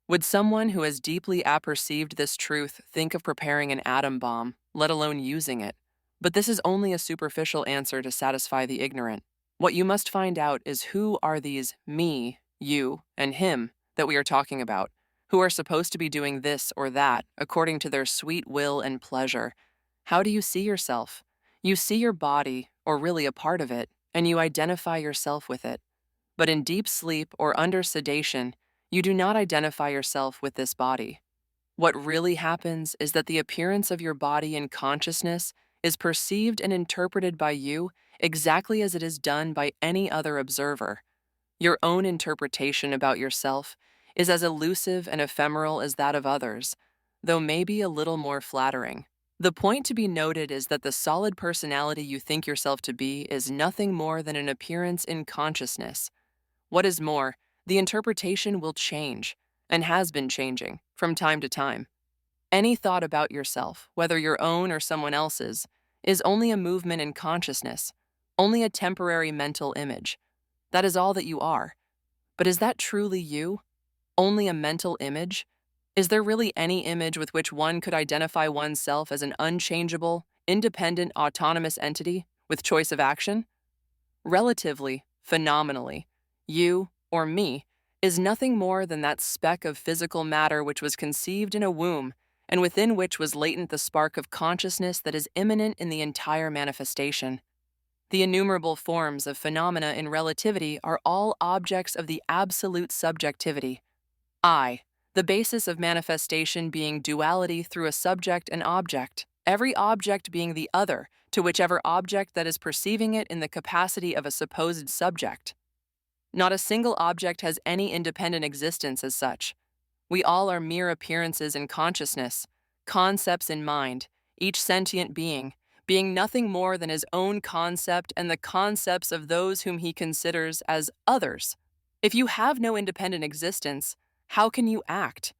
Would someone who has deeply apperceived this truth think of preparing an atom bomb, let alone using it? But this is only a superficial answer to satisfy the ignorant. What you must find out is who are these me, you, and him that we are talking about, who are supposed to be doing this or that according to their sweet will and pleasure. How do you see yourself? You see your body, or really a part of it, and you identify yourself with it. But in deep sleep or under sedation, you do not identify yourself with this body. What really happens is that the appearance of your body in consciousness is perceived and interpreted by you exactly as it is done by any other observer. Your own interpretation about yourself is as elusive and ephemeral as that of others, though maybe a little more flattering. The point to be noted is that the solid personality you think yourself to be is nothing more than an appearance in consciousness. What is more, the interpretation will change, and has been changing, from time to time. Any thought about yourself, whether your own or someone else's, is only a movement in consciousness, only a temporary mental image. That is all that you are. But is that truly you? Only a mental image? Is there really any image with which one could identify oneself as an unchangeable, independent, autonomous entity with choice of action? Relatively, phenomenally, you, or me, is nothing more than that speck of physical matter which was conceived in a womb, and within which was latent the spark of consciousness that is immanent in the entire manifestation. The innumerable forms of phenomena in relativity are all objects of the absolute subjectivity. I, the basis of manifestation being duality through a subject and object, every object being the other to whichever object that is perceiving it in the capacity of a supposed subject. Not a single object has any independent existence as such. We all are mere appearances in consciousness, concepts in mind, each sentient being nothing more than his own concept and the concepts of those whom he considers as others. If you have no independent existence, how can you act?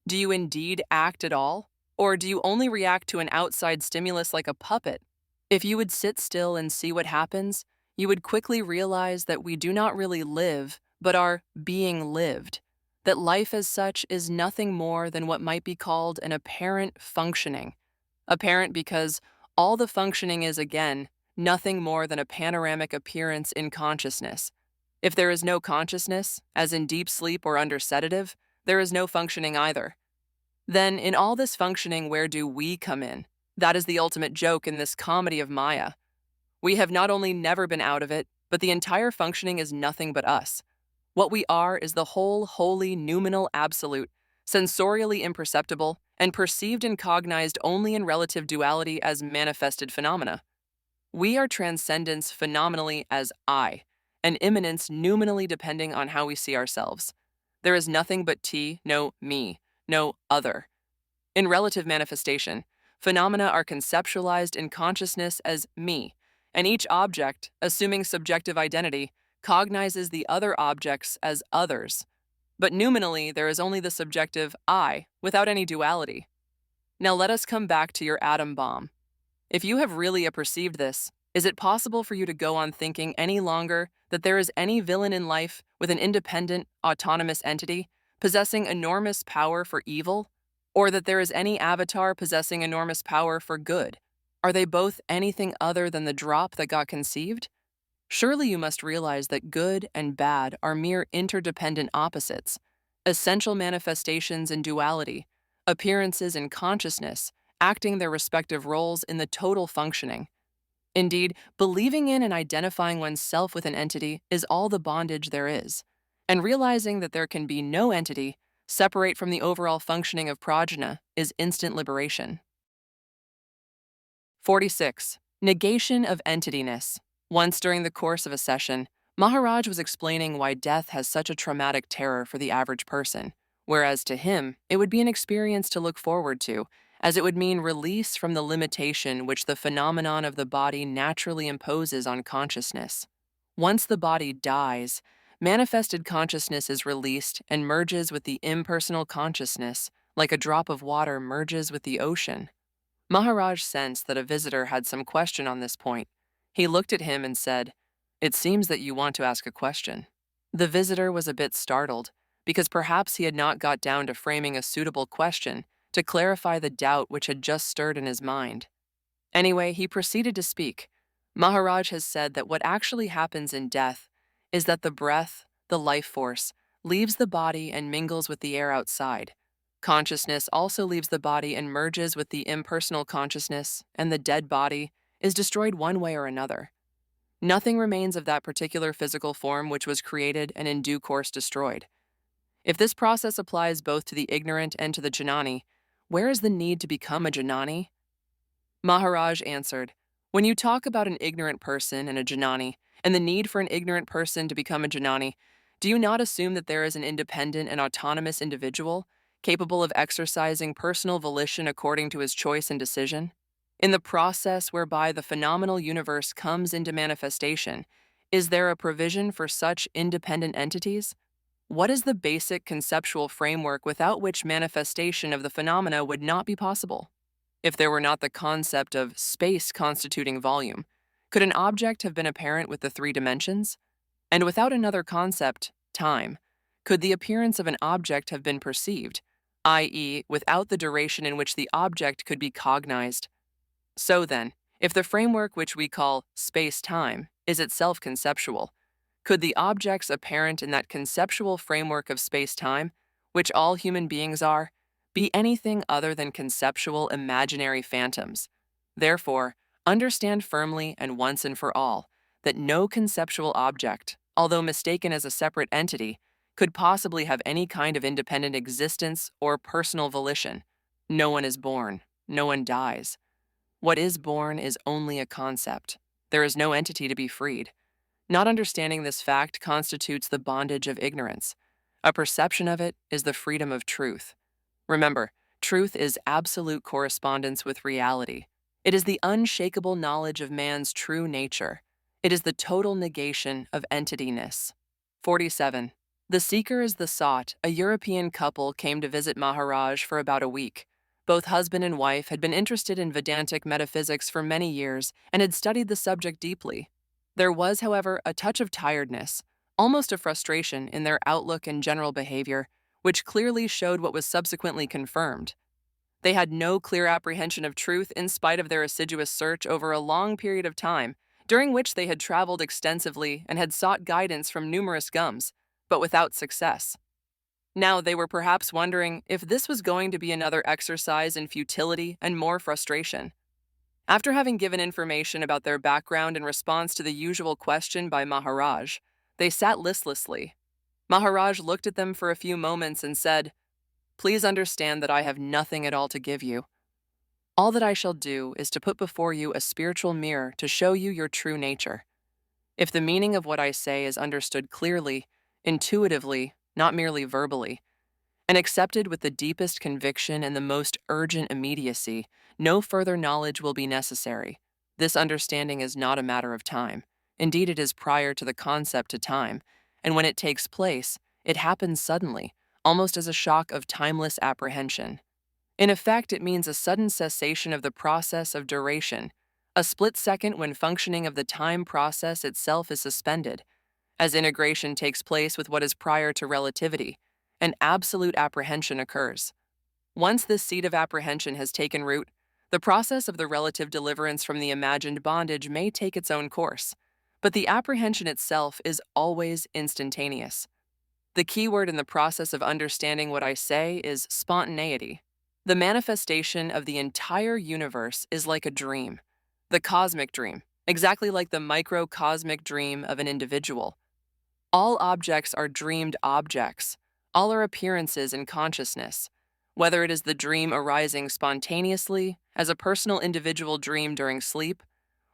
Do you indeed act at all? Or do you only react to an outside stimulus like a puppet? If you would sit still and see what happens, you would quickly realize that we do not really live, but are being lived. That life as such is nothing more than what might be called an apparent functioning. Apparent because all the functioning is, again, nothing more than a panoramic appearance in consciousness. If there is no consciousness, as in deep sleep or under sedative, there is no functioning either. Then, in all this functioning, where do we come in? That is the ultimate joke in this comedy of Maya. We have not only never been out of it, but the entire functioning is nothing but us. What we are is the whole, holy, noumenal absolute, sensorially imperceptible, and perceived and cognized only in relative duality as manifested phenomena. We are transcendence phenomenally as I, and immanence noumenally depending on how we see ourselves. There is nothing but no me, no other. In relative manifestation, phenomena are conceptualized in consciousness as me, and each object, assuming subjective identity, cognizes the other objects as others. But noumenally, there is only the subjective I, without any duality. Now let us come back to your atom bomb. If you have really apperceived this, is it possible for you to go on thinking any longer that there is any villain in life with an independent, autonomous entity possessing enormous power for evil? Or that there is any avatar possessing enormous power for good? Are they both anything other than the drop that got conceived? Surely you must realize that good and bad are mere interdependent opposites, essential manifestations in duality, appearances in consciousness, acting their respective roles in the total functioning. Indeed, believing in and identifying oneself with an entity is all the bondage there is, and realizing that there can be no entity separate from the overall functioning of prajna is instant liberation. 46. Negation of entityness. Once during the course of a session, Maharaj was explaining why death has such a traumatic terror for the average person, whereas to him, it would be an experience to look forward to, as it would mean release from the limitation which the phenomenon of the body naturally imposes on consciousness. Once the body dies, manifested consciousness is released and merges with the impersonal consciousness, like a drop of water merges with the ocean. Maharaj sensed that a visitor had some question on this point. He looked at him and said, "It seems that you want to ask a question." The visitor was a bit startled, because perhaps he had not got down to framing a suitable question to clarify the doubt which had just stirred in his mind. Anyway, he proceeded to speak. Maharaj has said that what actually happens in death is that the breath, the life force, leaves the body and mingles with the air outside. Consciousness also leaves the body and merges with the impersonal consciousness, and the dead body is destroyed one way or another. Nothing remains of that particular physical form which was created and in due course destroyed. If this process applies both to the ignorant and to the jnani, where is the need to become a jnani? Maharaj answered, "When you talk about an ignorant person and a jnani, and the need for an ignorant person to become a jnani, do you not assume that there is an independent and autonomous individual, capable of exercising personal volition according to his choice and decision? In the process whereby the phenomenal universe comes into manifestation, is there a provision for such independent entities? What is the basic conceptual framework without which manifestation of the phenomena would not be possible? If there were not the concept of space constituting volume, could an object have been apparent with the three dimensions? And without another concept, time, could the appearance of an object have been perceived, i.e., without the duration in which the object could be cognized? So then, if the framework which we call space-time is itself conceptual, could the objects apparent in that conceptual framework of space-time, which all human beings are, be anything other than conceptual imaginary phantoms? Therefore, understand firmly and once and for all that no conceptual object, although mistaken as a separate entity, could possibly have any kind of independent existence or personal volition. No one is born, no one dies. What is born is only a concept. There is no entity to be freed. Not understanding this fact constitutes the bondage of ignorance. A perception of it is the freedom of truth. Remember, truth is absolute correspondence with reality. It is the unshakable knowledge of man's true nature. It is the total negation of entityness. 47. The seeker is the sought. A European couple came to visit Maharaj for about a week. Both husband and wife had been interested in Vedantic metaphysics for many years and had studied the subject deeply. There was, however, a touch of tiredness, almost a frustration in their outlook and general behavior, which clearly showed what was subsequently confirmed. They had no clear apprehension of truth in spite of their assiduous search over a long period of time, during which they had traveled extensively and had sought guidance from numerous gums, but without success. Now they were perhaps wondering if this was going to be another exercise in futility and more frustration. After having given information about their background in response to the usual question by Maharaj, they sat listlessly. Maharaj looked at them for a few moments and said, "Please understand that I have nothing at all to give you. All that I shall do is to put before you a spiritual mirror to show you your true nature. If the meaning of what I say is understood clearly, intuitively, not merely verbally, and accepted with the deepest conviction and the most urgent immediacy, no further knowledge will be necessary. This understanding is not a matter of time. Indeed, it is prior to the concept to time, and when it takes place, it happens suddenly, almost as a shock of timeless apprehension. In effect, it means a sudden cessation of the process of duration, a split second when functioning of the time process itself is suspended, as integration takes place with what is prior to relativity, and absolute apprehension occurs. Once this seed of apprehension has taken root, the process of the relative deliverance from the imagined bondage may take its own course, but the apprehension itself is always instantaneous. The key word in the process of understanding what I say is spontaneity. The manifestation of the entire universe is like a dream, the cosmic dream, exactly like the microcosmic dream of an individual. All objects are dreamed objects. All are appearances in consciousness, whether it is the dream arising spontaneously as a personal individual dream during sleep,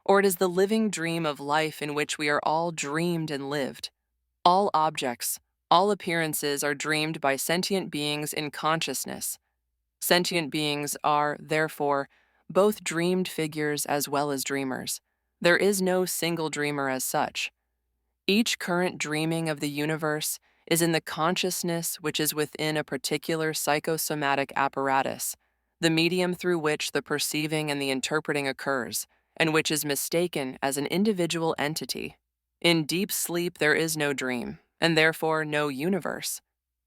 or it is the living dream of life in which we are all dreamed and lived. All objects, all appearances are dreamed by sentient beings in consciousness. Sentient beings are, therefore, both dreamed figures as well as dreamers. There is no single dreamer as such. Each current dreaming of the universe is in the consciousness which is within a particular psychosomatic apparatus, the medium through which the perceiving and the interpreting occurs, and which is mistaken as an individual entity. In deep sleep, there is no dream, and therefore no universe.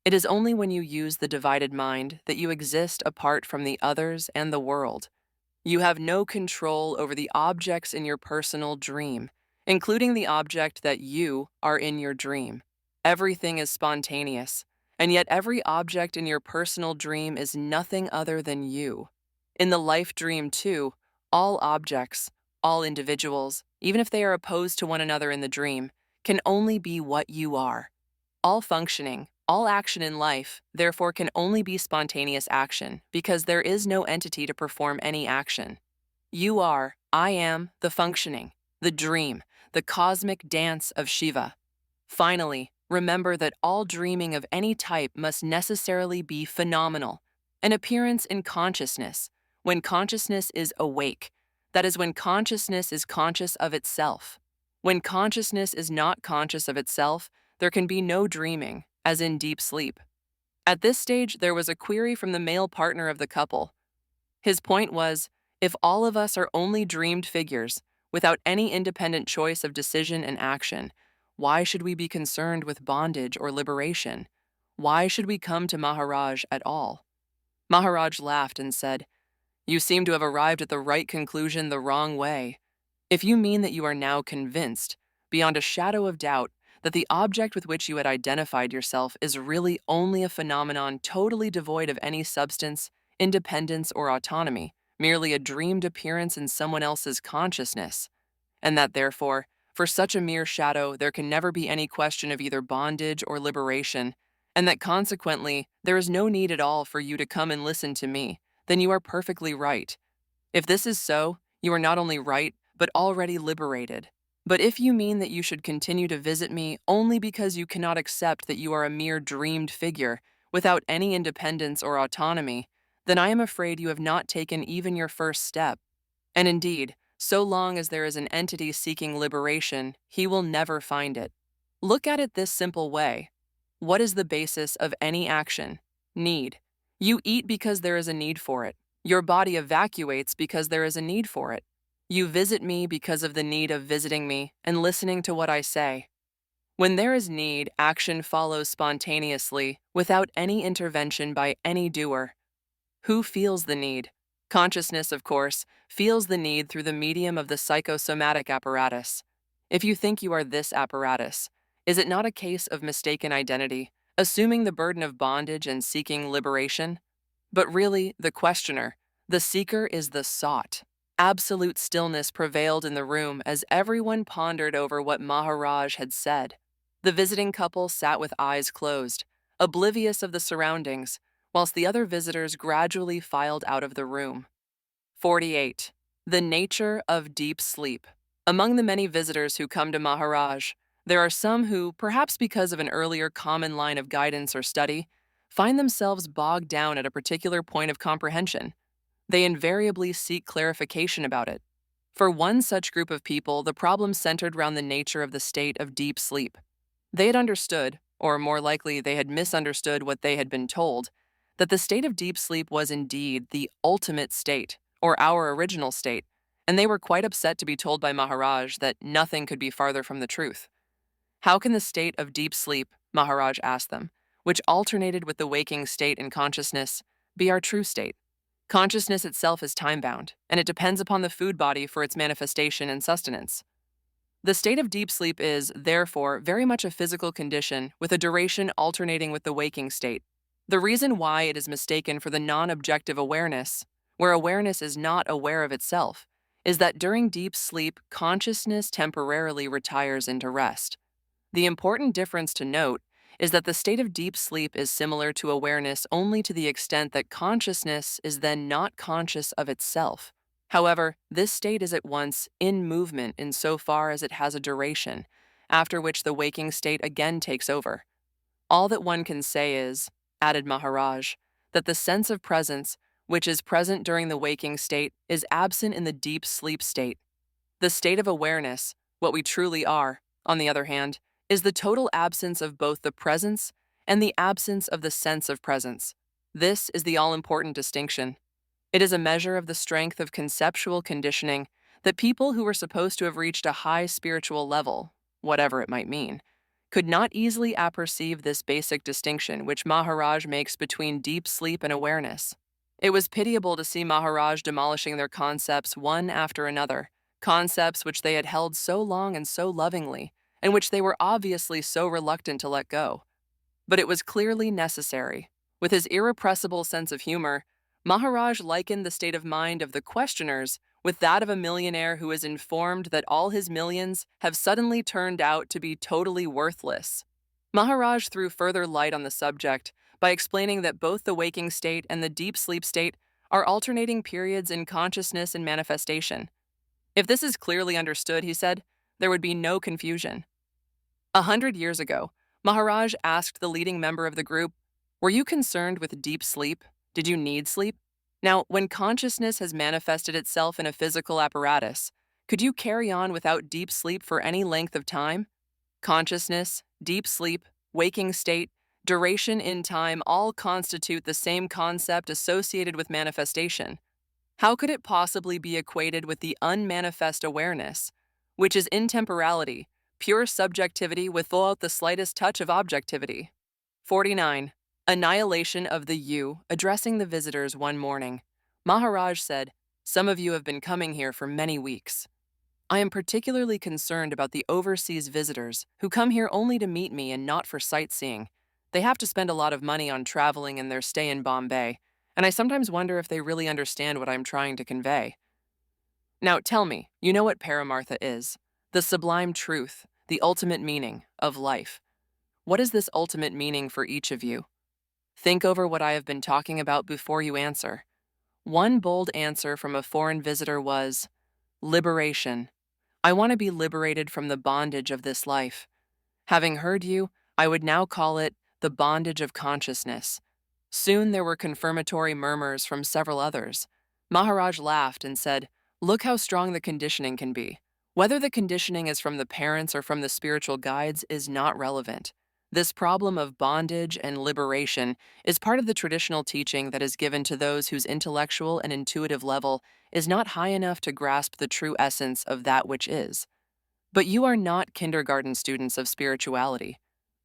It is only when you use the divided mind that you exist apart from the others and the world. You have no control over the objects in your personal dream, including the object that you are in your dream. Everything is spontaneous, and yet every object in your personal dream is nothing other than you. In the life dream, too, all objects, all individuals, even if they are opposed to one another in the dream, can only be what you are. All functioning, all action in life, therefore, can only be spontaneous action, because there is no entity to perform any action. You are, I am, the functioning, the dream, the cosmic dance of Shiva. Finally, remember that all dreaming of any type must necessarily be phenomenal, an appearance in consciousness, when consciousness is awake, that is, when consciousness is conscious of itself. When consciousness is not conscious of itself, there can be no dreaming, as in deep sleep. At this stage, there was a query from the male partner of the couple. His point was, if all of us are only dreamed figures, without any independent choice of decision and action, why should we be concerned with bondage or liberation? Why should we come to Maharaj at all? Maharaj laughed and said, "You seem to have arrived at the right conclusion the wrong way. If you mean that you are now convinced, beyond a shadow of doubt, that the object with which you had identified yourself is really only a phenomenon totally devoid of any substance, independence, or autonomy, merely a dreamed appearance in someone else's consciousness, and that therefore, for such a mere shadow, there can never be any question of either bondage or liberation, and that consequently, there is no need at all for you to come and listen to me, then you are perfectly right. If this is so, you are not only right, but already liberated. But if you mean that you should continue to visit me only because you cannot accept that you are a mere dreamed figure, without any independence or autonomy, then I am afraid you have not taken even your first step. And indeed, so long as there is an entity seeking liberation, he will never find it. Look at it this simple way. What is the basis of any action? Need. You eat because there is a need for it. Your body evacuates because there is a need for it. You visit me because of the need of visiting me and listening to what I say. When there is need, action follows spontaneously, without any intervention by any doer. Who feels the need? Consciousness, of course, feels the need through the medium of the psychosomatic apparatus. If you think you are this apparatus, is it not a case of mistaken identity, assuming the burden of bondage and seeking liberation? But really, the questioner, the seeker, is the sought. Absolute stillness prevailed in the room as everyone pondered over what Maharaj had said. The visiting couple sat with eyes closed, oblivious of the surroundings, whilst the other visitors gradually filed out of the room. 48. The nature of deep sleep. Among the many visitors who come to Maharaj, there are some who, perhaps because of an earlier common line of guidance or study, find themselves bogged down at a particular point of comprehension. They invariably seek clarification about it. For one such group of people, the problem centered around the nature of the state of deep sleep. They had understood, or more likely they had misunderstood what they had been told, that the state of deep sleep was indeed the ultimate state, or our original state, and they were quite upset to be told by Maharaj that nothing could be farther from the truth. How can the state of deep sleep, Maharaj asked them, which alternated with the waking state in consciousness, be our true state? Consciousness itself is time-bound, and it depends upon the food body for its manifestation and sustenance. The state of deep sleep is, therefore, very much a physical condition with a duration alternating with the waking state. The reason why it is mistaken for the non-objective awareness, where awareness is not aware of itself, is that during deep sleep, consciousness temporarily retires into rest. The important difference to note is that the state of deep sleep is similar to awareness only to the extent that consciousness is then not conscious of itself. However, this state is at once in movement insofar as it has a duration, after which the waking state again takes over. All that one can say is, added Maharaj, that the sense of presence, which is present during the waking state, is absent in the deep sleep state. The state of awareness, what we truly are, on the other hand, is the total absence of both the presence and the absence of the sense of presence. This is the all-important distinction. It is a measure of the strength of conceptual conditioning that people who were supposed to have reached a high spiritual level, whatever it might mean, could not easily apperceive this basic distinction which Maharaj makes between deep sleep and awareness. It was pitiable to see Maharaj demolishing their concepts one after another, concepts which they had held so long and so lovingly, and which they were obviously so reluctant to let go. But it was clearly necessary. With his irrepressible sense of humor, Maharaj likened the state of mind of the questioners with that of a millionaire who is informed that all his millions have suddenly turned out to be totally worthless. Maharaj threw further light on the subject by explaining that both the waking state and the deep sleep state are alternating periods in consciousness and manifestation. If this is clearly understood, he said, there would be no confusion. 100 years ago, Maharaj asked the leading member of the group, "Were you concerned with deep sleep? Did you need sleep? Now, when consciousness has manifested itself in a physical apparatus, could you carry on without deep sleep for any length of time? Consciousness, deep sleep, waking state, duration in time all constitute the same concept associated with manifestation. How could it possibly be equated with the unmanifest awareness, which is intemporality, pure subjectivity without the slightest touch of objectivity?" 49. Annihilation of the you. Addressing the visitors one morning, Maharaj said, "Some of you have been coming here for many weeks. I am particularly concerned about the overseas visitors who come here only to meet me and not for sightseeing. They have to spend a lot of money on traveling in their stay in Bombay, and I sometimes wonder if they really understand what I'm trying to convey. Now tell me, you know what Paramartha is, the sublime truth, the ultimate meaning of life. What is this ultimate meaning for each of you? Think over what I have been talking about before you answer." One bold answer from a foreign visitor was, "Liberation. I want to be liberated from the bondage of this life." Having heard you, I would now call it the bondage of consciousness. Soon there were confirmatory murmurs from several others. Maharaj laughed and said, "Look how strong the conditioning can be. Whether the conditioning is from the parents or from the spiritual guides is not relevant. This problem of bondage and liberation is part of the traditional teaching that is given to those whose intellectual and intuitive level is not high enough to grasp the true essence of that which is. But you are not kindergarten students of spirituality.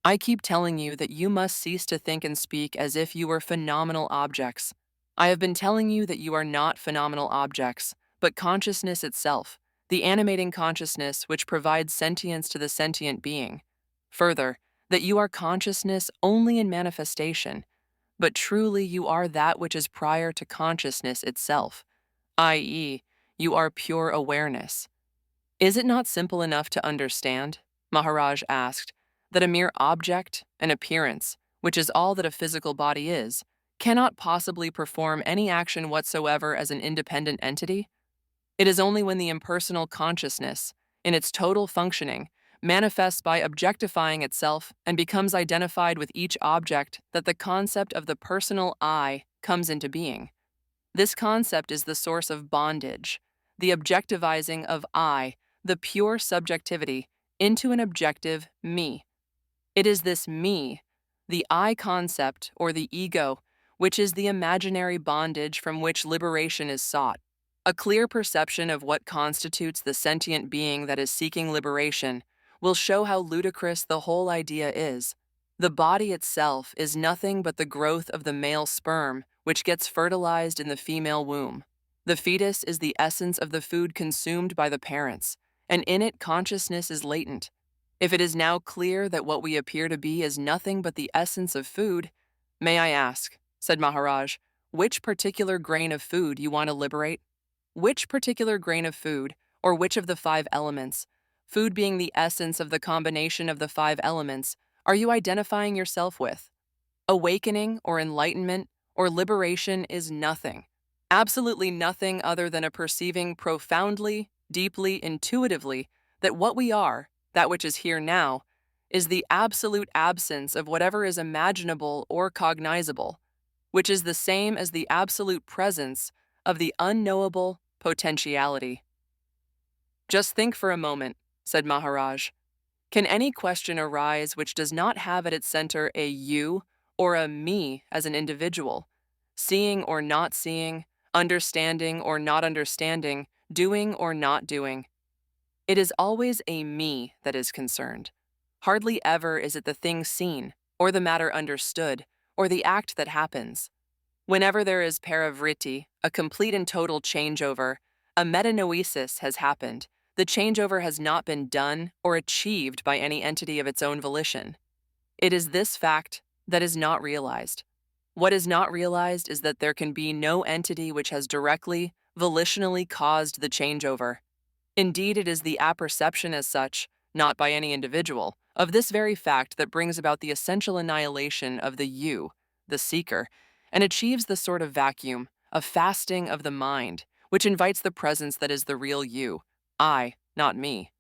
I keep telling you that you must cease to think and speak as if you were phenomenal objects. I have been telling you that you are not phenomenal objects, but consciousness itself, the animating consciousness which provides sentience to the sentient being. Further, that you are consciousness only in manifestation, but truly you are that which is prior to consciousness itself, i.e., you are pure awareness. Is it not simple enough to understand, Maharaj asked, that a mere object, an appearance, which is all that a physical body is, cannot possibly perform any action whatsoever as an independent entity? It is only when the impersonal consciousness, in its total functioning, manifests by objectifying itself and becomes identified with each object that the concept of the personal I comes into being. This concept is the source of bondage, the objectivizing of I, the pure subjectivity, into an objective me. It is this me, the I concept or the ego, which is the imaginary bondage from which liberation is sought. A clear perception of what constitutes the sentient being that is seeking liberation will show how ludicrous the whole idea is. The body itself is nothing but the growth of the male sperm, which gets fertilized in the female womb. The fetus is the essence of the food consumed by the parents, and in it consciousness is latent. If it is now clear that what we appear to be is nothing but the essence of food, may I ask, said Maharaj, which particular grain of food you want to liberate? Which particular grain of food, or which of the 5 elements, food being the essence of the combination of the 5 elements, are you identifying yourself with? Awakening or enlightenment or liberation is nothing, absolutely nothing other than a perceiving profoundly, deeply, intuitively that what we are, that which is here now, is the absolute absence of whatever is imaginable or cognizable. which is the same as the absolute presence of the unknowable potentiality. Just think for a moment, said Maharaj. Can any question arise which does not have at its center a you or a me as an individual, seeing or not seeing, understanding or not understanding, doing or not doing? It is always a me that is concerned. Hardly ever is it the thing seen, or the matter understood, or the act that happens. Whenever there is paravritti, a complete and total changeover, a metanoesis has happened. The changeover has not been done or achieved by any entity of its own volition. It is this fact that is not realized. What is not realized is that there can be no entity which has directly, volitionally caused the changeover. Indeed, it is the apperception as such, not by any individual, of this very fact that brings about the essential annihilation of the you, the seeker, and achieves the sort of vacuum, of fasting of the mind, which invites the presence that is the real you, I, not me.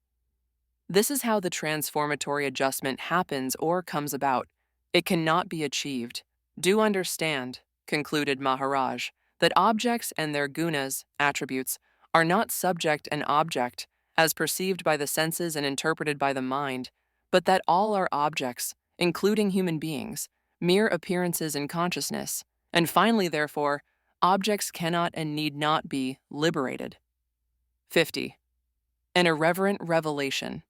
This is how the transformatory adjustment happens or comes about. It cannot be achieved. Do understand, concluded Maharaj, that objects and their gunas, attributes, are not subject and object, as perceived by the senses and interpreted by the mind, but that all are objects, including human beings, mere appearances in consciousness, and finally, therefore, objects cannot and need not be liberated. 50. An irreverent revelation.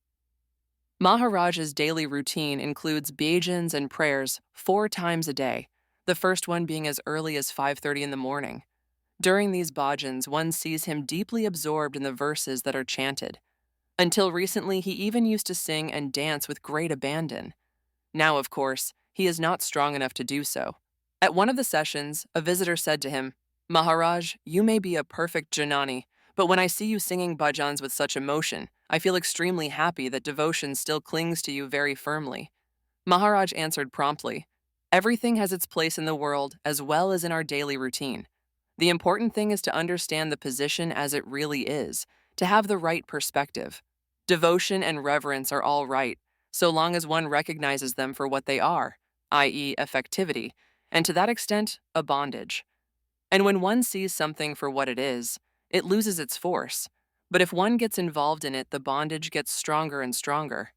Maharaj's daily routine includes bhajans and prayers 4 times a day, the first one being as early as 5:30 in the morning. During these bhajans, one sees him deeply absorbed in the verses that are chanted. Until recently, he even used to sing and dance with great abandon. Now, of course, he is not strong enough to do so. At one of the sessions, a visitor said to him, "Maharaj, you may be a perfect Janani, but when I see you singing bhajans with such emotion, I feel extremely happy that devotion still clings to you very firmly." Maharaj answered promptly, "Everything has its place in the world as well as in our daily routine. The important thing is to understand the position as it really is, to have the right perspective. Devotion and reverence are all right, so long as one recognizes them for what they are, i.e., effectivity, and to that extent, a bondage. And when one sees something for what it is, it loses its force. But if one gets involved in it, the bondage gets stronger and stronger.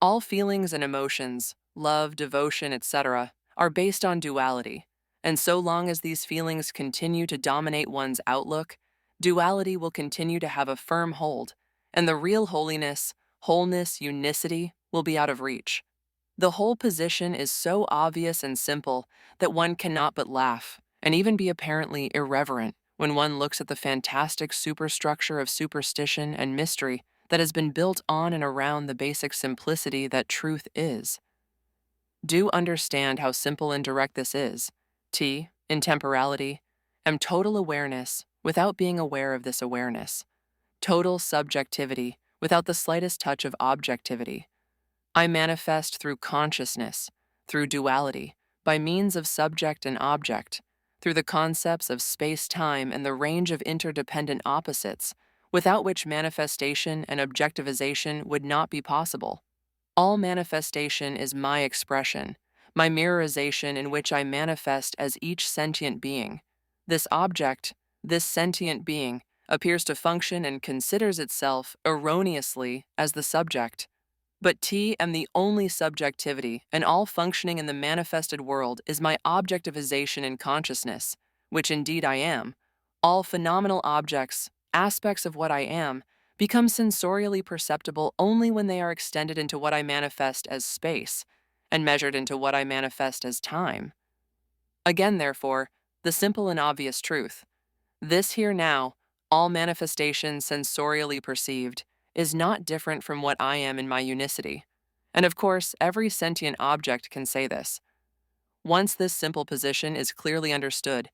All feelings and emotions, love, devotion, etc., are based on duality, and so long as these feelings continue to dominate one's outlook, duality will continue to have a firm hold, and the real holiness, wholeness, unicity will be out of reach. The whole position is so obvious and simple that one cannot but laugh, and even be apparently irreverent when one looks at the fantastic superstructure of superstition and mystery that has been built on and around the basic simplicity that truth is. Do understand how simple and direct this is. T, in temporality, am total awareness without being aware of this awareness. Total subjectivity without the slightest touch of objectivity. I manifest through consciousness, through duality, by means of subject and object, through the concepts of space-time and the range of interdependent opposites, without which manifestation and objectivization would not be possible. All manifestation is my expression, my mirrorization in which I manifest as each sentient being. This object, this sentient being, appears to function and considers itself erroneously as the subject. But T am the only subjectivity, and all functioning in the manifested world is my objectivization in consciousness, which indeed I am. All phenomenal objects, aspects of what I am, become sensorially perceptible only when they are extended into what I manifest as space, and measured into what I manifest as time. Again, therefore, the simple and obvious truth. This here now, all manifestation sensorially perceived, is not different from what I am in my unicity. And of course, every sentient object can say this. Once this simple position is clearly understood,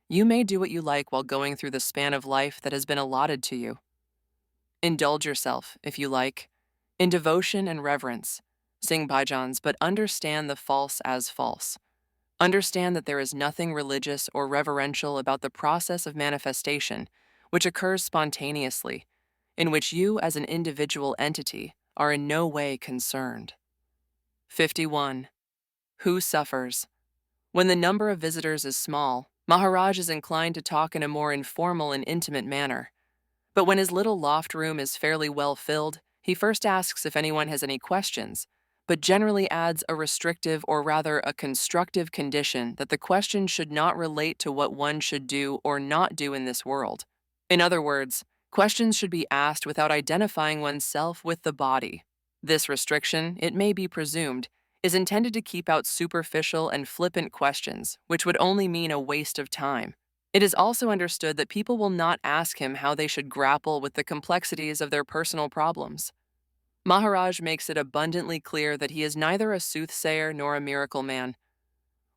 you may do what you like while going through the span of life that has been allotted to you. Indulge yourself, if you like, in devotion and reverence. Sing bhajans, but understand the false as false. Understand that there is nothing religious or reverential about the process of manifestation, which occurs spontaneously, in which you as an individual entity are in no way concerned. 51. Who suffers? When the number of visitors is small, Maharaj is inclined to talk in a more informal and intimate manner. But when his little loft room is fairly well filled, he first asks if anyone has any questions, but generally adds a restrictive or rather a constructive condition that the question should not relate to what one should do or not do in this world. In other words, questions should be asked without identifying oneself with the body. This restriction, it may be presumed, is intended to keep out superficial and flippant questions, which would only mean a waste of time. It is also understood that people will not ask him how they should grapple with the complexities of their personal problems. Maharaj makes it abundantly clear that he is neither a soothsayer nor a miracle man.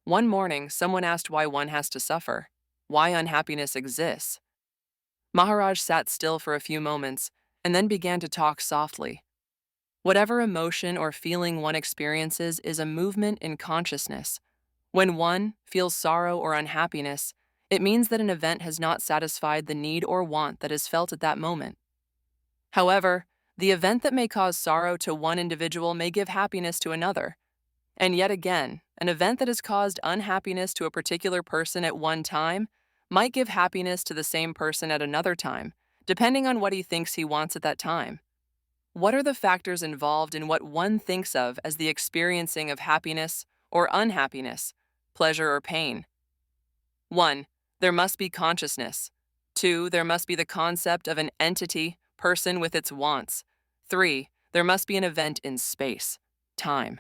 One morning, someone asked why one has to suffer, why unhappiness exists. Maharaj sat still for a few moments and then began to talk softly. Whatever emotion or feeling one experiences is a movement in consciousness. When one feels sorrow or unhappiness, it means that an event has not satisfied the need or want that is felt at that moment. However, the event that may cause sorrow to one individual may give happiness to another. And yet again, an event that has caused unhappiness to a particular person at one time might give happiness to the same person at another time, depending on what he thinks he wants at that time. What are the factors involved in what one thinks of as the experiencing of happiness or unhappiness, pleasure or pain? 1. There must be consciousness. 2. There must be the concept of an entity, person with its wants. 3. There must be an event in space, time.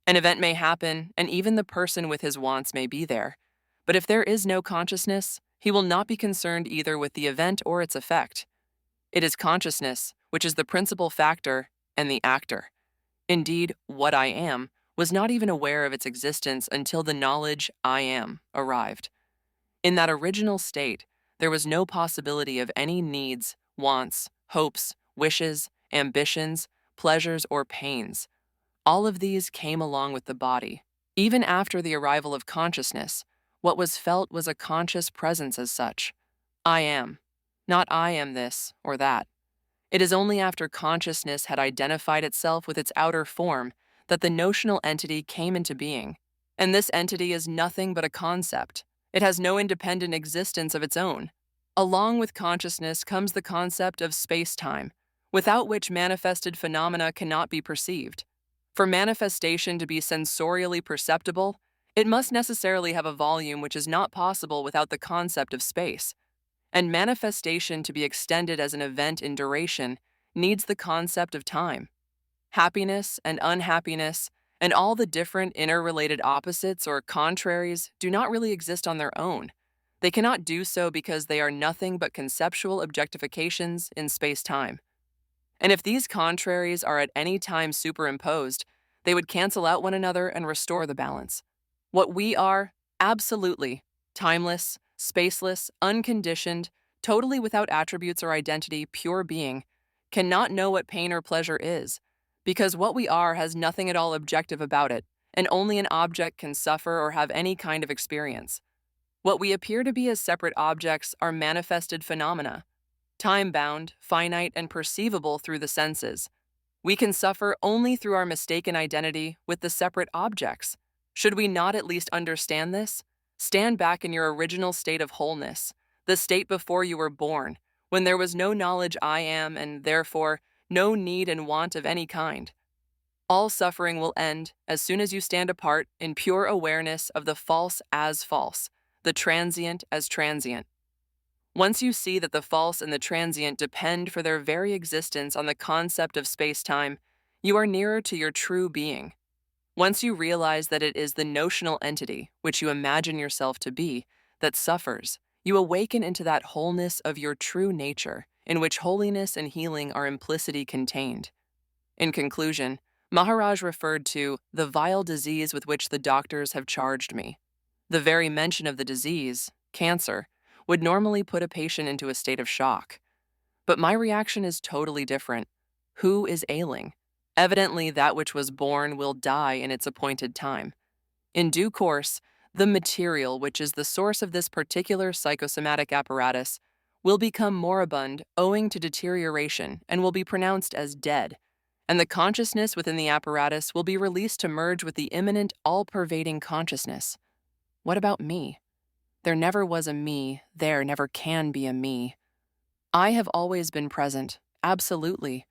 An event may happen, and even the person with his wants may be there. But if there is no consciousness, he will not be concerned either with the event or its effect. It is consciousness which is the principal factor and the actor. Indeed, what I am was not even aware of its existence until the knowledge I am arrived. In that original state, there was no possibility of any needs, wants, hopes, wishes, ambitions, pleasures, or pains. All of these came along with the body. Even after the arrival of consciousness, what was felt was a conscious presence as such. I am, not I am this or that. It is only after consciousness had identified itself with its outer form that the notional entity came into being. And this entity is nothing but a concept. It has no independent existence of its own. Along with consciousness comes the concept of space-time, without which manifested phenomena cannot be perceived. For manifestation to be sensorially perceptible, it must necessarily have a volume which is not possible without the concept of space. And manifestation to be extended as an event in duration needs the concept of time. Happiness and unhappiness and all the different interrelated opposites or contraries do not really exist on their own. They cannot do so because they are nothing but conceptual objectifications in space-time. And if these contraries are at any time superimposed, they would cancel out one another and restore the balance. What we are, absolutely, timeless, spaceless, unconditioned, totally without attributes or identity, pure being, cannot know what pain or pleasure is, because what we are has nothing at all objective about it, and only an object can suffer or have any kind of experience. What we appear to be as separate objects are manifested phenomena, time-bound, finite, and perceivable through the senses. We can suffer only through our mistaken identity with the separate objects. Should we not at least understand this? Stand back in your original state of wholeness, the state before you were born, when there was no knowledge I am and, therefore, no need and want of any kind. All suffering will end as soon as you stand apart in pure awareness of the false as false, the transient as transient. Once you see that the false and the transient depend for their very existence on the concept of space-time, you are nearer to your true being. Once you realize that it is the notional entity, which you imagine yourself to be, that suffers, you awaken into that wholeness of your true nature, in which holiness and healing are implicitly contained. In conclusion, Maharaj referred to the vile disease with which the doctors have charged me. The very mention of the disease, cancer, would normally put a patient into a state of shock. But my reaction is totally different. Who is ailing? Evidently, that which was born will die in its appointed time. In due course, the material which is the source of this particular psychosomatic apparatus will become moribund owing to deterioration and will be pronounced as dead, and the consciousness within the apparatus will be released to merge with the immanent, all-pervading consciousness. What about me? There never was a me, there never can be a me. I have always been present, absolutely.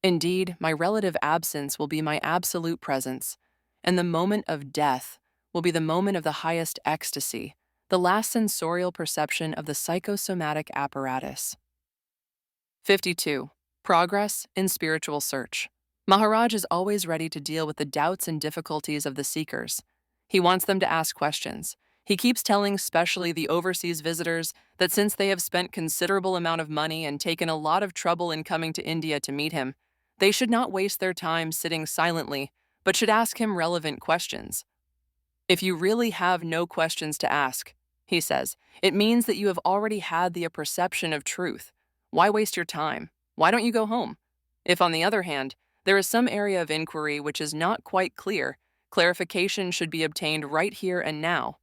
Indeed, my relative absence will be my absolute presence, and the moment of death will be the moment of the highest ecstasy, the last sensorial perception of the psychosomatic apparatus. 52. Progress in spiritual search. Maharaj is always ready to deal with the doubts and difficulties of the seekers. He wants them to ask questions. He keeps telling especially the overseas visitors that since they have spent considerable amount of money and taken a lot of trouble in coming to India to meet him, they should not waste their time sitting silently, but should ask him relevant questions. If you really have no questions to ask, he says, it means that you have already had the perception of truth. Why waste your time? Why don't you go home? If, on the other hand, there is some area of inquiry which is not quite clear, clarification should be obtained right here and now.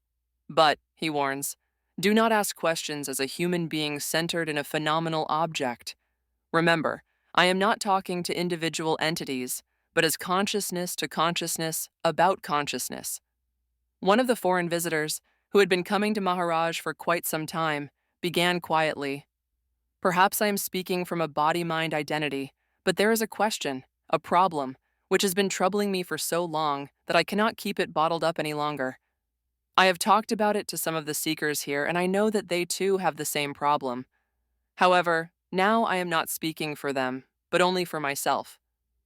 But, he warns, do not ask questions as a human being centered in a phenomenal object. Remember, I am not talking to individual entities, but as consciousness to consciousness about consciousness. One of the foreign visitors, who had been coming to Maharaj for quite some time, began quietly. Perhaps I am speaking from a body-mind identity, but there is a question, a problem, which has been troubling me for so long that I cannot keep it bottled up any longer. I have talked about it to some of the seekers here, and I know that they too have the same problem. However, now I am not speaking for them, but only for myself.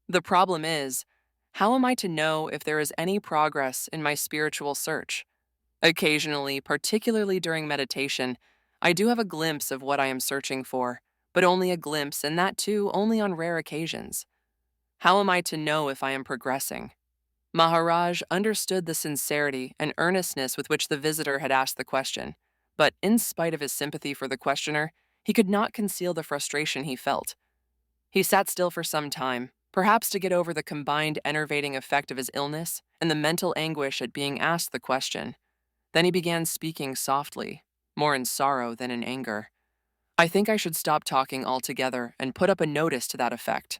The problem is, how am I to know if there is any progress in my spiritual search? Occasionally, particularly during meditation, I do have a glimpse of what I am searching for, but only a glimpse, and that too only on rare occasions. How am I to know if I am progressing? Maharaj understood the sincerity and earnestness with which the visitor had asked the question, but in spite of his sympathy for the questioner, he could not conceal the frustration he felt. He sat still for some time, perhaps to get over the combined enervating effect of his illness and the mental anguish at being asked the question. Then he began speaking softly, more in sorrow than in anger. I think I should stop talking altogether and put up a notice to that effect.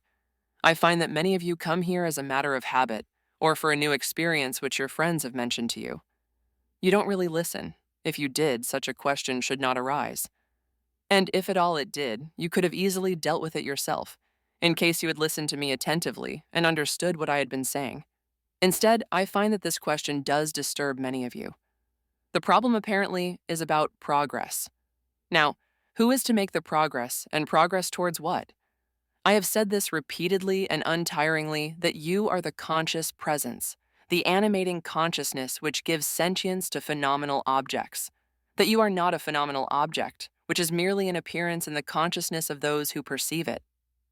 I find that many of you come here as a matter of habit, or for a new experience which your friends have mentioned to you. You don't really listen. If you did, such a question should not arise. And if at all it did, you could have easily dealt with it yourself, in case you had listened to me attentively and understood what I had been saying. Instead, I find that this question does disturb many of you. The problem apparently is about progress. Now, who is to make the progress, and progress towards what? I have said this repeatedly and untiringly that you are the conscious presence, the animating consciousness which gives sentience to phenomenal objects. That you are not a phenomenal object, which is merely an appearance in the consciousness of those who perceive it.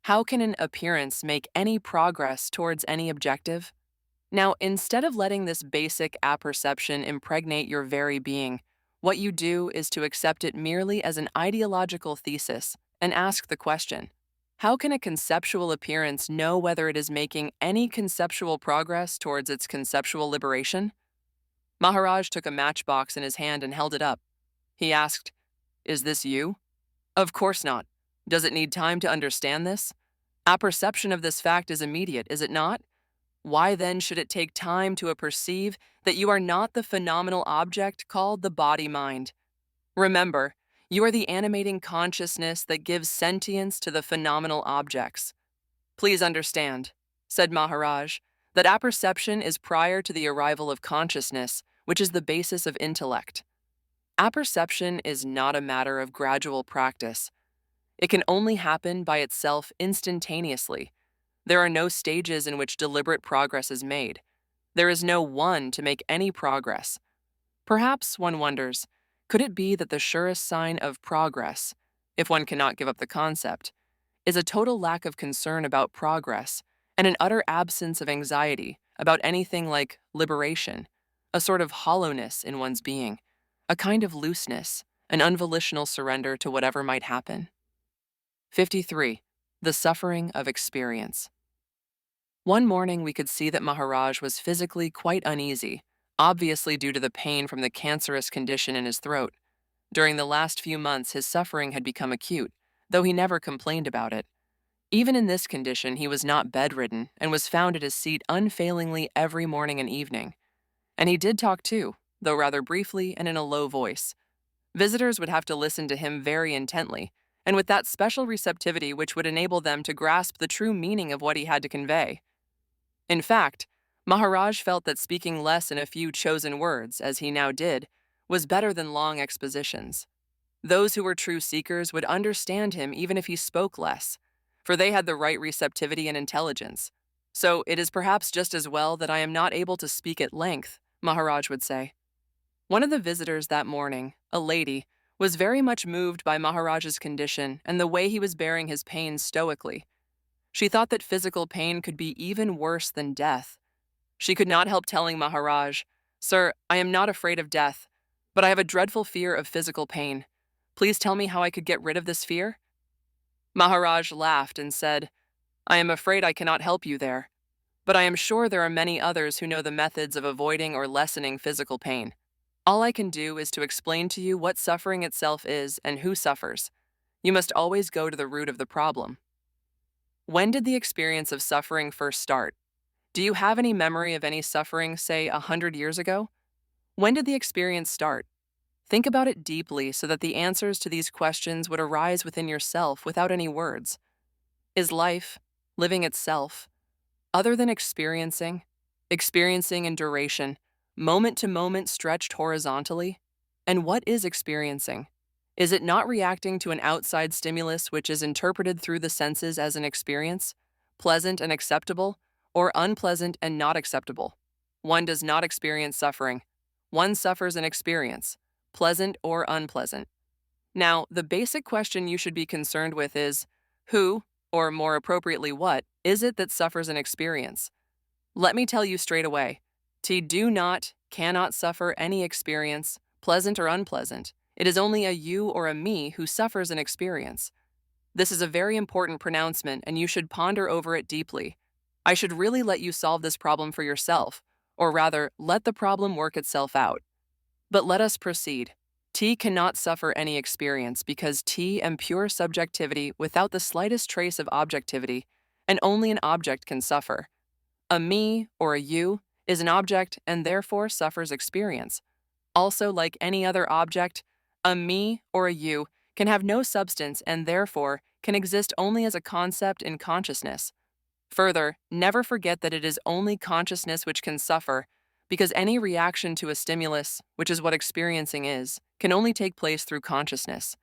How can an appearance make any progress towards any objective? Now, instead of letting this basic apperception impregnate your very being, what you do is to accept it merely as an ideological thesis and ask the question, how can a conceptual appearance know whether it is making any conceptual progress towards its conceptual liberation? Maharaj took a matchbox in his hand and held it up. He asked, "Is this you?" Of course not. Does it need time to understand this? Apperception of this fact is immediate, is it not? Why then should it take time to perceive that you are not the phenomenal object called the body-mind? Remember, you are the animating consciousness that gives sentience to the phenomenal objects. Please understand, said Maharaj, that apperception is prior to the arrival of consciousness, which is the basis of intellect. Apperception is not a matter of gradual practice. It can only happen by itself instantaneously. There are no stages in which deliberate progress is made. There is no one to make any progress. Perhaps one wonders, could it be that the surest sign of progress, if one cannot give up the concept, is a total lack of concern about progress and an utter absence of anxiety about anything like liberation, a sort of hollowness in one's being, a kind of looseness, an unvolitional surrender to whatever might happen? 53. The suffering of experience. One morning we could see that Maharaj was physically quite uneasy, obviously due to the pain from the cancerous condition in his throat. During the last few months his suffering had become acute, though he never complained about it. Even in this condition he was not bedridden and was found at his seat unfailingly every morning and evening. And he did talk too, though rather briefly and in a low voice. Visitors would have to listen to him very intently, and with that special receptivity which would enable them to grasp the true meaning of what he had to convey. In fact, Maharaj felt that speaking less in a few chosen words, as he now did, was better than long expositions. Those who were true seekers would understand him even if he spoke less, for they had the right receptivity and intelligence. So it is perhaps just as well that I am not able to speak at length, Maharaj would say. One of the visitors that morning, a lady, was very much moved by Maharaj's condition and the way he was bearing his pain stoically. She thought that physical pain could be even worse than death. She could not help telling Maharaj, "Sir, I am not afraid of death, but I have a dreadful fear of physical pain. Please tell me how I could get rid of this fear?" Maharaj laughed and said, "I am afraid I cannot help you there, but I am sure there are many others who know the methods of avoiding or lessening physical pain. All I can do is to explain to you what suffering itself is and who suffers. You must always go to the root of the problem." When did the experience of suffering first start? Do you have any memory of any suffering, say, 100 years ago? When did the experience start? Think about it deeply so that the answers to these questions would arise within yourself without any words. Is life, living itself, other than experiencing in duration, moment to moment stretched horizontally? And what is experiencing? Is it not reacting to an outside stimulus which is interpreted through the senses as an experience, pleasant and acceptable, or unpleasant and not acceptable? One does not experience suffering. One suffers an experience, pleasant or unpleasant. Now, the basic question you should be concerned with is, who, or more appropriately what, is it that suffers an experience? Let me tell you straight away, cannot suffer any experience, pleasant or unpleasant. It is only a you or a me who suffers an experience. This is a very important pronouncement, and you should ponder over it deeply. I should really let you solve this problem for yourself, or rather, let the problem work itself out. But let us proceed. T cannot suffer any experience because T am pure subjectivity without the slightest trace of objectivity, and only an object can suffer. A me or a you is an object and therefore suffers experience. Also, like any other object, a me or a you can have no substance and therefore can exist only as a concept in consciousness. Further, never forget that it is only consciousness which can suffer, because any reaction to a stimulus, which is what experiencing is, can only take place through consciousness.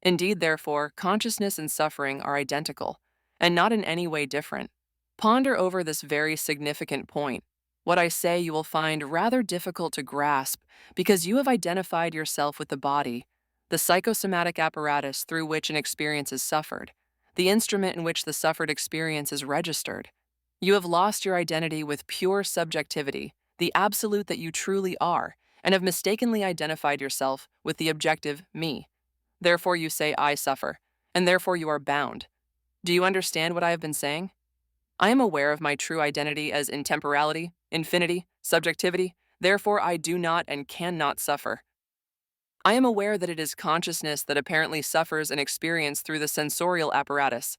Indeed, therefore, consciousness and suffering are identical, and not in any way different. Ponder over this very significant point. What I say you will find rather difficult to grasp, because you have identified yourself with the body, the psychosomatic apparatus through which an experience is suffered, the instrument in which the suffered experience is registered. You have lost your identity with pure subjectivity, the absolute that you truly are, and have mistakenly identified yourself with the objective me. Therefore you say, I suffer, and therefore you are bound. Do you understand what I have been saying? I am aware of my true identity as intemporality, infinity, subjectivity, therefore I do not and cannot suffer. I am aware that it is consciousness that apparently suffers an experience through the sensorial apparatus.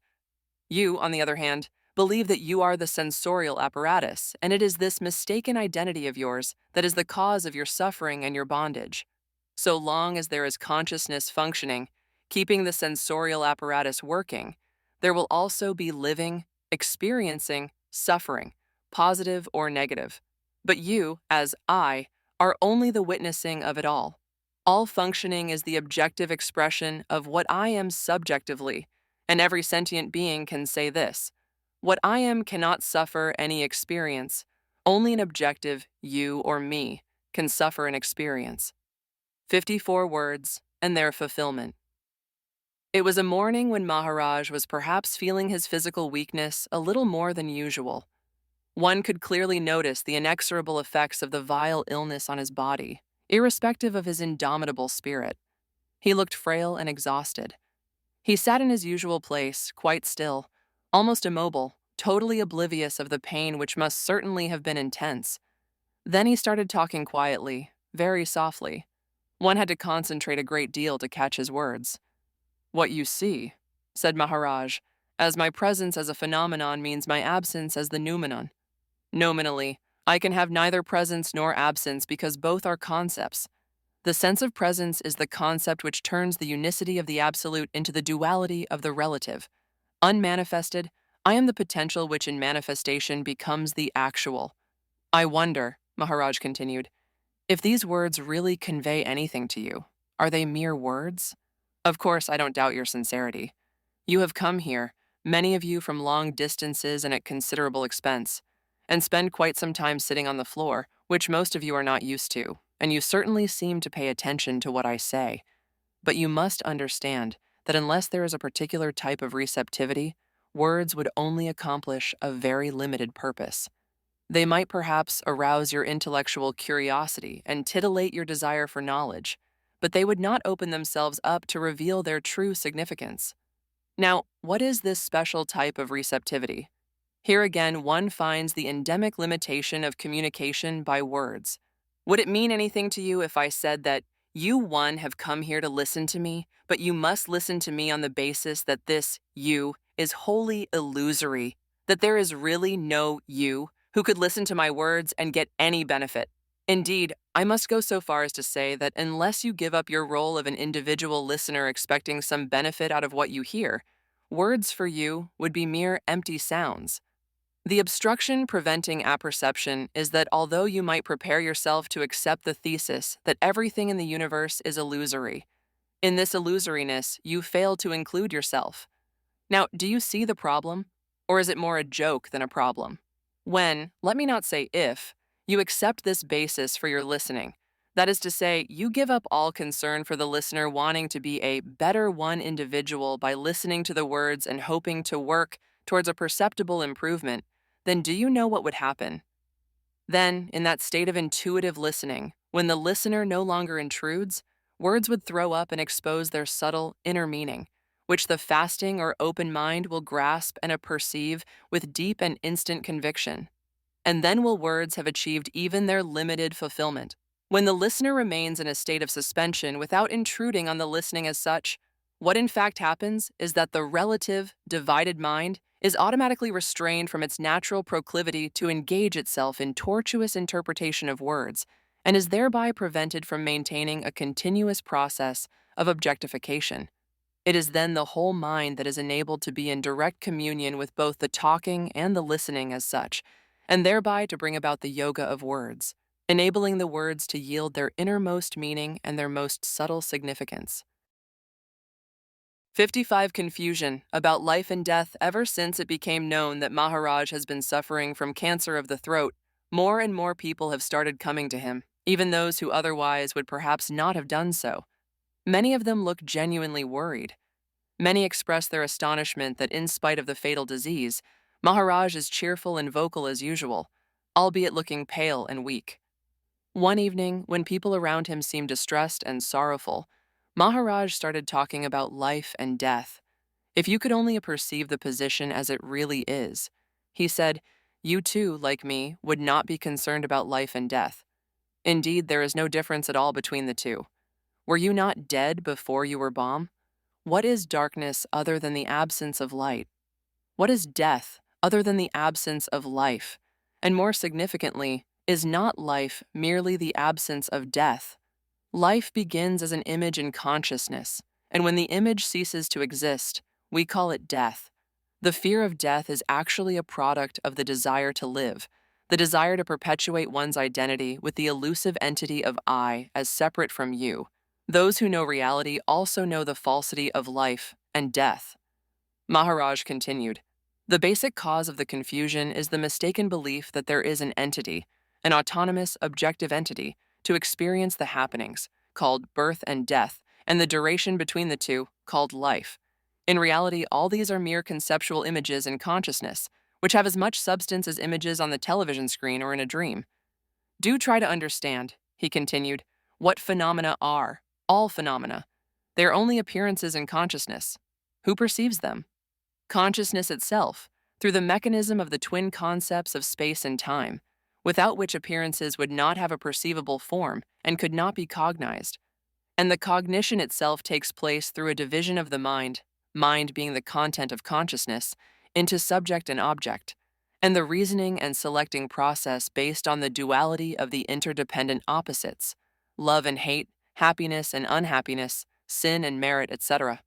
You, on the other hand, believe that you are the sensorial apparatus, and it is this mistaken identity of yours that is the cause of your suffering and your bondage. So long as there is consciousness functioning, keeping the sensorial apparatus working, there will also be living, experiencing, suffering, positive or negative. But you, as I, are only the witnessing of it all. All functioning is the objective expression of what I am subjectively, and every sentient being can say this: what I am cannot suffer any experience, only an objective, you or me, can suffer an experience. 54 words, and their fulfillment. It was a morning when Maharaj was perhaps feeling his physical weakness a little more than usual. One could clearly notice the inexorable effects of the vile illness on his body, irrespective of his indomitable spirit. He looked frail and exhausted. He sat in his usual place, quite still, almost immobile, totally oblivious of the pain which must certainly have been intense. Then he started talking quietly, very softly. One had to concentrate a great deal to catch his words. What you see, said Maharaj, as my presence as a phenomenon means my absence as the noumenon. Nominally, I can have neither presence nor absence because both are concepts. The sense of presence is the concept which turns the unicity of the absolute into the duality of the relative. Unmanifested, I am the potential which in manifestation becomes the actual. I wonder, Maharaj continued, if these words really convey anything to you. Are they mere words? Of course, I don't doubt your sincerity. You have come here, many of you from long distances and at considerable expense, and spend quite some time sitting on the floor, which most of you are not used to, and you certainly seem to pay attention to what I say. But you must understand that unless there is a particular type of receptivity, words would only accomplish a very limited purpose. They might perhaps arouse your intellectual curiosity and titillate your desire for knowledge, but they would not open themselves up to reveal their true significance. Now, what is this special type of receptivity? Here again, one finds the endemic limitation of communication by words. Would it mean anything to you if I said that you, one, have come here to listen to me, but you must listen to me on the basis that this you is wholly illusory, that there is really no you who could listen to my words and get any benefit? Indeed, I must go so far as to say that unless you give up your role of an individual listener expecting some benefit out of what you hear, words for you would be mere empty sounds. The obstruction preventing apperception is that although you might prepare yourself to accept the thesis that everything in the universe is illusory, in this illusoriness you fail to include yourself. Now, do you see the problem? Or is it more a joke than a problem? When, let me not say if, you accept this basis for your listening, that is to say, you give up all concern for the listener wanting to be a better one individual by listening to the words and hoping to work towards a perceptible improvement, then do you know what would happen? Then, in that state of intuitive listening, when the listener no longer intrudes, words would throw up and expose their subtle inner meaning, which the fasting or open mind will grasp and perceive with deep and instant conviction. And then will words have achieved even their limited fulfillment. When the listener remains in a state of suspension without intruding on the listening as such, what in fact happens is that the relative, divided mind is automatically restrained from its natural proclivity to engage itself in tortuous interpretation of words, and is thereby prevented from maintaining a continuous process of objectification. It is then the whole mind that is enabled to be in direct communion with both the talking and the listening as such, and thereby to bring about the yoga of words, enabling the words to yield their innermost meaning and their most subtle significance. 55. Confusion about life and death. Ever since it became known that Maharaj has been suffering from cancer of the throat, more and more people have started coming to him, even those who otherwise would perhaps not have done so. Many of them look genuinely worried. Many express their astonishment that in spite of the fatal disease, Maharaj is cheerful and vocal as usual, albeit looking pale and weak. One evening, when people around him seemed distressed and sorrowful, Maharaj started talking about life and death. If you could only perceive the position as it really is, he said, you too, like me, would not be concerned about life and death. Indeed, there is no difference at all between the two. Were you not dead before you were born? What is darkness other than the absence of light? What is death other than the absence of life? And more significantly, is not life merely the absence of death? Life begins as an image in consciousness, and when the image ceases to exist, we call it death. The fear of death is actually a product of the desire to live, the desire to perpetuate one's identity with the elusive entity of I as separate from you. Those who know reality also know the falsity of life and death. Maharaj continued, the basic cause of the confusion is the mistaken belief that there is an entity, an autonomous, objective entity, to experience the happenings, called birth and death, and the duration between the two, called life. In reality, all these are mere conceptual images in consciousness, which have as much substance as images on the television screen or in a dream. Do try to understand, he continued, what phenomena are. All phenomena. They are only appearances in consciousness. Who perceives them? Consciousness itself, through the mechanism of the twin concepts of space and time, without which appearances would not have a perceivable form and could not be cognized. And the cognition itself takes place through a division of the mind being the content of consciousness, into subject and object, and the reasoning and selecting process based on the duality of the interdependent opposites, love and hate, happiness and unhappiness, sin and merit, etc.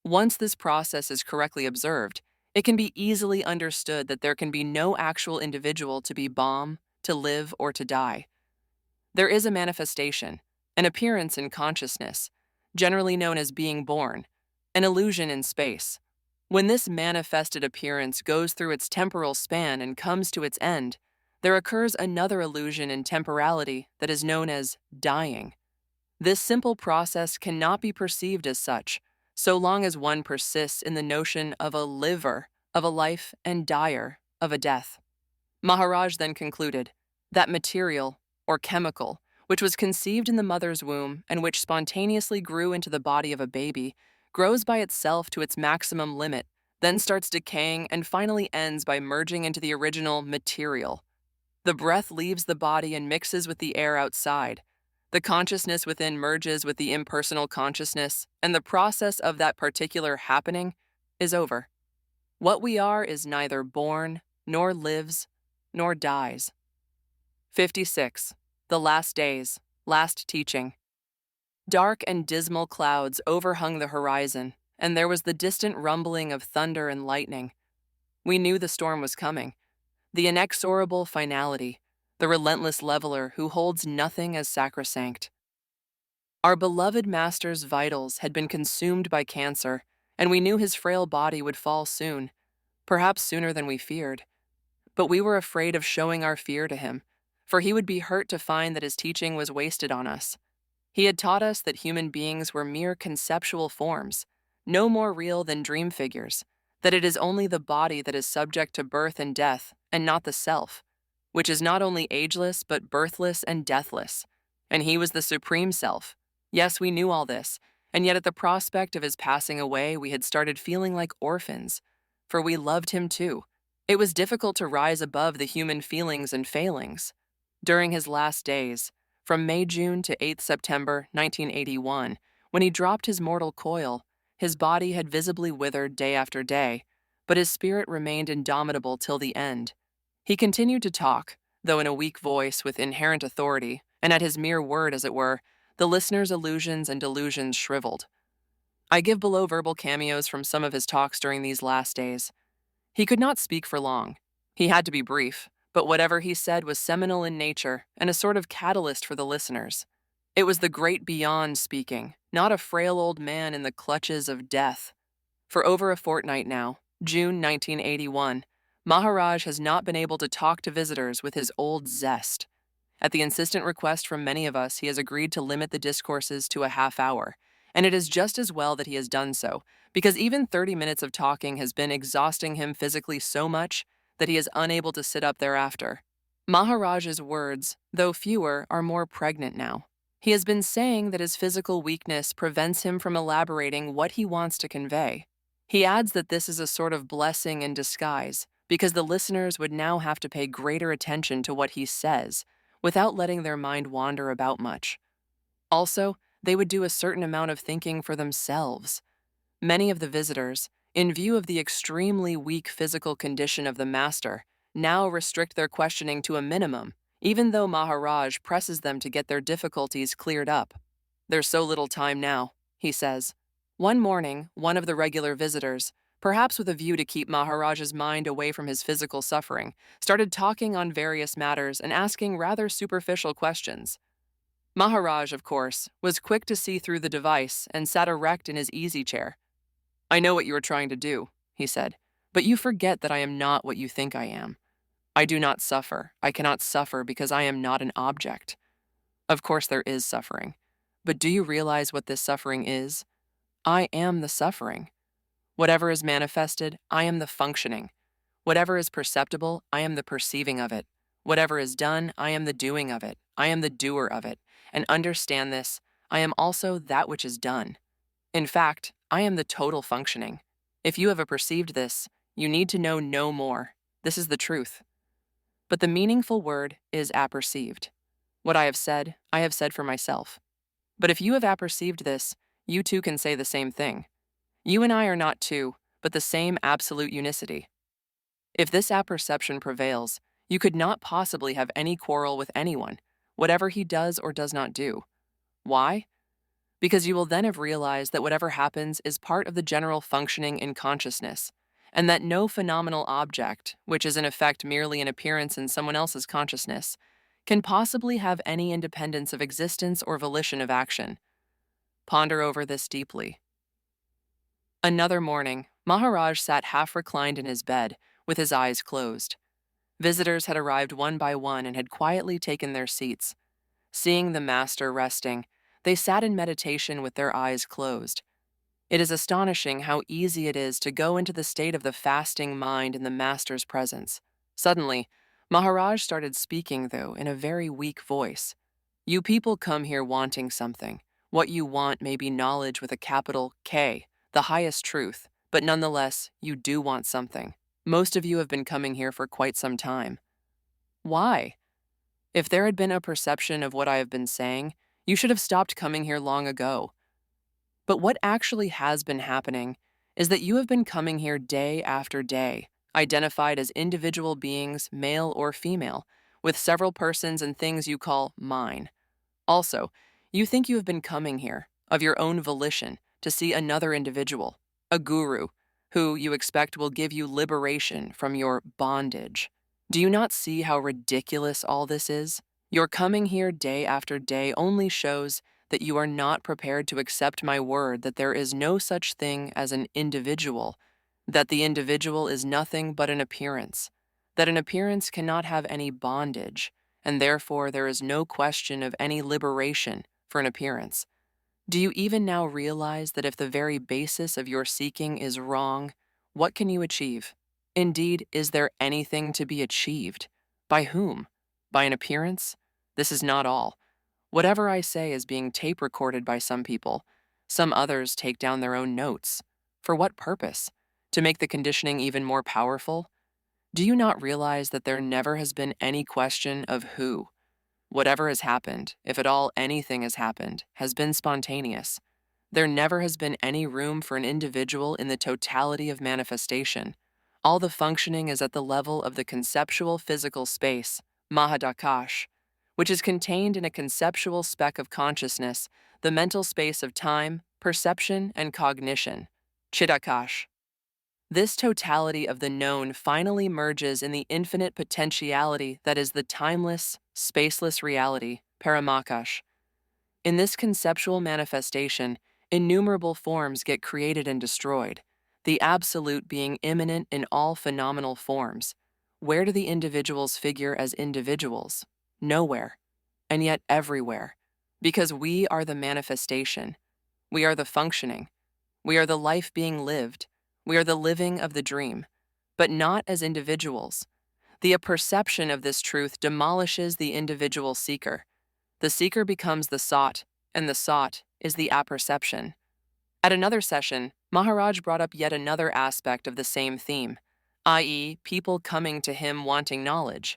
Once this process is correctly observed, it can be easily understood that there can be no actual individual to be born, to live, or to die. There is a manifestation, an appearance in consciousness, generally known as being born, an illusion in space. When this manifested appearance goes through its temporal span and comes to its end, there occurs another illusion in temporality that is known as dying. This simple process cannot be perceived as such, so long as one persists in the notion of a liver, of a life, and dyer, of a death. Maharaj then concluded that material, or chemical, which was conceived in the mother's womb and which spontaneously grew into the body of a baby, grows by itself to its maximum limit, then starts decaying and finally ends by merging into the original material. The breath leaves the body and mixes with the air outside. The consciousness within merges with the impersonal consciousness, and the process of that particular happening is over. What we are is neither born, nor lives, nor dies. 56. The Last Days, Last Teaching. Dark and dismal clouds overhung the horizon, and there was the distant rumbling of thunder and lightning. We knew the storm was coming. The inexorable finality, the relentless leveler who holds nothing as sacrosanct. Our beloved master's vitals had been consumed by cancer, and we knew his frail body would fall soon, perhaps sooner than we feared. But we were afraid of showing our fear to him, for he would be hurt to find that his teaching was wasted on us. He had taught us that human beings were mere conceptual forms, no more real than dream figures, that it is only the body that is subject to birth and death, and not the self, which is not only ageless but birthless and deathless. And he was the supreme self. Yes, we knew all this, and yet at the prospect of his passing away, we had started feeling like orphans, for we loved him too. It was difficult to rise above the human feelings and failings. During his last days, from May-June to 8th September 1981, when he dropped his mortal coil, his body had visibly withered day after day, but his spirit remained indomitable till the end. He continued to talk, though in a weak voice with inherent authority, and at his mere word, as it were, the listener's illusions and delusions shriveled. I give below verbal cameos from some of his talks during these last days. He could not speak for long. He had to be brief, but whatever he said was seminal in nature and a sort of catalyst for the listeners. It was the great beyond speaking, not a frail old man in the clutches of death. For over a fortnight now, June 1981, Maharaj has not been able to talk to visitors with his old zest. At the insistent request from many of us, he has agreed to limit the discourses to a half hour, and it is just as well that he has done so, because even 30 minutes of talking has been exhausting him physically so much that he is unable to sit up thereafter. Maharaj's words, though fewer, are more pregnant now. He has been saying that his physical weakness prevents him from elaborating what he wants to convey. He adds that this is a sort of blessing in disguise, because the listeners would now have to pay greater attention to what he says, without letting their mind wander about much. Also, they would do a certain amount of thinking for themselves. Many of the visitors, in view of the extremely weak physical condition of the master, now restrict their questioning to a minimum, even though Maharaj presses them to get their difficulties cleared up. There's so little time now, he says. One morning, one of the regular visitors, perhaps with a view to keep Maharaj's mind away from his physical suffering, started talking on various matters and asking rather superficial questions. Maharaj, of course, was quick to see through the device and sat erect in his easy chair. "I know what you are trying to do," he said, "but you forget that I am not what you think I am. I do not suffer. I cannot suffer because I am not an object. Of course there is suffering, but do you realize what this suffering is? I am the suffering. Whatever is manifested, I am the functioning. Whatever is perceptible, I am the perceiving of it. Whatever is done, I am the doing of it. I am the doer of it. And understand this, I am also that which is done. In fact, I am the total functioning. If you have perceived this, you need to know no more. This is the truth. But the meaningful word is apperceived. What I have said for myself. But if you have apperceived this, you too can say the same thing. You and I are not two, but the same absolute unicity. If this apperception prevails, you could not possibly have any quarrel with anyone, whatever he does or does not do. Why? Because you will then have realized that whatever happens is part of the general functioning in consciousness, and that no phenomenal object, which is in effect merely an appearance in someone else's consciousness, can possibly have any independence of existence or volition of action. Ponder over this deeply. Another morning, Maharaj sat half reclined in his bed, with his eyes closed. Visitors had arrived one by one and had quietly taken their seats. Seeing the master resting, they sat in meditation with their eyes closed. It is astonishing how easy it is to go into the state of the fasting mind in the master's presence. Suddenly, Maharaj started speaking, though, in a very weak voice. You people come here wanting something. What you want may be knowledge with a capital K, the highest truth, but nonetheless, you do want something. Most of you have been coming here for quite some time. Why? If there had been a perception of what I have been saying, you should have stopped coming here long ago. But what actually has been happening is that you have been coming here day after day, identified as individual beings, male or female, with several persons and things you call mine. Also, you think you have been coming here, of your own volition, to see another individual, a guru, who you expect will give you liberation from your bondage. Do you not see how ridiculous all this is? Your coming here day after day only shows that you are not prepared to accept my word that there is no such thing as an individual, that the individual is nothing but an appearance, that an appearance cannot have any bondage, and therefore there is no question of any liberation for an appearance. Do you even now realize that if the very basis of your seeking is wrong, what can you achieve? Indeed, is there anything to be achieved? By whom? By an appearance? This is not all. Whatever I say is being tape recorded by some people. Some others take down their own notes. For what purpose? To make the conditioning even more powerful? Do you not realize that there never has been any question of who? Whatever has happened, if at all anything has happened, has been spontaneous. There never has been any room for an individual in the totality of manifestation. All the functioning is at the level of the conceptual physical space, Mahadakash, which is contained in a conceptual speck of consciousness, the mental space of time, perception, and cognition, Chidakash. This totality of the known finally merges in the infinite potentiality that is the timeless, spaceless reality, Paramakash. In this conceptual manifestation, innumerable forms get created and destroyed, the absolute being immanent in all phenomenal forms. Where do the individuals figure as individuals? Nowhere, and yet everywhere, because we are the manifestation. We are the functioning. We are the life being lived. We are the living of the dream, but not as individuals. The perception of this truth demolishes the individual seeker. The seeker becomes the sought, and the sought is the apperception. At another session, Maharaj brought up yet another aspect of the same theme, i.e., people coming to him wanting knowledge.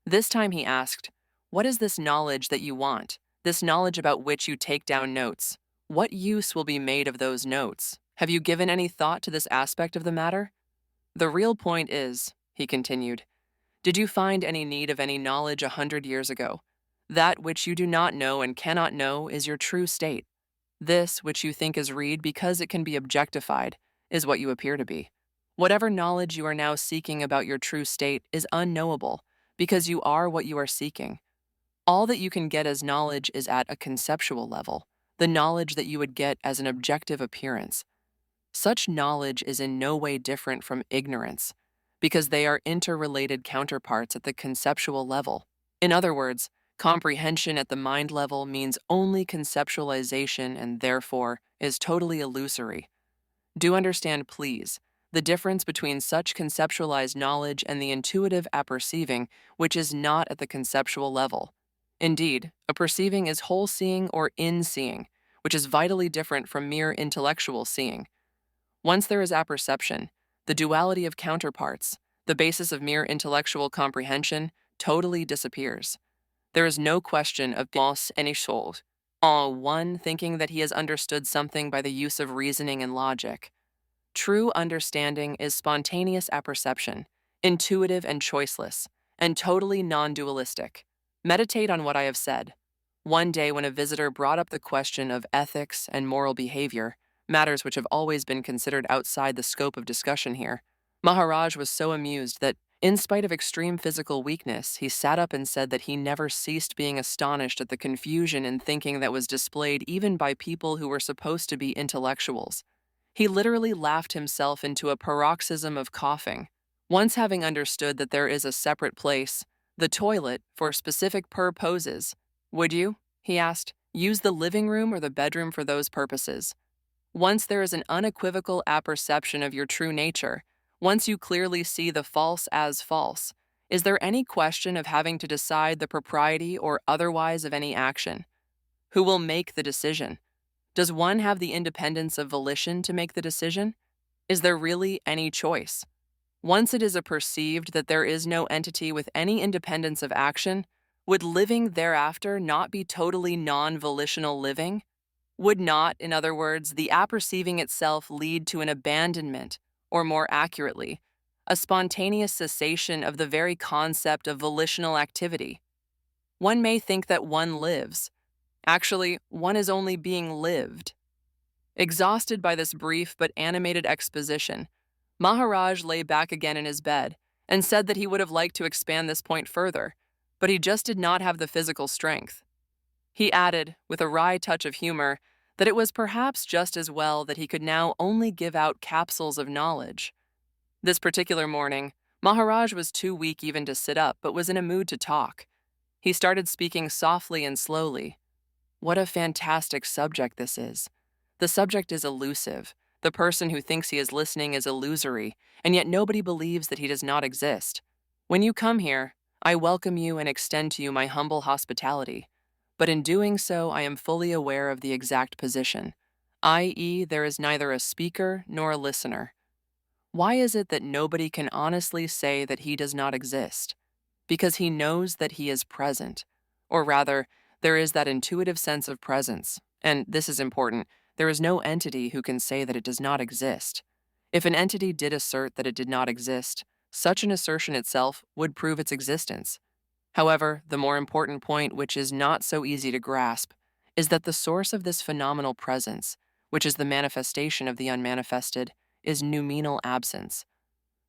This time he asked, what is this knowledge that you want, this knowledge about which you take down notes? What use will be made of those notes? Have you given any thought to this aspect of the matter? The real point is, he continued, did you find any need of any knowledge 100 years ago? That which you do not know and cannot know is your true state. This, which you think is read because it can be objectified, is what you appear to be. Whatever knowledge you are now seeking about your true state is unknowable, because you are what you are seeking. All that you can get as knowledge is at a conceptual level, the knowledge that you would get as an objective appearance. Such knowledge is in no way different from ignorance, because they are interrelated counterparts at the conceptual level. In other words, comprehension at the mind level means only conceptualization and therefore is totally illusory. Do understand, please, the difference between such conceptualized knowledge and the intuitive apperceiving, which is not at the conceptual level. Indeed, a perceiving is whole seeing or in-seeing, which is vitally different from mere intellectual seeing. Once there is apperception, the duality of counterparts, the basis of mere intellectual comprehension, totally disappears. There is no question of pense any chose, one thinking that he has understood something by the use of reasoning and logic. True understanding is spontaneous apperception. intuitive and choiceless, and totally non-dualistic. Meditate on what I have said. One day, when a visitor brought up the question of ethics and moral behavior, matters which have always been considered outside the scope of discussion here, Maharaj was so amused that, in spite of extreme physical weakness, he sat up and said that he never ceased being astonished at the confusion and thinking that was displayed even by people who were supposed to be intellectuals. He literally laughed himself into a paroxysm of coughing. Once having understood that there is a separate place, the toilet, for specific purposes, would you, he asked, use the living room or the bedroom for those purposes? Once there is an unequivocal apperception of your true nature, once you clearly see the false as false, is there any question of having to decide the propriety or otherwise of any action? Who will make the decision? Does one have the independence of volition to make the decision? Is there really any choice? Once it is perceived that there is no entity with any independence of action, would living thereafter not be totally non-volitional living? Would not, in other words, the apperceiving itself lead to an abandonment, or more accurately, a spontaneous cessation of the very concept of volitional activity? One may think that one lives. Actually, one is only being lived. Exhausted by this brief but animated exposition, Maharaj lay back again in his bed and said that he would have liked to expand this point further, but he just did not have the physical strength. He added, with a wry touch of humor, that it was perhaps just as well that he could now only give out capsules of knowledge. This particular morning, Maharaj was too weak even to sit up, but was in a mood to talk. He started speaking softly and slowly. What a fantastic subject this is. The subject is elusive. The person who thinks he is listening is illusory, and yet nobody believes that he does not exist. When you come here, I welcome you and extend to you my humble hospitality. But in doing so, I am fully aware of the exact position, i.e., there is neither a speaker nor a listener. Why is it that nobody can honestly say that he does not exist? Because he knows that he is present. Or rather, there is that intuitive sense of presence, and this is important, there is no entity who can say that it does not exist. If an entity did assert that it did not exist, such an assertion itself would prove its existence. However, the more important point, which is not so easy to grasp, is that the source of this phenomenal presence, which is the manifestation of the unmanifested, is noumenal absence.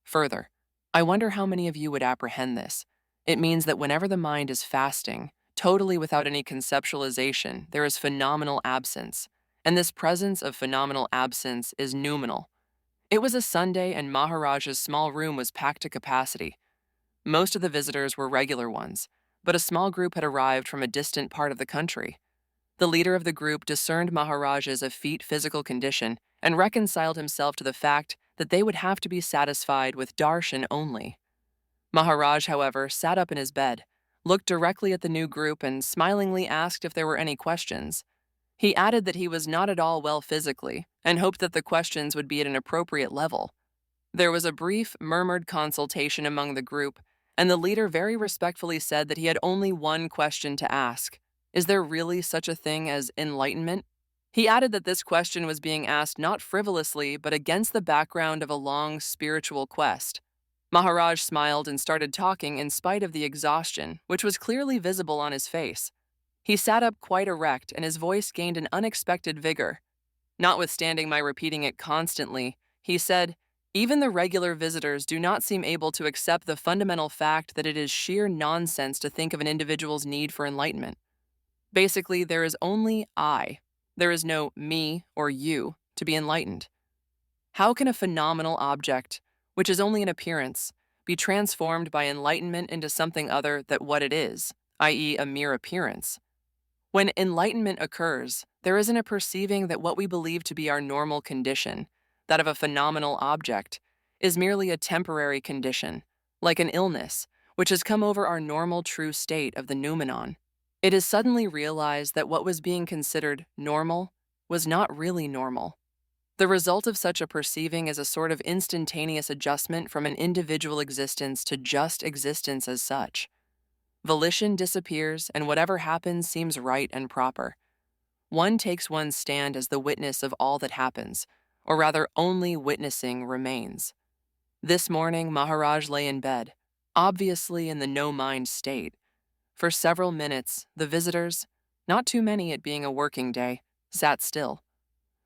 Further, I wonder how many of you would apprehend this. It means that whenever the mind is fasting, totally without any conceptualization, there is phenomenal absence, and this presence of phenomenal absence is noumenal. It was a Sunday, and Maharaj's small room was packed to capacity. Most of the visitors were regular ones, but a small group had arrived from a distant part of the country. The leader of the group discerned Maharaj's effete physical condition and reconciled himself to the fact that they would have to be satisfied with darshan only. Maharaj, however, sat up in his bed, looked directly at the new group, and smilingly asked if there were any questions. He added that he was not at all well physically and hoped that the questions would be at an appropriate level. There was a brief, murmured consultation among the group, and the leader very respectfully said that he had only one question to ask. Is there really such a thing as enlightenment? He added that this question was being asked not frivolously, but against the background of a long spiritual quest. Maharaj smiled and started talking in spite of the exhaustion, which was clearly visible on his face. He sat up quite erect, and his voice gained an unexpected vigor. Notwithstanding my repeating it constantly, he said, even the regular visitors do not seem able to accept the fundamental fact that it is sheer nonsense to think of an individual's need for enlightenment. Basically, there is only I. There is no me or you to be enlightened. How can a phenomenal object, which is only an appearance, be transformed by enlightenment into something other than what it is, i.e., a mere appearance? When enlightenment occurs, there isn't a perceiving that what we believe to be our normal condition, that of a phenomenal object, is merely a temporary condition, like an illness, which has come over our normal true state of the noumenon. It is suddenly realized that what was being considered normal was not really normal. The result of such a perceiving is a sort of instantaneous adjustment from an individual existence to just existence as such. Volition disappears, and whatever happens seems right and proper. One takes one's stand as the witness of all that happens, or rather only witnessing remains. This morning, Maharaj lay in bed, obviously in the no-mind state. For several minutes, the visitors, not too many it being a working day, sat still.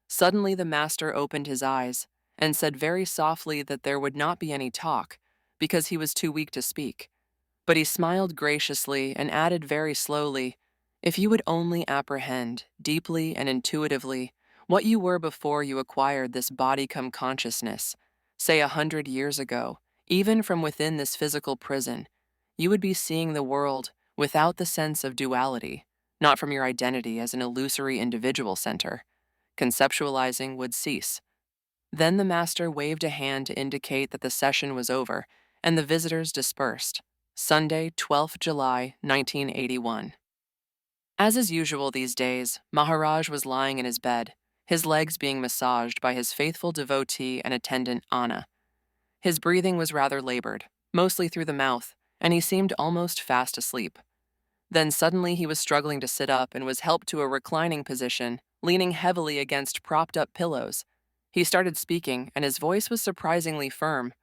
Suddenly the master opened his eyes and said very softly that there would not be any talk, because he was too weak to speak. But he smiled graciously and added very slowly, "If you would only apprehend, deeply and intuitively, what you were before you acquired this body-come consciousness, say 100 years ago, even from within this physical prison, you would be seeing the world without the sense of duality, not from your identity as an illusory individual center. Conceptualizing would cease." Then the master waved a hand to indicate that the session was over, and the visitors dispersed. Sunday, 12th July, 1981. As is usual these days, Maharaj was lying in his bed, his legs being massaged by his faithful devotee and attendant Anna. His breathing was rather labored, mostly through the mouth, and he seemed almost fast asleep. Then suddenly he was struggling to sit up and was helped to a reclining position, leaning heavily against propped-up pillows. He started speaking, and his voice was surprisingly firm.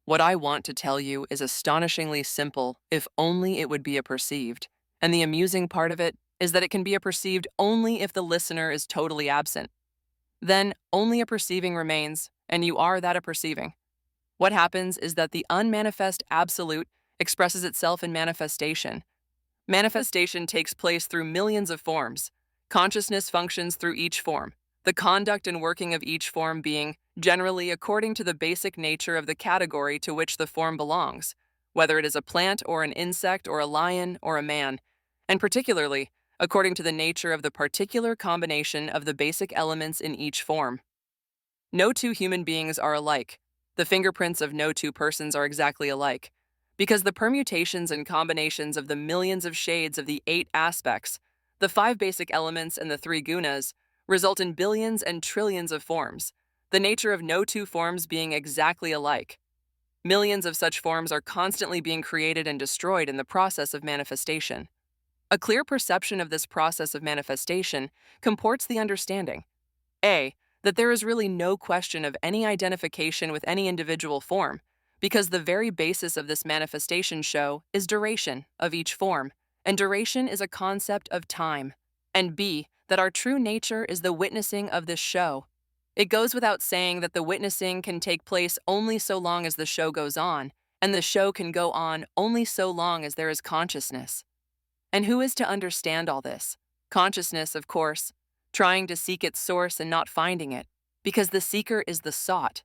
"What I want to tell you is astonishingly simple, if only it would be apperceived. And the amusing part of it is that it can be apperceived only if the listener is totally absent. Then only a perceiving remains, and you are that apperceiving. What happens is that the unmanifest absolute expresses itself in manifestation. Manifestation takes place through millions of forms. Consciousness functions through each form, the conduct and working of each form being, generally according to the basic nature of the category to which the form belongs, whether it is a plant or an insect or a lion or a man, and particularly according to the nature of the particular combination of the basic elements in each form. No two human beings are alike. The fingerprints of no two persons are exactly alike, because the permutations and combinations of the millions of shades of the 8 aspects, the 5 basic elements and the 3 gunas, result in billions and trillions of forms, the nature of no two forms being exactly alike. Millions of such forms are constantly being created and destroyed in the process of manifestation. A clear perception of this process of manifestation comports the understanding, A, that there is really no question of any identification with any individual form, because the very basis of this manifestation show is duration of each form, and duration is a concept of time, and B, that our true nature is the witnessing of this show. It goes without saying that the witnessing can take place only so long as the show goes on, and the show can go on only so long as there is consciousness. And who is to understand all this? Consciousness, of course, trying to seek its source and not finding it, because the seeker is the sought.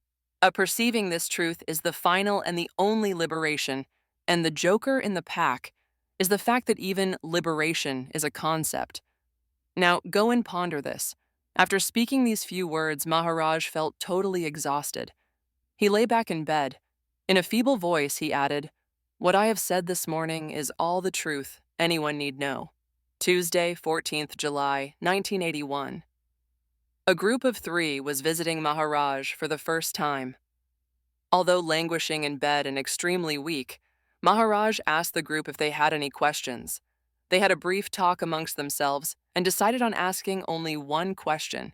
Perceiving this truth is the final and the only liberation, and the joker in the pack is the fact that even liberation is a concept. Now, go and ponder this. After speaking these few words, Maharaj felt totally exhausted. He lay back in bed. In a feeble voice, he added, "What I have said this morning is all the truth anyone need know." Tuesday, 14th July, 1981. A group of 3 was visiting Maharaj for the first time. Although languishing in bed and extremely weak, Maharaj asked the group if they had any questions. They had a brief talk amongst themselves and decided on asking only one question.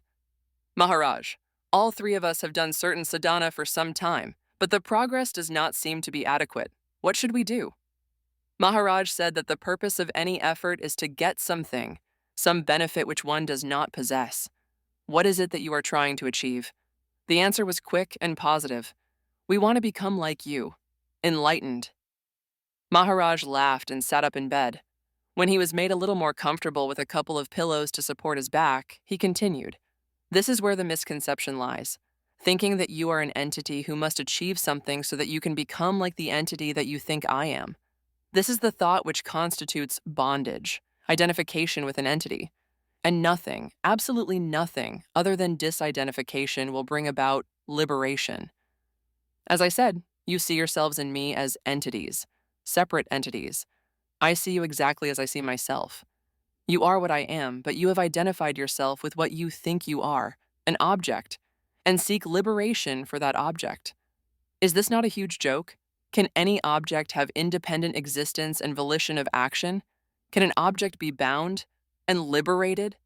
"Maharaj, all 3 of us have done certain sadhana for some time, but the progress does not seem to be adequate. What should we do?" Maharaj said that the purpose of any effort is to get something, some benefit which one does not possess. What is it that you are trying to achieve? The answer was quick and positive. We want to become like you, enlightened. Maharaj laughed and sat up in bed. When he was made a little more comfortable with a couple of pillows to support his back, he continued, "This is where the misconception lies, thinking that you are an entity who must achieve something so that you can become like the entity that you think I am. This is the thought which constitutes bondage, identification with an entity. And nothing, absolutely nothing, other than disidentification will bring about liberation. As I said, you see yourselves in me as entities, separate entities. I see you exactly as I see myself. You are what I am, but you have identified yourself with what you think you are, an object, and seek liberation for that object. Is this not a huge joke? Can any object have independent existence and volition of action? Can an object be bound and liberated?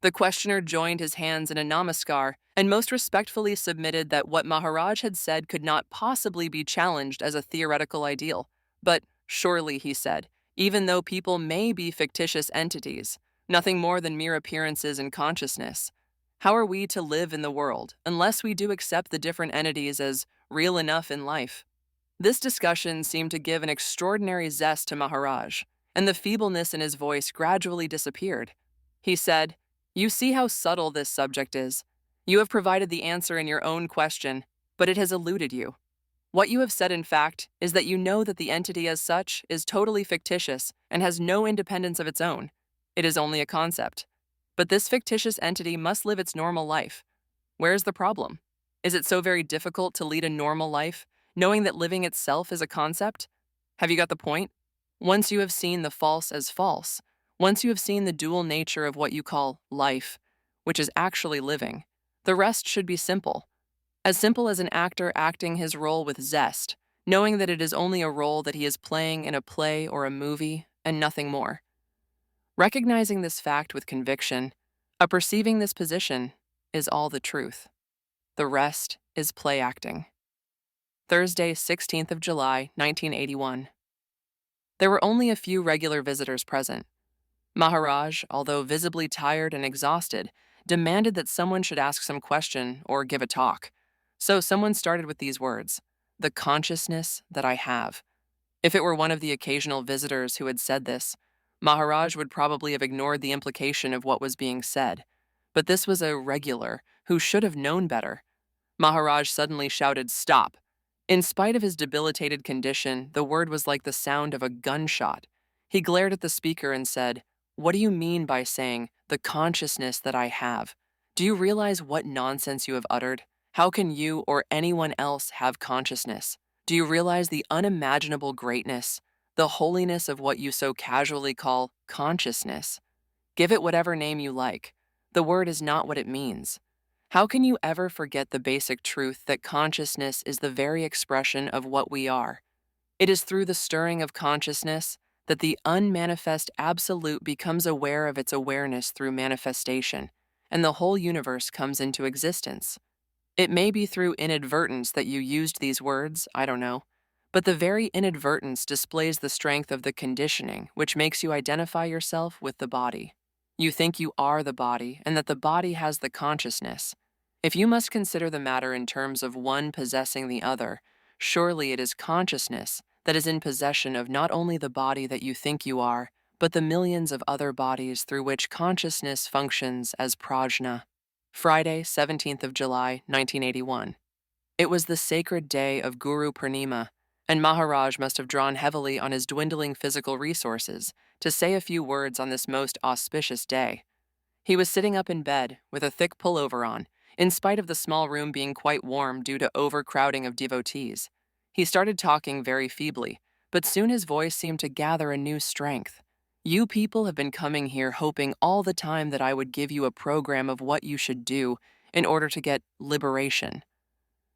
The questioner joined his hands in a namaskar and most respectfully submitted that what Maharaj had said could not possibly be challenged as a theoretical ideal. But surely, he said, even though people may be fictitious entities, nothing more than mere appearances in consciousness, how are we to live in the world unless we do accept the different entities as real enough in life? This discussion seemed to give an extraordinary zest to Maharaj, and the feebleness in his voice gradually disappeared. He said, "You see how subtle this subject is. You have provided the answer in your own question, but it has eluded you. What you have said, in fact, is that you know that the entity as such is totally fictitious and has no independence of its own. It is only a concept. But this fictitious entity must live its normal life. Where is the problem? Is it so very difficult to lead a normal life, knowing that living itself is a concept? Have you got the point? Once you have seen the false as false, once you have seen the dual nature of what you call life, which is actually living, the rest should be simple. As simple as an actor acting his role with zest, knowing that it is only a role that he is playing in a play or a movie, and nothing more. Recognizing this fact with conviction, perceiving this position, is all the truth. The rest is play acting." Thursday, 16th of July, 1981. There were only a few regular visitors present. Maharaj, although visibly tired and exhausted, demanded that someone should ask some question or give a talk. So someone started with these words, "The consciousness that I have." If it were one of the occasional visitors who had said this, Maharaj would probably have ignored the implication of what was being said. But this was a regular who should have known better. Maharaj suddenly shouted, "Stop!" In spite of his debilitated condition, the word was like the sound of a gunshot. He glared at the speaker and said, "What do you mean by saying, 'the consciousness that I have'? Do you realize what nonsense you have uttered? How can you or anyone else have consciousness? Do you realize the unimaginable greatness, the holiness of what you so casually call consciousness? Give it whatever name you like. The word is not what it means. How can you ever forget the basic truth that consciousness is the very expression of what we are? It is through the stirring of consciousness that the unmanifest absolute becomes aware of its awareness through manifestation, and the whole universe comes into existence. It may be through inadvertence that you used these words, I don't know, but the very inadvertence displays the strength of the conditioning which makes you identify yourself with the body. You think you are the body and that the body has the consciousness. If you must consider the matter in terms of one possessing the other, surely it is consciousness that is in possession of not only the body that you think you are, but the millions of other bodies through which consciousness functions as prajna. Friday, 17th of July, 1981. It was the sacred day of Guru Purnima, and Maharaj must have drawn heavily on his dwindling physical resources to say a few words on this most auspicious day. He was sitting up in bed with a thick pullover on, in spite of the small room being quite warm due to overcrowding of devotees. He started talking very feebly, but soon his voice seemed to gather a new strength. "You people have been coming here hoping all the time that I would give you a program of what you should do in order to get liberation.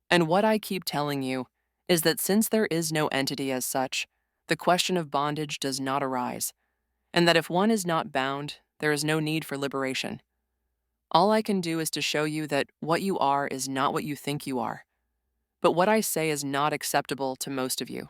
And what I keep telling you is that since there is no entity as such, the question of bondage does not arise, and that if one is not bound, there is no need for liberation. All I can do is to show you that what you are is not what you think you are. But what I say is not acceptable to most of you,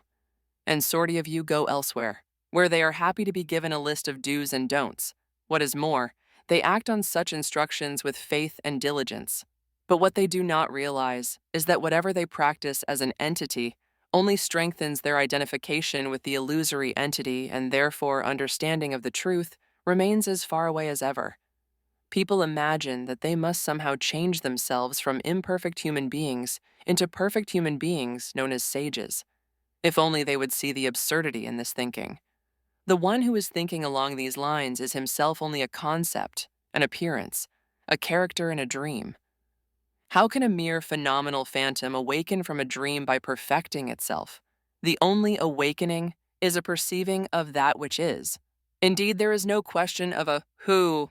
and sorty of you go elsewhere, where they are happy to be given a list of do's and don'ts. What is more, they act on such instructions with faith and diligence. But what they do not realize is that whatever they practice as an entity only strengthens their identification with the illusory entity, and therefore understanding of the truth remains as far away as ever. People imagine that they must somehow change themselves from imperfect human beings into perfect human beings known as sages. If only they would see the absurdity in this thinking. The one who is thinking along these lines is himself only a concept, an appearance, a character in a dream. How can a mere phenomenal phantom awaken from a dream by perfecting itself? The only awakening is a perceiving of that which is. Indeed, there is no question of a who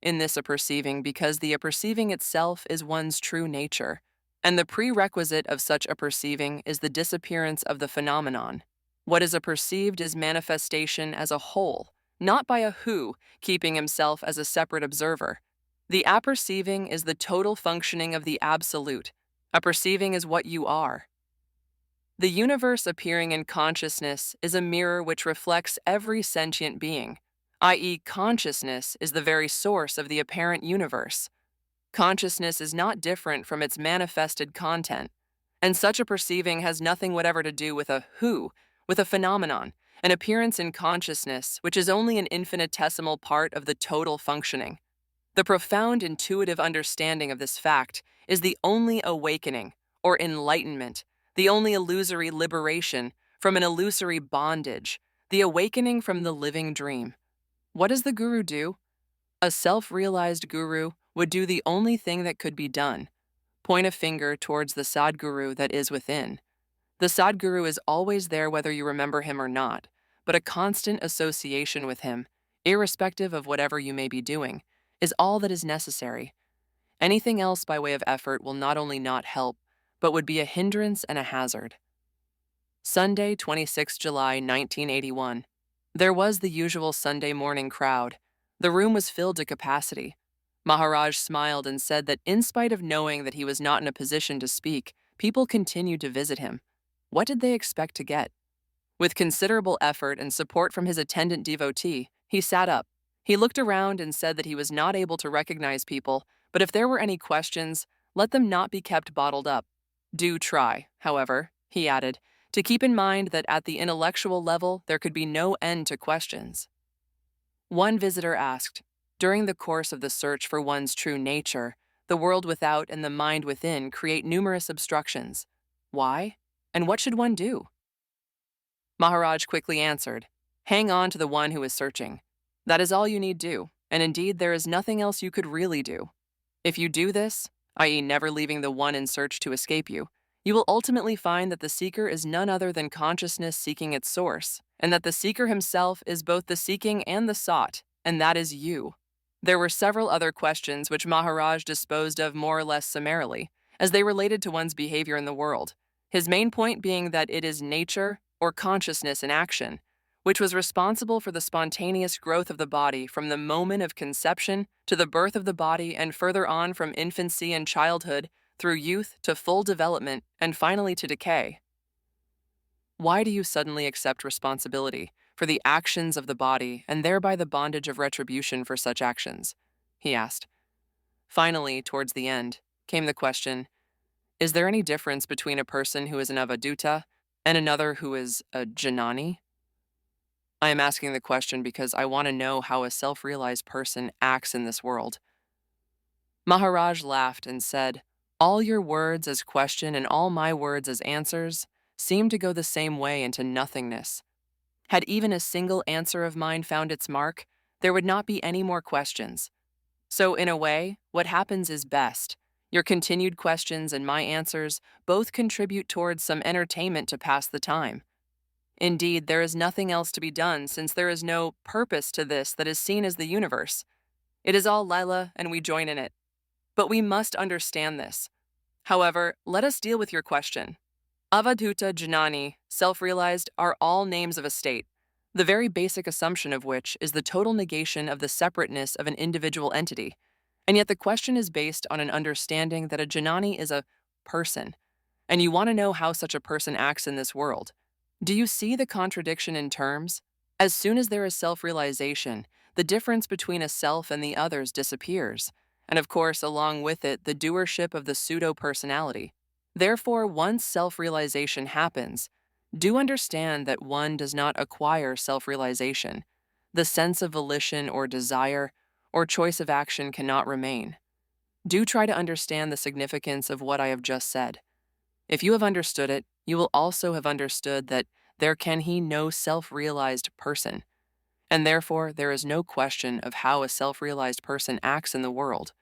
in this aperceiving, because the aperceiving itself is one's true nature, and the prerequisite of such a perceiving is the disappearance of the phenomenon. What is apperceived is manifestation as a whole, not by a who keeping himself as a separate observer. The apperceiving is the total functioning of the absolute. Apperceiving is what you are. The universe appearing in consciousness is a mirror which reflects every sentient being, i.e., consciousness is the very source of the apparent universe. Consciousness is not different from its manifested content, and such a perceiving has nothing whatever to do with a who, with a phenomenon, an appearance in consciousness which is only an infinitesimal part of the total functioning. The profound intuitive understanding of this fact is the only awakening, or enlightenment, the only illusory liberation from an illusory bondage, the awakening from the living dream. What does the guru do? A self-realized guru would do the only thing that could be done: point a finger towards the Sadguru that is within. The Sadguru is always there whether you remember him or not, but a constant association with him, irrespective of whatever you may be doing, is all that is necessary. Anything else by way of effort will not only not help, but would be a hindrance and a hazard. Sunday, 26 July 1981. There was the usual Sunday morning crowd. The room was filled to capacity. Maharaj smiled and said that in spite of knowing that he was not in a position to speak, people continued to visit him. What did they expect to get? With considerable effort and support from his attendant devotee, he sat up. He looked around and said that he was not able to recognize people, but if there were any questions, let them not be kept bottled up. Do try, however, he added, to keep in mind that at the intellectual level there could be no end to questions. One visitor asked, during the course of the search for one's true nature, the world without and the mind within create numerous obstructions. Why? And what should one do? Maharaj quickly answered, hang on to the one who is searching. That is all you need do, and indeed there is nothing else you could really do. If you do this, i.e. never leaving the one in search to escape you, you will ultimately find that the seeker is none other than consciousness seeking its source, and that the seeker himself is both the seeking and the sought, and that is you. There were several other questions which Maharaj disposed of more or less summarily, as they related to one's behavior in the world, his main point being that it is nature, or consciousness in action, which was responsible for the spontaneous growth of the body from the moment of conception to the birth of the body and further on from infancy and childhood through youth to full development and finally to decay. Why do you suddenly accept responsibility for the actions of the body and thereby the bondage of retribution for such actions? He asked. Finally, towards the end, came the question, is there any difference between a person who is an Avadhuta and another who is a Janani? I am asking the question because I want to know how a self-realized person acts in this world. Maharaj laughed and said, all your words as question and all my words as answers seem to go the same way into nothingness. Had even a single answer of mine found its mark, there would not be any more questions. So in a way, what happens is best. Your continued questions and my answers both contribute towards some entertainment to pass the time. Indeed, there is nothing else to be done since there is no purpose to this that is seen as the universe. It is all Lila and we join in it. But we must understand this. However, let us deal with your question. Avadhuta, Janani, self-realized are all names of a state, the very basic assumption of which is the total negation of the separateness of an individual entity. And yet the question is based on an understanding that a Janani is a person, and you want to know how such a person acts in this world. Do you see the contradiction in terms? As soon as there is self-realization, the difference between a self and the others disappears, and of course, along with it, the doership of the pseudo-personality. Therefore, once self-realization happens, do understand that one does not acquire self-realization. The sense of volition or desire or choice of action cannot remain. Do try to understand the significance of what I have just said. If you have understood it, you will also have understood that there can be no self-realized person, and therefore there is no question of how a self-realized person acts in the world.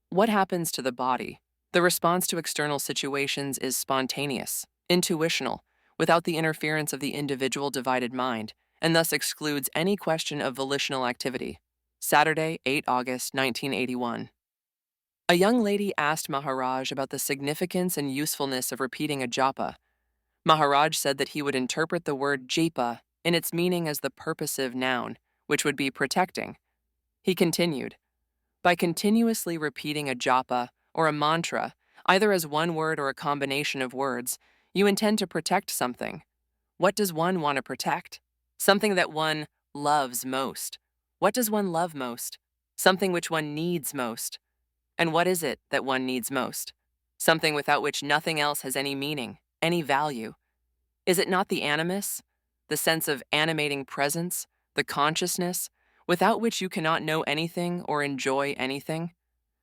What happens to the body? The response to external situations is spontaneous, intuitional, without the interference of the individual divided mind, and thus excludes any question of volitional activity. Saturday, 8 August 1981. A young lady asked Maharaj about the significance and usefulness of repeating a japa. Maharaj said that he would interpret the word japa in its meaning as the purposive noun, which would be protecting. He continued, by continuously repeating a japa or a mantra, either as one word or a combination of words, you intend to protect something. What does one want to protect? Something that one loves most. What does one love most? Something which one needs most. And what is it that one needs most? Something without which nothing else has any meaning, any value. Is it not the animus, the sense of animating presence, the consciousness, without which you cannot know anything or enjoy anything?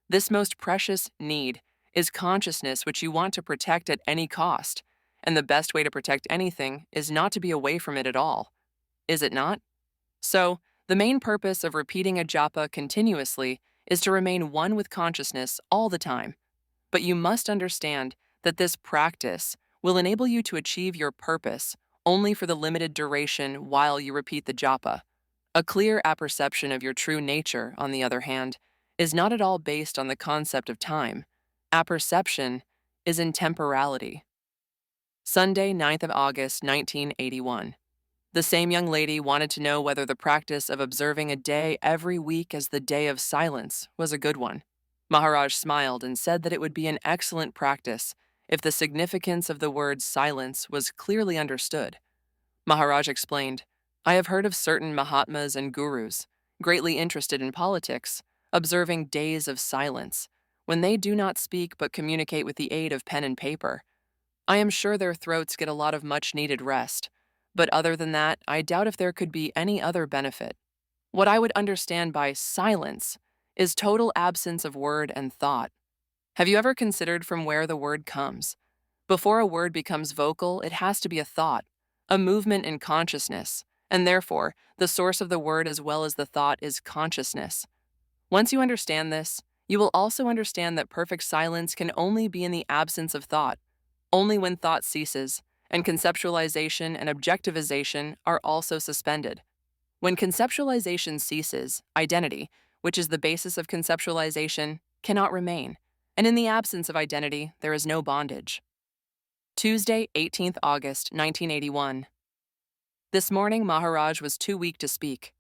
This most precious need is consciousness which you want to protect at any cost, and the best way to protect anything is not to be away from it at all. Is it not? So, the main purpose of repeating a japa continuously is to remain one with consciousness all the time. But you must understand that this practice will enable you to achieve your purpose only for the limited duration while you repeat the japa. A clear apperception of your true nature, on the other hand, is not at all based on the concept of time. Apperception is in temporality. Sunday, 9th of August, 1981. The same young lady wanted to know whether the practice of observing a day every week as the day of silence was a good one. Maharaj smiled and said that it would be an excellent practice if the significance of the word silence was clearly understood. Maharaj explained, I have heard of certain Mahatmas and gurus, greatly interested in politics, observing days of silence, when they do not speak but communicate with the aid of pen and paper. I am sure their throats get a lot of much-needed rest, but other than that, I doubt if there could be any other benefit. What I would understand by silence is total absence of word and thought. Have you ever considered from where the word comes? Before a word becomes vocal, it has to be a thought, a movement in consciousness, and therefore, the source of the word as well as the thought is consciousness. Once you understand this, you will also understand that perfect silence can only be in the absence of thought, only when thought ceases, and conceptualization and objectivization are also suspended. When conceptualization ceases, identity, which is the basis of conceptualization, cannot remain, and in the absence of identity, there is no bondage. Tuesday, 18th August, 1981. This morning, Maharaj was too weak to speak.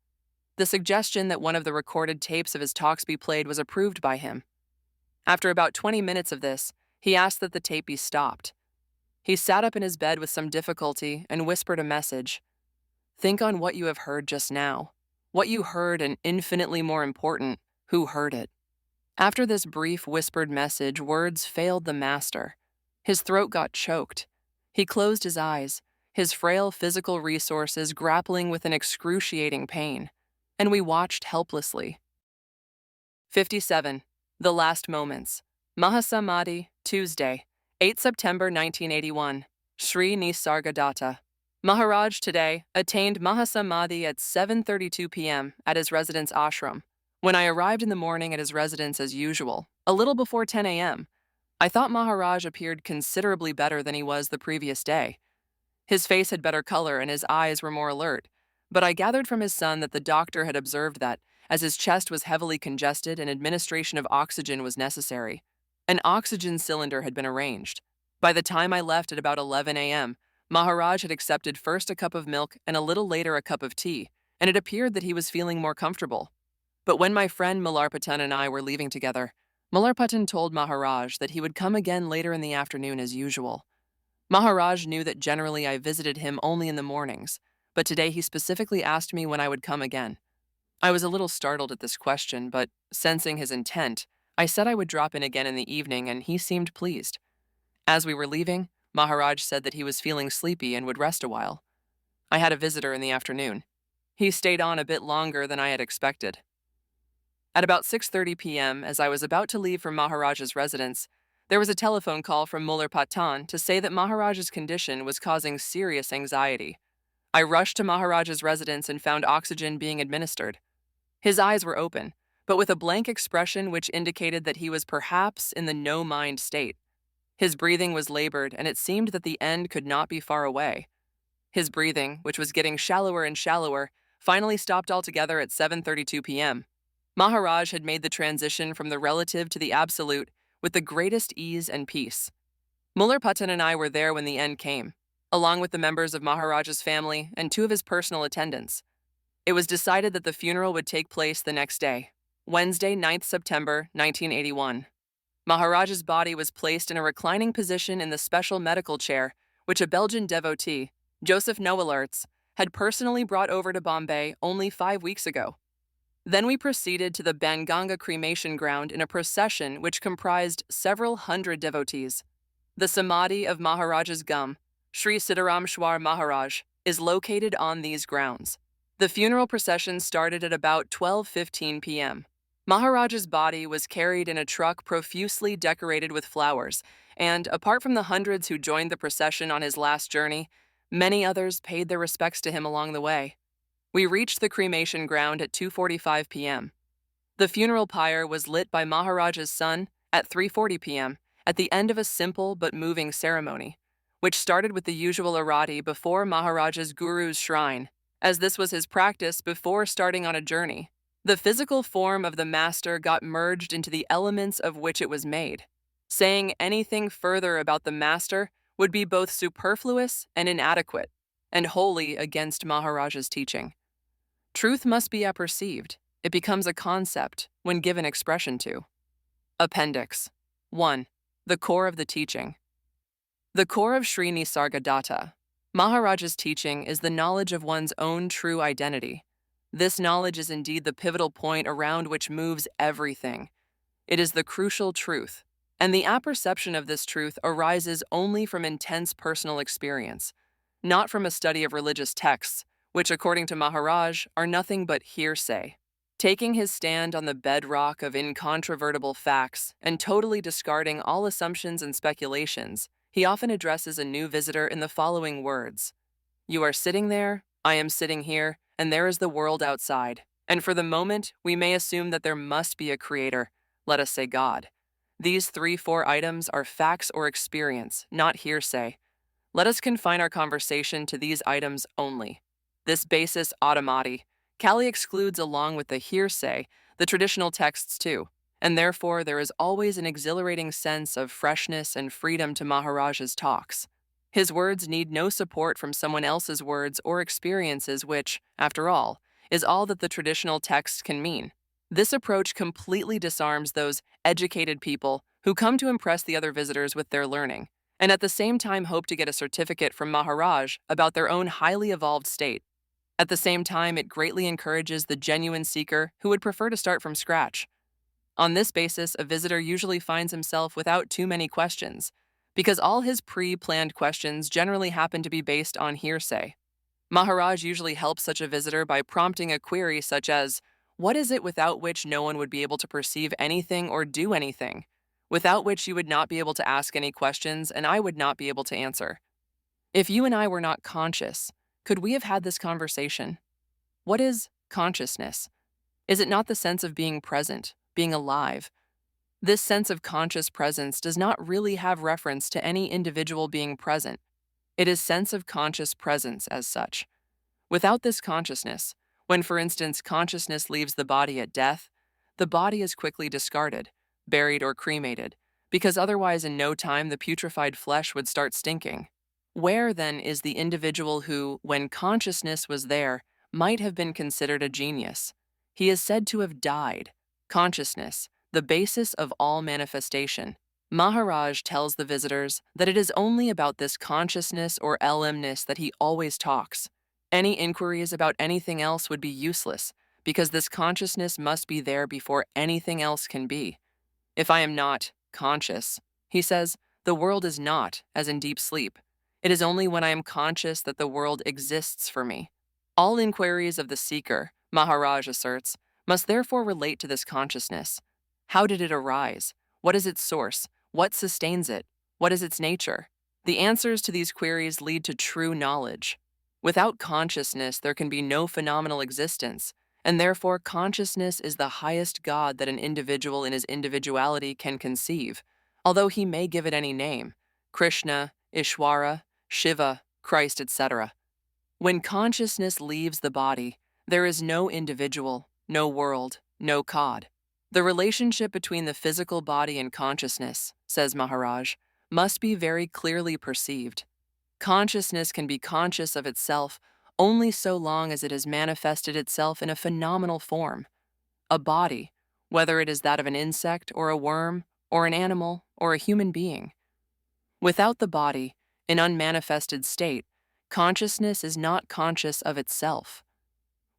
The suggestion that one of the recorded tapes of his talks be played was approved by him. After about 20 minutes of this, he asked that the tape be stopped. He sat up in his bed with some difficulty and whispered a message. Think on what you have heard just now. What you heard, and infinitely more important, who heard it. After this brief whispered message, words failed the master. His throat got choked. He closed his eyes, his frail physical resources grappling with an excruciating pain, and we watched helplessly. 57. The Last Moments. Mahasamadhi, Tuesday, 8 September 1981. Sri Nisargadatta Maharaj today attained Mahasamadhi at 7:32 p.m. at his residence ashram. When I arrived in the morning at his residence as usual, a little before 10 a.m., I thought Maharaj appeared considerably better than he was the previous day. His face had better color and his eyes were more alert, but I gathered from his son that the doctor had observed that, as his chest was heavily congested, an administration of oxygen was necessary. An oxygen cylinder had been arranged. By the time I left at about 11 a.m., Maharaj had accepted first a cup of milk and a little later a cup of tea, and it appeared that he was feeling more comfortable. But when my friend Malarpatan and I were leaving together, Malarpatan told Maharaj that he would come again later in the afternoon as usual. Maharaj knew that generally I visited him only in the mornings, but today he specifically asked me when I would come again. I was a little startled at this question, but sensing his intent, I said I would drop in again in the evening, and he seemed pleased. As we were leaving, Maharaj said that he was feeling sleepy and would rest a while. I had a visitor in the afternoon. He stayed on a bit longer than I had expected. At about 6:30 p.m., as I was about to leave for Maharaj's residence, there was a telephone call from Mullah Patan to say that Maharaj's condition was causing serious anxiety. I rushed to Maharaj's residence and found oxygen being administered. His eyes were open, but with a blank expression which indicated that he was perhaps in the no-mind state. His breathing was labored, and it seemed that the end could not be far away. His breathing, which was getting shallower and shallower, finally stopped altogether at 7:32 p.m. Maharaj had made the transition from the relative to the absolute with the greatest ease and peace. Mullah Patan and I were there when the end came, along with the members of Maharaj's family and two of his personal attendants. It was decided that the funeral would take place the next day, Wednesday, 9th September, 1981. Maharaj's body was placed in a reclining position in the special medical chair, which a Belgian devotee, Joseph Noalerts, had personally brought over to Bombay only 5 weeks ago. Then we proceeded to the Banganga cremation ground in a procession which comprised several hundred devotees. The samadhi of Maharaja's gum, Sri Sitaramshwar Maharaj, is located on these grounds. The funeral procession started at about 12:15 p.m. Maharaja's body was carried in a truck profusely decorated with flowers, and apart from the hundreds who joined the procession on his last journey, many others paid their respects to him along the way. We reached the cremation ground at 2:45 p.m. The funeral pyre was lit by Maharaja's son at 3:40 p.m. at the end of a simple but moving ceremony, which started with the usual arati before Maharaja's guru's shrine, as this was his practice before starting on a journey. The physical form of the master got merged into the elements of which it was made. Saying anything further about the master would be both superfluous and inadequate, and wholly against Maharaja's teaching. Truth must be apperceived. It becomes a concept when given expression to. Appendix 1. The core of the teaching. The core of Sri Nisargadatta Maharaj's teaching is the knowledge of one's own true identity. This knowledge is indeed the pivotal point around which moves everything. It is the crucial truth, and the apperception of this truth arises only from intense personal experience, not from a study of religious texts, which, according to Maharaj, are nothing but hearsay. Taking his stand on the bedrock of incontrovertible facts and totally discarding all assumptions and speculations, he often addresses a new visitor in the following words: "You are sitting there, I am sitting here, and there is the world outside. And for the moment, we may assume that there must be a creator, let us say God. These 3-4 items are facts or experience, not hearsay. Let us confine our conversation to these items only. This basis automati, Kali excludes along with the hearsay, the traditional texts too, and therefore there is always an exhilarating sense of freshness and freedom to Maharaj's talks. His words need no support from someone else's words or experiences, which, after all, is all that the traditional text can mean. This approach completely disarms those educated people who come to impress the other visitors with their learning, and at the same time hope to get a certificate from Maharaj about their own highly evolved state. At the same time, it greatly encourages the genuine seeker who would prefer to start from scratch. On this basis, a visitor usually finds himself without too many questions, because all his pre-planned questions generally happen to be based on hearsay. Maharaj usually helps such a visitor by prompting a query such as, "What is it without which no one would be able to perceive anything or do anything? Without which you would not be able to ask any questions and I would not be able to answer. If you and I were not conscious, could we have had this conversation? What is consciousness? Is it not the sense of being present, being alive? This sense of conscious presence does not really have reference to any individual being present. It is sense of conscious presence as such. Without this consciousness, when, for instance, consciousness leaves the body at death, the body is quickly discarded, buried or cremated, because otherwise in no time the putrefied flesh would start stinking. Where, then, is the individual who, when consciousness was there, might have been considered a genius? He is said to have died. Consciousness, the basis of all manifestation. Maharaj tells the visitors that it is only about this consciousness or LM-ness that he always talks. Any inquiries about anything else would be useless, because this consciousness must be there before anything else can be. If I am not conscious, he says, the world is not, as in deep sleep. It is only when I am conscious that the world exists for me. All inquiries of the seeker, Maharaj asserts, must therefore relate to this consciousness. How did it arise? What is its source? What sustains it? What is its nature? The answers to these queries lead to true knowledge. Without consciousness, there can be no phenomenal existence, and therefore consciousness is the highest God that an individual in his individuality can conceive, although he may give it any name: Krishna, Ishwara, Shiva, Christ, etc. When consciousness leaves the body, there is no individual, no world, no God. The relationship between the physical body and consciousness, says Maharaj, must be very clearly perceived. Consciousness can be conscious of itself only so long as it has manifested itself in a phenomenal form, a body, whether it is that of an insect or a worm or an animal or a human being. Without the body, in unmanifested state, consciousness is not conscious of itself.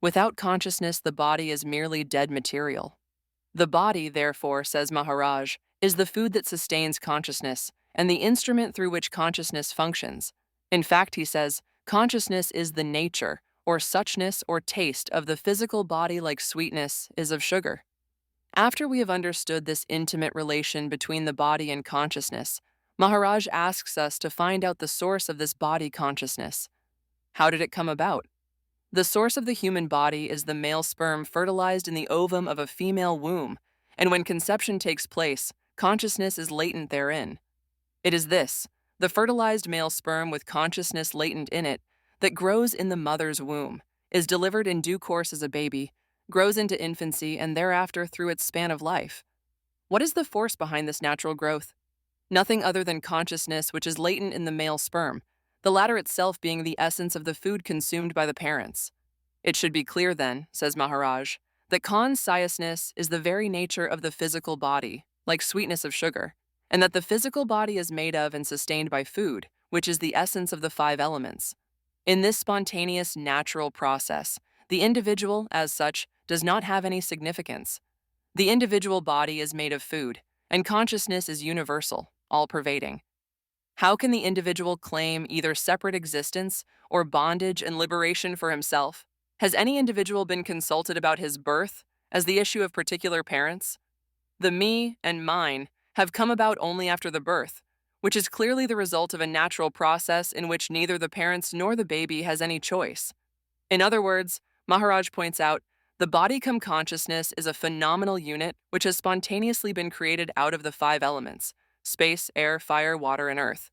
Without consciousness, the body is merely dead material. The body, therefore, says Maharaj, is the food that sustains consciousness and the instrument through which consciousness functions. In fact, he says, consciousness is the nature, or suchness or taste of the physical body like sweetness is of sugar. After we have understood this intimate relation between the body and consciousness, Maharaj asks us to find out the source of this body consciousness. How did it come about? The source of the human body is the male sperm fertilized in the ovum of a female womb, and when conception takes place, consciousness is latent therein. It is this, the fertilized male sperm with consciousness latent in it, that grows in the mother's womb, is delivered in due course as a baby, grows into infancy, and thereafter through its span of life. What is the force behind this natural growth? Nothing other than consciousness, which is latent in the male sperm, the latter itself being the essence of the food consumed by the parents. It should be clear then, says Maharaj, that consciousness is the very nature of the physical body, like sweetness of sugar, and that the physical body is made of and sustained by food, which is the essence of the five elements. In this spontaneous, natural process, the individual, as such, does not have any significance. The individual body is made of food, and consciousness is universal, all-pervading. How can the individual claim either separate existence or bondage and liberation for himself? Has any individual been consulted about his birth as the issue of particular parents? The me and mine have come about only after the birth, which is clearly the result of a natural process in which neither the parents nor the baby has any choice. In other words, Maharaj points out, the body-come consciousness is a phenomenal unit which has spontaneously been created out of the five elements, space, air, fire, water, and earth,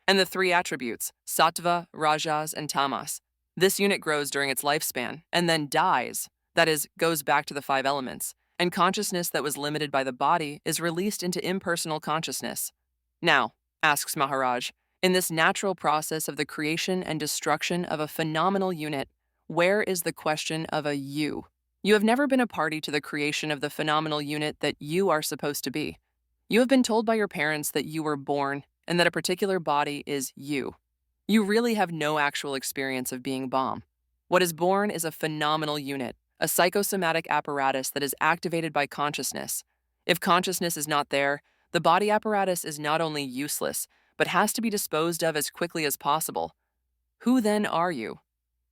and the three attributes, sattva, rajas, and tamas. This unit grows during its lifespan and then dies, that is, goes back to the five elements, and consciousness that was limited by the body is released into impersonal consciousness. Now, asks Maharaj, in this natural process of the creation and destruction of a phenomenal unit, where is the question of a you? You have never been a party to the creation of the phenomenal unit that you are supposed to be. You have been told by your parents that you were born and that a particular body is you. You really have no actual experience of being Bomb. What is born is a phenomenal unit, a psychosomatic apparatus that is activated by consciousness. If consciousness is not there, the body apparatus is not only useless, but has to be disposed of as quickly as possible. Who then are you?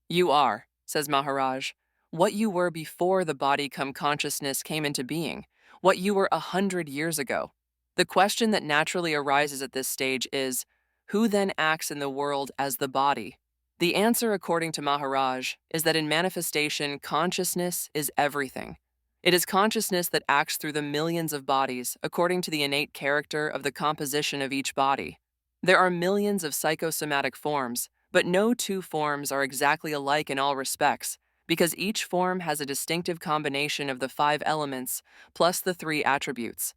You are, says Maharaj, what you were before the body-come consciousness came into being, what you were 100 years ago. The question that naturally arises at this stage is, who then acts in the world as the body? The answer, according to Maharaj, is that in manifestation, consciousness is everything. It is consciousness that acts through the millions of bodies according to the innate character of the composition of each body. There are millions of psychosomatic forms, but no two forms are exactly alike in all respects, because each form has a distinctive combination of the five elements plus the three attributes.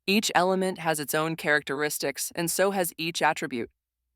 Each element has its own characteristics, and so has each attribute.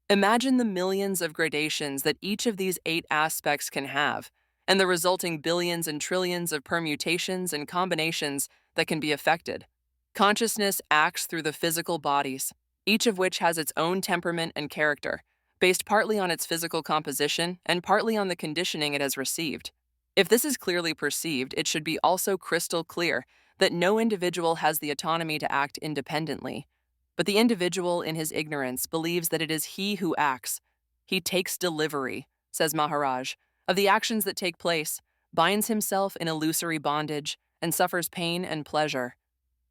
Imagine the millions of gradations that each of these 8 aspects can have, and the resulting billions and trillions of permutations and combinations that can be affected. Consciousness acts through the physical bodies, each of which has its own temperament and character, based partly on its physical composition and partly on the conditioning it has received. If this is clearly perceived, it should be also crystal clear that no individual has the autonomy to act independently. But the individual, in his ignorance, believes that it is he who acts. He takes delivery, says Maharaj, of the actions that take place, binds himself in illusory bondage, and suffers pain and pleasure.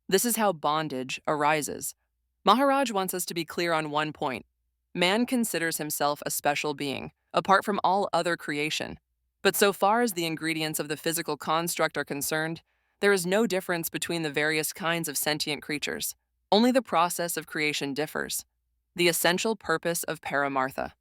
This is how bondage arises. Maharaj wants us to be clear on one point. Man considers himself a special being, apart from all other creation. But so far as the ingredients of the physical construct are concerned, there is no difference between the various kinds of sentient creatures. Only the process of creation differs. The essential purpose of Paramartha.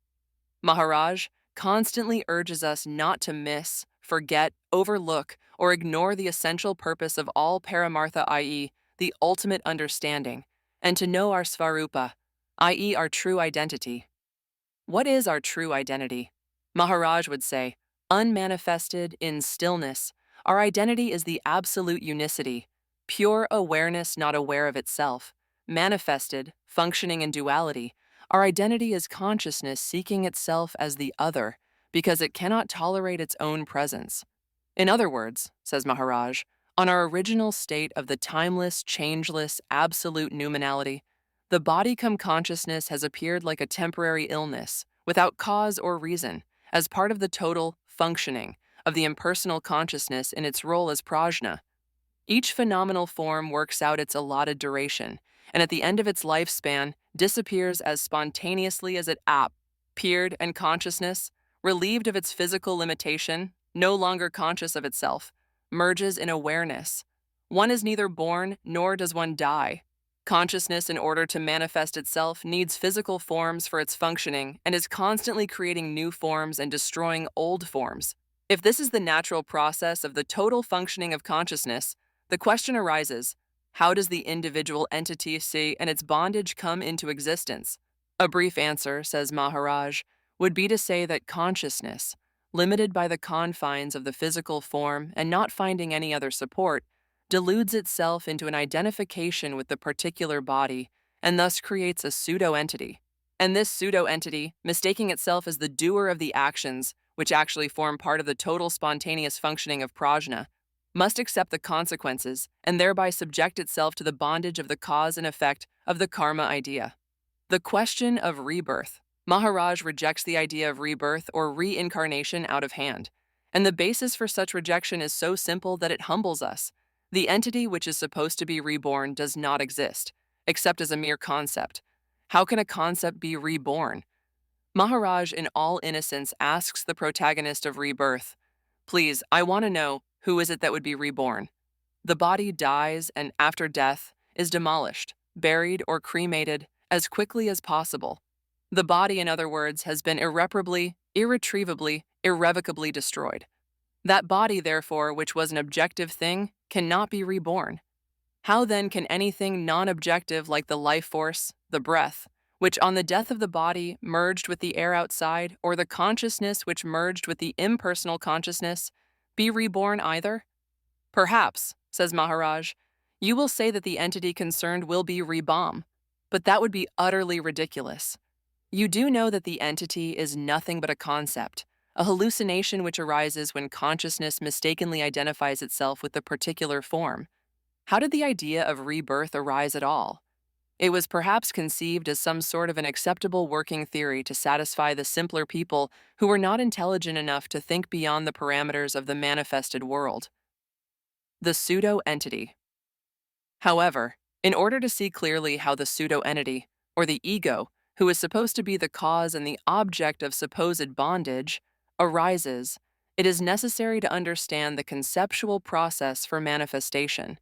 Maharaj constantly urges us not to miss, forget, overlook, or ignore the essential purpose of all Paramartha, i.e., the ultimate understanding, and to know our Svarupa, i.e., our true identity. What is our true identity? Maharaj would say, Unmanifested in stillness, our identity is the absolute unicity, pure awareness not aware of itself. Manifested, functioning in duality, our identity is consciousness seeking itself as the other because it cannot tolerate its own presence. In other words, says Maharaj, on our original state of the timeless, changeless, absolute noumenality, the body-come consciousness has appeared like a temporary illness, without cause or reason, as part of the total functioning of the impersonal consciousness in its role as prajna. Each phenomenal form works out its allotted duration, and at the end of its lifespan, disappears as spontaneously as it appeared, and consciousness, relieved of its physical limitation, no longer conscious of itself, merges in awareness. One is neither born nor does one die. Consciousness, in order to manifest itself, needs physical forms for its functioning and is constantly creating new forms and destroying old forms. If this is the natural process of the total functioning of consciousness, the question arises, how does the individual entity see and its bondage come into existence? A brief answer, says Maharaj, would be to say that consciousness, limited by the confines of the physical form and not finding any other support, deludes itself into an identification with the particular body and thus creates a pseudo-entity. And this pseudo-entity, mistaking itself as the doer of the actions, which actually form part of the total spontaneous functioning of prajna, must accept the consequences and thereby subject itself to the bondage of the cause and effect of the karma idea. The question of rebirth. Maharaj rejects the idea of rebirth or reincarnation out of hand, and the basis for such rejection is so simple that it humbles us. The entity which is supposed to be reborn does not exist, except as a mere concept. How can a concept be reborn? Maharaj, in all innocence, asks the protagonist of rebirth, "Please, I want to know, who is it that would be reborn?" The body dies and, after death, is demolished, buried, or cremated as quickly as possible. The body, in other words, has been irreparably, irretrievably, irrevocably destroyed. That body, therefore, which was an objective thing, cannot be reborn. How then can anything non-objective like the life force, the breath, which on the death of the body merged with the air outside, or the consciousness which merged with the impersonal consciousness, be reborn either? Perhaps, says Maharaj, you will say that the entity concerned will be reborn, but that would be utterly ridiculous. You do know that the entity is nothing but a concept, a hallucination which arises when consciousness mistakenly identifies itself with the particular form. How did the idea of rebirth arise at all? It was perhaps conceived as some sort of an acceptable working theory to satisfy the simpler people who were not intelligent enough to think beyond the parameters of the manifested world. The pseudo-entity. However, in order to see clearly how the pseudo-entity, or the ego, who is supposed to be the cause and the object of supposed bondage, arises, it is necessary to understand the conceptual process for manifestation.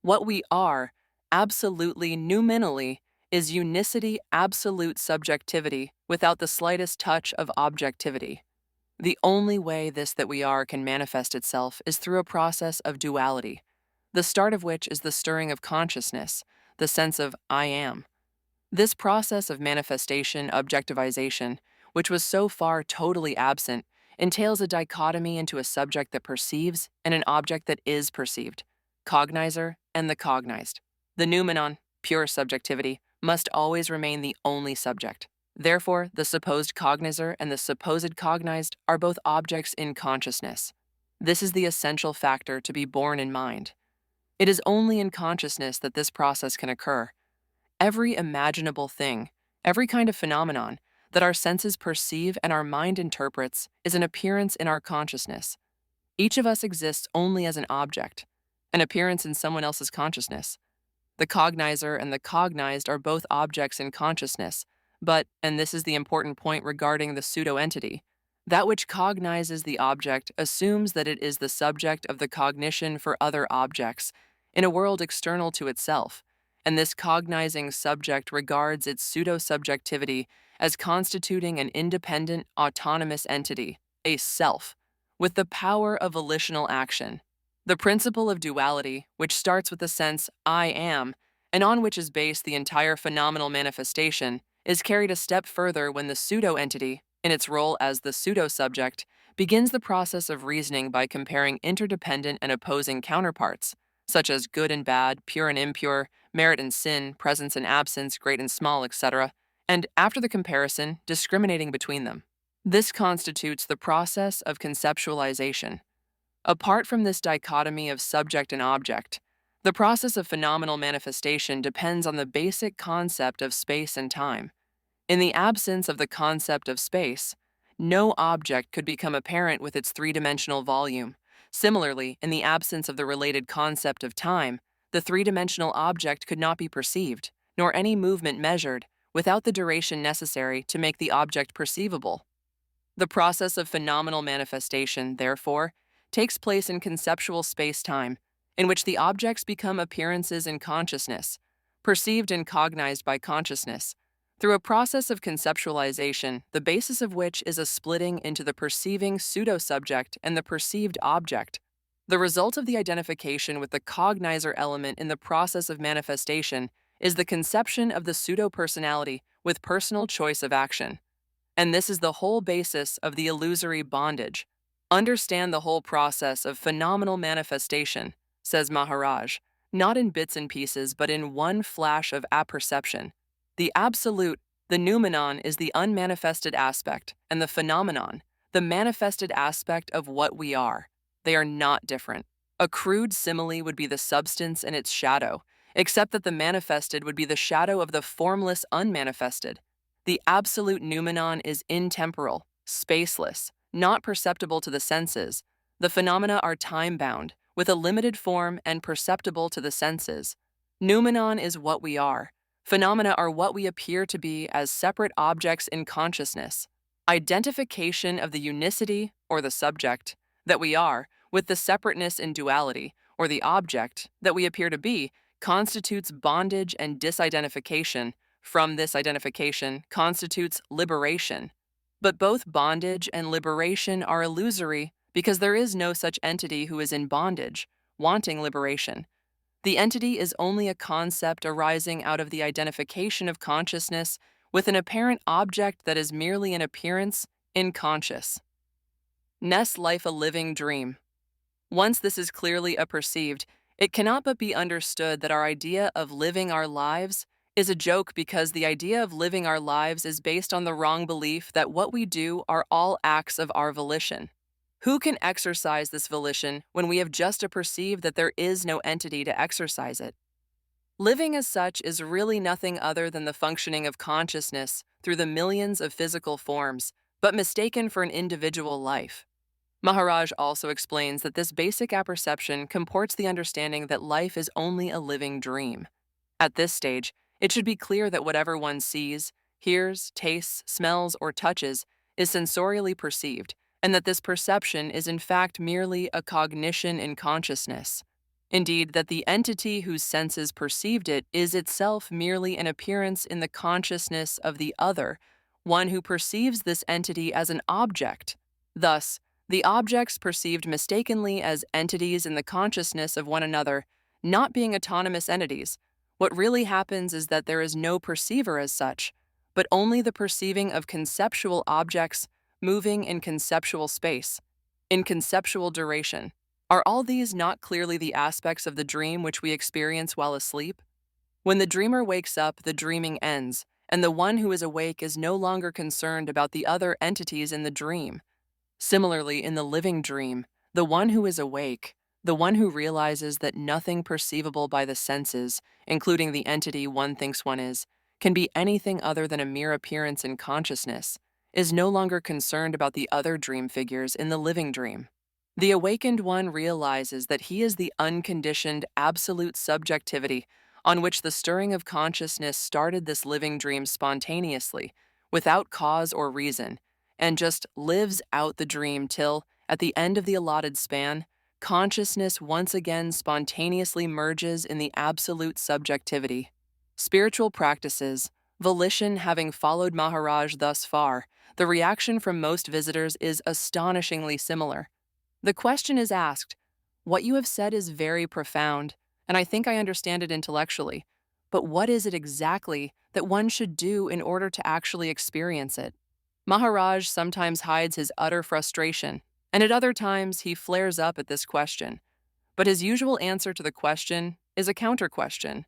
What we are, absolutely noumenally, is unicity, absolute subjectivity, without the slightest touch of objectivity. The only way this that we are can manifest itself is through a process of duality, the start of which is the stirring of consciousness, the sense of I am. This process of manifestation, objectivization, which was so far totally absent, entails a dichotomy into a subject that perceives and an object that is perceived, cognizer and the cognized. The noumenon, pure subjectivity, must always remain the only subject. Therefore, the supposed cognizer and the supposed cognized are both objects in consciousness. This is the essential factor to be borne in mind. It is only in consciousness that this process can occur. Every imaginable thing, every kind of phenomenon that our senses perceive and our mind interprets is an appearance in our consciousness. Each of us exists only as an object, an appearance in someone else's consciousness. The cognizer and the cognized are both objects in consciousness, but, and this is the important point regarding the pseudo-entity, that which cognizes the object assumes that it is the subject of the cognition for other objects in a world external to itself, and this cognizing subject regards its pseudo-subjectivity as constituting an independent, autonomous entity, a self, with the power of volitional action. The principle of duality, which starts with the sense I am, and on which is based the entire phenomenal manifestation, is carried a step further when the pseudo-entity, in its role as the pseudo-subject, begins the process of reasoning by comparing interdependent and opposing counterparts, such as good and bad, pure and impure, merit and sin, presence and absence, great and small, etc., and after the comparison, discriminating between them. This constitutes the process of conceptualization. Apart from this dichotomy of subject and object, the process of phenomenal manifestation depends on the basic concept of space and time. In the absence of the concept of space, no object could become apparent with its three-dimensional volume. Similarly, in the absence of the related concept of time, the three-dimensional object could not be perceived, nor any movement measured, without the duration necessary to make the object perceivable. The process of phenomenal manifestation, therefore, takes place in conceptual space-time, in which the objects become appearances in consciousness, perceived and cognized by consciousness, through a process of conceptualization, the basis of which is a splitting into the perceiving pseudo-subject and the perceived object. The result of the identification with the cognizer element in the process of manifestation is the conception of the pseudo-personality with personal choice of action. And this is the whole basis of the illusory bondage. Understand the whole process of phenomenal manifestation, says Maharaj, not in bits and pieces, but in one flash of apperception. The absolute, the noumenon, is the unmanifested aspect, and the phenomenon, the manifested aspect of what we are. They are not different. A crude simile would be the substance and its shadow, except that the manifested would be the shadow of the formless unmanifested. The absolute noumenon is intemporal, spaceless, not perceptible to the senses. The phenomena are time-bound, with a limited form and perceptible to the senses. Noumenon is what we are. Phenomena are what we appear to be as separate objects in consciousness. Identification of the unicity, or the subject, that we are, with the separateness in duality, or the object, that we appear to be, constitutes bondage, and disidentification from this identification constitutes liberation. But both bondage and liberation are illusory because there is no such entity who is in bondage, wanting liberation. The entity is only a concept arising out of the identification of consciousness with an apparent object that is merely an appearance in conscious. Ness life a living dream. Once this is clearly apperceived, it cannot but be understood that our idea of living our lives is a joke, because the idea of living our lives is based on the wrong belief that what we do are all acts of our volition. Who can exercise this volition when we have just perceived that there is no entity to exercise it? Living as such is really nothing other than the functioning of consciousness through the millions of physical forms, but mistaken for an individual life. Maharaj also explains that this basic apperception comports the understanding that life is only a living dream. At this stage, it should be clear that whatever one sees, hears, tastes, smells, or touches is sensorially perceived, and that this perception is in fact merely a cognition in consciousness. Indeed, that the entity whose senses perceived it is itself merely an appearance in the consciousness of the other, one who perceives this entity as an object. Thus, the objects perceived mistakenly as entities in the consciousness of one another, not being autonomous entities, what really happens is that there is no perceiver as such, but only the perceiving of conceptual objects moving in conceptual space, in conceptual duration. Are all these not clearly the aspects of the dream which we experience while asleep? When the dreamer wakes up, the dreaming ends, and the one who is awake is no longer concerned about the other entities in the dream. Similarly, in the living dream, the one who is awake, the one who realizes that nothing perceivable by the senses, including the entity one thinks one is, can be anything other than a mere appearance in consciousness, is no longer concerned about the other dream figures in the living dream. The awakened one realizes that he is the unconditioned absolute subjectivity on which the stirring of consciousness started this living dream spontaneously, without cause or reason, and just lives out the dream till, at the end of the allotted span, consciousness once again spontaneously merges in the absolute subjectivity. Spiritual practices, volition having followed Maharaj thus far, the reaction from most visitors is astonishingly similar. The question is asked, "What you have said is very profound, and I think I understand it intellectually, but what is it exactly that one should do in order to actually experience it?" Maharaj sometimes hides his utter frustration, and at other times he flares up at this question. But his usual answer to the question is a counter-question.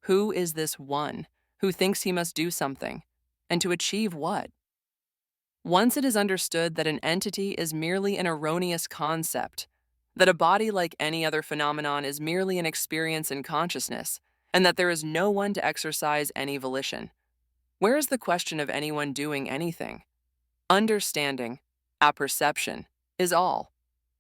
Who is this one who thinks he must do something, and to achieve what? Once it is understood that an entity is merely an erroneous concept, that a body like any other phenomenon is merely an experience in consciousness, and that there is no one to exercise any volition, where is the question of anyone doing anything? Understanding, apperception, is all.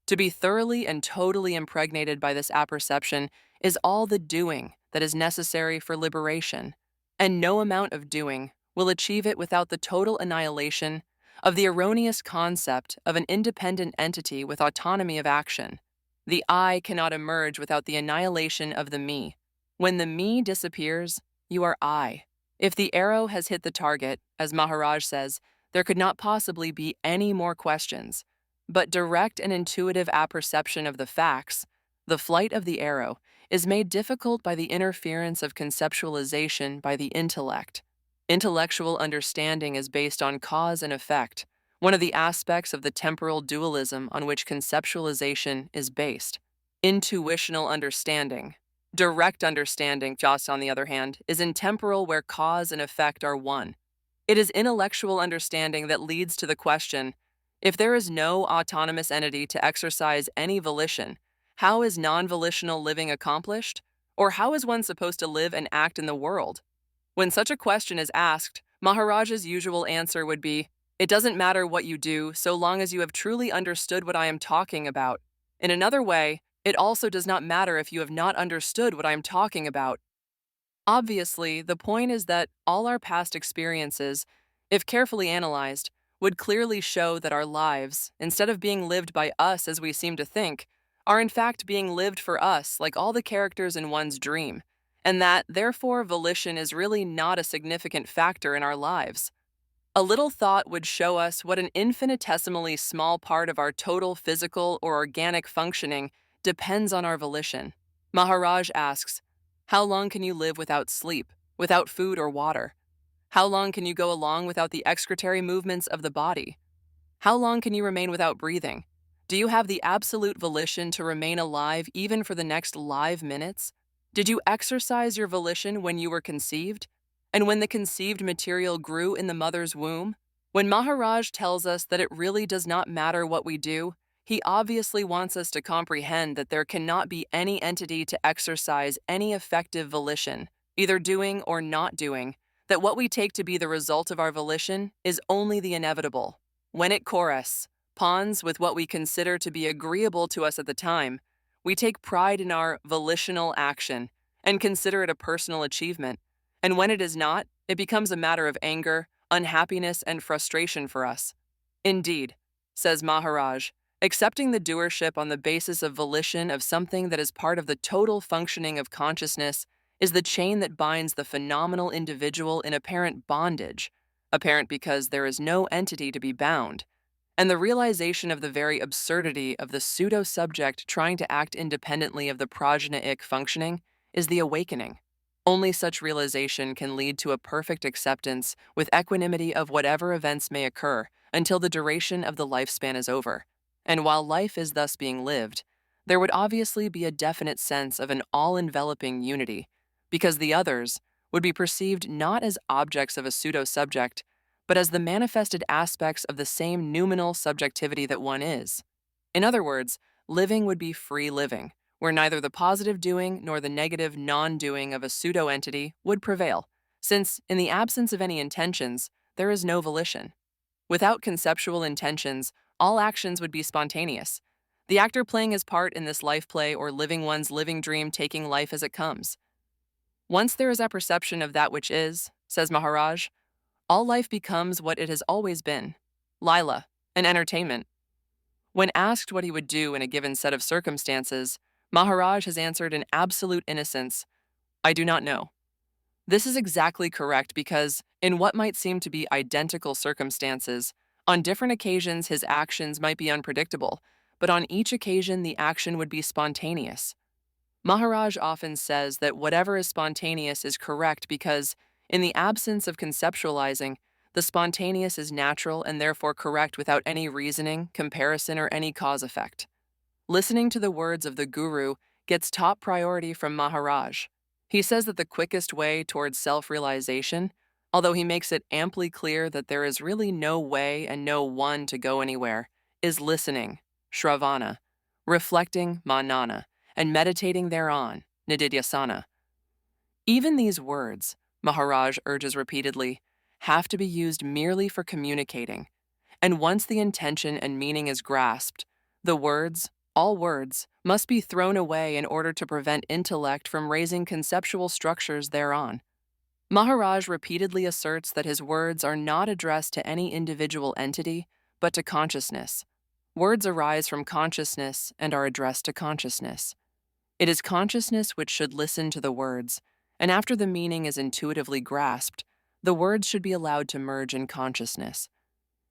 To be thoroughly and totally impregnated by this apperception is all the doing that is necessary for liberation, and no amount of doing will achieve it without the total annihilation of the erroneous concept of an independent entity with autonomy of action. The I cannot emerge without the annihilation of the me. When the me disappears, you are I. If the arrow has hit the target, as Maharaj says, there could not possibly be any more questions. But direct and intuitive apperception of the facts, the flight of the arrow, is made difficult by the interference of conceptualization by the intellect. Intellectual understanding is based on cause and effect, one of the aspects of the temporal dualism on which conceptualization is based. Intuitional understanding. Direct understanding, just on the other hand, is intemporal where cause and effect are one. It is intellectual understanding that leads to the question, if there is no autonomous entity to exercise any volition, how is non-volitional living accomplished? Or how is one supposed to live and act in the world? When such a question is asked, Maharaj's usual answer would be, it doesn't matter what you do so long as you have truly understood what I am talking about. In another way, it also does not matter if you have not understood what I am talking about. Obviously, the point is that all our past experiences, if carefully analyzed, would clearly show that our lives, instead of being lived by us as we seem to think, are in fact being lived for us like all the characters in one's dream, and that, therefore, volition is really not a significant factor in our lives. A little thought would show us what an infinitesimally small part of our total physical or organic functioning depends on our volition. Maharaj asks, how long can you live without sleep, without food or water? How long can you go along without the excretory movements of the body? How long can you remain without breathing? Do you have the absolute volition to remain alive even for the next live minutes? Did you exercise your volition when you were conceived? And when the conceived material grew in the mother's womb? When Maharaj tells us that it really does not matter what we do, he obviously wants us to comprehend that there cannot be any entity to exercise any effective volition, either doing or not doing, that what we take to be the result of our volition is only the inevitable. When it corresponds with what we consider to be agreeable to us at the time, we take pride in our volitional action and consider it a personal achievement, and when it is not, it becomes a matter of anger, unhappiness, and frustration for us. Indeed, says Maharaj, accepting the doership on the basis of volition of something that is part of the total functioning of consciousness is the chain that binds the phenomenal individual in apparent bondage, apparent because there is no entity to be bound, and the realization of the very absurdity of the pseudo-subject trying to act independently of the prajnaic functioning is the awakening. Only such realization can lead to a perfect acceptance with equanimity of whatever events may occur until the duration of the lifespan is over. And while life is thus being lived, there would obviously be a definite sense of an all-enveloping unity, because the others would be perceived not as objects of a pseudo-subject, but as the manifested aspects of the same noumenal subjectivity that one is. In other words, living would be free living, where neither the positive doing nor the negative non-doing of a pseudo-entity would prevail, since, in the absence of any intentions, there is no volition. Without conceptual intentions, all actions would be spontaneous, the actor playing his part in this life play or living one's living dream, taking life as it comes. Once there is apperception of that which is, says Maharaj, all life becomes what it has always been, Lila, an entertainment. When asked what he would do in a given set of circumstances, Maharaj has answered in absolute innocence, I do not know. This is exactly correct because, in what might seem to be identical circumstances, on different occasions his actions might be unpredictable, but on each occasion the action would be spontaneous. Maharaj often says that whatever is spontaneous is correct because, in the absence of conceptualizing, The spontaneous is natural and therefore correct without any reasoning, comparison, or any cause-effect. Listening to the words of the Guru gets top priority from Maharaj. He says that the quickest way towards self-realization, although he makes it amply clear that there is really no way and no one to go anywhere, is listening, shravana, reflecting, manana, and meditating thereon, nididhyasana. Even these words, Maharaj urges repeatedly, have to be used merely for communicating, and once the intention and meaning is grasped, the words, all words, must be thrown away in order to prevent intellect from raising conceptual structures thereon. Maharaj repeatedly asserts that his words are not addressed to any individual entity, but to consciousness. Words arise from consciousness and are addressed to consciousness. It is consciousness which should listen to the words, and after the meaning is intuitively grasped, the words should be allowed to merge in consciousness.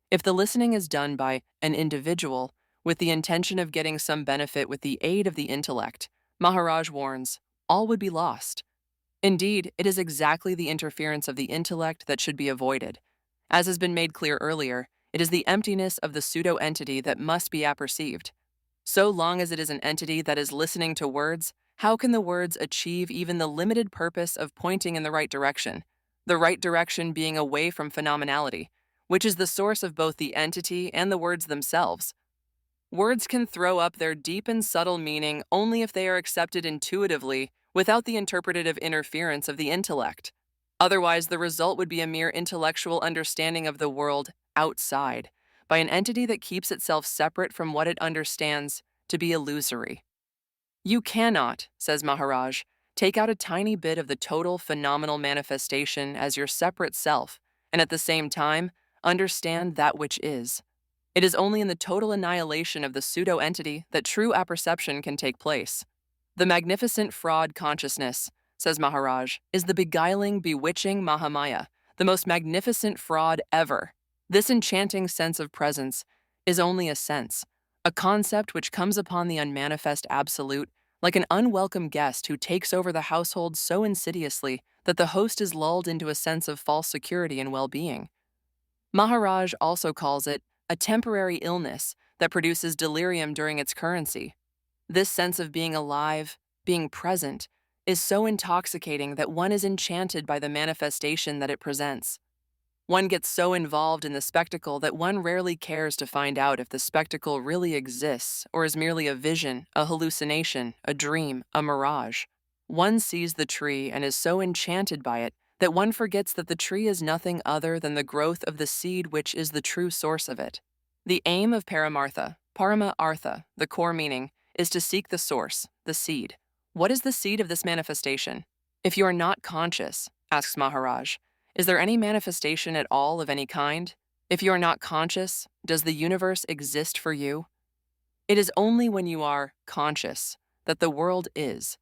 If the listening is done by an individual with the intention of getting some benefit with the aid of the intellect, Maharaj warns, all would be lost. Indeed, it is exactly the interference of the intellect that should be avoided. As has been made clear earlier, it is the emptiness of the pseudo-entity that must be apperceived. So long as it is an entity that is listening to words, how can the words achieve even the limited purpose of pointing in the right direction being away from phenomenality, which is the source of both the entity and the words themselves? Words can throw up their deep and subtle meaning only if they are accepted intuitively without the interpretative interference of the intellect. Otherwise, the result would be a mere intellectual understanding of the world outside by an entity that keeps itself separate from what it understands to be illusory. You cannot, says Maharaj, take out a tiny bit of the total phenomenal manifestation as your separate self, and at the same time, understand that which is. It is only in the total annihilation of the pseudo-entity that true apperception can take place. The magnificent fraud consciousness, says Maharaj, is the beguiling, bewitching Mahamaya, the most magnificent fraud ever. This enchanting sense of presence is only a sense, a concept which comes upon the unmanifest absolute like an unwelcome guest who takes over the household so insidiously that the host is lulled into a sense of false security and well-being. Maharaj also calls it a temporary illness that produces delirium during its currency. This sense of being alive, being present, is so intoxicating that one is enchanted by the manifestation that it presents. One gets so involved in the spectacle that one rarely cares to find out if the spectacle really exists or is merely a vision, a hallucination, a dream, a mirage. One sees the tree and is so enchanted by it that one forgets that the tree is nothing other than the growth of the seed which is the true source of it. The aim of Paramartha, Parama Artha, the core meaning, is to seek the source, the seed. What is the seed of this manifestation? If you are not conscious, asks Maharaj, is there any manifestation at all of any kind? If you are not conscious, does the universe exist for you? It is only when you are conscious that the world is.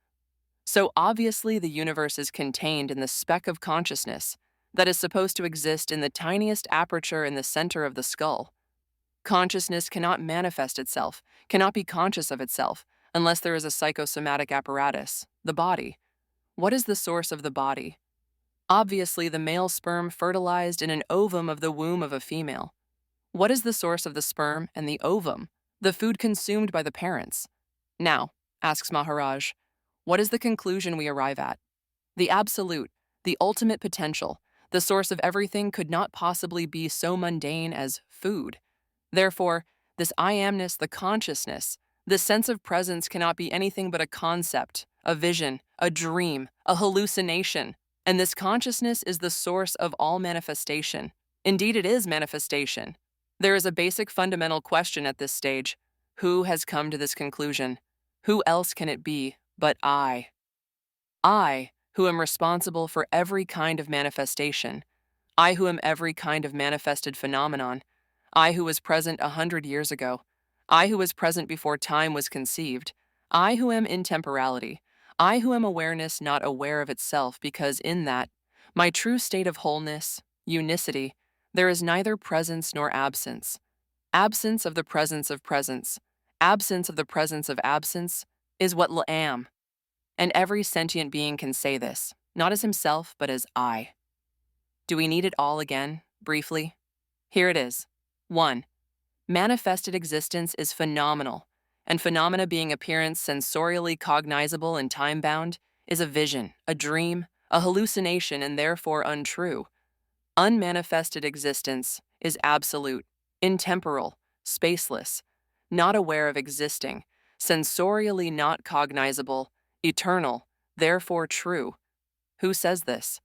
So obviously the universe is contained in the speck of consciousness that is supposed to exist in the tiniest aperture in the center of the skull. Consciousness cannot manifest itself, cannot be conscious of itself, unless there is a psychosomatic apparatus, the body. What is the source of the body? Obviously, the male sperm fertilized in an ovum of the womb of a female. What is the source of the sperm and the ovum? The food consumed by the parents. Now, asks Maharaj, what is the conclusion we arrive at? The absolute, the ultimate potential, the source of everything could not possibly be so mundane as food. Therefore, this I amness, the consciousness, this sense of presence cannot be anything but a concept, a vision, a dream, a hallucination. And this consciousness is the source of all manifestation. Indeed, it is manifestation. There is a basic fundamental question at this stage. Who has come to this conclusion? Who else can it be but I? I, who am responsible for every kind of manifestation. I who am every kind of manifested phenomenon. I who was present 100 years ago. I who was present before time was conceived. I who am intemporality. I who am awareness not aware of itself, because in that, my true state of wholeness, unicity, there is neither presence nor absence. Absence of the presence of presence, absence of the presence of absence, is what am. And every sentient being can say this, not as himself, but as I. Do we need it all again? briefly? Here it is. 1. Manifested existence is phenomenal, and phenomena being appearance sensorially cognizable and time-bound is a vision, a dream, a hallucination, and therefore untrue. Unmanifested existence is absolute, intemporal, spaceless, not aware of existing, sensorially not cognizable, eternal, therefore true. Who says this?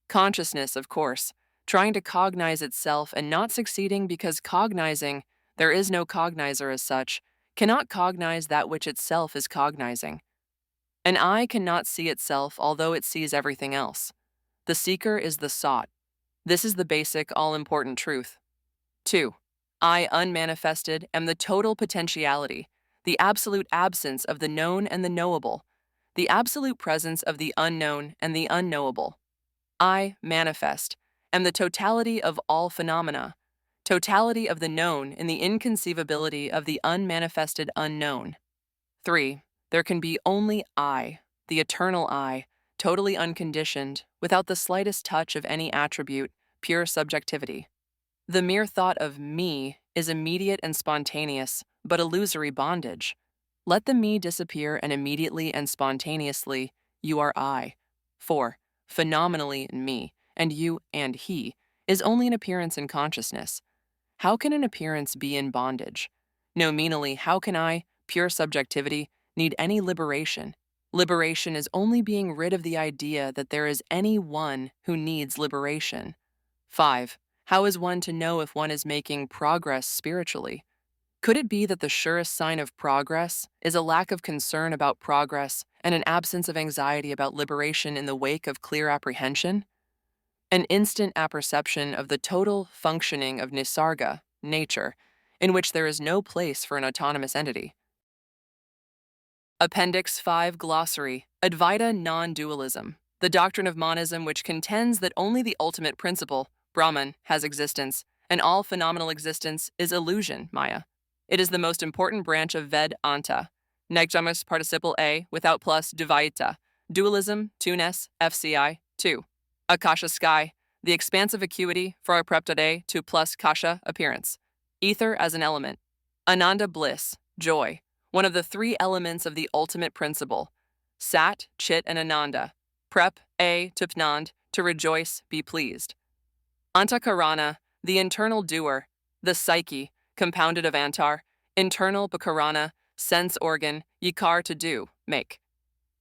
Consciousness, of course, trying to cognize itself and not succeeding because cognizing, there is no cognizer as such, cannot cognize that which itself is cognizing. An eye cannot see itself although it sees everything else. The seeker is the sought. This is the basic, all-important truth. 2. I, unmanifested, am the total potentiality, the absolute absence of the known and the knowable, the absolute presence of the unknown and the unknowable. I, manifest, am the totality of all phenomena, totality of the known in the inconceivability of the unmanifested unknown. 3. There can be only I, the eternal I, totally unconditioned, without the slightest touch of any attribute, pure subjectivity. The mere thought of me is immediate and spontaneous, but illusory bondage. Let the me disappear and immediately and spontaneously, you are I. 4. Phenomenally me, and you and he, is only an appearance in consciousness. How can an appearance be in bondage? Nominally, how can I, pure subjectivity, need any liberation? Liberation is only being rid of the idea that there is any one who needs liberation. 5. How is one to know if one is making progress spiritually? Could it be that the surest sign of progress is a lack of concern about progress and an absence of anxiety about liberation in the wake of clear apprehension? An instant apperception of the total functioning of Nisarga, nature, in which there is no place for an autonomous entity. Appendix 5 Glossary, Advaita Non-Dualism, the doctrine of monism which contends that only the ultimate principle, Brahman, has existence, and all phenomenal existence is illusion, Maya. It is the most important branch of Vedanta. Negjamus participle A without plus Dvaita. Dualism, Tunes, FCI, 2. Akasha sky, the expansive acuity for Apreptade to plus Kasha appearance. Ether as an element. Ananda bliss, joy, one of the three elements of the ultimate principle. Sat, Chit, and Ananda. Prep, A, to Pnand, to rejoice, be pleased. Antakarana, the internal doer, the psyche, compounded of antar, internal bakarana, sense organ, yikar to do, make.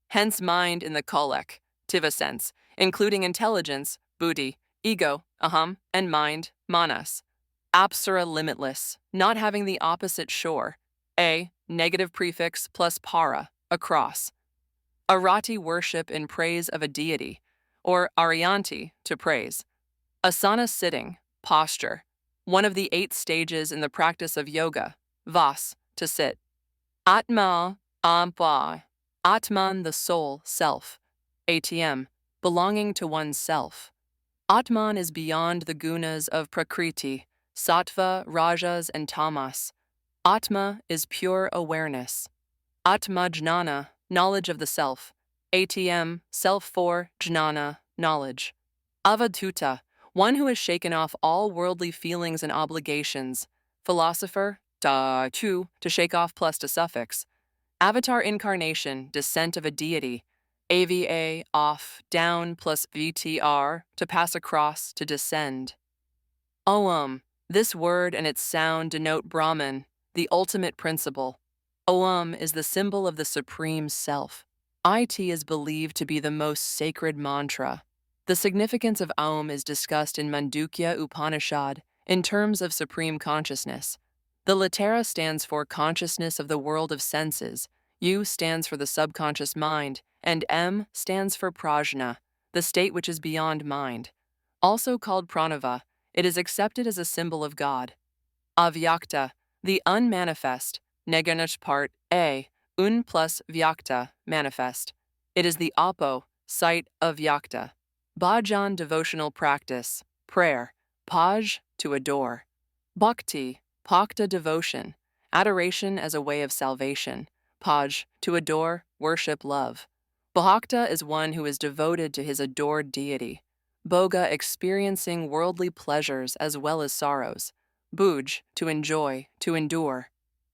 Hence mind in the kolek, tiva sense, including intelligence, buddhi, ego, aham, and mind, manas. Apsara limitless, not having the opposite shore. A, negative prefix plus para, across. Arati worship in praise of a deity, or arianti, to praise. Asana sitting, posture, one of the 8 stages in the practice of yoga, vas, to sit. Atma, ampa, Atman the soul, self, ATM, belonging to oneself. Atman is beyond the gunas of Prakriti, Sattva, Rajas, and Tamas. Atma is pure awareness. Atma jnana, knowledge of the self. ATM, self for jnana, knowledge. Avadhuta, one who has shaken off all worldly feelings and obligations. Philosopher, to shake off plus to suffix. Avatar incarnation, descent of a deity. AVA, off, down plus VTR, to pass across, to descend. Om, this word and its sound denote Brahman, the ultimate principle. Om is the symbol of the supreme self. It is believed to be the most sacred mantra. The significance of Aum is discussed in Mandukya Upanishad in terms of supreme consciousness. The Latera stands for consciousness of the world of senses, U stands for the subconscious mind, and M stands for prajna, the state which is beyond mind. Also called pranava, it is accepted as a symbol of God. Avyakta, the unmanifest, neganush part A, un plus vyakta, manifest. It is the apo, sight of vyakta. Bhajan, devotional practice, prayer. Paj, to adore. Bhakti, bhakta, devotion, adoration as a way of salvation. Paj, to adore, worship, love. Bhakta is one who is devoted to his adored deity. Bhoga, experiencing worldly pleasures as well as sorrows. Bhuj, to enjoy, to endure.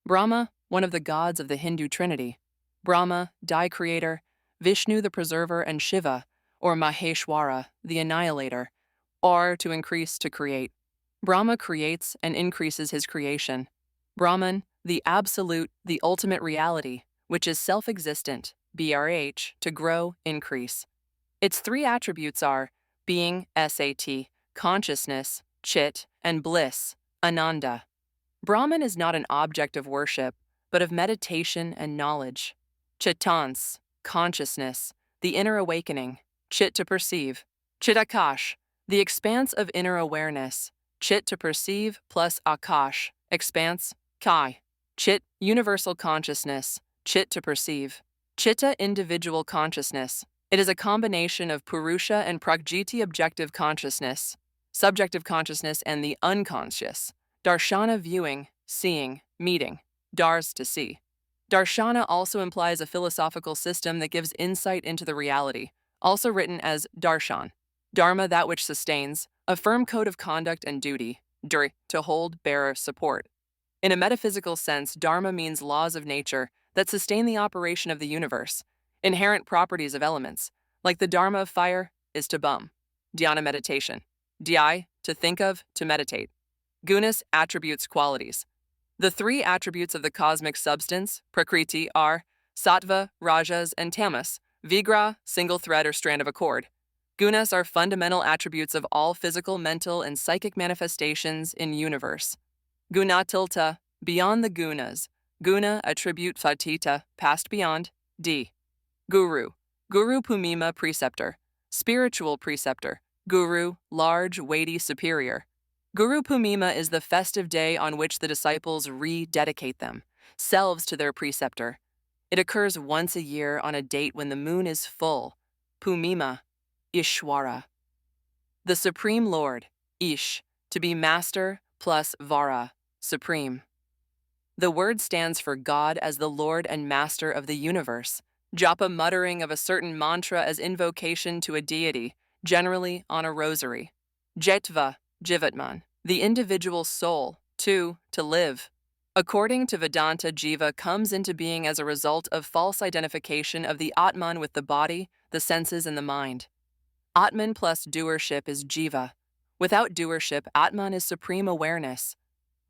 Brahma, one of the gods of the Hindu Trinity. Brahma, die-creator, Vishnu the preserver, and Shiva, or Maheshwara, the annihilator, or to increase, to create. Brahma creates and increases his creation. Brahman, the absolute, the ultimate reality, which is self-existent, BRH, to grow, increase. Its three attributes are being, SAT, consciousness, Chit, and bliss, Ananda. Brahman is not an object of worship, but of meditation and knowledge. Chitans, consciousness, the inner awakening, Chit to perceive. Chitakash, the expanse of inner awareness, Chit to perceive plus Akash, expanse, Kai. Chit, universal consciousness, Chit to perceive. Chitta, individual consciousness. It is a combination of Purusha and Prakriti, objective consciousness, subjective consciousness, and the unconscious. Darshana, viewing, seeing, meeting. Dars, to see. Darshana also implies a philosophical system that gives insight into the reality, also written as darshan. Dharma, that which sustains, a firm code of conduct and duty. Dur, to hold, bear, support. In a metaphysical sense, dharma means laws of nature that sustain the operation of the universe, inherent properties of elements, like the dharma of fire is to bum. Dhyana, meditation. Dhyai, to think of, to meditate. Gunas, attributes, qualities. The three attributes of the cosmic substance, Prakriti, are Sattva, Rajas, and Tamas. Vigraha, single thread or strand of a cord. Gunas are fundamental attributes of all physical, mental, and psychic manifestations in universe. Gunatilta, beyond the gunas. Guna, attribute, Fatita, past, beyond. D. Guru. Guru Pumima, preceptor. Spiritual preceptor. Guru, large, weighty, superior. Guru Pumima is the festive day on which the disciples rededicate themselves to their preceptor. It occurs once a year on a date when the moon is full. Pumima, Ishwara. The Supreme Lord, Ish, to be master, plus Vara, supreme. The word stands for God as the Lord and Master of the universe. Japa, muttering of a certain mantra as invocation to a deity, generally on a rosary. Jetva, Jivatman, the individual soul, to live. According to Vedanta, Jiva comes into being as a result of false identification of the Atman with the body, the senses, and the mind. Atman plus doership is Jiva. Without doership, Atman is supreme awareness.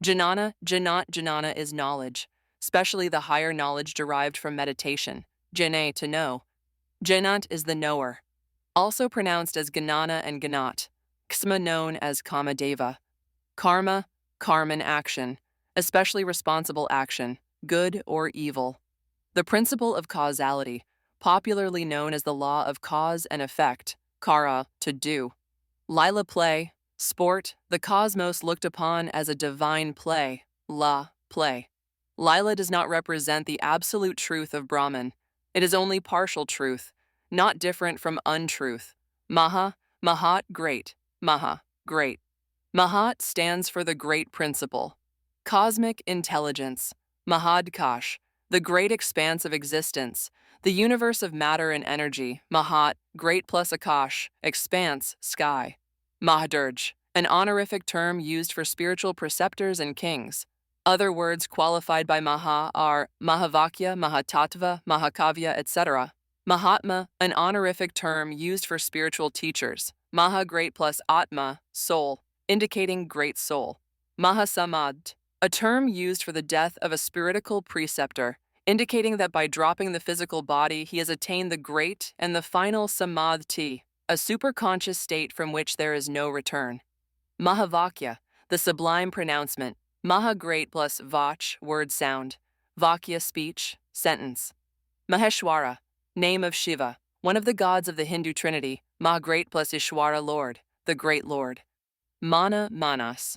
Jnana is knowledge, especially the higher knowledge derived from meditation. Jnane, to know. Jnant is the knower, also pronounced as Gnana and Gnat. Ksma, known as Kamadeva. Karma, karman, action, especially responsible action, good or evil. The principle of causality, popularly known as the law of cause and effect, kara, to do. Lila, play, sport, the cosmos looked upon as a divine play, la, play. Lila does not represent the absolute truth of Brahman. It is only partial truth, not different from untruth. Mahat, great. Maha, great. Mahat stands for the great principle. Cosmic intelligence. Mahadkash, the great expanse of existence, the universe of matter and energy. Mahat, great plus Akash, expanse, sky. Mahadurj, an honorific term used for spiritual preceptors and kings. Other words qualified by Maha are Mahavakya, Mahatattva, Mahakavya, etc. Mahatma, an honorific term used for spiritual teachers. Maha, great plus Atma, soul, indicating great soul. Mahasamad, a term used for the death of a spiritual preceptor, indicating that by dropping the physical body, he has attained the great and the final samadhi, a superconscious state from which there is no return. Mahavakya, the sublime pronouncement. Maha, great plus vach, word sound. Vakya, speech, sentence. Maheshwara, name of Shiva, one of the gods of the Hindu Trinity. Maha, great plus Ishwara, Lord, the great Lord. Mana, manas,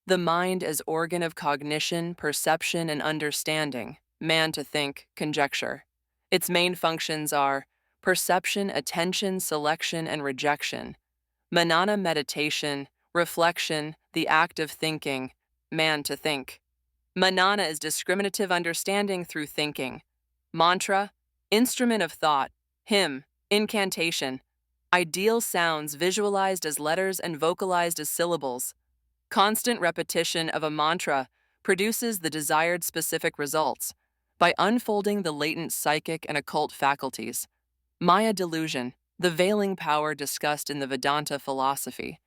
the mind as organ of cognition, perception, and understanding. Man, to think, conjecture. Its main functions are perception, attention, selection, and rejection. Manana, meditation, reflection, the act of thinking. Man, to think. Manana is discriminative understanding through thinking. Mantra, instrument of thought. Hymn, incantation. Ideal sounds visualized as letters and vocalized as syllables. Constant repetition of a mantra produces the desired specific results by unfolding the latent psychic and occult faculties. Maya delusion, the veiling power discussed in the Vedanta philosophy.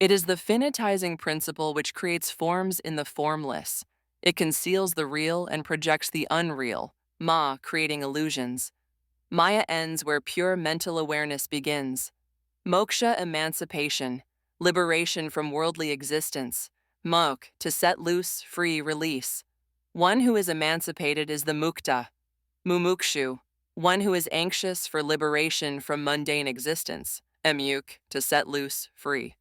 It is the finitizing principle which creates forms in the formless. It conceals the real and projects the unreal, creating illusions. Maya ends where pure mental awareness begins. Moksha emancipation, liberation from worldly existence. Mok, to set loose, free, release. One who is emancipated is the mukta. Mumukshu, one who is anxious for liberation from mundane existence. Emuk, to set loose, free.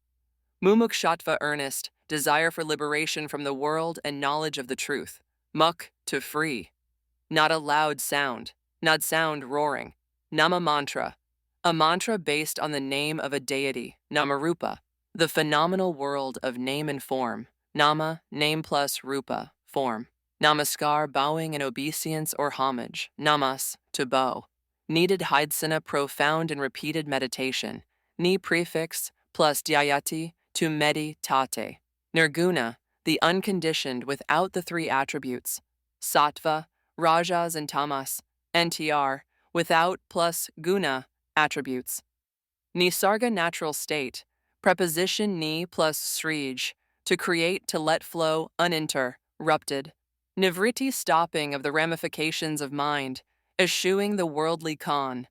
Mumukshatva earnest, desire for liberation from the world and knowledge of the truth. Muk, to free. Not a loud sound, not sound roaring. Nama mantra, a mantra based on the name of a deity. Namarupa, the phenomenal world of name and form. Nama, name plus rupa, form. Namaskar, bowing in obeisance or homage. Namas, to bow. Needed haidsana, profound and repeated meditation. Ni prefix plus dhyayati, to meditate. Nirguna, the unconditioned without the three attributes. Sattva, rajas and tamas. NTR, without plus guna, attributes. Nisarga, natural state. Preposition ni plus srij, to create, to let flow, uninterrupted. Nivritti, stopping of the ramifications of mind, eschewing the worldly con.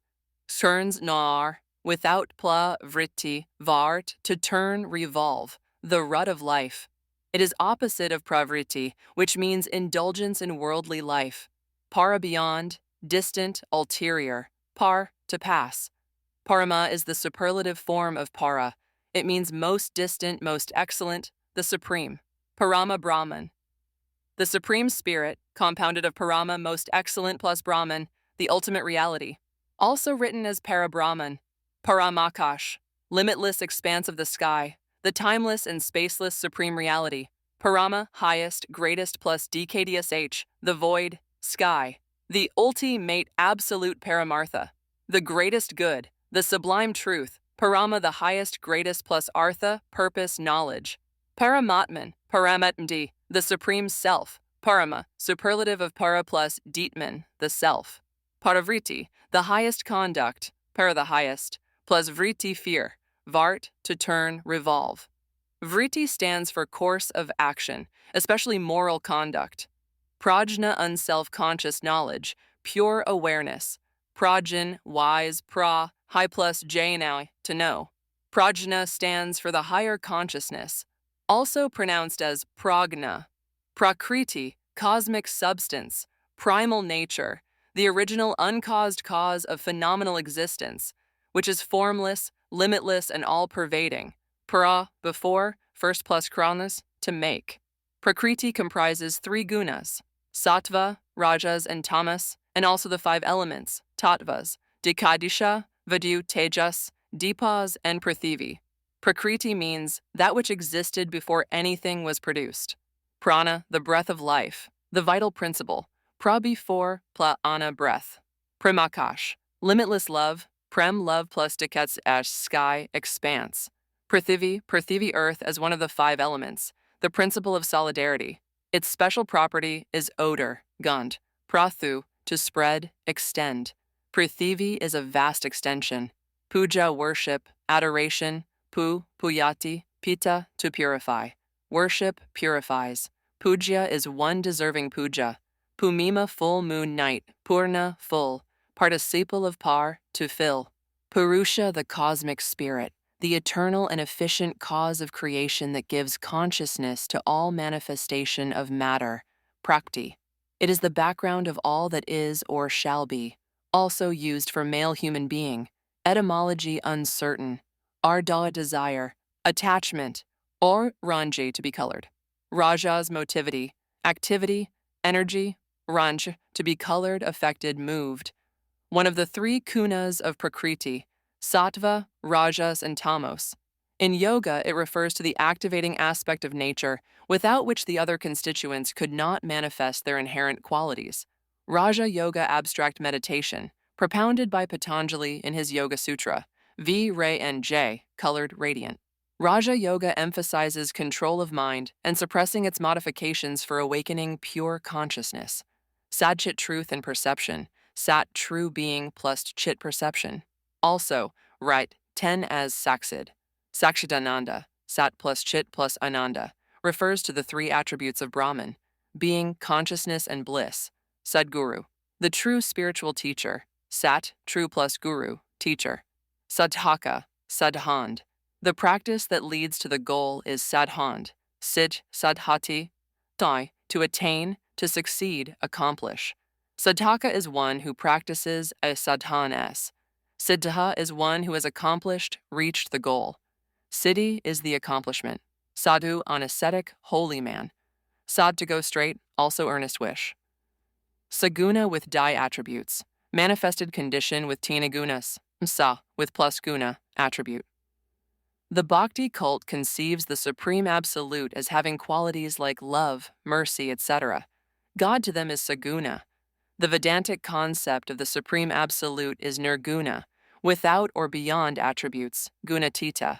Surns nar, without pla vritti, vart, to turn, revolve, the rut of life. It is opposite of pravritti, which means indulgence in worldly life. Para, beyond, distant, ulterior. Par, to pass. Parama is the superlative form of para. It means most distant, most excellent, the supreme. Parama Brahman, the supreme spirit, compounded of Parama, most excellent, plus Brahman, the ultimate reality. Also written as Parabrahman. Paramakash, limitless expanse of the sky, the timeless and spaceless supreme reality. Parama, highest, greatest, plus DKDSH, the void, sky. The ultimate absolute Paramartha, the greatest good, the sublime truth. Parama, the highest, greatest, plus Artha, purpose, knowledge. Paramatman, Paramatmdi, the supreme self. Parama, superlative of para plus Dietman, the self. Paravriti, the highest conduct. Para, the highest, plus vritti, fear. Vart, to turn, revolve. Vritti stands for course of action, especially moral conduct. Prajna, unself-conscious knowledge, pure awareness. Prajna, wise, high plus jnai, to know. Prajna stands for the higher consciousness, also pronounced as pragna. Prakriti, cosmic substance, primal nature, the original uncaused cause of phenomenal existence, which is formless, limitless, and all-pervading. Para, before, first plus kranas, to make. Prakriti comprises three gunas, sattva, rajas, and tamas, and also the five elements, tattvas, dikadisha, vadyu, tejas, dipas, and prithivi. Prakriti means that which existed before anything was produced. Prana, the breath of life, the vital principle. Pra, before, ana, breath. Premakash, limitless love. Prem, love plus dikets ash, sky, expanse. Prithivi, earth as one of the five elements, the principle of solidarity. Its special property is odor, gund. Prathu, to spread, extend. Prithivi is a vast extension. Puja, worship, adoration. Puyati, pita, to purify. Worship purifies. Puja is one deserving puja. Pumima, full moon night. Purna, full. Participle of par, to fill. Purusha, the cosmic spirit, the eternal and efficient cause of creation that gives consciousness to all manifestation of matter. Prakti. It is the background of all that is or shall be. Also used for male human being. Etymology uncertain. Ardha, desire. Attachment. Or ranji, to be colored. Rajas, motivity. Activity. Energy. Ranj, to be colored, affected, moved. One of the three kunas of Prakriti, sattva, rajas, and tamos. In yoga, it refers to the activating aspect of nature without which the other constituents could not manifest their inherent qualities. Raja Yoga abstract meditation, propounded by Patanjali in his Yoga Sutra, V, Ray, and J, colored radiant. Raja Yoga emphasizes control of mind and suppressing its modifications for awakening pure consciousness. Satchit truth and perception, Sat true being plus Chit perception. Also, write 10 as Saksid. Sakshidananda, Sat plus Chit plus Ananda, refers to the three attributes of Brahman, being, consciousness, and bliss. Sadguru, the true spiritual teacher. Sat, true plus Guru, teacher. Sadhaka, Sadhand. The practice that leads to the goal is Sadhand. Sid, Sadhati, Dai, to attain, to succeed, accomplish. Sadhaka is one who practices a sadhan s. Siddha is one who has accomplished, reached the goal. Siddhi is the accomplishment. Sadhu, an ascetic, holy man. Sad, to go straight, also earnest wish. Saguna with Dai attributes. Manifested condition with Tina gunas. Sa, with plus guna, attribute. The Bhakti cult conceives the Supreme Absolute as having qualities like love, mercy, etc. God to them is Saguna. The Vedantic concept of the Supreme Absolute is Nirguna, without or beyond attributes, Gunatita.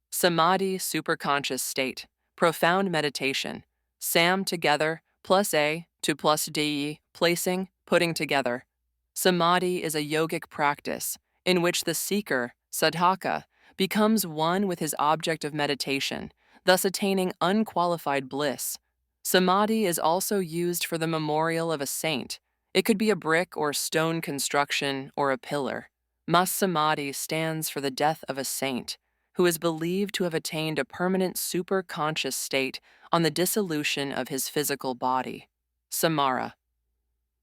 Samadhi, superconscious state. Profound meditation. Sam, together, plus A, to plus De, placing, putting together. Samadhi is a yogic practice in which the seeker, sadhaka, becomes one with his object of meditation, thus attaining unqualified bliss. Samadhi is also used for the memorial of a saint. It could be a brick or stone construction or a pillar. Mas Samadhi stands for the death of a saint, who is believed to have attained a permanent superconscious state on the dissolution of his physical body. Samara.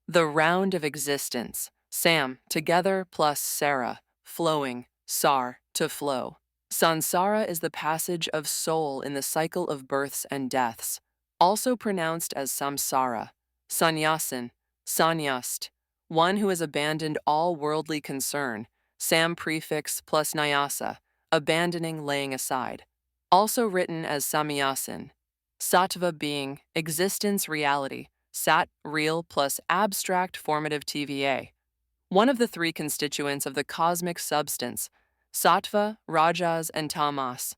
The round of existence. Sam, together plus Sara, flowing. Sar, to flow. Sansara is the passage of soul in the cycle of births and deaths, also pronounced as samsara. Sannyasin, sannyast, one who has abandoned all worldly concern. Sam prefix plus nyasa, abandoning, laying aside. Also written as samyasin. Sattva being, existence, reality. Sat, real plus abstract formative TVA. One of the three constituents of the cosmic substance, Sattva, Rajas, and Tamas.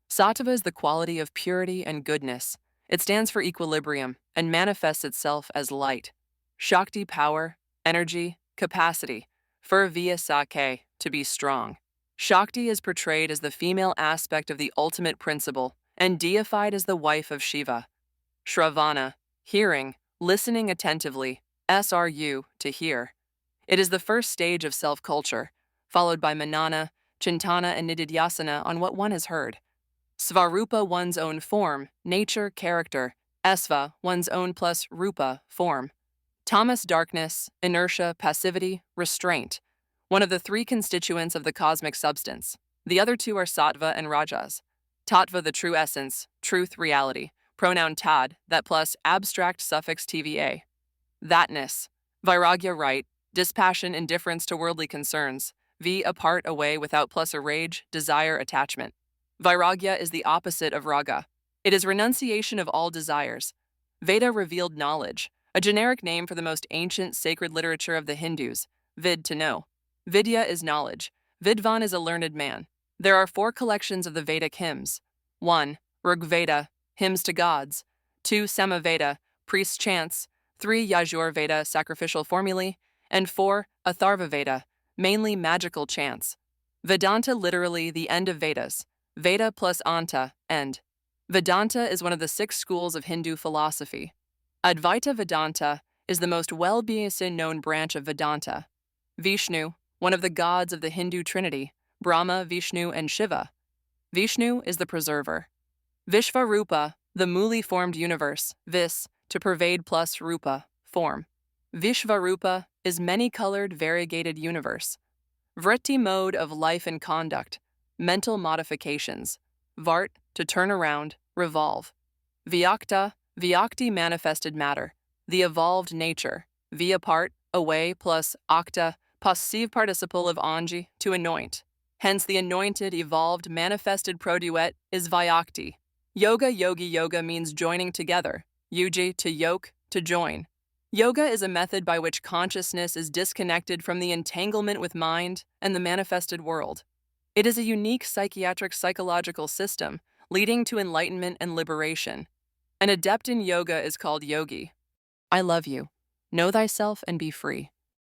Sattva is the quality of purity and goodness. It stands for equilibrium and manifests itself as light. Shakti, power, energy, capacity. Fur via sake, to be strong. Shakti is portrayed as the female aspect of the ultimate principle and deified as the wife of Shiva. Shravana, hearing, listening attentively. Sru, to hear. It is the first stage of self-culture, followed by manana, chintana, and nididhyasana on what one has heard. Svarupa, one's own form, nature, character. Sva, one's own plus rupa, form. Tamas, darkness, inertia, passivity, restraint. One of the three constituents of the cosmic substance. The other two are sattva and rajas. Tattva, the true essence, truth, reality. Pronoun tad, that plus abstract suffix tva. Thatness. Vairagya, right. Dispassion, indifference to worldly concerns. V, apart, away, without plus or rage, desire, attachment. Vairagya is the opposite of raga. It is renunciation of all desires. Veda, revealed knowledge, a generic name for the most ancient sacred literature of the Hindus. Vid, to know. Vidya is knowledge. Vidvan is a learned man. There are 4 collections of the Vedic hymns. 1. Rigveda, hymns to gods. 2. Samaveda, priest's chants. 3. Yajur Veda, sacrificial formulae. And 4. Atharva Veda, mainly magical chants. Vedanta, literally the end of Vedas. Veda plus Anta, end. Vedanta is one of the 6 schools of Hindu philosophy. Advaita Vedanta is the most well-known branch of Vedanta. Vishnu, one of the gods of the Hindu trinity, Brahma, Vishnu, and Shiva. Vishnu is the preserver. Vishvarupa, the muli-formed universe, vis, to pervade plus rupa, form. Vishvarupa is many-colored, variegated universe. Vritti, mode of life and conduct, mental modifications. Vart, to turn around, revolve. Vyakta, Vyakti, manifested matter, the evolved nature. Via part, away, plus akta, passive participle of anji, to anoint. Hence the anointed, evolved, manifested produet is Vyakti. Yoga, yogi, yoga means joining together. Yuji, to yoke, to join. Yoga is a method by which consciousness is disconnected from the entanglement with mind and the manifested world. It is a unique psychiatric psychological system leading to enlightenment and liberation. An adept in yoga is called yogi. I love you. Know thyself and be free.